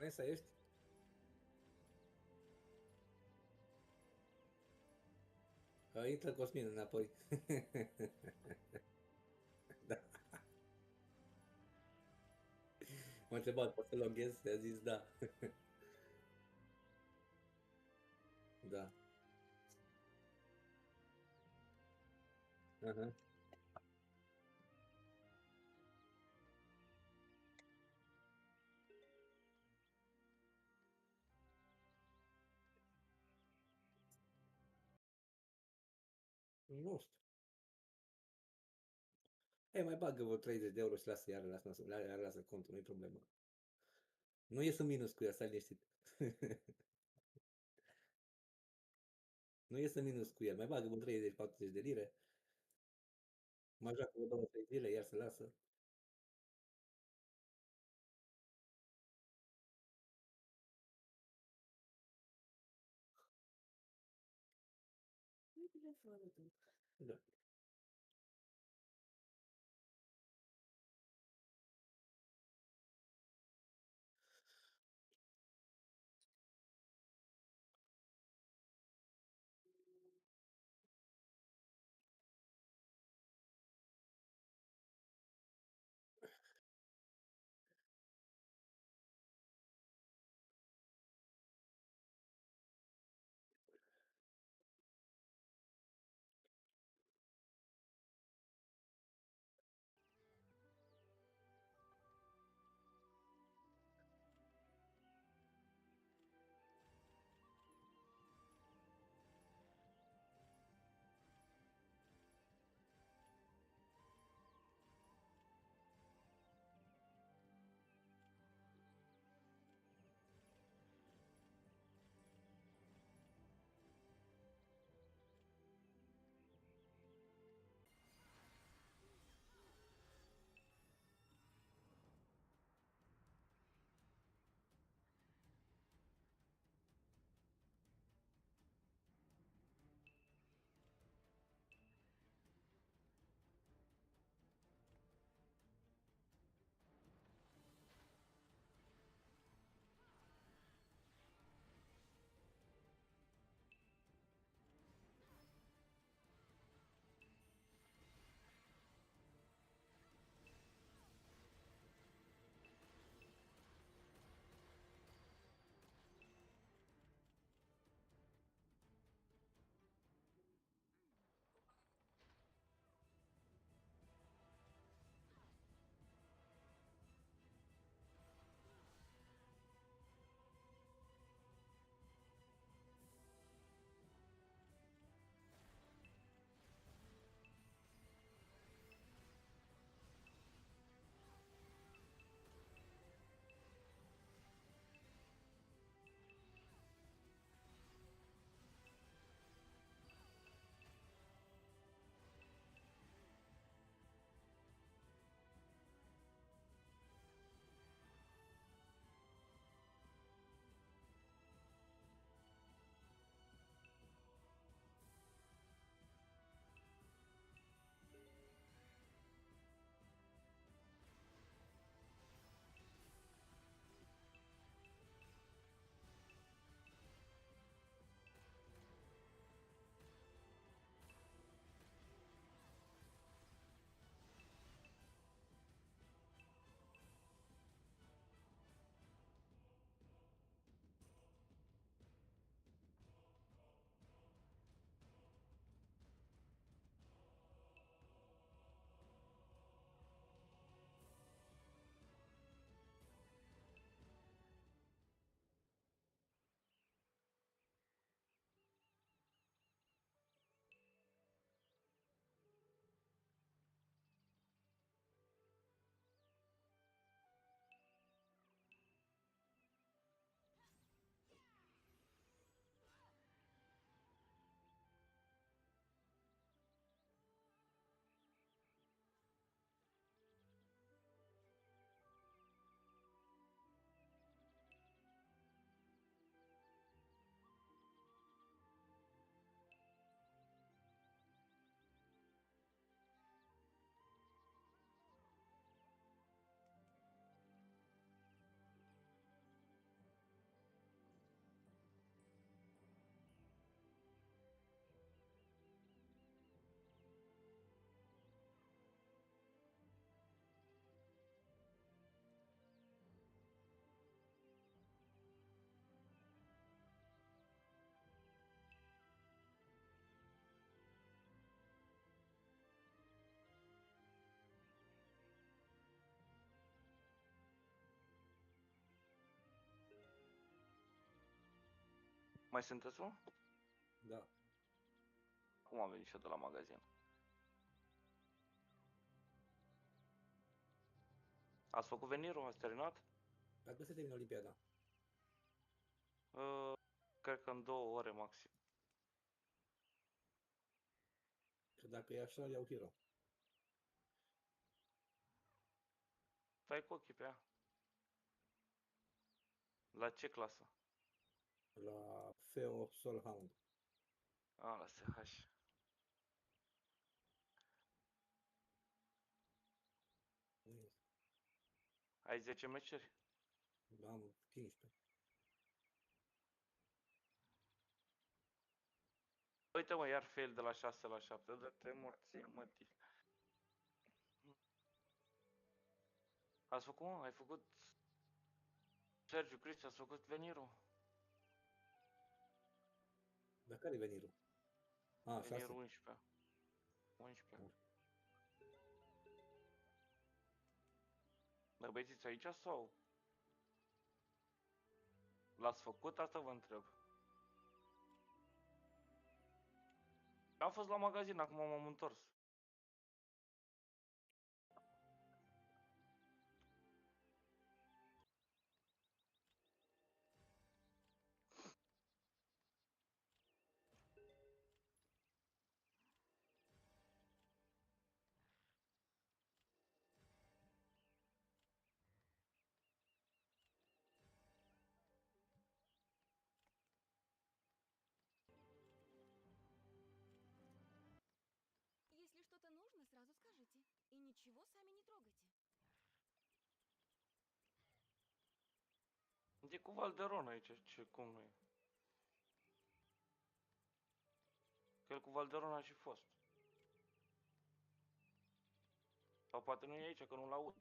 Vanessa, ești? Intră Cosmin înapoi. Da. M-a întrebat, poți să loghez? I-a zis da. Da. Aha. Nu știu. Ei, mai bagă vreo 30 de euro și lasă iar lasă contul, nu-i problemă. Nu ies în minus cu ea, stai liniștit. Nu ies în minus cu el, mai bagă vreo 30-40 de lire, mai joacă vreo 2-3 zile, iar se lasă. Da. Mai sunteți, mă? Da. Cum am venit și eu de la magazin? Ați făcut venirul? Ați terminat? Dacă se termină Olimpiada. Cred că în 2 ore maxim. Și dacă e așa, iau Hero. Stai cu ochii pe ea. La ce clasă? La Feo Soulhound. La SH. Ai 10 meciuri? Am 15. Uite mă, iar fail de la 6 la 7. Dă-te morție, mătii. Ați făcut, mă? Ai făcut... Sergiu, Cristi, ați făcut venirul? Dar care e venirul? A, Venirul 6. 11. 11. Dar băieți aici sau? L-ați făcut? Asta vă întreb. Am fost la magazin, acum m-am întors. Если что-то нужно, сразу скажите. И ничего сами не трогайте. E cu Valderon aici, ce, cum nu e? Că el cu Valderon a și fost. Sau poate nu e aici, că nu-l aud.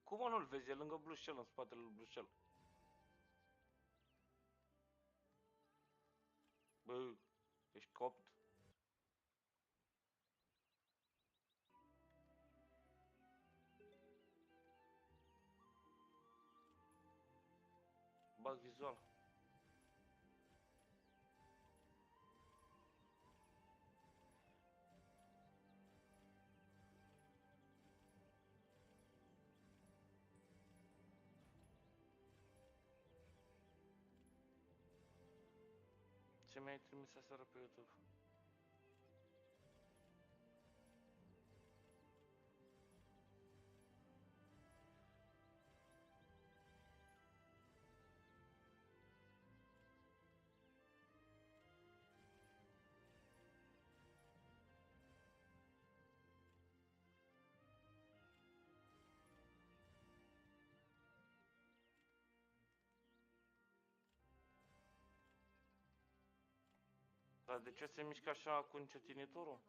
Cum mă nu-l vezi? E lângă Blușel, în spatele lui Blușel. Bă, ești copt? Bag vizual. Ce mi-ai trimis aseară pe YouTube? Dar de ce se mișcă așa cu încetinitorul?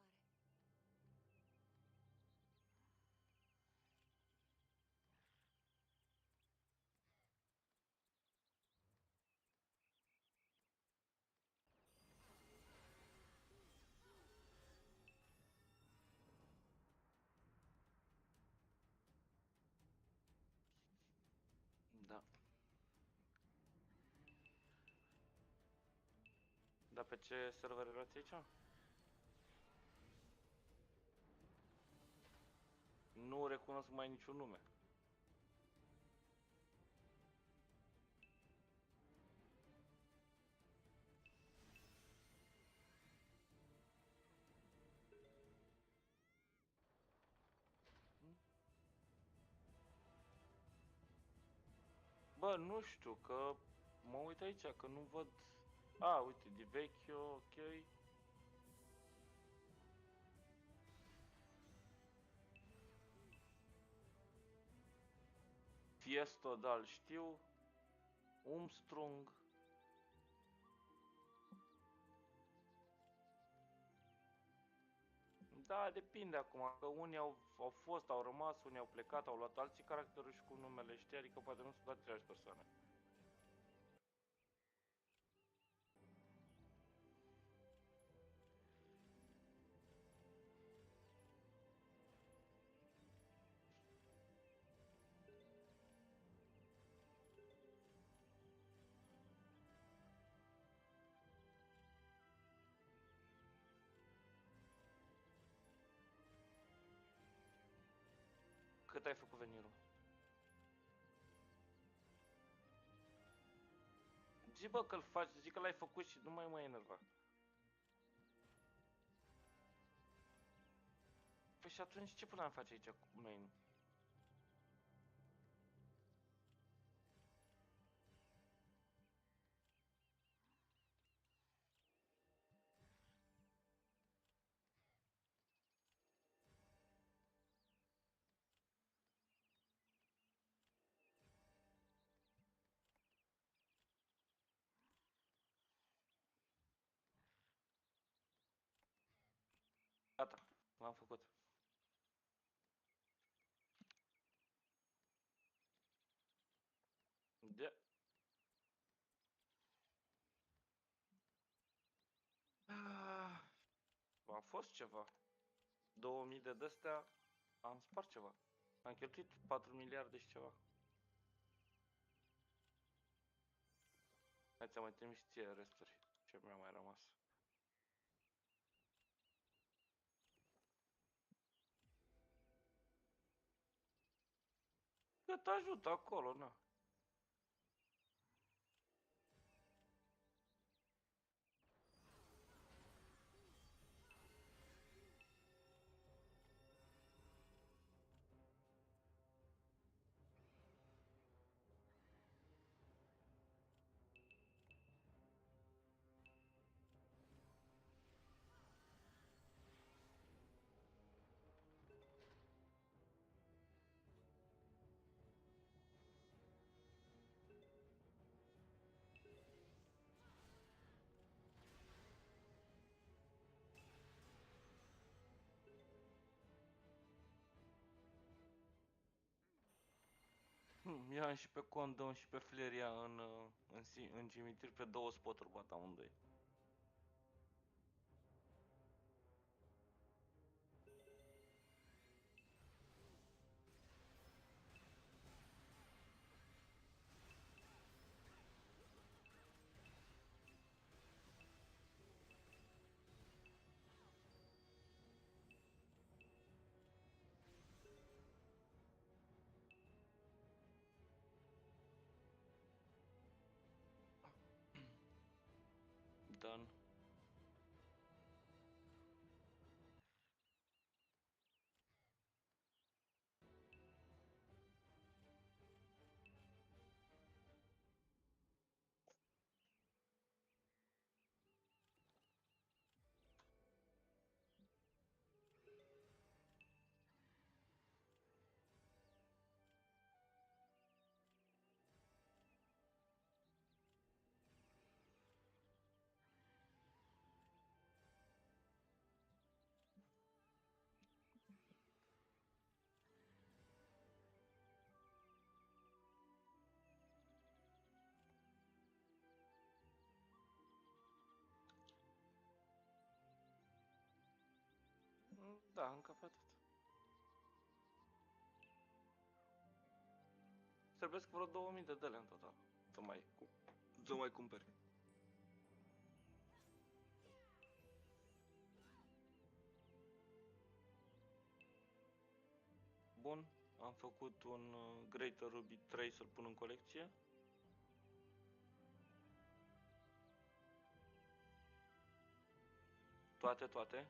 Da. Dar pe ce server erați aici? Nu recunosc mai niciun nume. Bă, nu știu, că mă uit aici, că nu văd... A, uite, Di Vecchio, ok. Fiesto, da, îl știu. Umstrung. Da, depinde acum, că unii au fost, au rămas, unii au plecat, au luat alții caracteruri și cu numele, știi? Adică poate nu sunt aceleași persoane. ai făcut venirul? Zi bă că-l faci, zic că l-ai făcut și nu mai mă enerva. Păi și atunci ce până am face aici cu main? Gata, l-am făcut. De... A fost ceva. 2000 de astea am spart ceva. Am cheltuit 4 miliarde și ceva. Hai ți-am mai trimis ție resturi. Ce mi-a mai rămas. Cât ajută acolo, na. Ia și pe Condon și pe Fleria în cimitir pe 2 spoturi bat amândoi. Done. Da, încă pe atât. Trebuie vreo 2000 de dele în total. Să mai cumperi. Bun, am făcut un Greater Ruby 3 să-l pun în colecție. Toate.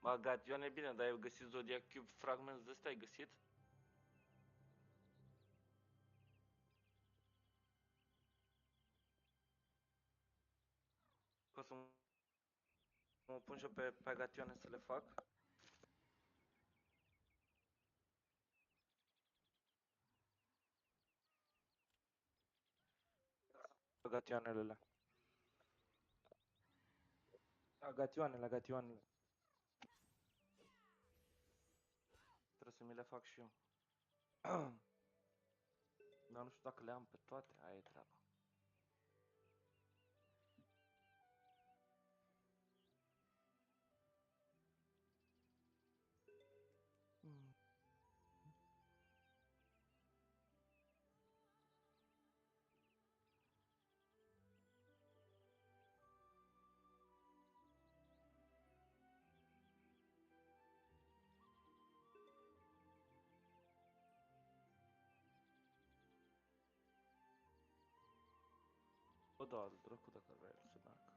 Bagation e bine, dar ai găsit Zodiac Cube Fragments de ăsta, ai găsit? Că să mă pun și eu pe Pagationе să le fac. Pagationele. Agationele. Trebuie să mi le fac și eu. Dar nu știu dacă le am pe toate, aia e treaba. da, al dracu dacă vrea el să meargă.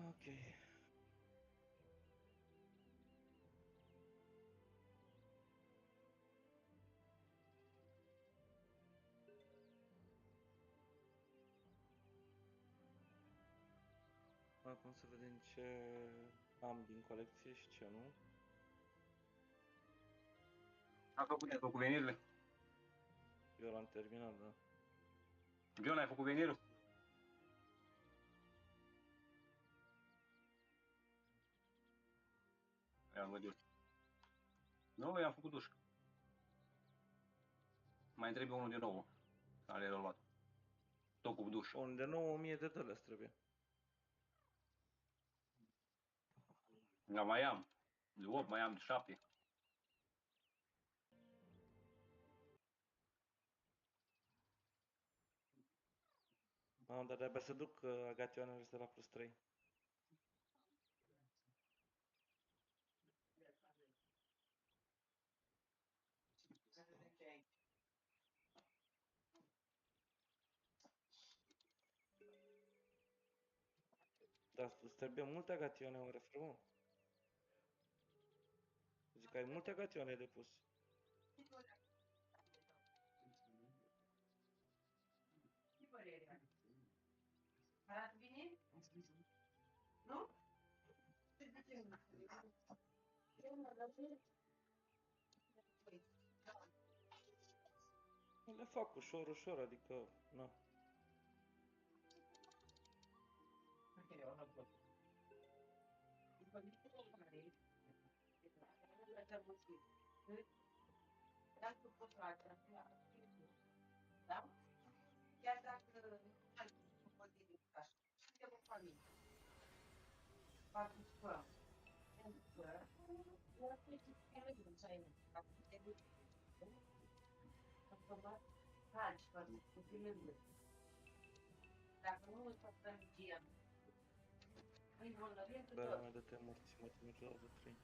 Ok. Acum să vedem ce am din colecție și ce nu. Ai făcut venirile? Eu l-am terminat, da. John, ai făcut venirul? Ia-l văd eu. Nu, i-am făcut duș. Mai trebuie unul din nou, care l-a luat. Tot cu duș. Un de nou 1000 de dăle trebuie. Da, mai am. De 8, mai am de 7. Am, dar de-abia să duc agationele astea la plus 3. Dar îți trebuie multe agatione, oare, frumos? Zic că ai multe agatione de pus. Arată bine? Nu? Le fac ușor, ușor, adică, na. Dacă poți face, da? Chiar dacă nu poți ridica așa, suntem o familie. Participăm. Pentru că eu trebuie să ai automat faci, participăm. Dacă nu îți faci strategia, îi bolnăvim cu Bă, tot. mai dă-te morți, mă țin niciodată de 3.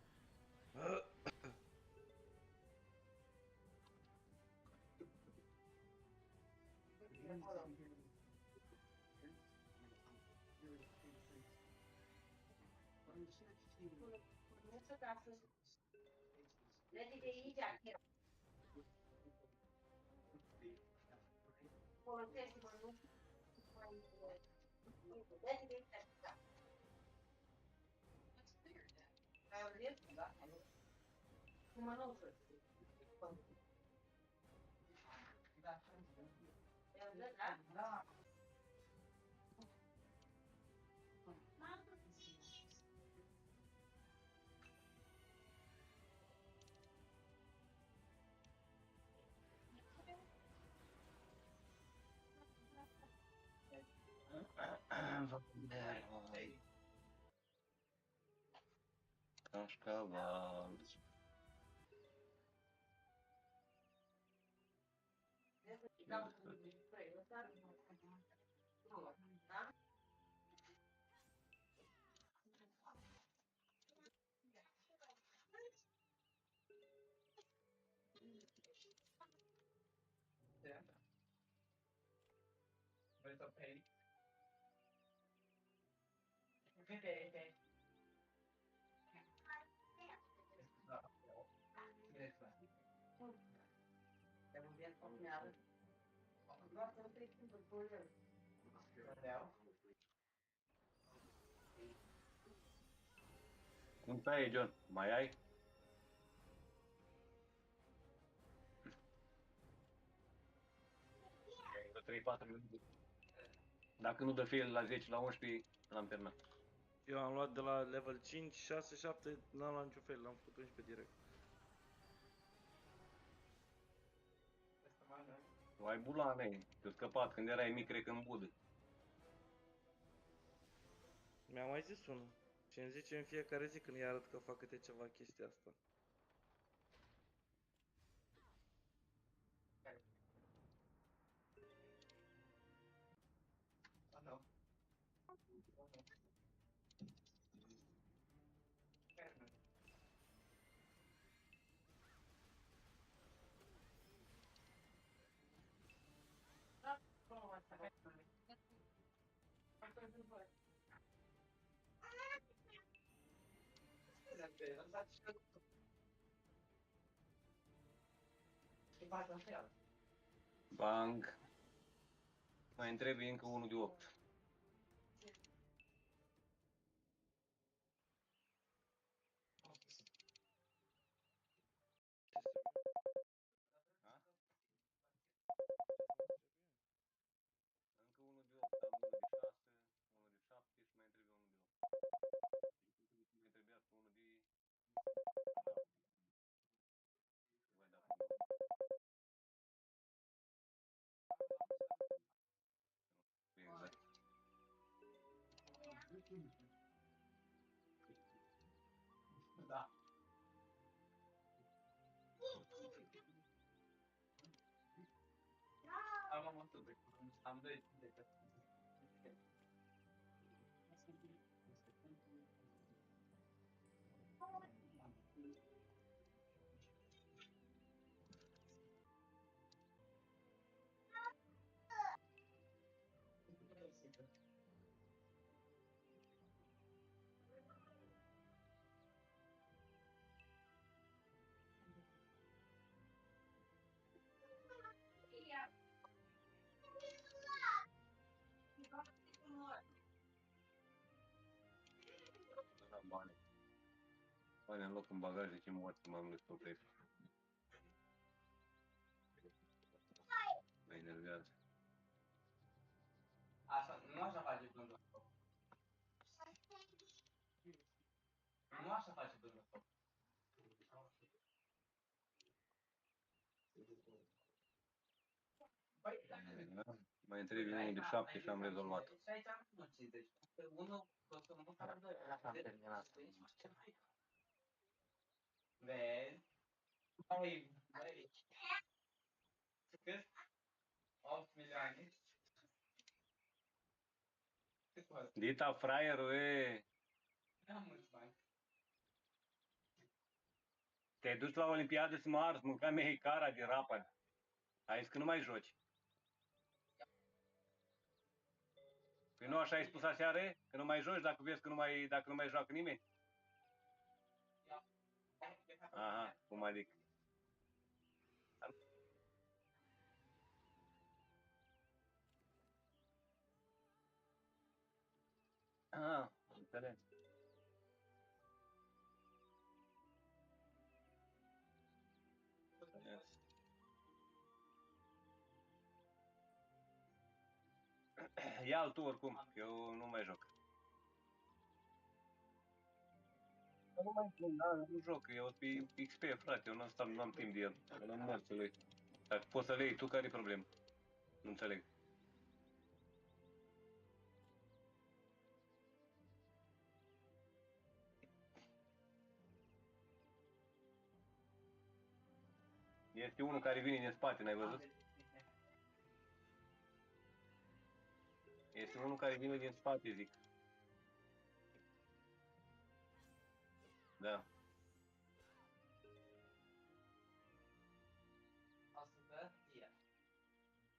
Urmează ca să vede de aici, chiar. Folosește-mă, nu mai... Vede de aici, așa. Ai auzit? Da. Cu mănușă. Da. Ai auzit, da? Da. Cașcaval. Da? Devo bien combinare. Guarda, non sei più per poi. Cum stai, John? Mai ai? Încă 3-4 minute. Dacă nu dă fail la 10, la 11, l-am terminat. Eu am luat de la level 5, 6, 7, n-am luat niciun fel, l-am făcut 11 direct. Tu ai bulane, te-ai scăpat când erai mic, cred că în budă. Mi-a mai zis unul. Și îmi zice în fiecare zi când îi arăt că fac câte ceva chestia asta. Bang. Mai trebuie încă unul de 8. Încă unul de 8, am unul de 6, unul de 7 și mai trebuie unul de 8. Mai trebuia unul de 7. Voi da pe exact. Da. Am măsut de am 2 de Bani. Bani am luat în bagaj, de ce moarte m-am dus pe preț. Mă enervează. Așa, nu așa face Dumnezeu. Nu așa face Dumnezeu. Mai trebuie unul de 7 și am rezolvat. Și aici am nu 50. Unul costă 1 sau 2. Am terminat. Vezi? Băi. Cât? 8 milioane. Dita fraierul, e! N-am mulți bani. Te-ai dus la Olimpiadă să mă arzi, mânca mie cara de rapă. Ai zis că nu mai joci. Păi nu așa ai spus aseară? Că nu mai joci dacă vezi că dacă nu mai joacă nimeni? Aha, cum adică? Ah, înțeleg. Yes. Ia-l tu oricum, că eu nu mai joc. Nu mai joc, nu joc, eu pe XP, frate, eu n-am timp de el, eu n-am mers să lui. Dacă poți să le iei tu, care-i problemă? Nu înțeleg. Este unul care vine din spate, n-ai văzut? Este unul care vine din spate, zic. Da.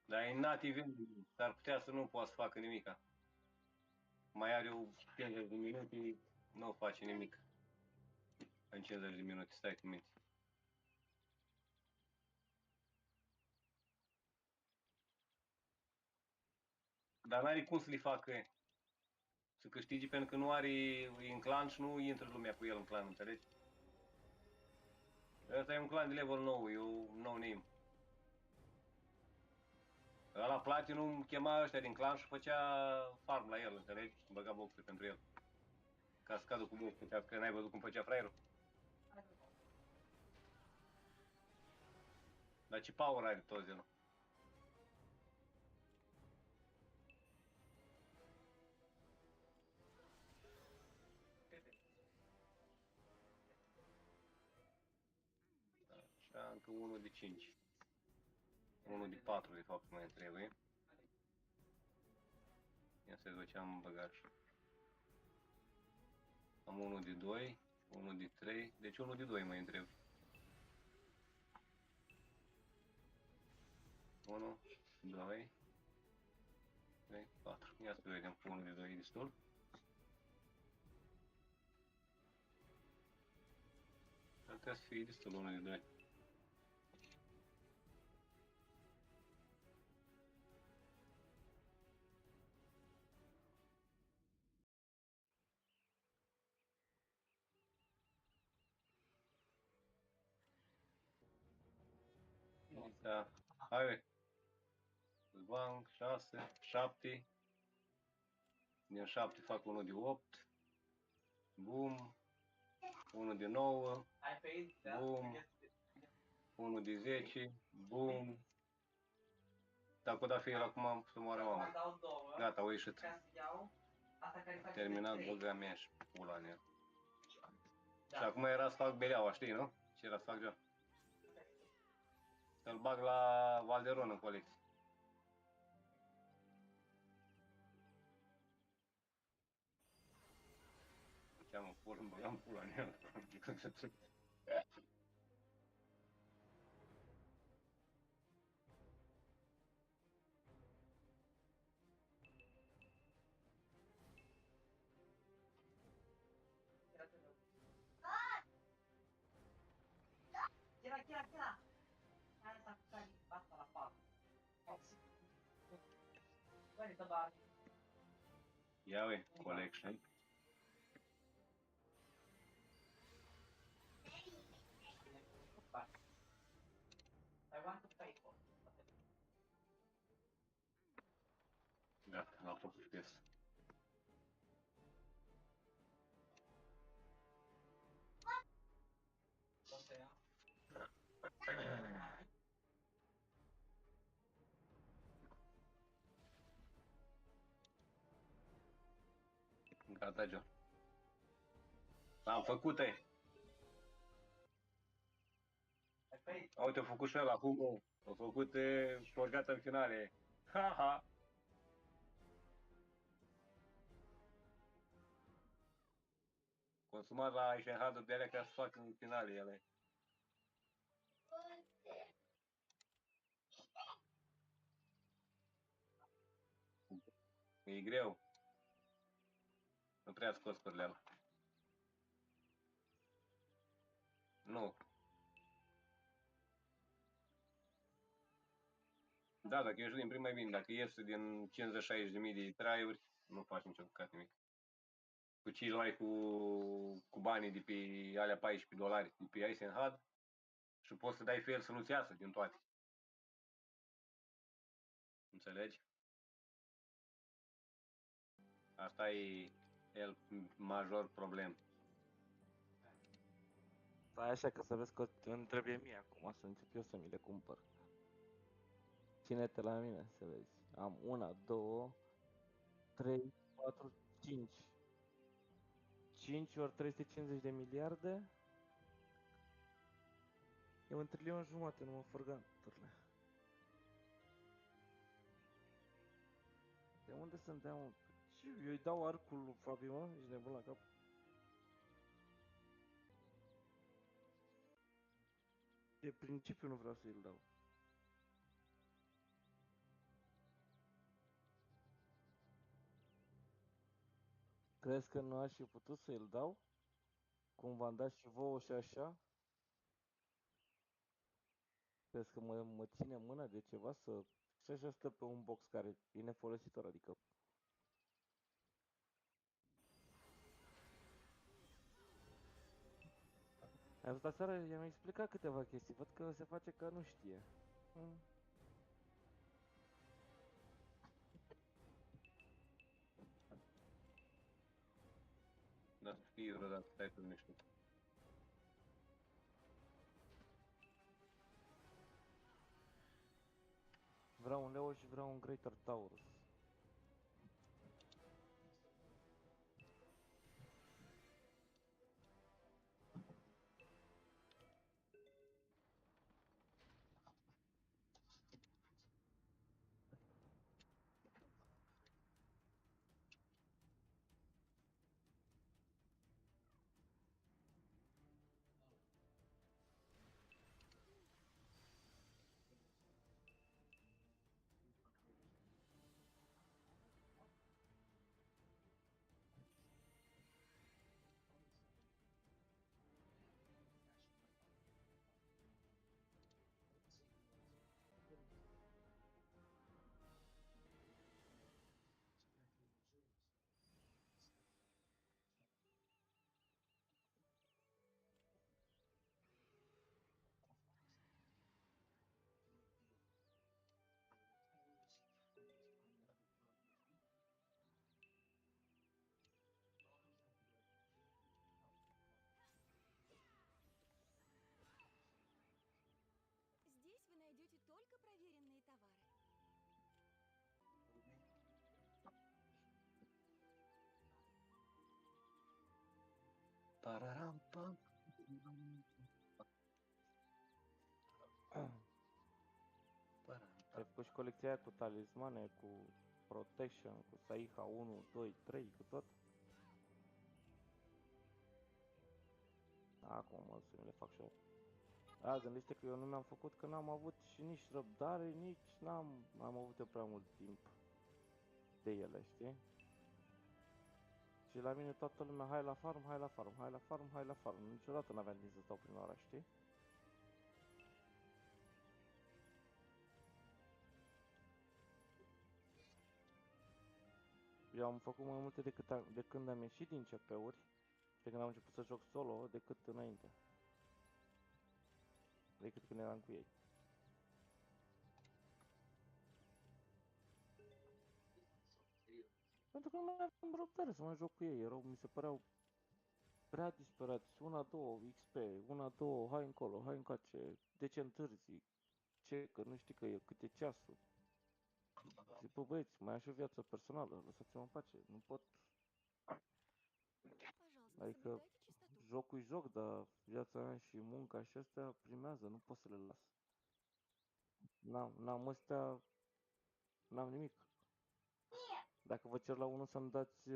Dar e nativ, s-ar putea să nu poată să facă nimica. Mai are o 50 de minute, nu face nimic. În 50 de minute, stai cu minte. Dar n-are cum să le facă să câștige pentru că nu are în clan și nu intră lumea cu el în clan, înțelegi? Ăsta e un clan de level 9, eu no name. La Platinum chema ăștia din clan și făcea farm la el, înțelegi? Băga boxuri pentru el. Ca să cadă cu boxuri, că n-ai văzut cum făcea fraierul. Dar ce power are tot el? Așa, încă unul de 5. Unul de 4, de fapt, mai trebuie. Ia să văd ce am în bagaj. Am unul de 2, unul de 3, deci unul de 2 mai întreb. 1, 2, 3, 4. Ia să vedem cu unul de 2 e destul. Trebuie să fie destul unul de doi. Da. Hai, bă. Banc, 6, 7. Din 7 fac unul de 8. Bum. Unul de 9. Bum. Unul de 10. Bum. Dacă o da fi el acum, să moară mama. Gata, au ieșit. Terminat, băga mea și pula în el. Și acum era să fac beleaua, știi, nu? Ce era să fac eu? Să-l bag la Valderon în colecție. Îmi cheamă pula, îmi băgam pula în el. Ia uite, collection. Gata, l-am făcut piesă. Gata, John. L-am făcut-o. Uite, au făcut și ăla, Hugo. Au făcut forgata în finale. Ha, ha. Consumat la Eisenhard de alea ca să facă în finale ele. E greu. Nu prea scos pe alea. Nu. Da, dacă ești din prima e bine. Dacă iese din 50-60 de mii de traiuri, nu faci nicio bucată nimic. Cu ce luai cu banii de pe alea $14 de pe Eisenhard și poți să dai fel să nu-ți iasă din toate. Înțelegi? Asta e el major problem. Stai așa că să vezi că îmi trebuie mie acum să încep eu să mi le cumpăr. Ține-te la mine să vezi. Am 1, 2, 3, 4, 5. 5 ori 350 de miliarde. E 1,5 trilion, nu mă fărgan, târle. De unde să-mi dea un... Ce? Eu îi dau arcul lui Fabi, mă? Ești nebun la cap? De principiu nu vreau să-i dau. Crezi că nu aș fi putut să-i dau? Cum v-am dat și vouă și așa? Crezi că mă ține mâna de ceva să... Și așa stă pe un box care e nefolositor, adică... Ai văzut aseară, i-am explicat câteva chestii, văd că se face că nu știe. Dar să fie vreodată, stai pe niște. Vreau un Leo și vreau un Greater Taurus. Pararam, pam. Ai făcut și colecția aia cu talismane, cu protection, cu Saiha 1, 2, 3, cu tot? Acum mă să le fac și eu. A, gândește că eu nu mi-am făcut că n-am avut și nici răbdare, nici n-am avut eu prea mult timp de ele, știi? Și la mine toată lumea, hai la farm, hai la farm, hai la farm, hai la farm. Niciodată n-aveam timp să stau prin oraș, știi? Eu am făcut mai multe de când am ieșit din CP-uri, de când am început să joc solo, decât înainte. Decât când eram cu ei. Pentru că nu mai aveam răbdare să mai joc cu ei, mi se păreau prea disperați, una, două, XP, una, două, hai încolo, hai încoace, de ce întârzi, ce, că nu știi că e cât e ceasul. Zic, bă băieți, mai am și o viață personală, lăsați-mă în pace, nu pot, Пожалуйста, adică соблюдайте чистоту. jocul joc, dar viața mea și munca și astea primează, nu pot să le las. N-am astea, n-am nimic. Dacă vă cer la unul să-mi dați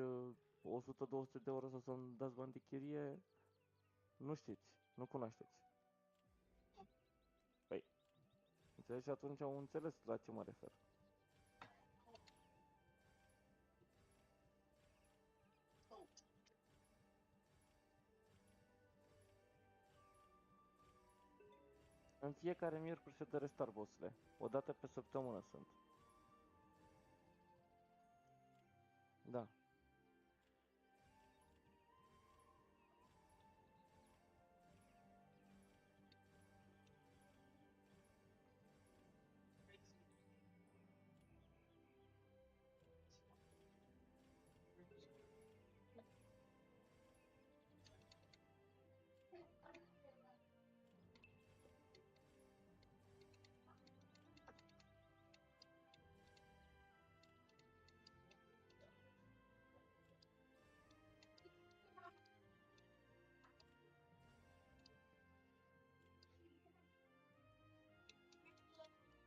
100-200 de euro sau să-mi dați bani de chirie, nu știți, nu cunoașteți. Păi, înțelegi? Și atunci au înțeles la ce mă refer. În fiecare miercuri se dă restart, bossule. O dată pe săptămână sunt. Da.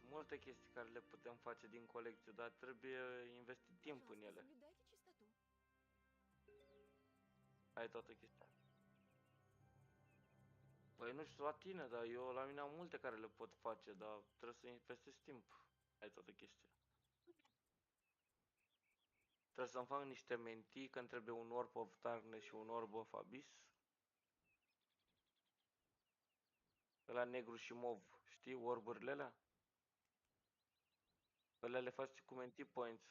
Multe chestii care le putem face din colecție, dar trebuie investit timp în Пожалуйста, ele. соблюдайте чистоту. Ai toată chestia. Păi nu știu la tine, dar eu la mine am multe care le pot face, dar trebuie să investesc timp. Ai toată chestia. Trebuie să-mi fac niște mentii, că îmi trebuie un Orb of Darkness și un Orb of Abyss. Ăla negru și mov, știi, orburile alea? Ălea le faci cu mentii points.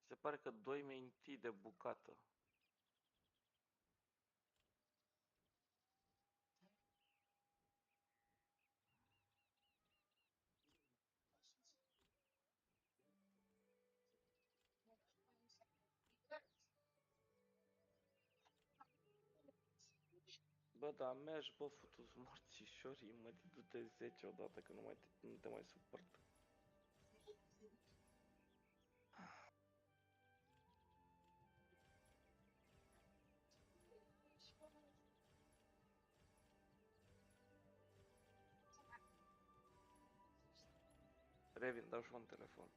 Se pare că 2 mentii de bucată. Bă, dar mergi, bă, futu-ți morțișorii, mă, du-te 10 odată, că nu te mai suport. Revin, dau și un telefon.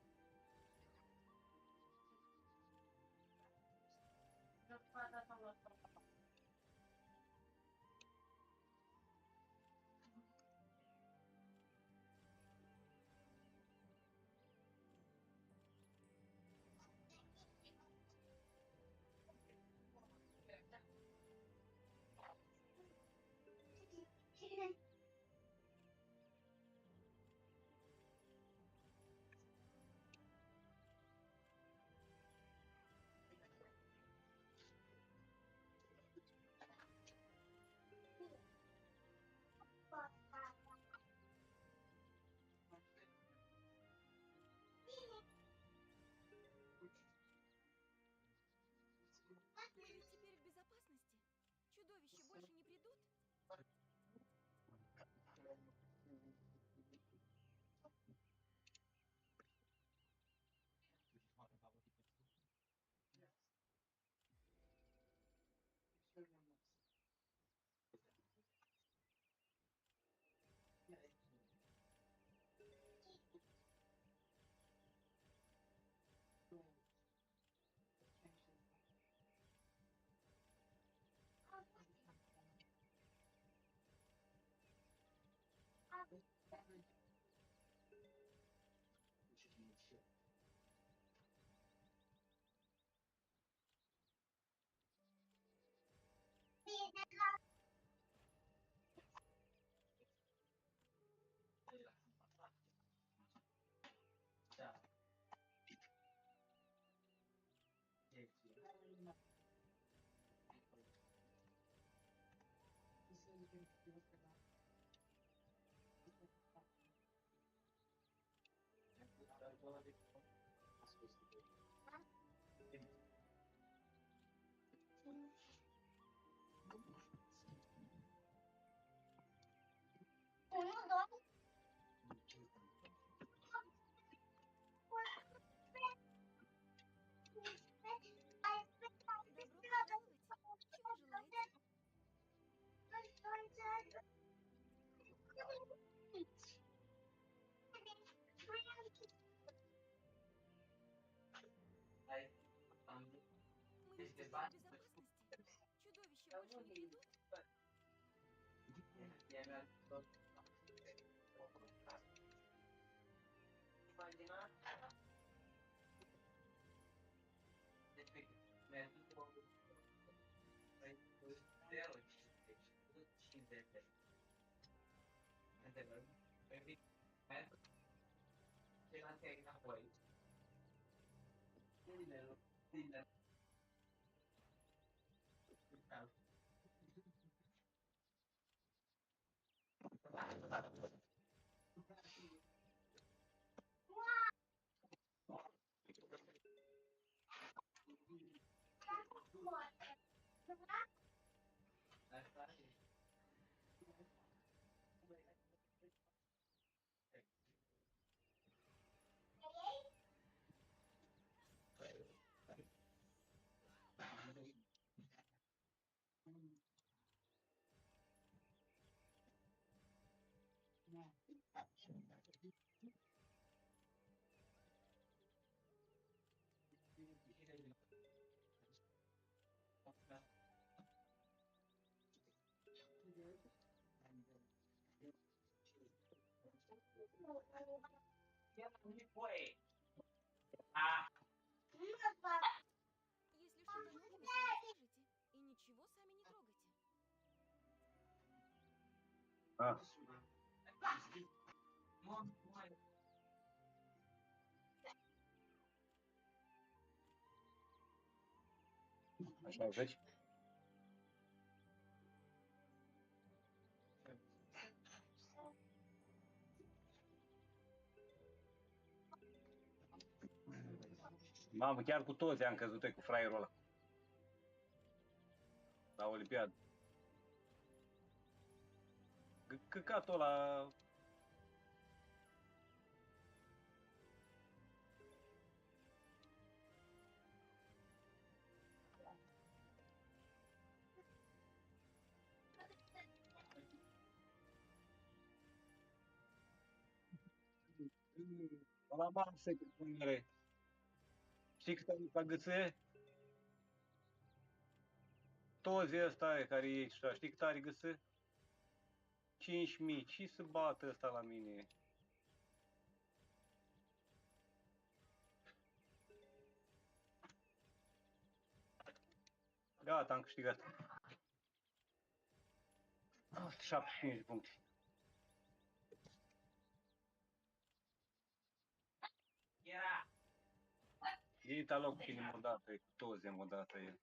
Добро пожаловать. Чего желаете? Мы теперь в безопасности. Чудовища больше не придут? Если что-то нужно, сразу скажите. И ничего сами не трогайте. Ah. Așa vezi? Mamă, chiar cu toți am căzut cu fraierul ăla. La Olimpiadă. Căcatul ăla... La masă, cu pânere. Știi cât am pagățe? Toți ăsta care e aici, știi cât are găsă? 5.000. Ce să bată ăsta la mine? Gata, am câștigat. 75 de puncte. Ei ta loc cine m-a dat, cu toți m-a dat el.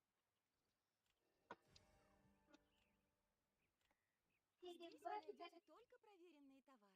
Здесь вы найдете только проверенные товары.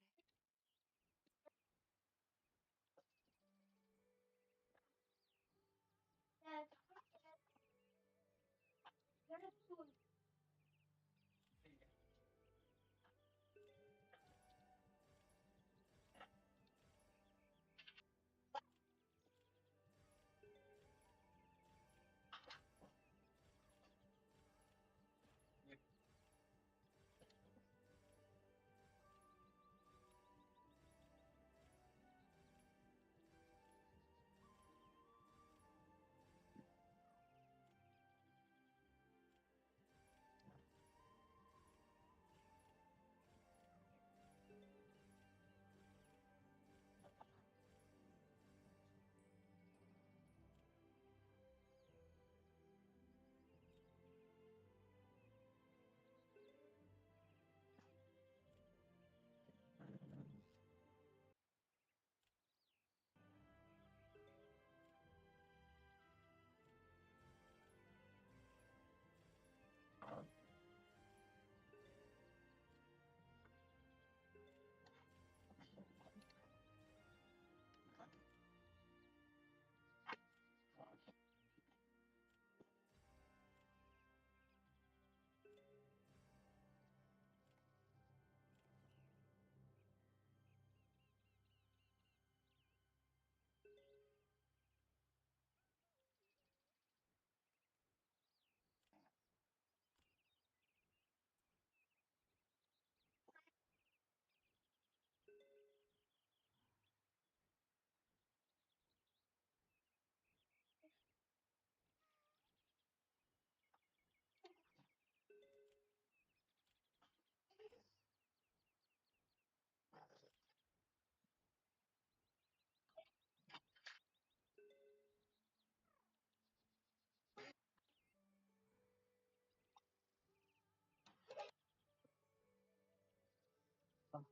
Am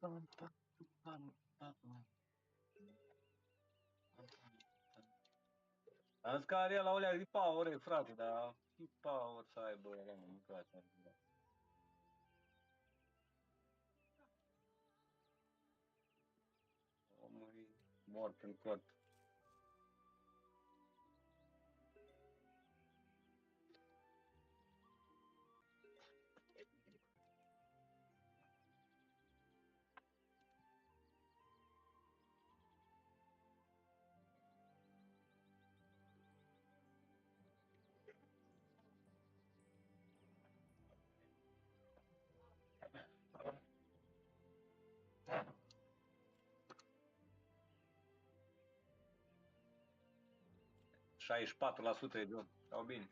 zis că are la alea de power, frate, dar și power să aibă ăla, mâncați. Omul e mort în cort. ...64% e bun. Sau bine.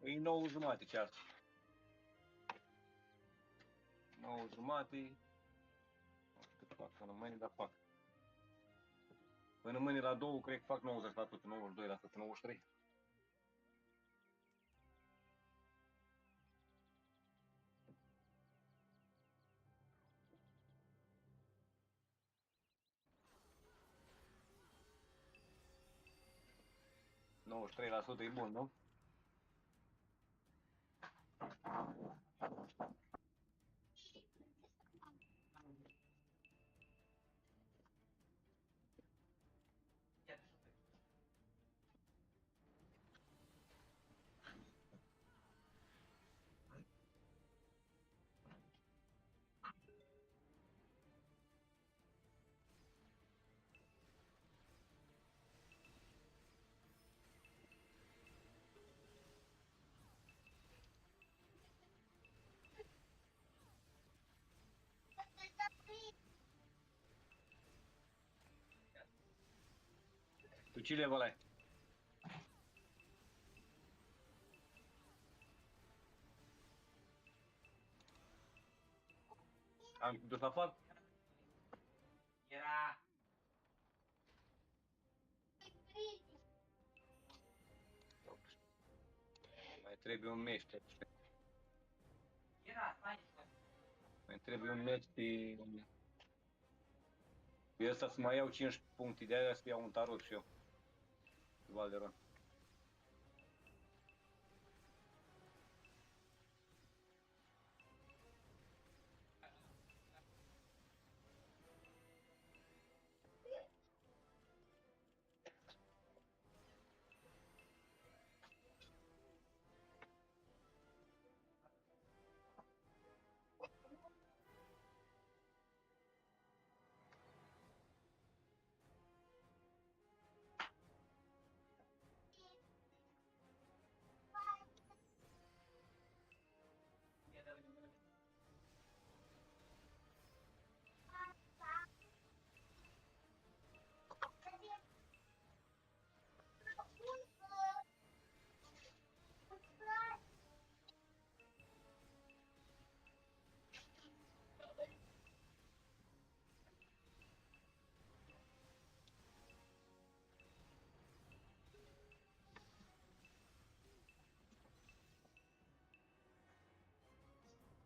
E 9 jumate ceasul. 9 jumate. Nu știu cât fac până mâine, dar fac. Până mâine la 2, cred că fac 90%, 92%, 93%. ...93% e bun, nu? Tu ce level ai? Am dus la fac? Era. Mai trebuie un meșter. Era, stai. Mai trebuie un meci pe ăsta să mai iau 5 puncte de aia să iau un tarot și eu. Valderon.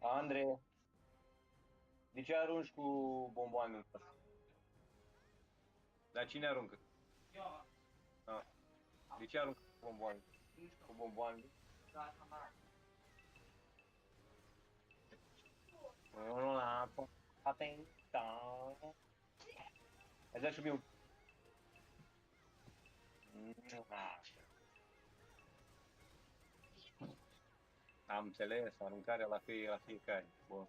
Andre, de ce arunci cu bomboanele ăsta? Dar cine aruncă? Eu. Ah. De ce aruncă cu bomboanele? Cu bomboanele? Da, da. Nu la atentă. Hai să și mie un... Am înțeles, aruncarea la fiecare. Bun.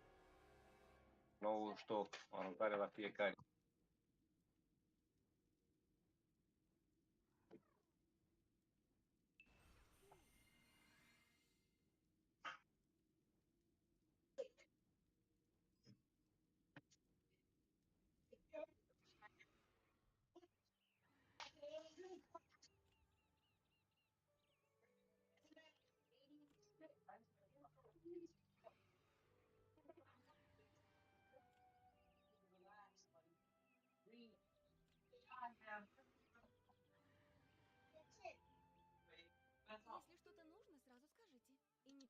Nou stop, aruncarea la fiecare.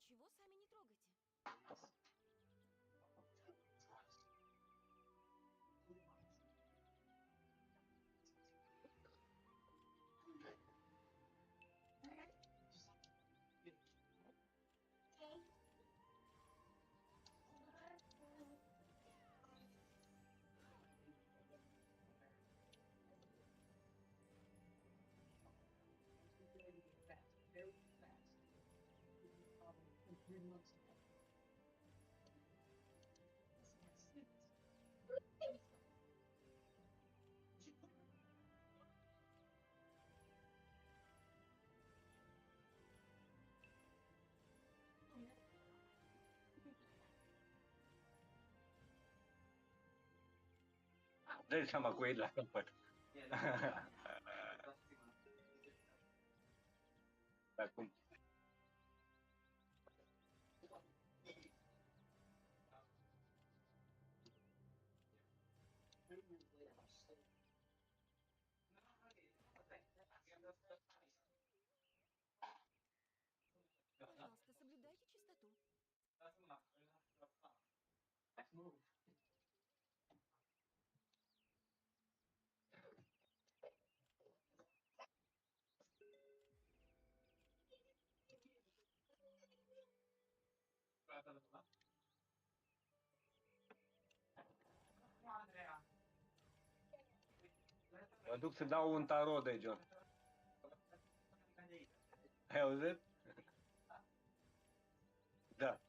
Ничего сами не трогайте. Dă-i seama cu ei la capăt. Acum. Пожалуйста, соблюдайте чистоту. Mă duc să dau un tarot de John. Ai auzit? Da.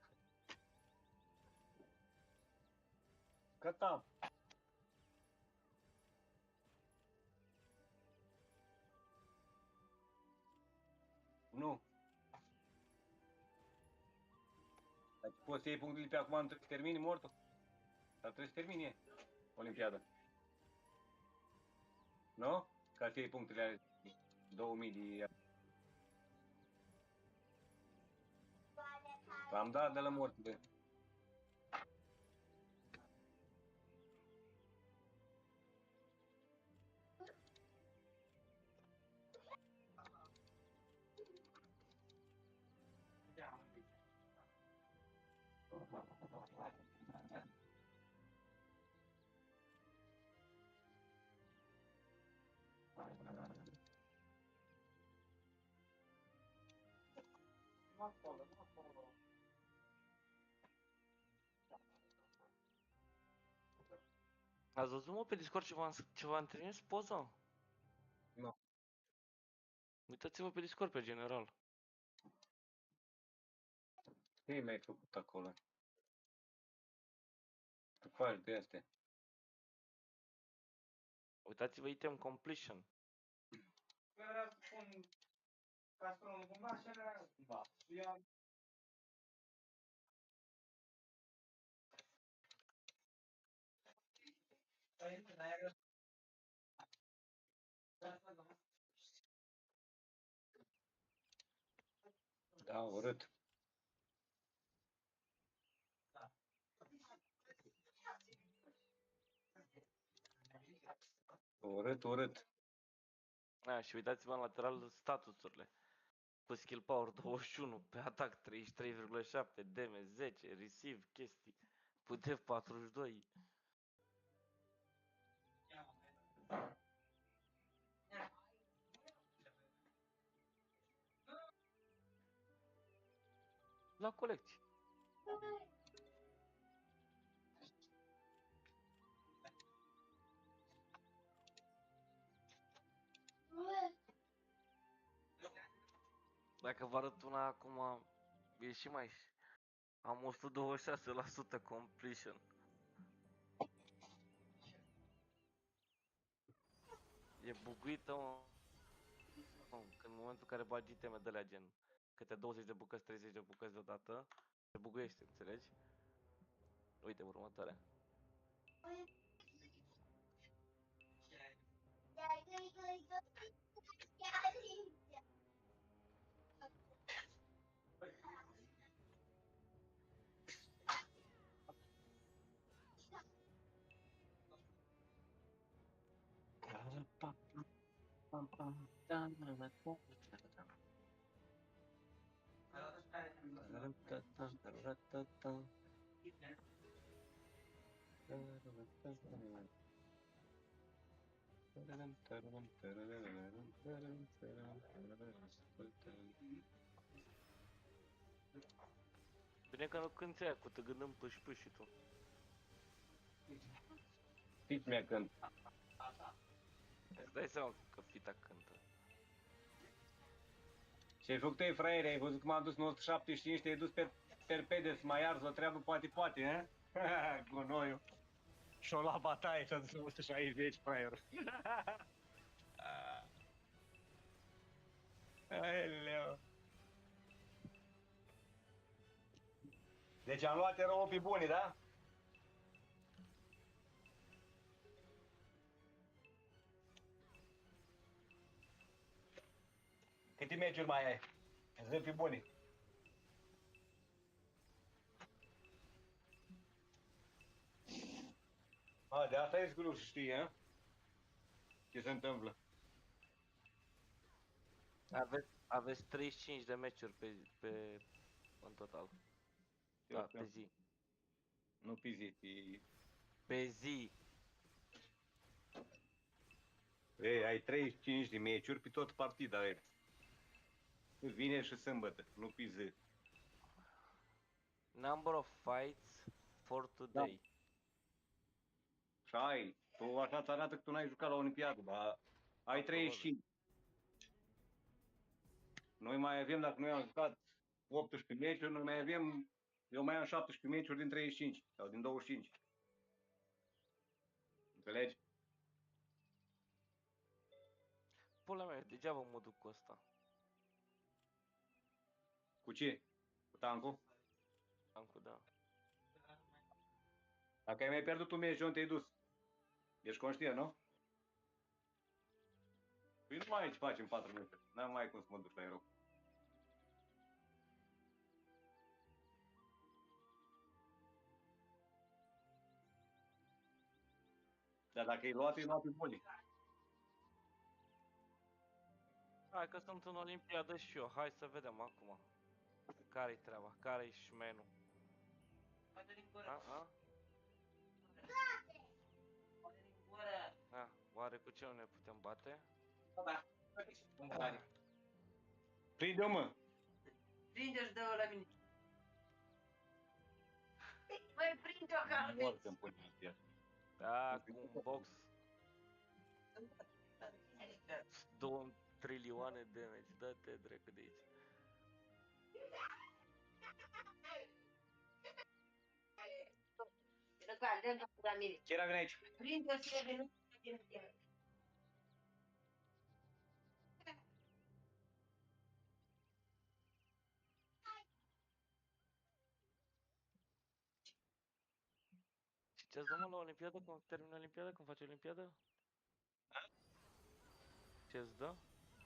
Gata. Nu. Deci poți să iei punctele pe acum, nu trebuie să termini mortul? Dar trebuie să termini Olimpiada. Nu? Ca să iei punctele alea 2000 de... Am dat de la mortul de... Ați văzut, mă, pe Discord ce v-am trimis poza? Nu. Uitați-vă pe Discord, pe general. Ce mi-ai făcut acolo? Tu faci de astea. Uitați-vă item completion. Vreau să pun castronul cumva și era cumva. Eu Da, urât. Urât, urât. A, și uitați-vă în lateral statusurile. Cu skill power 21, pe atac 33,7, damage 10, receive chestii, putev 42. La colecție. Dacă vă arăt una acum, e și mai... Am 126% completion. E buguită, mă. În momentul în care bagi iteme de alea gen câte 20 de bucăți, 30 de bucăți deodată, se buguiește, înțelegi? Uite următoarea. Bine că nu cânti aia cu tăgândăm pâși și tu. Știți mea când. Îți dai seama că Fita cântă. Ce-ai făcut ei, fraiere? Ai văzut cum am dus 975, te-ai dus pe perpede să mai arzi o treabă, poate, he? Gunoiul. Și-o luat bataie și-a dus 160, fraierul. Aoleu. Deci am luat erou pe bune, da? Câte meciuri mai ai? Zi pe bune. A, de asta e greu să știi, he? Ce se întâmplă. Aveți 35 de meciuri în total. Da, pe zi. Nu pe zi, pe... Pe zi. Ei, ai 35 de meciuri pe tot partida, ei. Vineri și sâmbătă, nu pe zi. Number of fights for today. Și ai, tu așa ți arată că tu n-ai jucat la Olimpiadă, dar ai 35. Noi mai avem, dacă noi am jucat 18 meciuri, noi mai avem, eu mai am 17 meciuri din 35 sau din 25. Înțelegi? Pula mea, degeaba mă duc cu ăsta. Cu ce? Cu tancul? Tancul, da. Dacă ai mai pierdut un meci, unde te-ai dus? Ești conștient, nu? Păi nu mai ai ce faci în 4 minute. N-am mai cum să mă duc la erou. Dar dacă e luat pe bune. Hai că sunt în Olimpiadă și eu, hai să vedem acum. Care-i treaba? Care-i șmenul? Oare cu ce nu ne putem bate? Prinde-o, mă! Prinde-și, dă-o la mine. Băi, prinde-o ca Mor să-mi pune în ea. Da, cu un box. 2 trilioane de damage, dă-te dracu de aici. Ce era vine aici? Prinde-o și e venit. Și ce-ți dă mă la Olimpiadă? Când termină Olimpiada? Când faci Olimpiada? Ce-ți dă?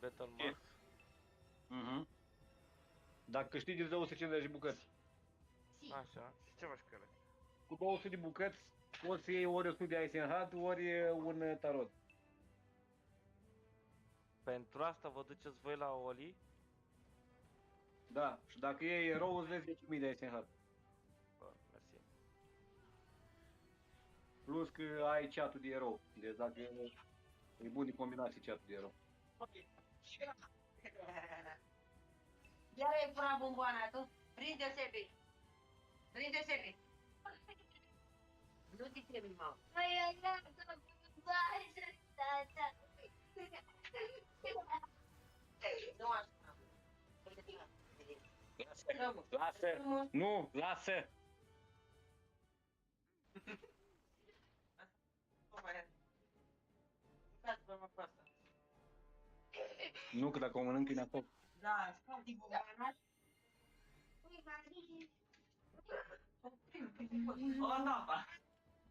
Battle Marks? Dacă câștigi, îți dă 150 de bucăți. Așa, și ce faci cu ele? Cu 200 de bucăți poți să iei ori 100 de Eisenhut, ori un tarot. Pentru asta vă duceți voi la Oli? Da, și dacă iei erou, îți vezi 10.000 de Eisenhut. Bă, mersi. Plus că ai chat-ul de erou. Deci dacă e bun de combinație chat-ul de erou. Iar ai furat bomboana tu? Prinde Sebi. Prinde Sebi. Nu te trebuie, mamă. Nu așa. Lasă! Nu, lasă! Nu, că dacă o mănânc e înapoi. Da, scoate bomboana. O tapa.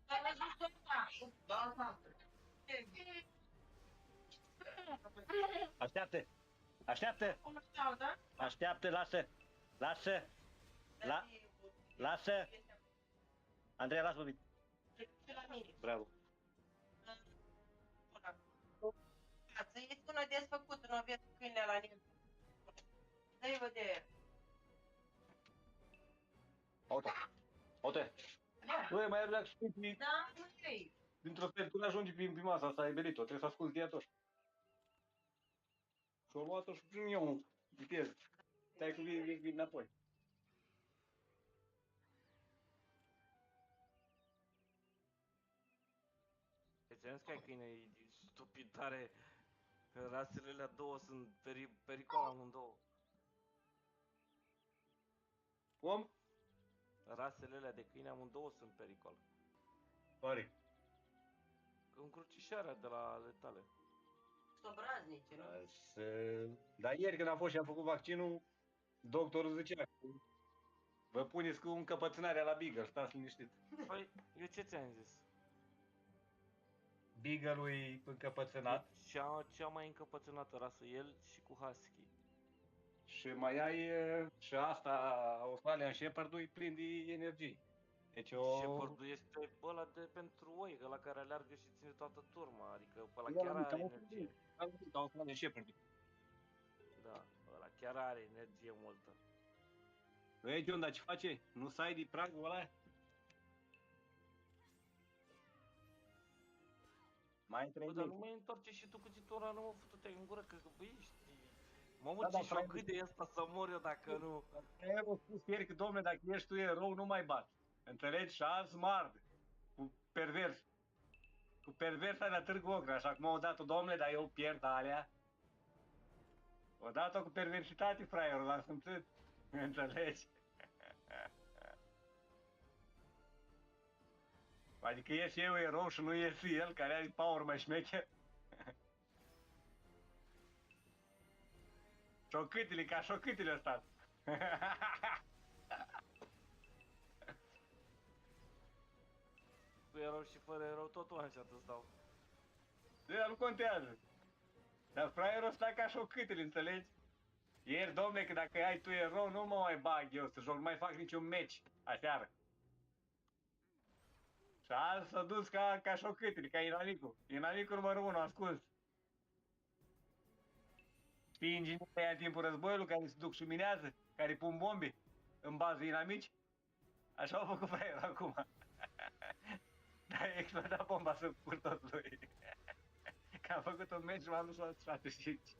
Ai văzut asta? Da, tapa. Așteaptă! Așteaptă! Așteaptă, lasă! Lasă! Lasă! Andreea, lasă vorbit. Bravo. Ți-i spune desfăcut, nu aveți câine la nimeni. Dă-i-o de Ote, Da. băi, mai relax și pe, Da, măi. dintr-o fiertură ajunge pe masa asta, ai belit-o, trebuie să asculti de ea tot. Și-o luat-o și prin eu, viteză. Stai că vii înapoi. Deci am zis că ai câine, e stupid tare. Rasele alea două sunt pericol amândouă. Cum? Rasele alea de câine amândouă sunt pericol. Pare. Încrucișarea de la ale tale. Sobraznice, nu? Dar ieri când am fost și am făcut vaccinul, doctorul zicea, vă puneți cu încăpățânarea la Beagle, stați liniștit. Păi, eu ce ți-am zis? Beagle-ul e încăpățânat Cea mai încăpățânată rasă, el și cu husky. și mai ai și asta, Australian Shepherd-ul e plin de energie. Deci o... Shepherd-ul este ăla de pentru oi, ăla care aleargă și ține toată turma, adică ăla Eu chiar l-am are văzut, energie. am văzut Australian Shepherd. Da, ăla chiar are energie multă. Băi, John, dar ce face? Nu sai de pragul ăla? Mai Bă, trebuie. dar nu mai întoarce și tu cuțitura, nu mă futu-te în gură, că băi, știi. Mamă, Da, ce dar șocât de asta să mor eu dacă nu. Eu spus ieri că, domnule, dacă ești tu erou, nu mai bat. Înțelegi? Și azi mard. Cu pervers. Cu pervers ai la Târgu Ocra. Așa cum au dat-o, domnule, dar eu pierd alea. O dat-o cu perversitate, fraierul, l-am simțit. Înțelegi? Adică ești eu erou și nu ești el, care are power mai șmecher. Șocâtile, ca șocâtile ăsta. Cu erou și fără erou, tot one-shot îți dau. Da, nu contează. Dar fraierul ăsta ca șocâtile, înțelegi? Ieri, domne, că dacă ai tu erou, nu mă mai bag eu să joc, nu mai fac niciun meci aseară. Și azi s-a dus ca șocâtile, ca inamicul. Inamicul numărul 1, ascuns. Știi inginerii aia în timpul războiului care se duc și minează, care pun bombe în bază inamici? Așa au făcut fraierul acum. Dar a explodat bomba să pur tot lui. Că am făcut un meci și m-am dus la 75.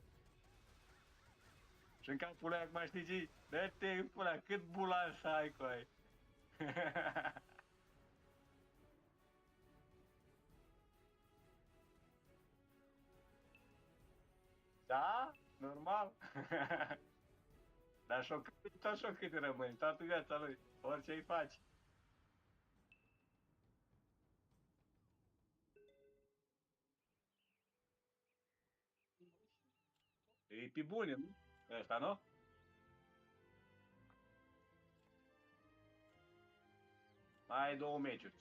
Și în capul lui acum știi ce? Dă-te în pula, cât bulan să ai cu ai. Da? Normal? Dar șocât, tot șocât rămâni, toată viața lui, orice îi faci. E pe bune, nu? Ăsta, nu? Mai ai 2 meciuri.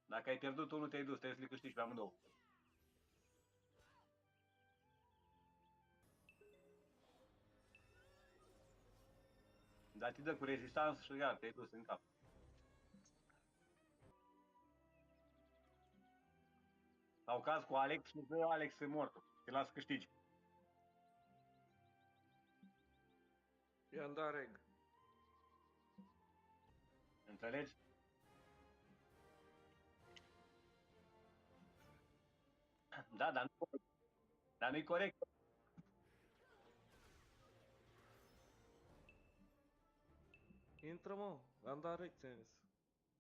Dacă ai pierdut unul, te-ai dus, trebuie să le câștigi pe amândouă. Dar te dă cu rezistanță și iar, te-ai dus în cap. Sau caz cu Alex și dă Alex în mortul. Te las să câștigi. I-am dat reg. Înțelegi? Da, dar nu-i corect. Intră, mă, am dat reg, ți-am zis.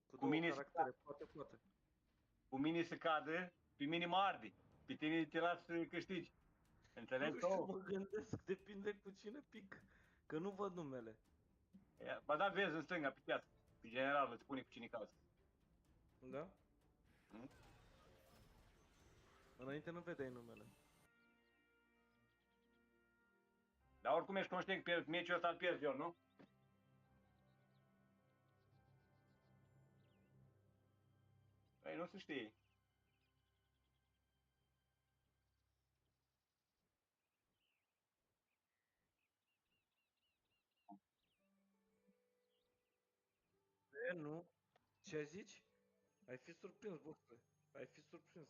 Cu Cu două mine caractere, poate. Cu mine se cade, pe mine mă arde. Pe tine te las să câștigi. Înțelegi? Nu știu, mă gândesc, depinde cu cine pic. Că nu văd numele. Ba da, vezi în stânga, pe piață. Pe general, îți spune cu cine cauți. Da? Hmm? Înainte nu vedeai numele. Dar oricum ești conștient că meciul ăsta îl pierd eu, nu? Păi nu se știe. Nu? Ce zici? Ai fi surprins, boxe. Ai fi surprins.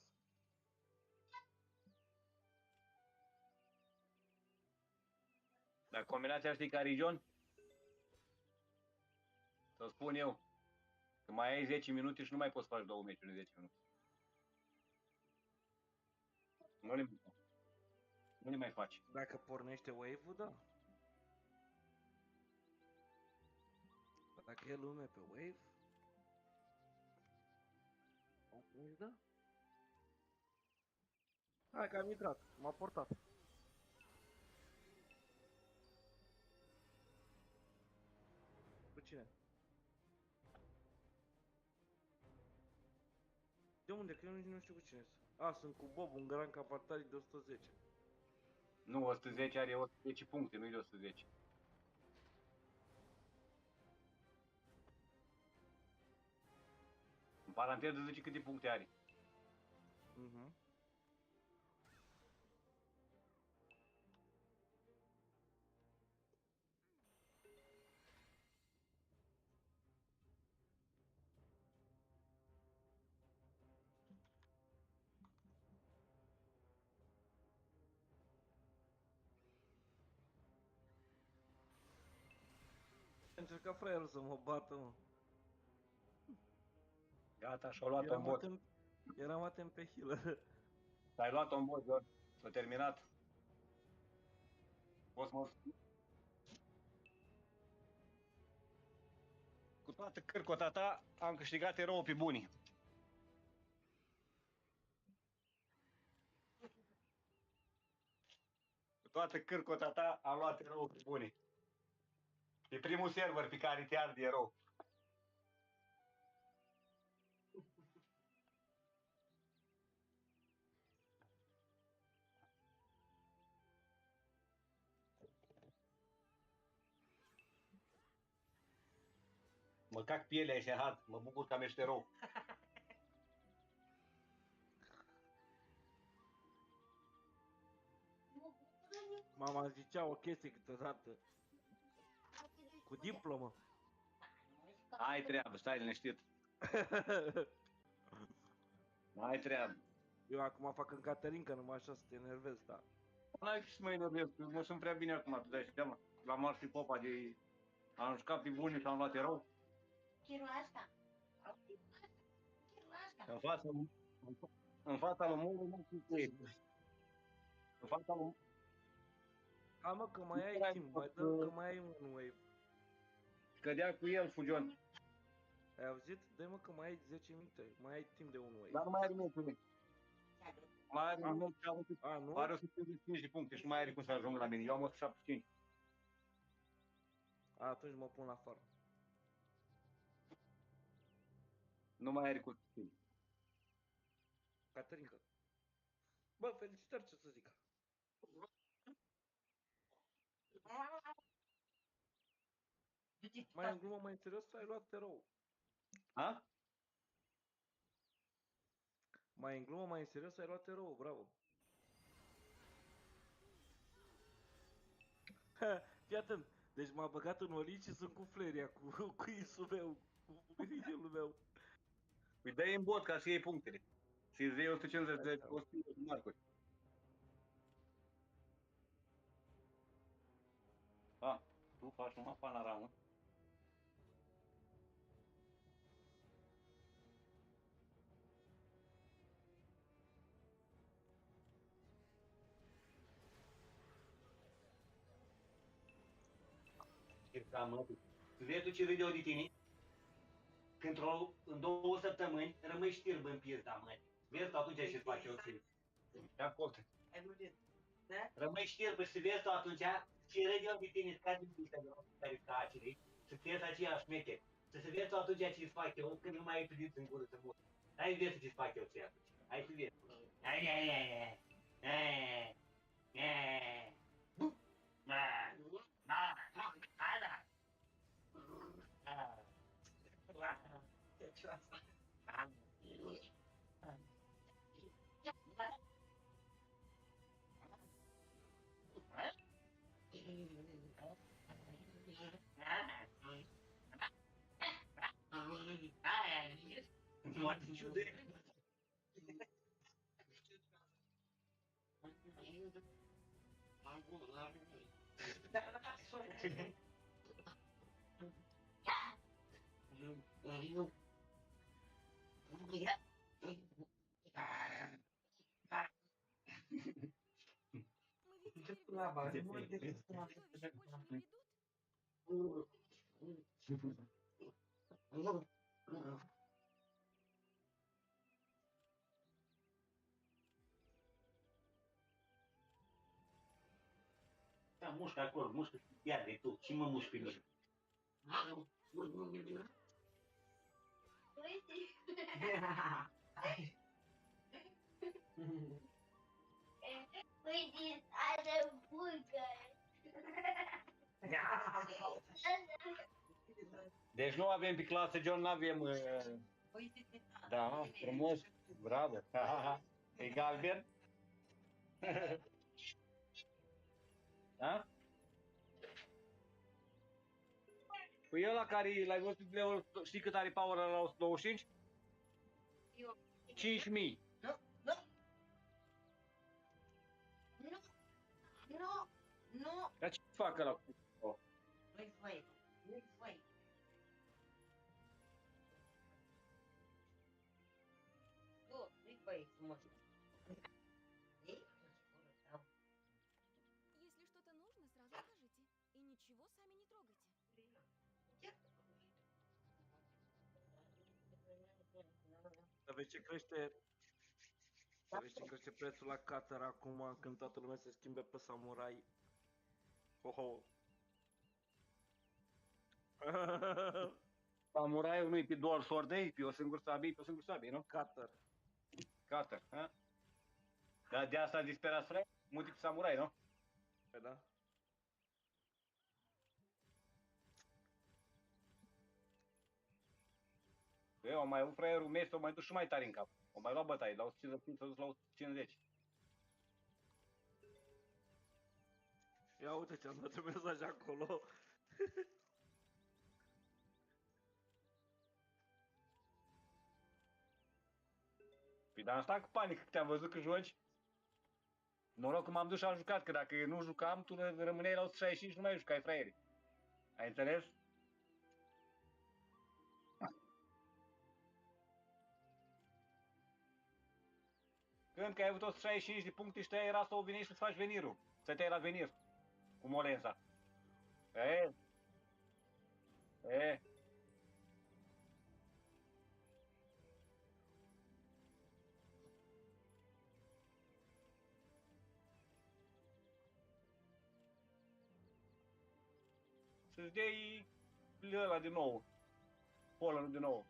Dar combinația știi care e, John? Să spun eu. Că mai ai 10 minute și nu mai poți face 2 meciuri în 10 minute. Nu le mai faci. Dacă pornește wave-ul, da. Dacă e lume pe wave, atunci da. Hai că am intrat, m-a portat. Cu cine? De unde? Că eu nici nu știu cu cine sunt. A, sunt cu Bob, un gran capatari de 110. Nu, 110 are 110 puncte, nu-i de 110. În paranteză zice câte puncte are. Mhm. Încerca fraierul să mă bată, mă. Gata, și-a luat-o în bot. Eram atent pe healer. Ai luat-o în bot, George. S-a terminat. Poți mă... Cu toată cârcota ta am câștigat erou pe bunii. Cu toată cârcota ta am luat erou pe bunii. E primul server pe care te arde erou. Mă cac pielea și hard, mă bucur că am ești erou. Mama zicea o chestie câteodată. Cu diplomă. Ai treabă, stai liniștit. Ai treabă. Eu acum fac în Caterinca, numai așa să te enervez, da. N-ai să mă enervez, mă sunt prea bine acum, tu dai seama. L-am ars pe popa de... Am jucat pe bunii și am luat erou. În fața lui Mulu nu știu ce e. În fața lui... Hai mă că mai ai timp, mai dăm că mai ai un wave. Cădea cu el, Fugion. Ai auzit? Dă-i mă că mai ai 10 minute, mai ai timp de un wave. Dar nu mai are meciuri. Mai are un meci, nu? are 155 de puncte și nu mai are cum să ajungă la mine. Eu am 175. Atunci mă pun la afară. Nu mai are cum să schimbi. Caterinca. Bă, felicitări, ce să zic. Mai în glumă, mai în serios, ai luat erou. Ha? Mai în glumă, mai în serios, ai luat erou, bravo. Fii atent, deci m-a băgat în olici și sunt cu fleria, cu isul meu, cu irigelul meu. Păi dă-i în bot ca să iei punctele. Și-ți iei 150 de 150 de marcuri. A, tu faci numai panoramă. Vezi ce video de tine? Când în 2 săptămâni rămâi știrb în pizda, măi. Vezi tu atunci ce faci eu ție. Ia copte. Ai murit. Da? Rămâi știrb și vezi tu atunci ce râd eu de tine, scazi în pizda de la care cacere, să fieți aceea șmeche. Să se vezi tu atunci ce-ți fac eu, când nu mai ai pridit în gură să mor. Hai vezi ce-ți fac eu ție atunci. Hai să vezi. Hai. Ce asta? What did you do? Degeaba, nu mă Чудовища больше не придут? Da, mușcă acolo, mușcă și pierde tu. Și mă mușc pe mine. Uite, are bulgări. Deci nu avem pe clasă, John, nu avem... Uite-te, Da, frumos. Bravo. E galben? Da? Păi ăla care l-ai văzut pe level, știi cât are power la 125? 5.000. Nu, nu. Nu, nu, nu. Dar ce fac ăla? Nu-i flame, nu-i flame. Nu-i flame, frumos. Ei, там. Если что-то нужно, сразу скажите. И ничего сами не трогайте. Să vezi ce crește... Să vezi ce crește prețul la cutter acum când toată lumea se schimbe pe samurai. Ho-ho. Samuraiul nu-i pe dual sword, e pe o singură sabie, pe o singură sabie, nu? Cutter. Cutter, ha? Dar de asta a disperat frate? Multe pe samurai, nu? Păi da? Eu am mai avut fraierul meu, s-o mai dus și mai tare în cap. O mai luat bătaie, la 155 s-a dus la 150. Ia uite ce-am dat un mesaj acolo. Păi dar am stat cu panică, că te-am văzut că joci. Noroc că m-am dus și am jucat, că dacă nu jucam, tu rămâneai la 165 și nu mai jucai fraierii. Ai înțeles? Când că ai avut 165 de puncte și te era să o vinești să-ți faci venirul. Să te-ai la venir. Cu molența. E. Să-ți dai ăla din nou. Polul din nou.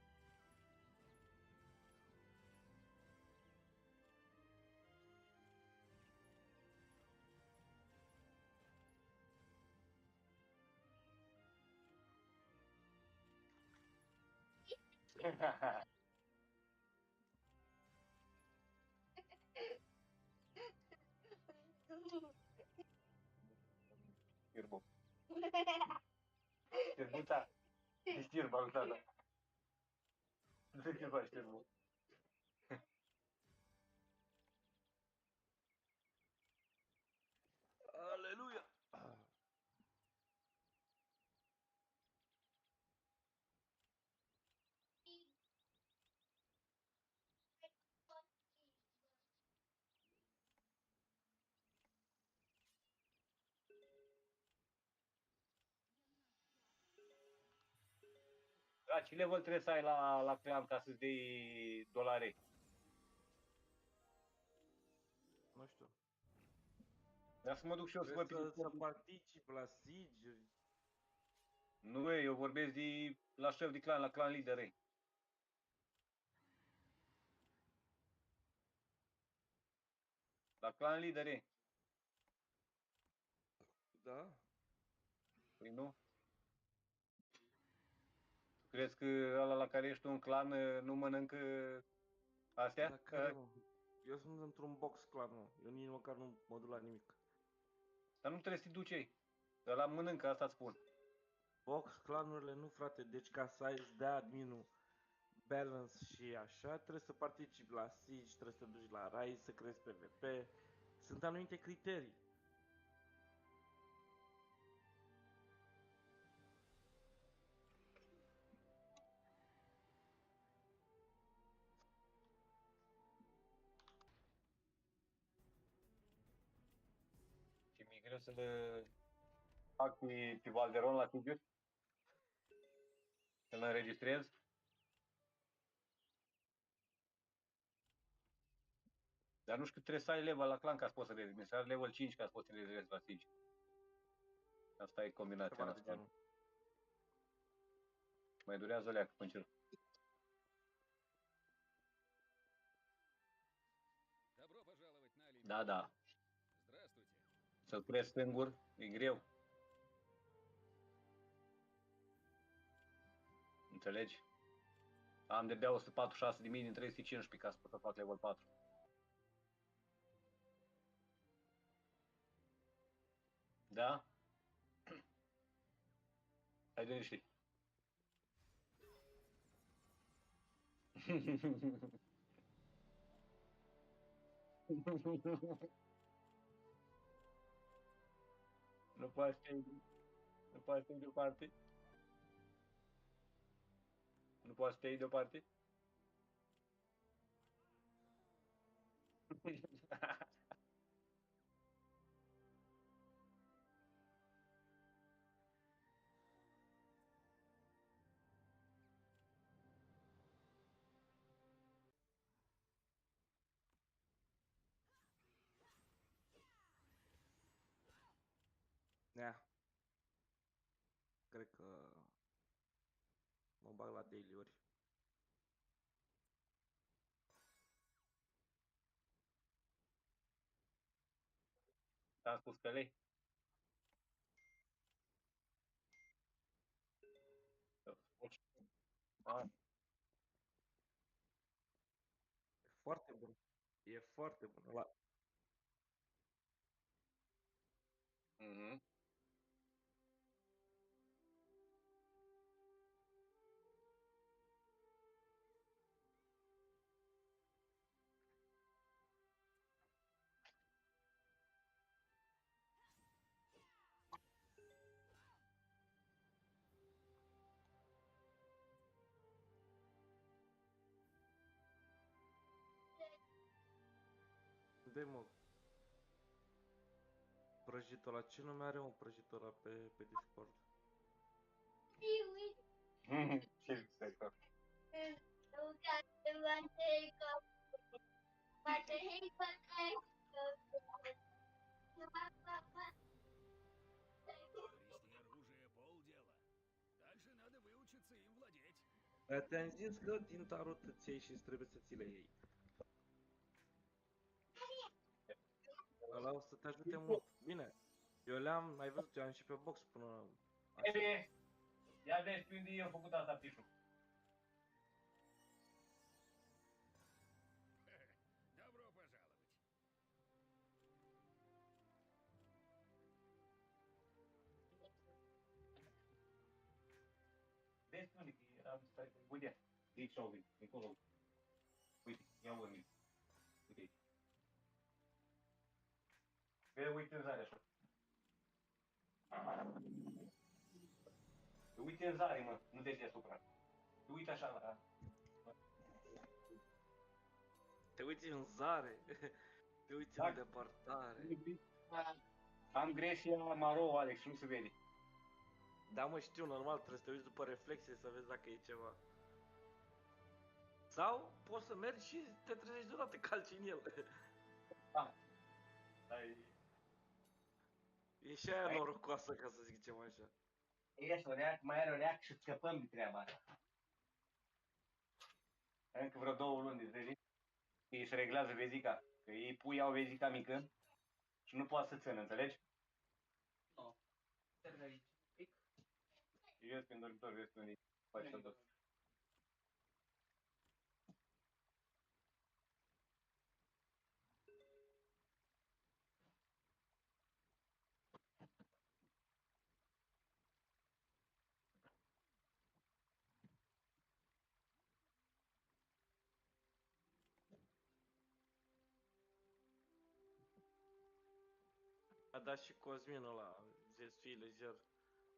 Stirbu. Stirbuța. Stirba lui tata. Nu se faci stirbu. Aleluia! Da, ce level trebuie să ai la clan ca să-ți dai dolari? Nu știu. Dar să mă duc și eu să văd Trebuie pe să particip la siege. Nu, eu vorbesc de la șef de clan, la clan lider, ei. La clan lider, ei. Da? Păi nu? Tu crezi că ăla la care ești tu în clan nu mănâncă astea? Dar care, mă? Eu sunt într-un box clan, mă. Eu nici măcar nu mă duc la nimic. Dar nu trebuie să te duci, ei. Ăla mănâncă, asta-ți spun. Box clanurile nu, frate. Deci ca să ai de adminul balance și așa, trebuie să participi la siege, trebuie să te duci la rai, să crezi PvP. Sunt anumite criterii. Ce greu să le fac pe Valderon la Sibiu, să-l înregistrez. Dar nu știu cât trebuie să ai level la clan ca să poți să le rezolvi. Să ai level 5 ca să poți să le rezolvi la Siege. Asta e combinația Ceva de noastră. genul. Mai durează o leacă până încerc. Добро пожаловать на Lineage. Da, da. Здравствуйте. Să-l crezi singur e greu. Înțelegi? Am de-abia 146.000 din 315 ca să pot să fac level 4. Da? Hai de niște. Nu poți să nu poți să iei deoparte. Nu poți să te iei deoparte. Nea. Cred că mă bag la daily-uri. Ți-am spus că lei. Ah, E foarte bun. E foarte bun. La... mhm. Dă mă. Prăjitul ăla. Ce nume are mă prăjitul ăla pe Discord? Ce stai că? Приобрести оружие — полдела. Также надо выучиться им владеть. Dar te-am zis că din tarot îți iei și trebuie să ți le iei. Ăla o să te ajute mult. Bine. Eu le-am, ai văzut, eu am și pe box până așa. Ia vezi pe unde eu am făcut asta pișul. Добро пожаловать. Vezi pe unde, că eram stai, uite, de aici au venit, de acolo. Uite, ia urmă. Uite aici. Vezi, uite în zare așa. Uite în zare, mă, nu de deasupra. Uite așa la... Te uiți în zare. Te uiți în depărtare. Am greșia maro, Alex, și nu se vede. Da, mă, știu, normal, trebuie să te uiți după reflexe să vezi dacă e ceva. Sau poți să mergi și te trezești deodată calci în el. Da. Ai... E și aia norocoasă, ca să zic ceva așa. Ești o leac, mai are o leac și scăpăm de treaba asta. Încă vreo 2 luni de zile, ei se reglează vezica. Că ei pui au vezica mică și nu poate să țină, înțelegi? Nu. Termin aici. Pic. Eu vezi prin dormitor, vezi pe unde faci tot. A dat și Cosmin ăla, zis fii lejer.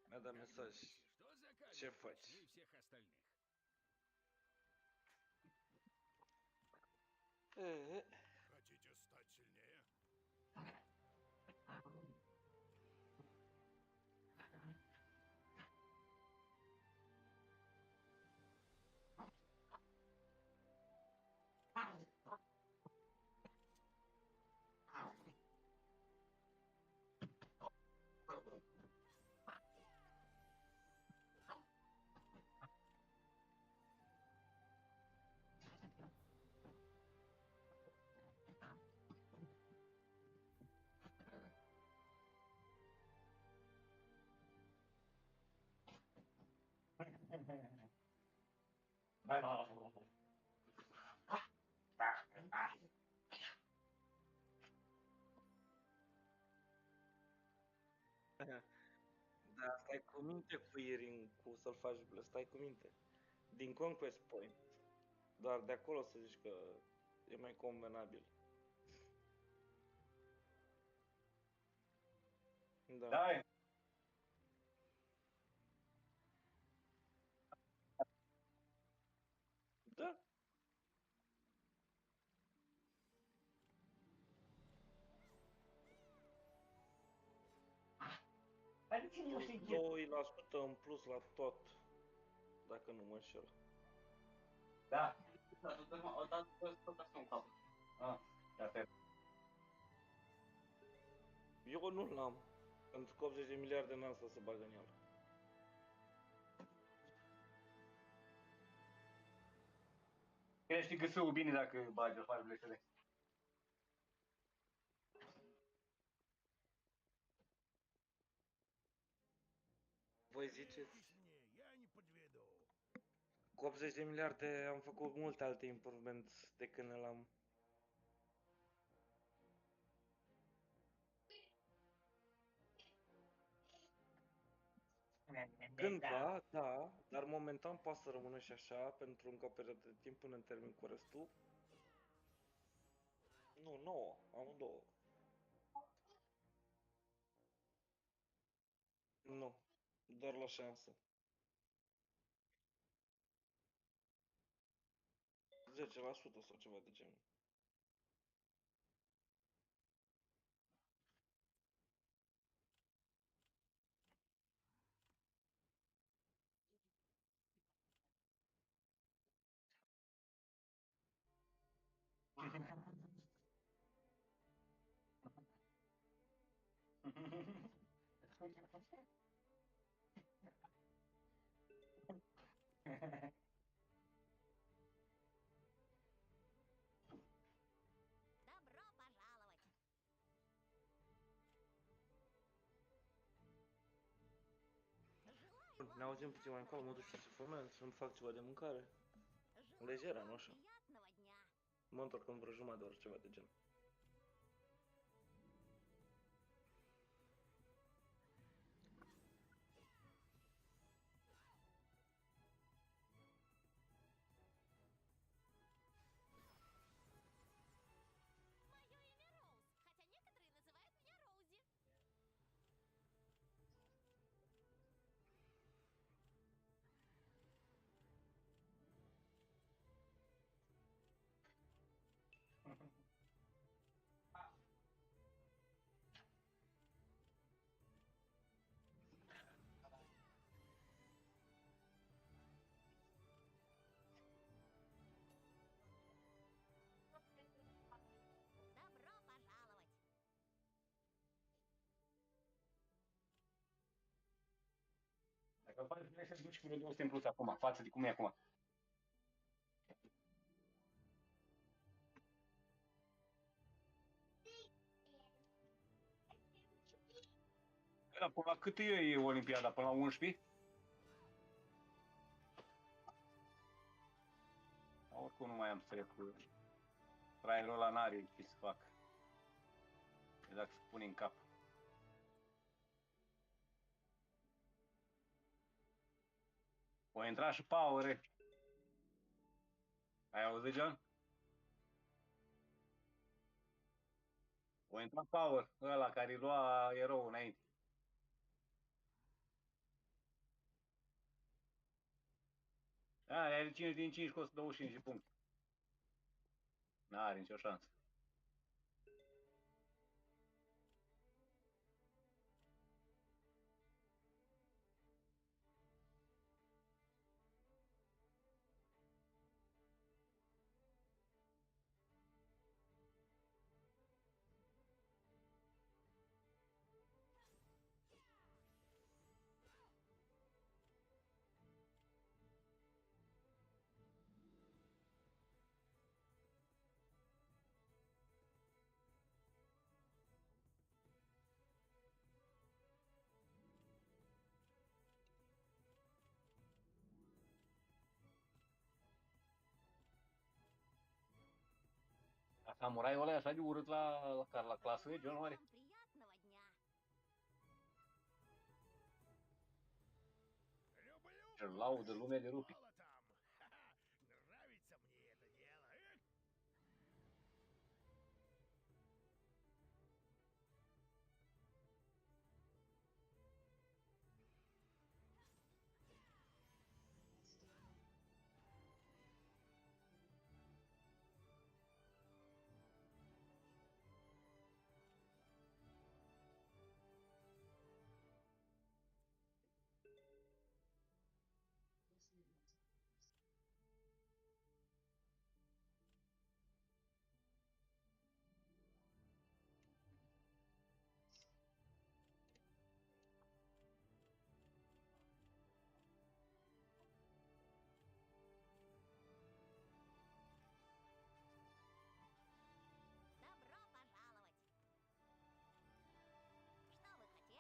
Mi-a dat Как mesaj. думаете, что за Ce камень faci? точнее всех остальных? Хотите стать сильнее? Da, stai cu minte cu Iring, cu să-l faci, stai cu minte. Din Conquest Point. Doar de acolo să zici că e mai convenabil. Da. Da, e. Da. Hai ține Plus și 2% în plus la tot. Dacă nu mă înșel. Da. O dată tot așa un cap. Ah, iată. Eu nu l-am. Pentru că 80 de miliarde n-am să se bagă în el. Crește gâsăul bine dacă bagi o faci blesele. Voi ziceți? Верьтесь мне, я не подведу. Cu 80 de miliarde am făcut multe alte improvements de când l-am. Cândva, da, dar momentan poate să rămână și așa pentru încă o perioadă de timp până în termin cu restul. Nu, 9, amândouă. Nu, doar la șansă. 10% sau ceva de genul. Добро пожаловать! Желаю Ne вам auzim puțin mai încolo, mă duc și să fumez, să-mi fac ceva de mâncare. Желаю Lejeră, вам nu așa. приятного дня. Mă întorc în vreo jumătate de oră, ceva de gen. Мое имя Роуз, хотя некоторые называют меня Роузи. Добро пожаловать! Dacă faci blesele, duci cu vreo 200 în plus acum, față de cum e acum. Ăla, până la cât e Olimpiada? Până la 11? Oricum nu mai am să cu traierul ăla n-are ce să fac. E dacă se pune în cap. O intra și Power. Ai auzit, John? O intra Power, ăla care lua erou înainte. Da, are 5 din 5 cu 125 de puncte. N-are nicio șansă. Samuraiul ăla e așa de urât la clasă, John Oare? Вам приятного дня. Люблю Ce laudă lumea de rupi. молотом. Ха-ха, нравится мне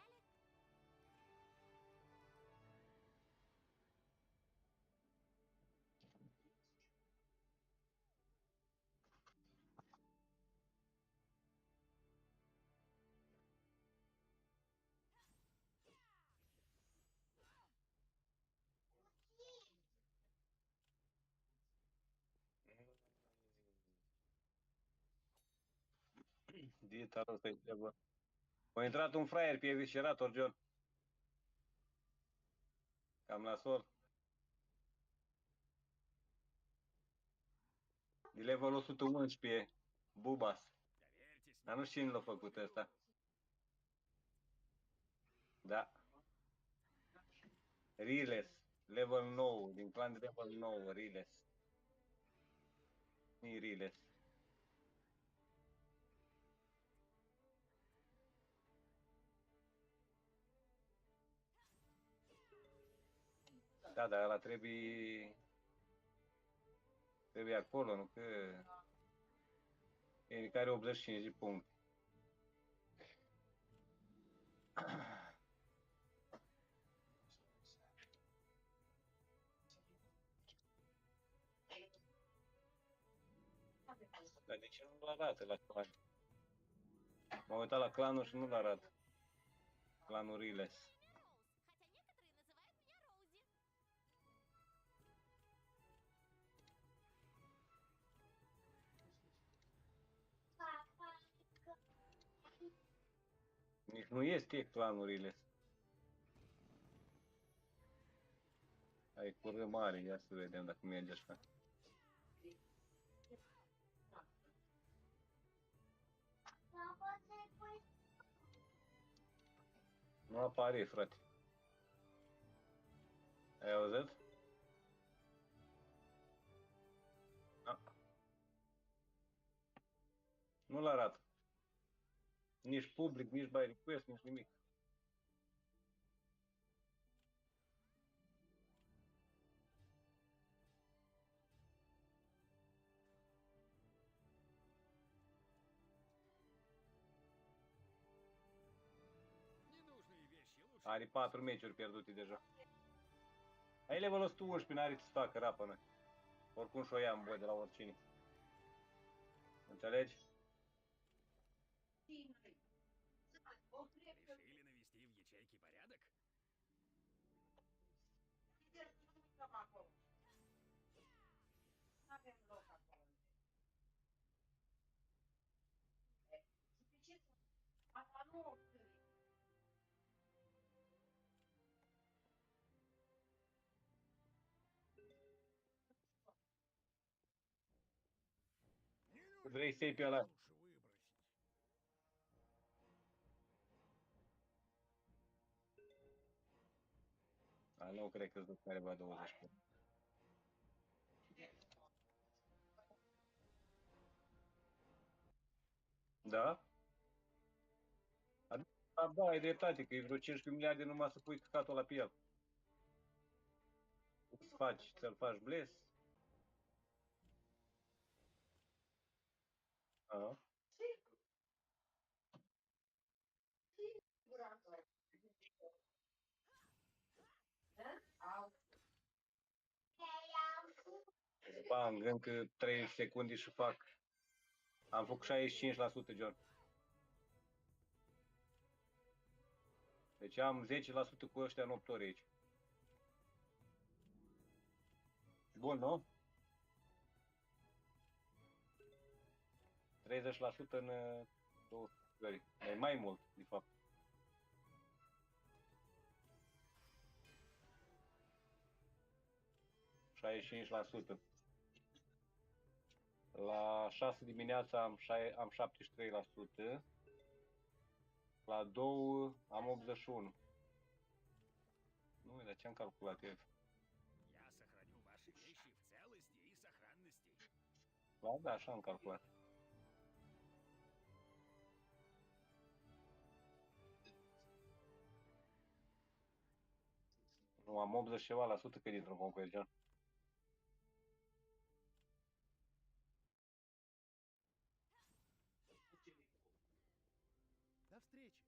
это дело. Эх. Добро пожаловать. Что вы хотели? Dietarul ăsta-i treabă. A intrat un fraier pe eviscerator, John. Cam la sol. De level 111. Bubas. Доверьтесь Dar nu știu cine l-a făcut ăsta. Da. Riles. Level 9. Din clan de level 9. Riles. Nu-i Riles. Da, dar ăla trebuie... Trebuie acolo, nu că... E care 85 de puncte. Dar de ce nu-l arată la clan? M-am uitat la clanul și nu-l arată. Clanul Riles. Nici nu este clanul Riles. Ai cură mare, ia să vedem dacă merge așa. Nu apare, frate. Ai auzit? Da. Nu-l arată. Nici public, nici by request, nici nimic. ненужные вещи лучше. Are 4 meciuri pierdute deja. Ai level 111, n-are ce să facă rapă. Oricum și-o ia în boi de la oricine. Înțelegi? Решили навести в ячейке порядок? Vrei să iei pe ăla? Лучше выбросить. A, nu cred că-ți duc careva 20 pe. Da? Da, ai dreptate, că e vreo 15 miliarde numai să pui căcatul la pe el. Să-l faci bless. A. Bang, încă 3 secunde și fac Am făcut 65%, John. Deci am 10% cu ăștia în 8 ore aici. Bun, nu? 30% în 2 ori. E mai mult, de fapt. La 6 dimineața am 73%. La 2 am 81. Nu, dar ce am calculat eu? Я сохраню ваши вещи в целости и сохранности. Da, așa am calculat. Nu, am 80 ceva la sută că dintr-un concurențian. До встречи.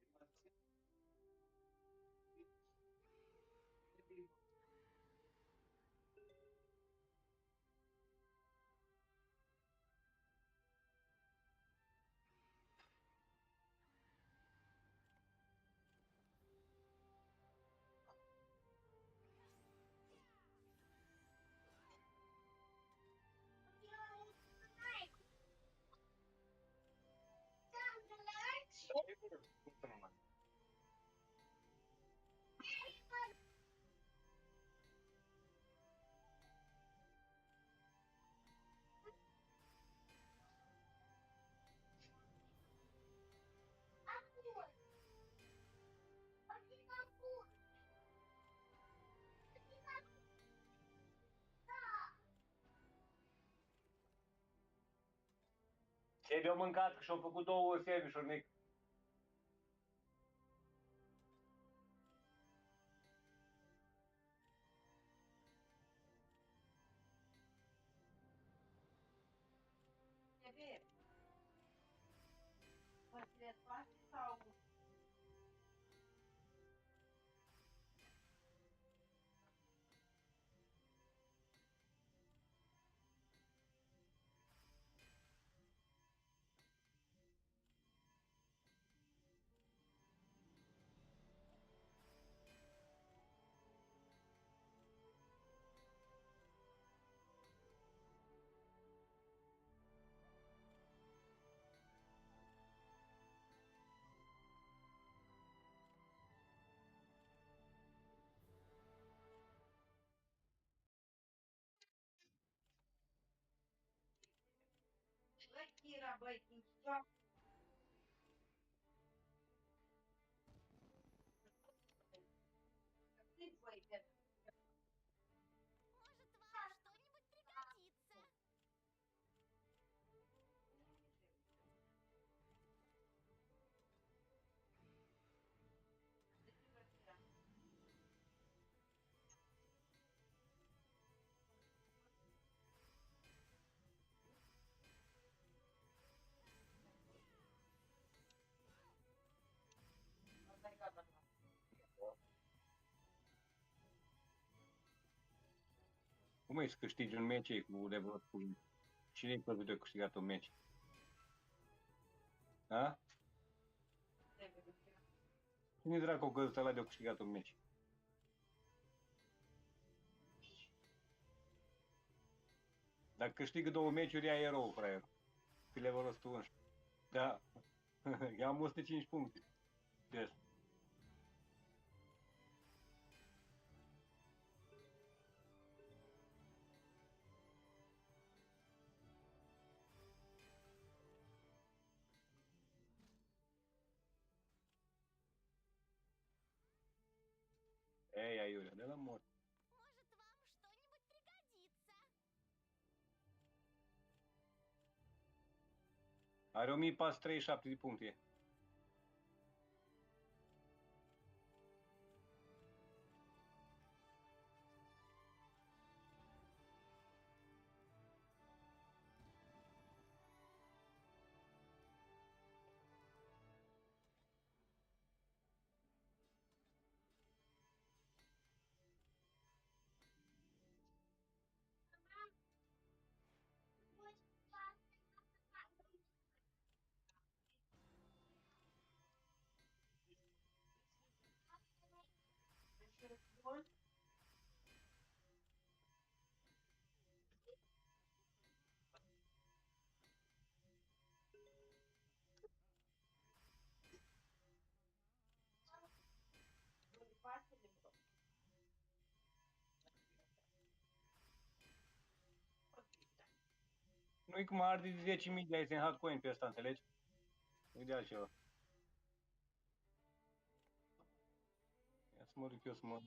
Sebi au mâncat că și-au făcut 2 sandwich-uri mic. Bebe, păstreți paște sau... Băi, Kira, băi, joacă. Ты твой бед. Может, вам что-нибудь пригодится. Cum e să câștigi un meci cu level cu... Cine-i văzut de câștigat un meci? A? Cine dracu că ăsta ăla de-a câștigat un meci? Dacă câștigă 2 meciuri, ia erou, fraier. Pe levelul 111. Da. Eu am 105 puncte. Yes. Ei, aiurea, de la mort. Может, вам что-нибудь пригодится. Are 1437 de puncte. Nu-i cum ar de 10.000 de Eisenhower coin pe ăsta, înțelegi? Nu-i de altceva. Ia să mă duc eu să mă...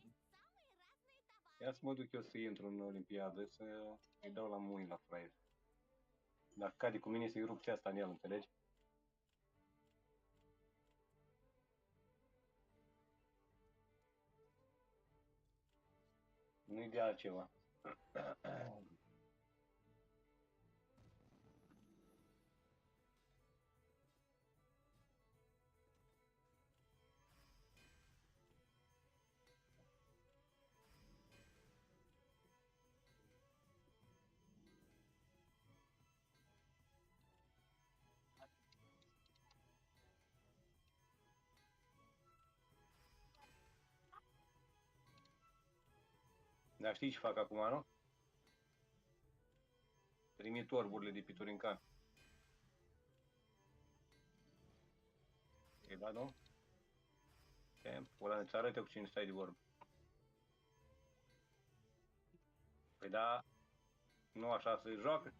Ia să mă duc eu să intru în Olimpiadă, să-i dau la mâini la fraier. Dacă cade cu mine să-i rup asta în el, înțelegi? Nu-i de altceva. Dar știi ce fac acum, nu? Trimit orburile de piturincan. E da, nu? Ăla îți arătă cu cine stai de vorbă. Păi da, nu așa se joacă.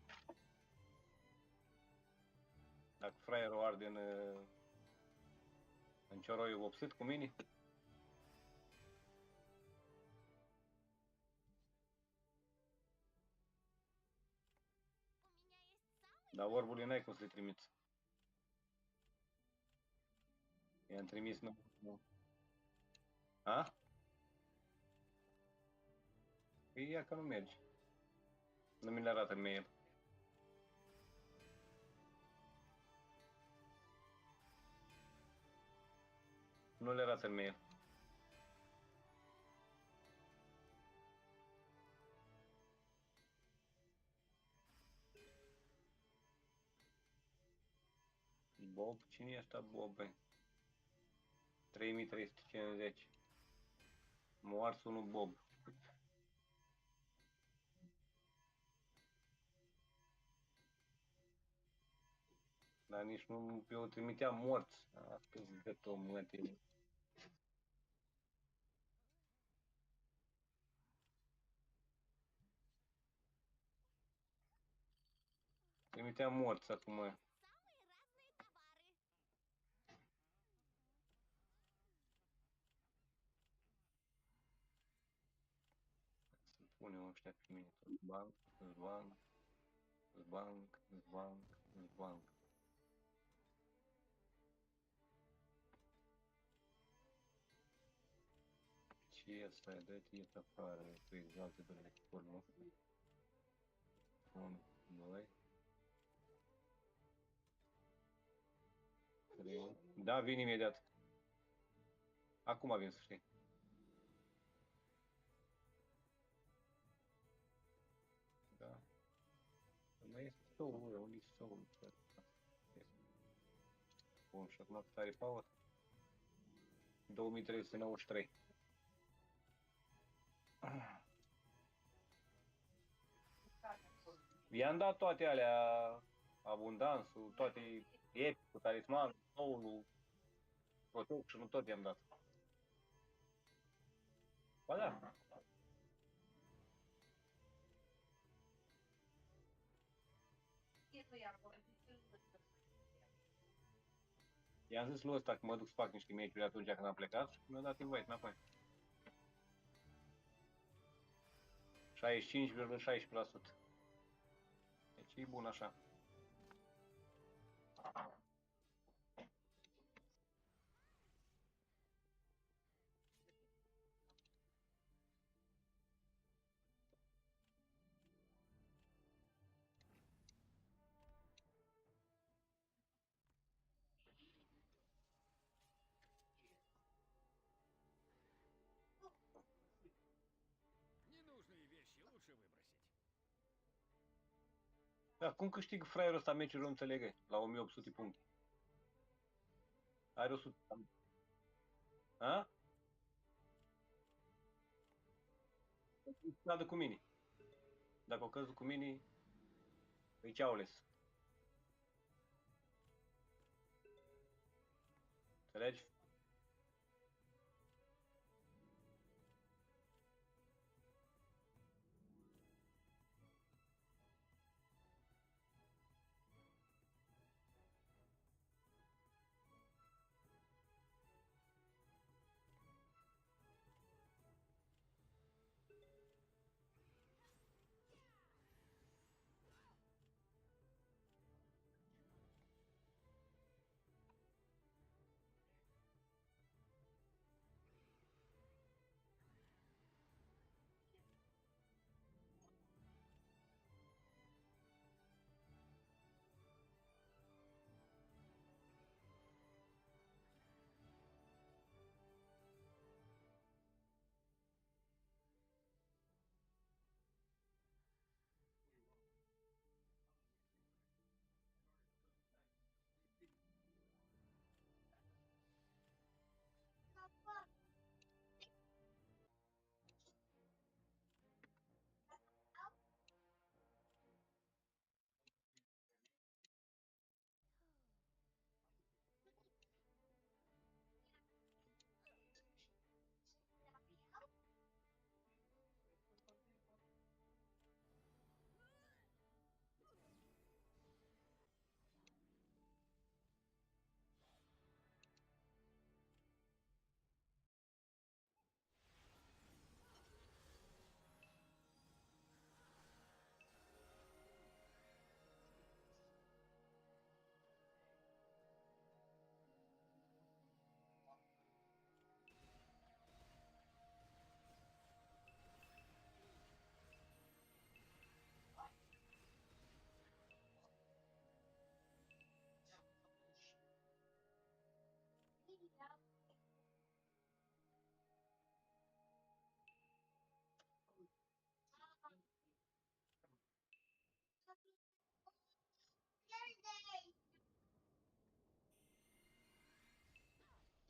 Dacă fraierul arde în cioroi vopsit cu mine. Dar orbului n-ai cum să le trimiți. I-am trimis, nu. A? Păi ia că nu merge. Nu mi le arată în mail. Nu le arată în mail. Bob? Cine e ăsta Bob, băi? 3350. M-a ars unul Bob. Dar nici nu eu trimiteam morți. Câți de tot mătii. Trimiteam morți acum. Să punem ăștia pe mine. Banc, banc, banc, banc, banc. Ce e asta? Dă-te ies afară. Tu exalte de la echipul nostru. 1, 2, 3. Da, vin imediat. Acum vin, să știi. Da. Mai este soul, unde e soul? Bun, și acum cât are power? 2393. I-am dat toate alea, abundanțul, toate epicul, talismanul, soul-ul, protection-ul, tot i-am dat. Ba da. I-am zis lui ăsta că mă duc să fac niște meciuri atunci când am plecat și mi-a dat invite înapoi. 65,16%. Deci e bun așa. Ненужные вещи лучше выбросить. Da, cum câștig fraierul ăsta meciul, nu înțeleg, la 1800 puncte? Are 100. A? Cadă cu mine. Dacă o căzut cu mine, îi ceaules. Înțelegi?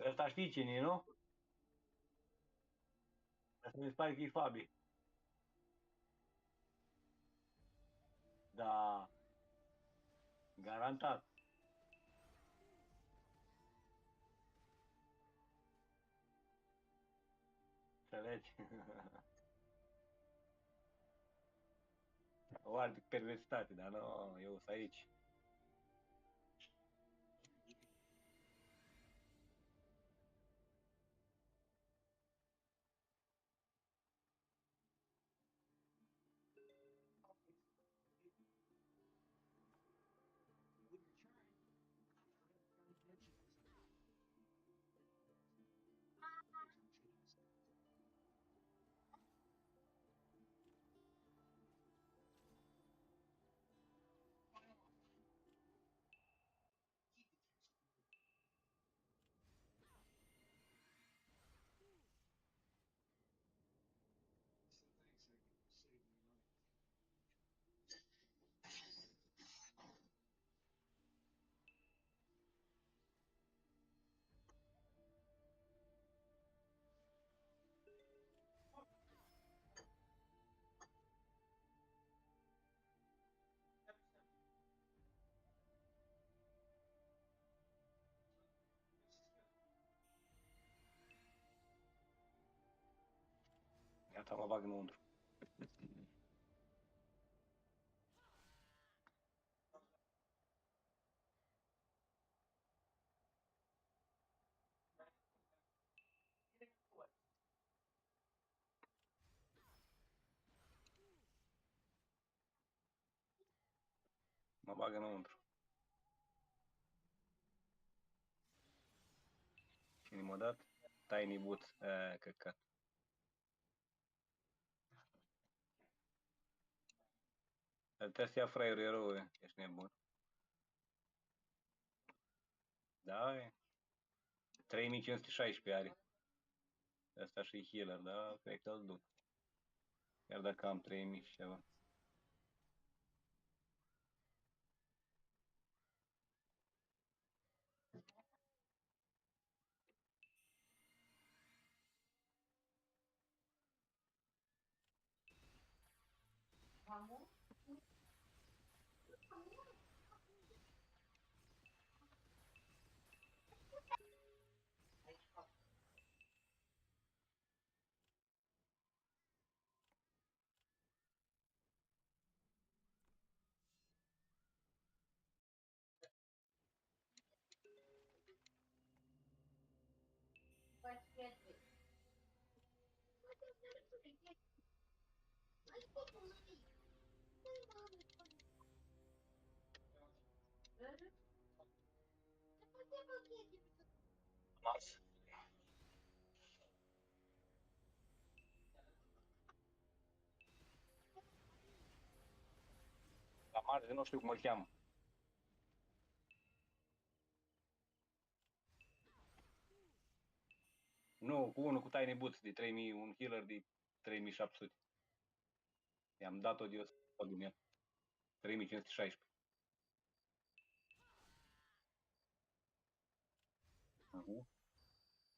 Ăsta știi cine e, nu? Asta mi se pare că e Fabi. Da. Garantat. Înțelegi? O altă perversitate, dar nu, eu sunt aici. Gata, mă bag înăuntru. Mă bag înăuntru. Cine m-a dat? Tiny Boot. Căcat. Trebuie să ia fraierul erou, ești nebun. Da, e. 3516 are. Asta și healer, da? Cred că îl duc. Chiar dacă am 3000 și ceva. Mas. La marge nu știu cum îl cheamă. Nu, cu unul cu Tiny Boots de 3000, un healer de 3700. I-am dat-o de 100 din el. 3516.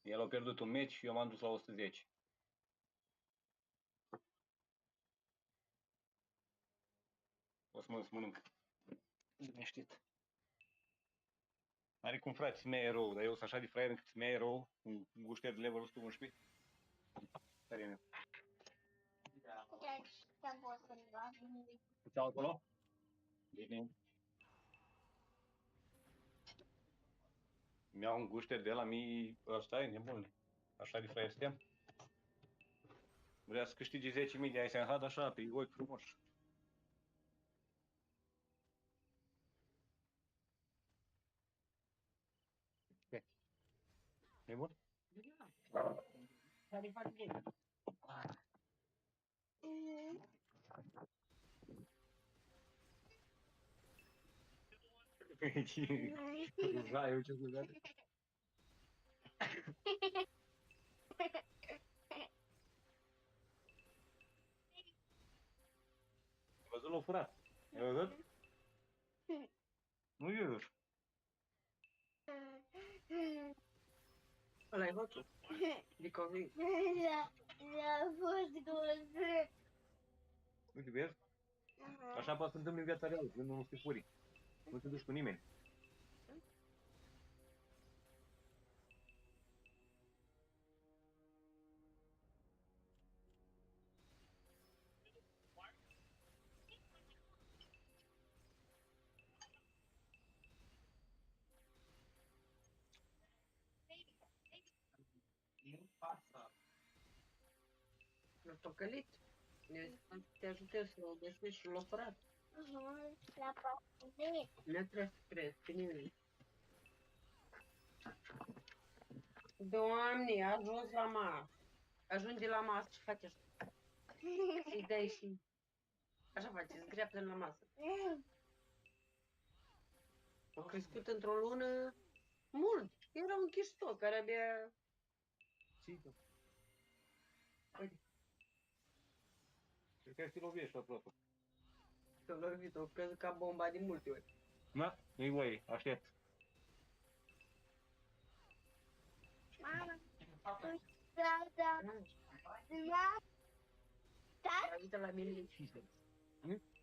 El a pierdut un meci și eu m-am dus la 110. O să mă mănânc. Liniștit. Are cum frate, să-mi ia erou, dar eu sunt așa de fraier încât să-mi ia erou, un gușter de level 111. Care e meu? Uite acolo? Bine. Mi-au un gușter de la mii, ăsta e nebun. Așa de fraier suntem. Vrea să câștige 10.000 de ISNH, așa, pe ochi frumos. E bun? Da, eu ce să Ai văzut, l-a furat. Ai văzut? Nu, Iulius. Ăla-i hoțul. Dicovi. A fost gol. Uite, vezi? Așa poate să întâmple în viața reală, când nu se furi. Nu te duci cu nimeni. L-a păcălit. Te ajută să o găsești și l-a furat. La păcălit. Nu trebuie să crezi pe nimeni. Doamne, a ajuns la masă. Ajunge la masă și face așa. Îi dai și... Așa face, îți grea până la masă. Au crescut într-o lună mult. Era un chiștoc care abia... Țică. Uite, Cred că ai fi lovești aproape. s-a lovit, o crezut ca bomba de multe ori. Na, nu-i voie, aștept. Mama. Da, da. Da. Da. Uite la mine. Jos.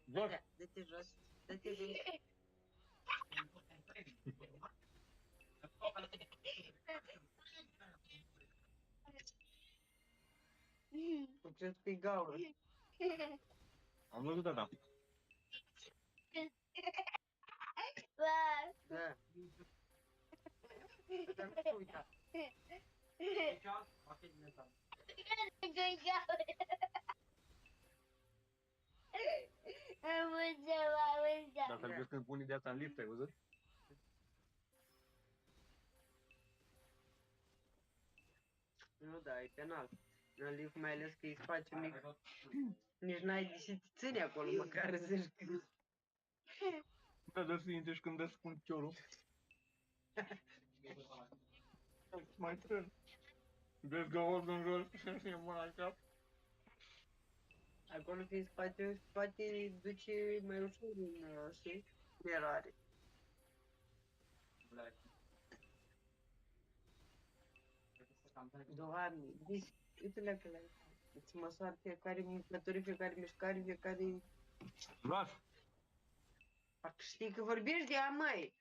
Da, dă-te jos. Dă-te jos. O crezut că-i gaură. Am văzut asta. Ba. Da. Dar nu te uita. Am văzut. Dacă îl vezi când pune de asta în lift, ai văzut? Nu, da, e penal. În lift, mai ales că e spațiu mic. Nici n-ai de ce te ține acolo, măcar zici că... Da, dă să intri și când dă să pun piciorul. Mai trân. Vezi că o în jos și e mâna în cap. Acolo fiind spațiu, poate duce mai ușor în, știi, eroare. Doamne, deci, uite-le că la îți măsoară fiecare mâncătură, fiecare mișcare, fiecare... Las! Parcă știi că vorbești de a măi.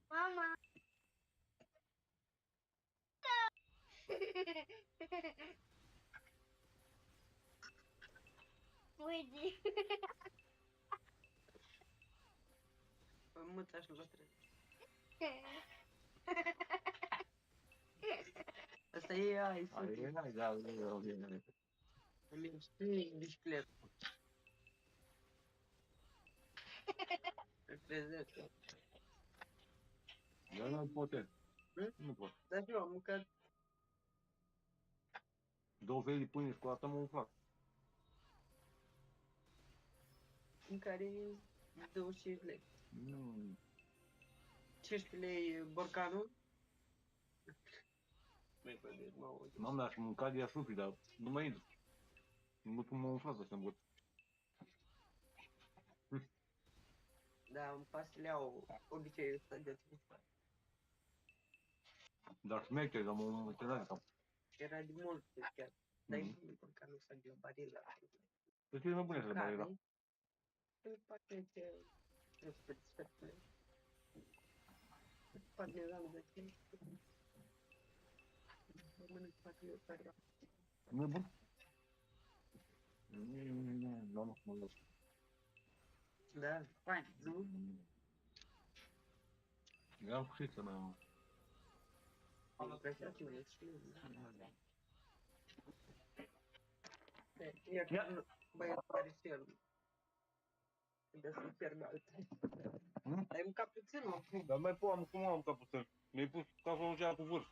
Mama. Uite. Mâța și l-o trebuie. Asta e ai, Ai, da, îmi știi bicicletă. Îl trezesc. Eu nu pot. Hm? Nu pot. Dar și eu am mâncat 2 felii de pâine și cu asta mă umflat. mâncare 25 lei. Mm. 15 lei borcanul. Mai bădesc, mă auzi. Mamă, aș mânca de asupri, dar nu mai intru. Nu mă umflat să îmbut. Da, în pasile au obiceiul ăsta de a-ți mânca. Dar șmecher, dar mă întâlnea de cap. Era de mult chiar. Dar e bun borcanul ăsta de la Barilla. Să fie mai bune să le bagi, da? Îl pachete, nu știu, sfertule. Poate am de tine. Mănânc patru ori. Nu e bun? Nu, mă las. Da, fain, nu? Am făcut să mă... Am apreciat mă, și eu. Ia, băiat care și el. Trebuie să-i pierd alte. Ai mâncat puțin, mă? Dar mai pot, cum am mâncat puțin? Mi-ai pus cafelucea cu vârf.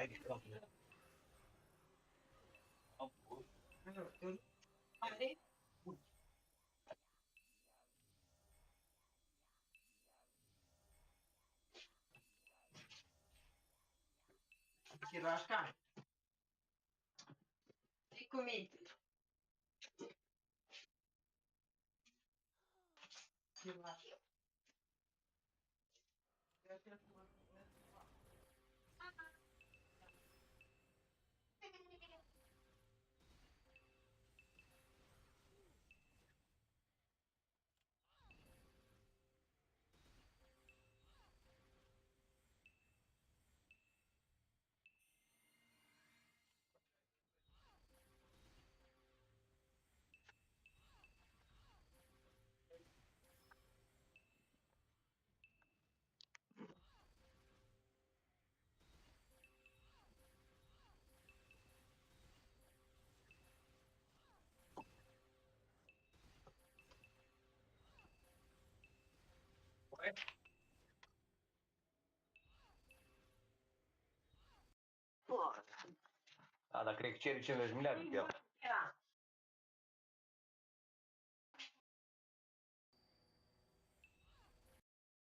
aici capul. Are? Chirașca. Fii cu minte. Chirașca. Da, dar cred că cere 50 miliarde de el.